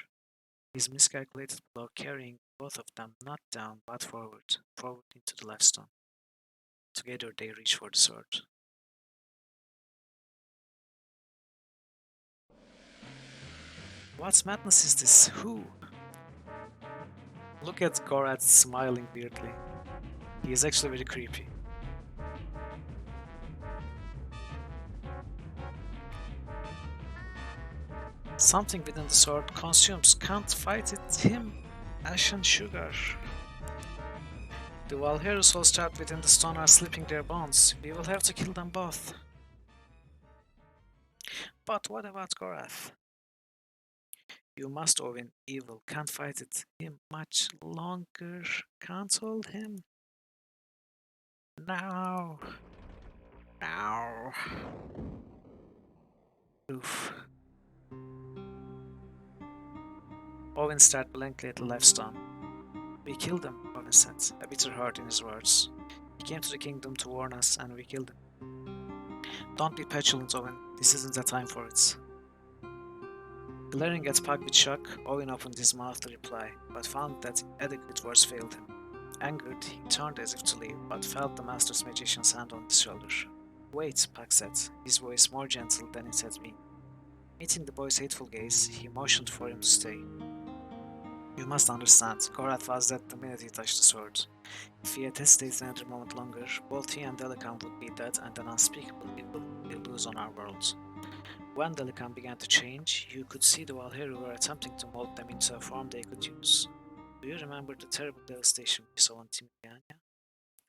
His miscalculated blow carrying both of them not down but forward, forward into the lifestone. Together they reached for the sword. What madness is this? Who? Look at Gorath smiling weirdly. He is actually very creepy. Something within the sword consumes, can't fight it, him, ashen sugar. The Valhalla souls trapped within the stone are slipping their bonds. We will have to kill them both. But what about Gorath? You must, Owen. Evil can't fight it him much longer. Can't hold him. Now. Now. Oof. Owen stared blankly at the lifestone. We killed him, Owen said, a bitter heart in his words. He came to the kingdom to warn us, and we killed him. Don't be petulant, Owen. This isn't the time for it. Glaring at Puck with shock, Owen opened his mouth to reply, but found that adequate words failed him. Angered, he turned as if to leave, but felt the master's magician's hand on his shoulder. Wait, Pack said, his voice more gentle than it had been. Meeting the boy's hateful gaze, he motioned for him to stay. You must understand, Korath was dead the minute he touched the sword. If he had hesitated another moment longer, both he and Delican would be dead and an unspeakable evil would be loose on our world. When Delican began to change, you could see the Valheri were attempting to mold them into a form they could use. Do you remember the terrible devastation we saw on Timidiania?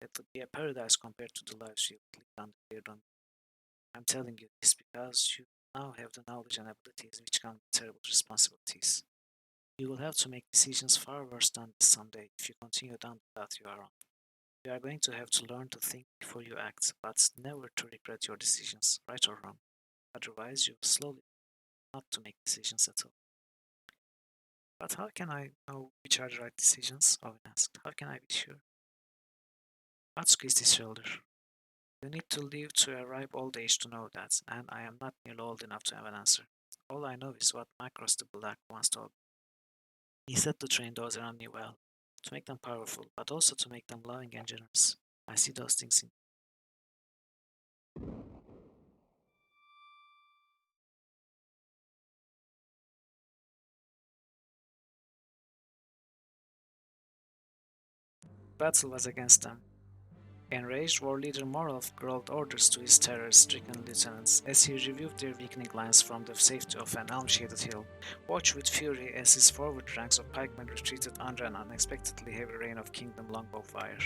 That would be a paradise compared to the lives you would lead under their run. I'm telling you this because you now have the knowledge and abilities which come with terrible responsibilities. You will have to make decisions far worse than this someday if you continue down the path you are on. You are going to have to learn to think before you act, but never to regret your decisions, right or wrong. Otherwise, you will slowly not to make decisions at all. But how can I know which are the right decisions? Owen asked. How can I be sure? Matt squeezed his shoulder. You need to live to a ripe old age to know that, and I am not nearly old enough to have an answer. All I know is what Macross the Black once told me. He said to train those around me well, to make them powerful, but also to make them loving and generous. I see those things in battle was against them. Enraged, war leader Morov growled orders to his terror-stricken lieutenants as he reviewed their weakening lines from the safety of an elm-shaded hill, watched with fury as his forward ranks of pikemen retreated under an unexpectedly heavy rain of kingdom longbow fire.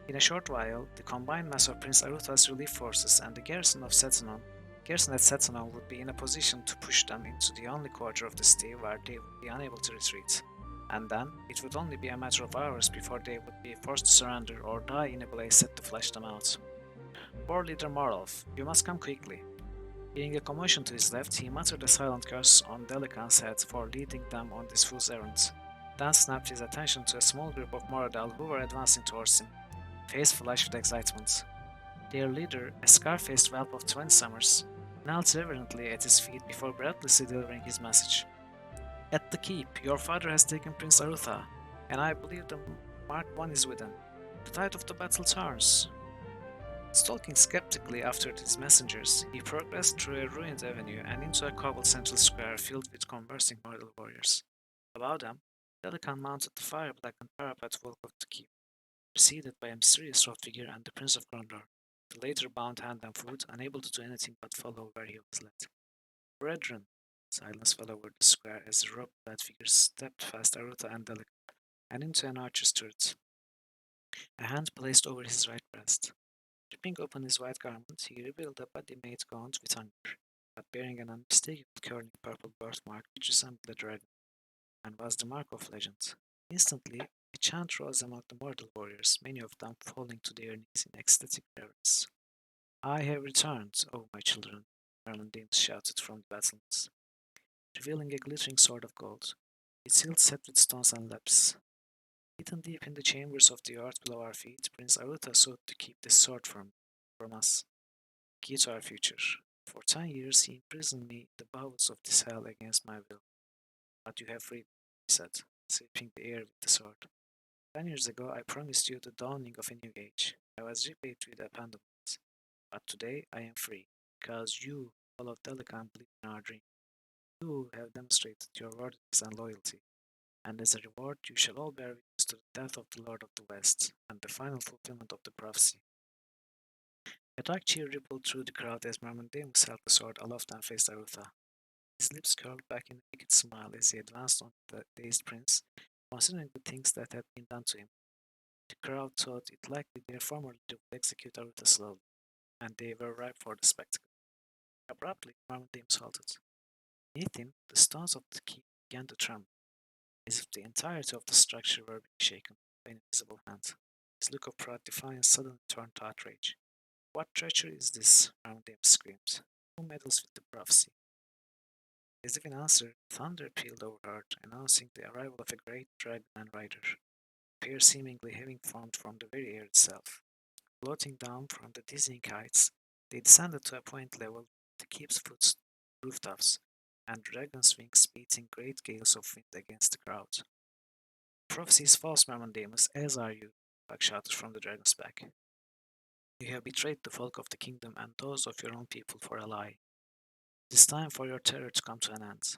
In a short while, the combined mass of Prince Arutha's relief forces and the garrison at Setanon would be in a position to push them into the only quarter of the city where they would be unable to retreat. And then, it would only be a matter of hours before they would be forced to surrender or die in a blaze set to flash them out. War leader Marlov, you must come quickly. Hearing a commotion to his left, he muttered a silent curse on Delican's head for leading them on this fool's errand. Then snapped his attention to a small group of Moradel who were advancing towards him, face flushed with excitement. Their leader, a scar-faced whelp of 20 summers, knelt reverently at his feet before breathlessly delivering his message. At the keep, your father has taken Prince Arutha, and I believe the Mark I is within. The tide of the battle turns. Stalking skeptically after these messengers, he progressed through a ruined avenue and into a cobbled central square filled with conversing mortal warriors. Above them, Delican mounted the fire-blackened parapet walk of the keep, preceded by a mysterious robed figure and the Prince of Krondor, the later bound hand and foot, unable to do anything but follow where he was led. Brethren, silence fell over the square as the robe-clad figure stepped past Aruta and Delican and into an archer's turret, a hand placed over his right breast. Ripping open his white garment, he revealed a body made gaunt with hunger, but bearing an unmistakable curling purple birthmark which resembled a dragon, and was the mark of legend. Instantly, a chant rose among the mortal warriors, many of them falling to their knees in ecstatic reverence. I have returned, O my children, Merlin Dames shouted from the battlements, revealing a glittering sword of gold, its hilt set with stones and lapis. Hidden deep in the chambers of the earth below our feet, Prince Aruta sought to keep this sword from us, key to our future. For 10 years he imprisoned me in the bowels of this hell against my will. But you have freed me, he said, sweeping the air with the sword. 10 years ago I promised you the dawning of a new age. I was repaid with abandonment. But today I am free, because you, all of Delican, believe in our dream. You have demonstrated your worthiness and loyalty, and as a reward you shall all bear witness to the death of the Lord of the West, and the final fulfillment of the prophecy. A dark cheer rippled through the crowd as Marmondamus held the sword aloft and faced Arutha. His lips curled back in a wicked smile as he advanced on the dazed prince, considering the things that had been done to him. The crowd thought it likely their former leader would execute Arutha slowly, and they were ripe for the spectacle. Abruptly, Marmondamus halted. Beneath him, the stones of the keep began to tremble, as if the entirety of the structure were being shaken by an invisible hand. His look of proud defiance suddenly turned to outrage. What treachery is this? Marmondamus screamed. Who meddles with the prophecy? As if in answer, thunder pealed overhead, announcing the arrival of a great dragon rider, a pair seemingly having formed from the very air itself. Floating down from the dizzying heights, they descended to a point level with the keep's foot rooftops, and dragon's wings beating great gales of wind against the crowd. Prophecy is false, Marmondamus, as are you. Puck shouted from the dragon's back. You have betrayed the folk of the kingdom and those of your own people for a lie. It is time for your terror to come to an end.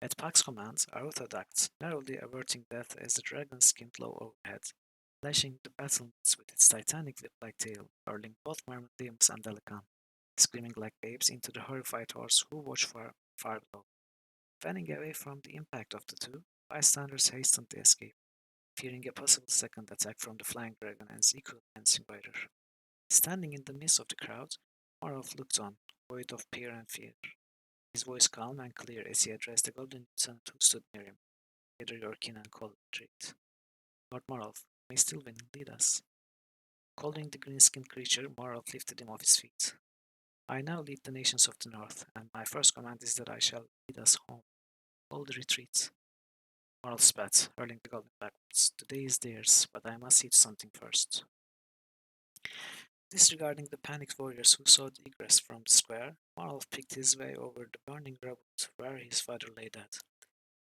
At Puck's command, Arutha ducked, narrowly averting death as the dragon skimmed low overhead, lashing the battlements with its titanic whip-like tail, hurling both Myrmidons and Delican, screaming like babes into the horrified horse who watched far below. Fanning away from the impact of the two, bystanders hastened to escape, fearing a possible second attack from the flying dragon and its equally menacing rider. Standing in the midst of the crowd, Marov looked on, void of fear and fear, his voice calm and clear as he addressed the golden lieutenant who stood near him. Gather your kin and call retreat. Lord Marov, may still win, lead us. Calling the green-skinned creature, Marov lifted him off his feet. I now lead the nations of the north, and my first command is that I shall lead us home. Call the retreat. Marov spat, hurling the golden backwards. The day is theirs, but I must see to something first. Disregarding the panicked warriors who sought egress from the square, Marov picked his way over the burning rubble to where his father lay dead,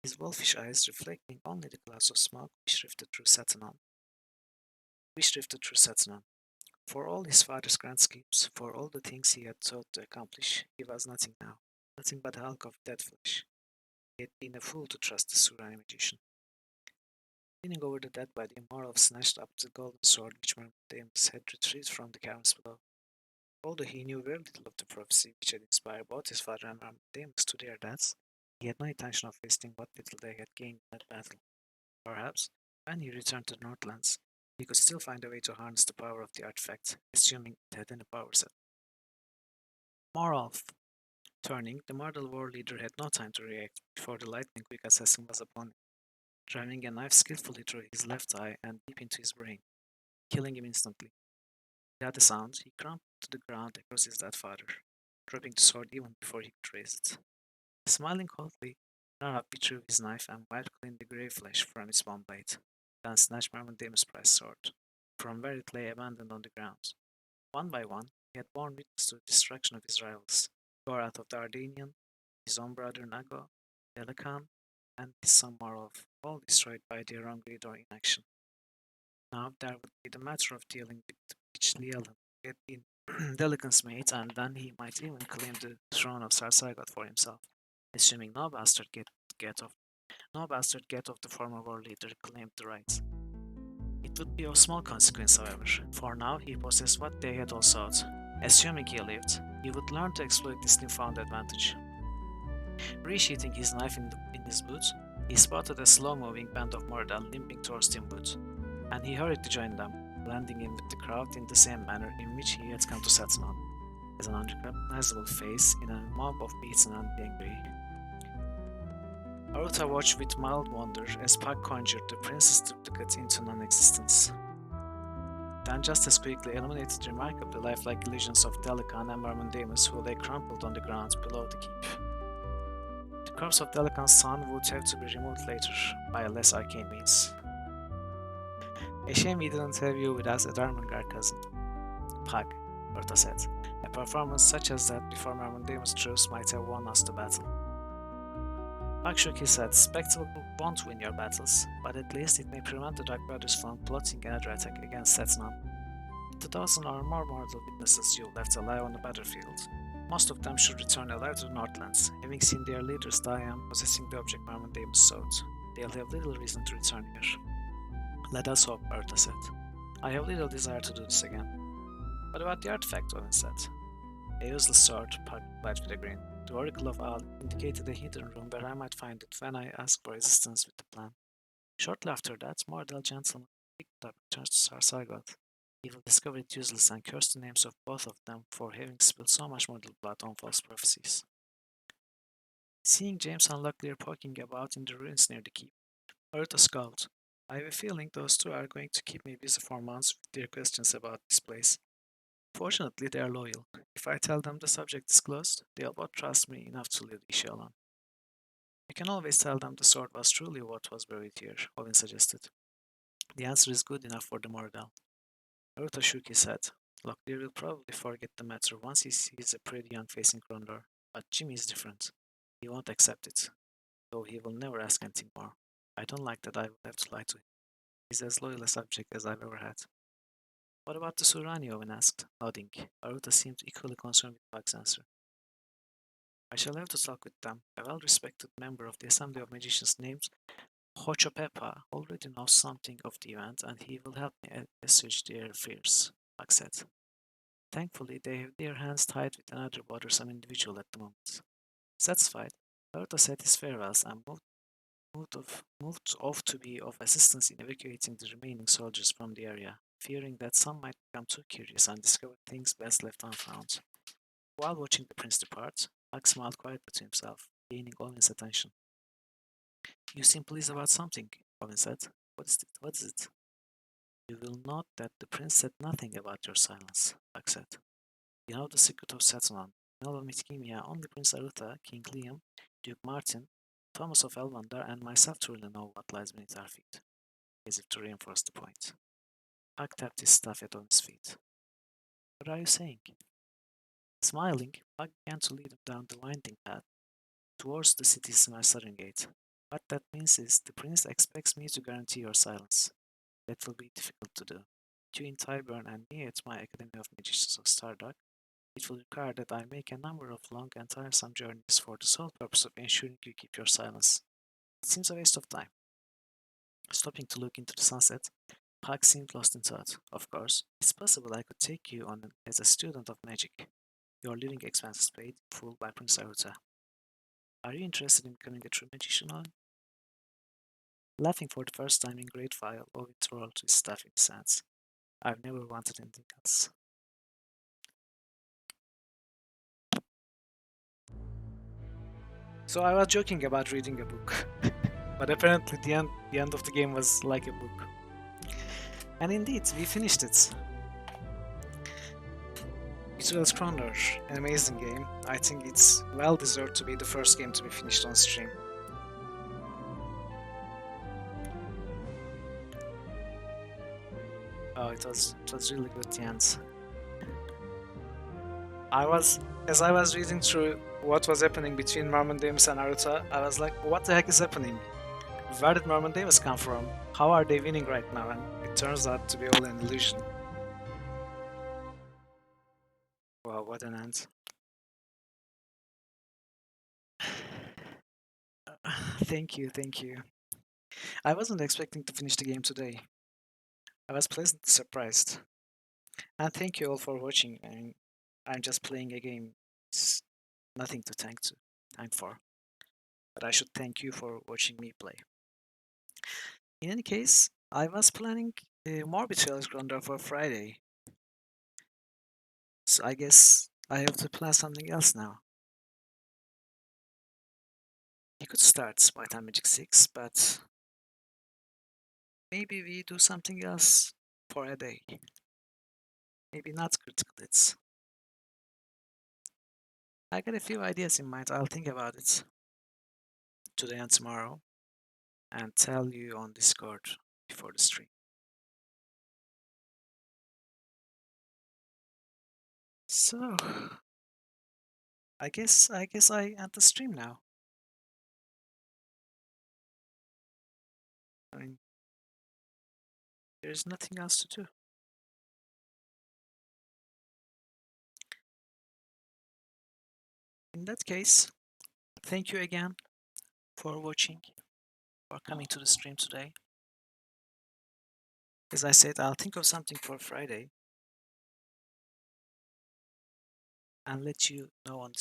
his wolfish eyes reflecting only the clouds of smoke which drifted through Satanan. For all his father's grand schemes, for all the things he had thought to accomplish, he was nothing now, nothing but a hulk of dead flesh. He had been a fool to trust the Surani magician. Leaning over the dead body, Marov snatched up the golden sword which Myrmidons had retrieved from the caverns below. Although he knew very little of the prophecy which had inspired both his father and Myrmidons to their deaths, he had no intention of wasting what little they had gained in that battle. Perhaps, when he returned to the Northlands, he could still find a way to harness the power of the artifact, assuming it had any power set. Marov. Turning, the mortal war leader had no time to react before the lightning-quick assassin was upon him, driving a knife skillfully through his left eye and deep into his brain, killing him instantly. Without a sound, he crumpled to the ground across his dead father, dropping the sword even before he could raise it. Smiling coldly, Narab withdrew his knife and wiped clean the grey flesh from its one blade, then snatched Myrmidon's prized sword from where it lay abandoned on the ground. One by one, he had borne witness to the destruction of his rivals, Gorath of the Ardanian, his own brother Nago, Delacan, and his son Marov, all destroyed by their own greed or inaction. Now there would be the matter of dealing with which Lielan had been Delacan's mate, and then he might even claim the throne of Sarsagot for himself, assuming no bastard get of the former war leader claimed the rights. It would be of small consequence, however, for now he possessed what they had all sought. Assuming he lived, he would learn to exploit this newfound advantage. Resheathing his knife in his boot, he spotted a slow-moving band of Mordal limping towards Timwood, and he hurried to join them, blending in with the crowd in the same manner in which he had come to Satanan, as an unrecognizable face in a mob of beaten and angry. Aruta watched with mild wonder as Puck conjured the prince's duplicate into non-existence, then just as quickly eliminated remarkably lifelike illusions of Delican and Myrmidons who lay crumpled on the ground below the keep. The corpse of Delican's son would have to be removed later, by a less arcane means. A shame we didn't have you with us at Armengar, cousin. Puck, Aruta said. A performance such as that before Myrmidons' troops might have won us the battle. Puck shook his head. Spectacle won't win your battles, but at least it may prevent the Dark Brothers from plotting another attack against Satanan. The dozen or more mortal witnesses you left alive on the battlefield, most of them should return alive to the Northlands, having seen their leaders die and possessing the object Myrmidons sought. They'll have little reason to return here. Let us hope, Aruta said. I have little desire to do this again. What about the artifact, Odin said. A useless sword, Puck replied with a grin. The Oracle of Al indicated a hidden room where I might find it when I asked for assistance with the plan. Shortly after that, Mordal gentleman picked it up and returned to Sarsagot. He will discover it useless and curse the names of both of them for having spilled so much mortal blood on false prophecies. Seeing James and Locklear poking about in the ruins near the keep, Aruta scowled. I have a feeling those two are going to keep me busy for months with their questions about this place. Fortunately, they are loyal. If I tell them the subject is closed, they'll both trust me enough to leave the issue alone. You can always tell them the sword was truly what was buried here, Olin suggested. The answer is good enough for the Mordal. Aruta shook his head. Locklear will probably forget the matter once he sees a pretty young face in Krondor, but Jimmy is different. He won't accept it, though he will never ask anything more. I don't like that I will have to lie to him. He's as loyal a subject as I've ever had. What about the Surani? Owen asked, nodding. Aruta seemed equally concerned with Bug's answer. I shall have to talk with them. A well-respected member of the Assembly of Magicians named Hochopepa already knows something of the event, and he will help me assuage their fears, Bug said. Thankfully, they have their hands tied with another bothersome individual at the moment. Satisfied, Aruta said his farewells and moved off to be of assistance in evacuating the remaining soldiers from the area, fearing that some might become too curious and discover things best left unfound. While watching the prince depart, Huck smiled quietly to himself, gaining Owen's attention. You seem pleased about something, Owen said. What is it? What is it? You will note that the prince said nothing about your silence, Huck said. You know the secret of Satuan. Nova Mitkimia, only Prince Aruta, King Liam, Duke Martin, Thomas of Elvandar, and myself truly know what lies beneath our feet, as if to reinforce the point. Huck tapped his staff at Owen's feet. What are you saying? Smiling, Huck began to lead him down the winding path towards the city's southern gate. What that means is the prince expects me to guarantee your silence. That will be difficult to do. You in Tyburn and me at my Academy of Magicians of Stardock, it will require that I make a number of long and tiresome journeys for the sole purpose of ensuring you keep your silence. It seems a waste of time. Stopping to look into the sunset, Puck seemed lost in thought. Of course, it's possible I could take you on as a student of magic. Your living expenses paid in full by Prince Aruta. Are you interested in becoming a true magician, Owen? Laughing for the first time in great while, Owen twirled his staff in his hands. I've never wanted anything else. So I was joking about reading a book, but apparently the end of the game was like a book. And indeed, we finished it. Betrayal's Krondor, an amazing game. I think it's well deserved to be the first game to be finished on stream. Oh, it was really good the end. As I was reading through what was happening between Marmondamus and Naruto, I was like, what the heck is happening? Where did Marmondamus come from? How are they winning right now? And it turns out to be all an illusion. Wow, what an end. Thank you, thank you. I wasn't expecting to finish the game today. I was pleasantly surprised. And thank you all for watching. I mean, I'm just playing a game. It's nothing to thank for. But I should thank you for watching me play. In any case, I was planning more Betrayal Gronder for Friday. So I guess I have to plan something else now. You could start White and Magic 6, but maybe we do something else for a day. Maybe not critical hits. I got a few ideas in mind. I'll think about it today and tomorrow and tell you on Discord before the stream. So I guess I end the stream now. I mean, there's nothing else to do. In that case, thank you again for watching, for coming to the stream today. As I said, I'll think of something for Friday and let you know on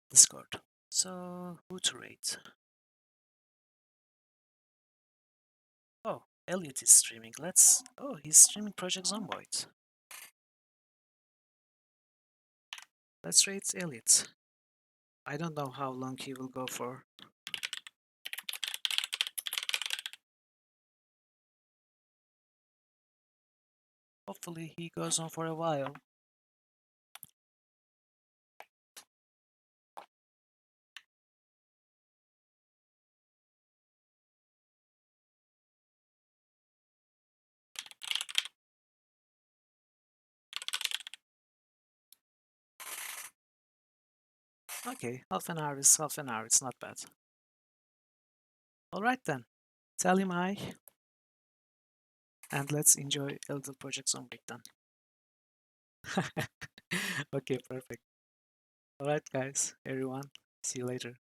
Discord. So, who to rate? Oh, Elliot is streaming. Oh, he's streaming Project Zomboid. Let's rate Elliot. I don't know how long he will go for. Hopefully he goes on for a while. Okay, half an hour is half an hour. It's not bad. Alright then. Tell him hi. and let's enjoy a little project zone breakdown. Okay, perfect. All right, guys, everyone, see you later.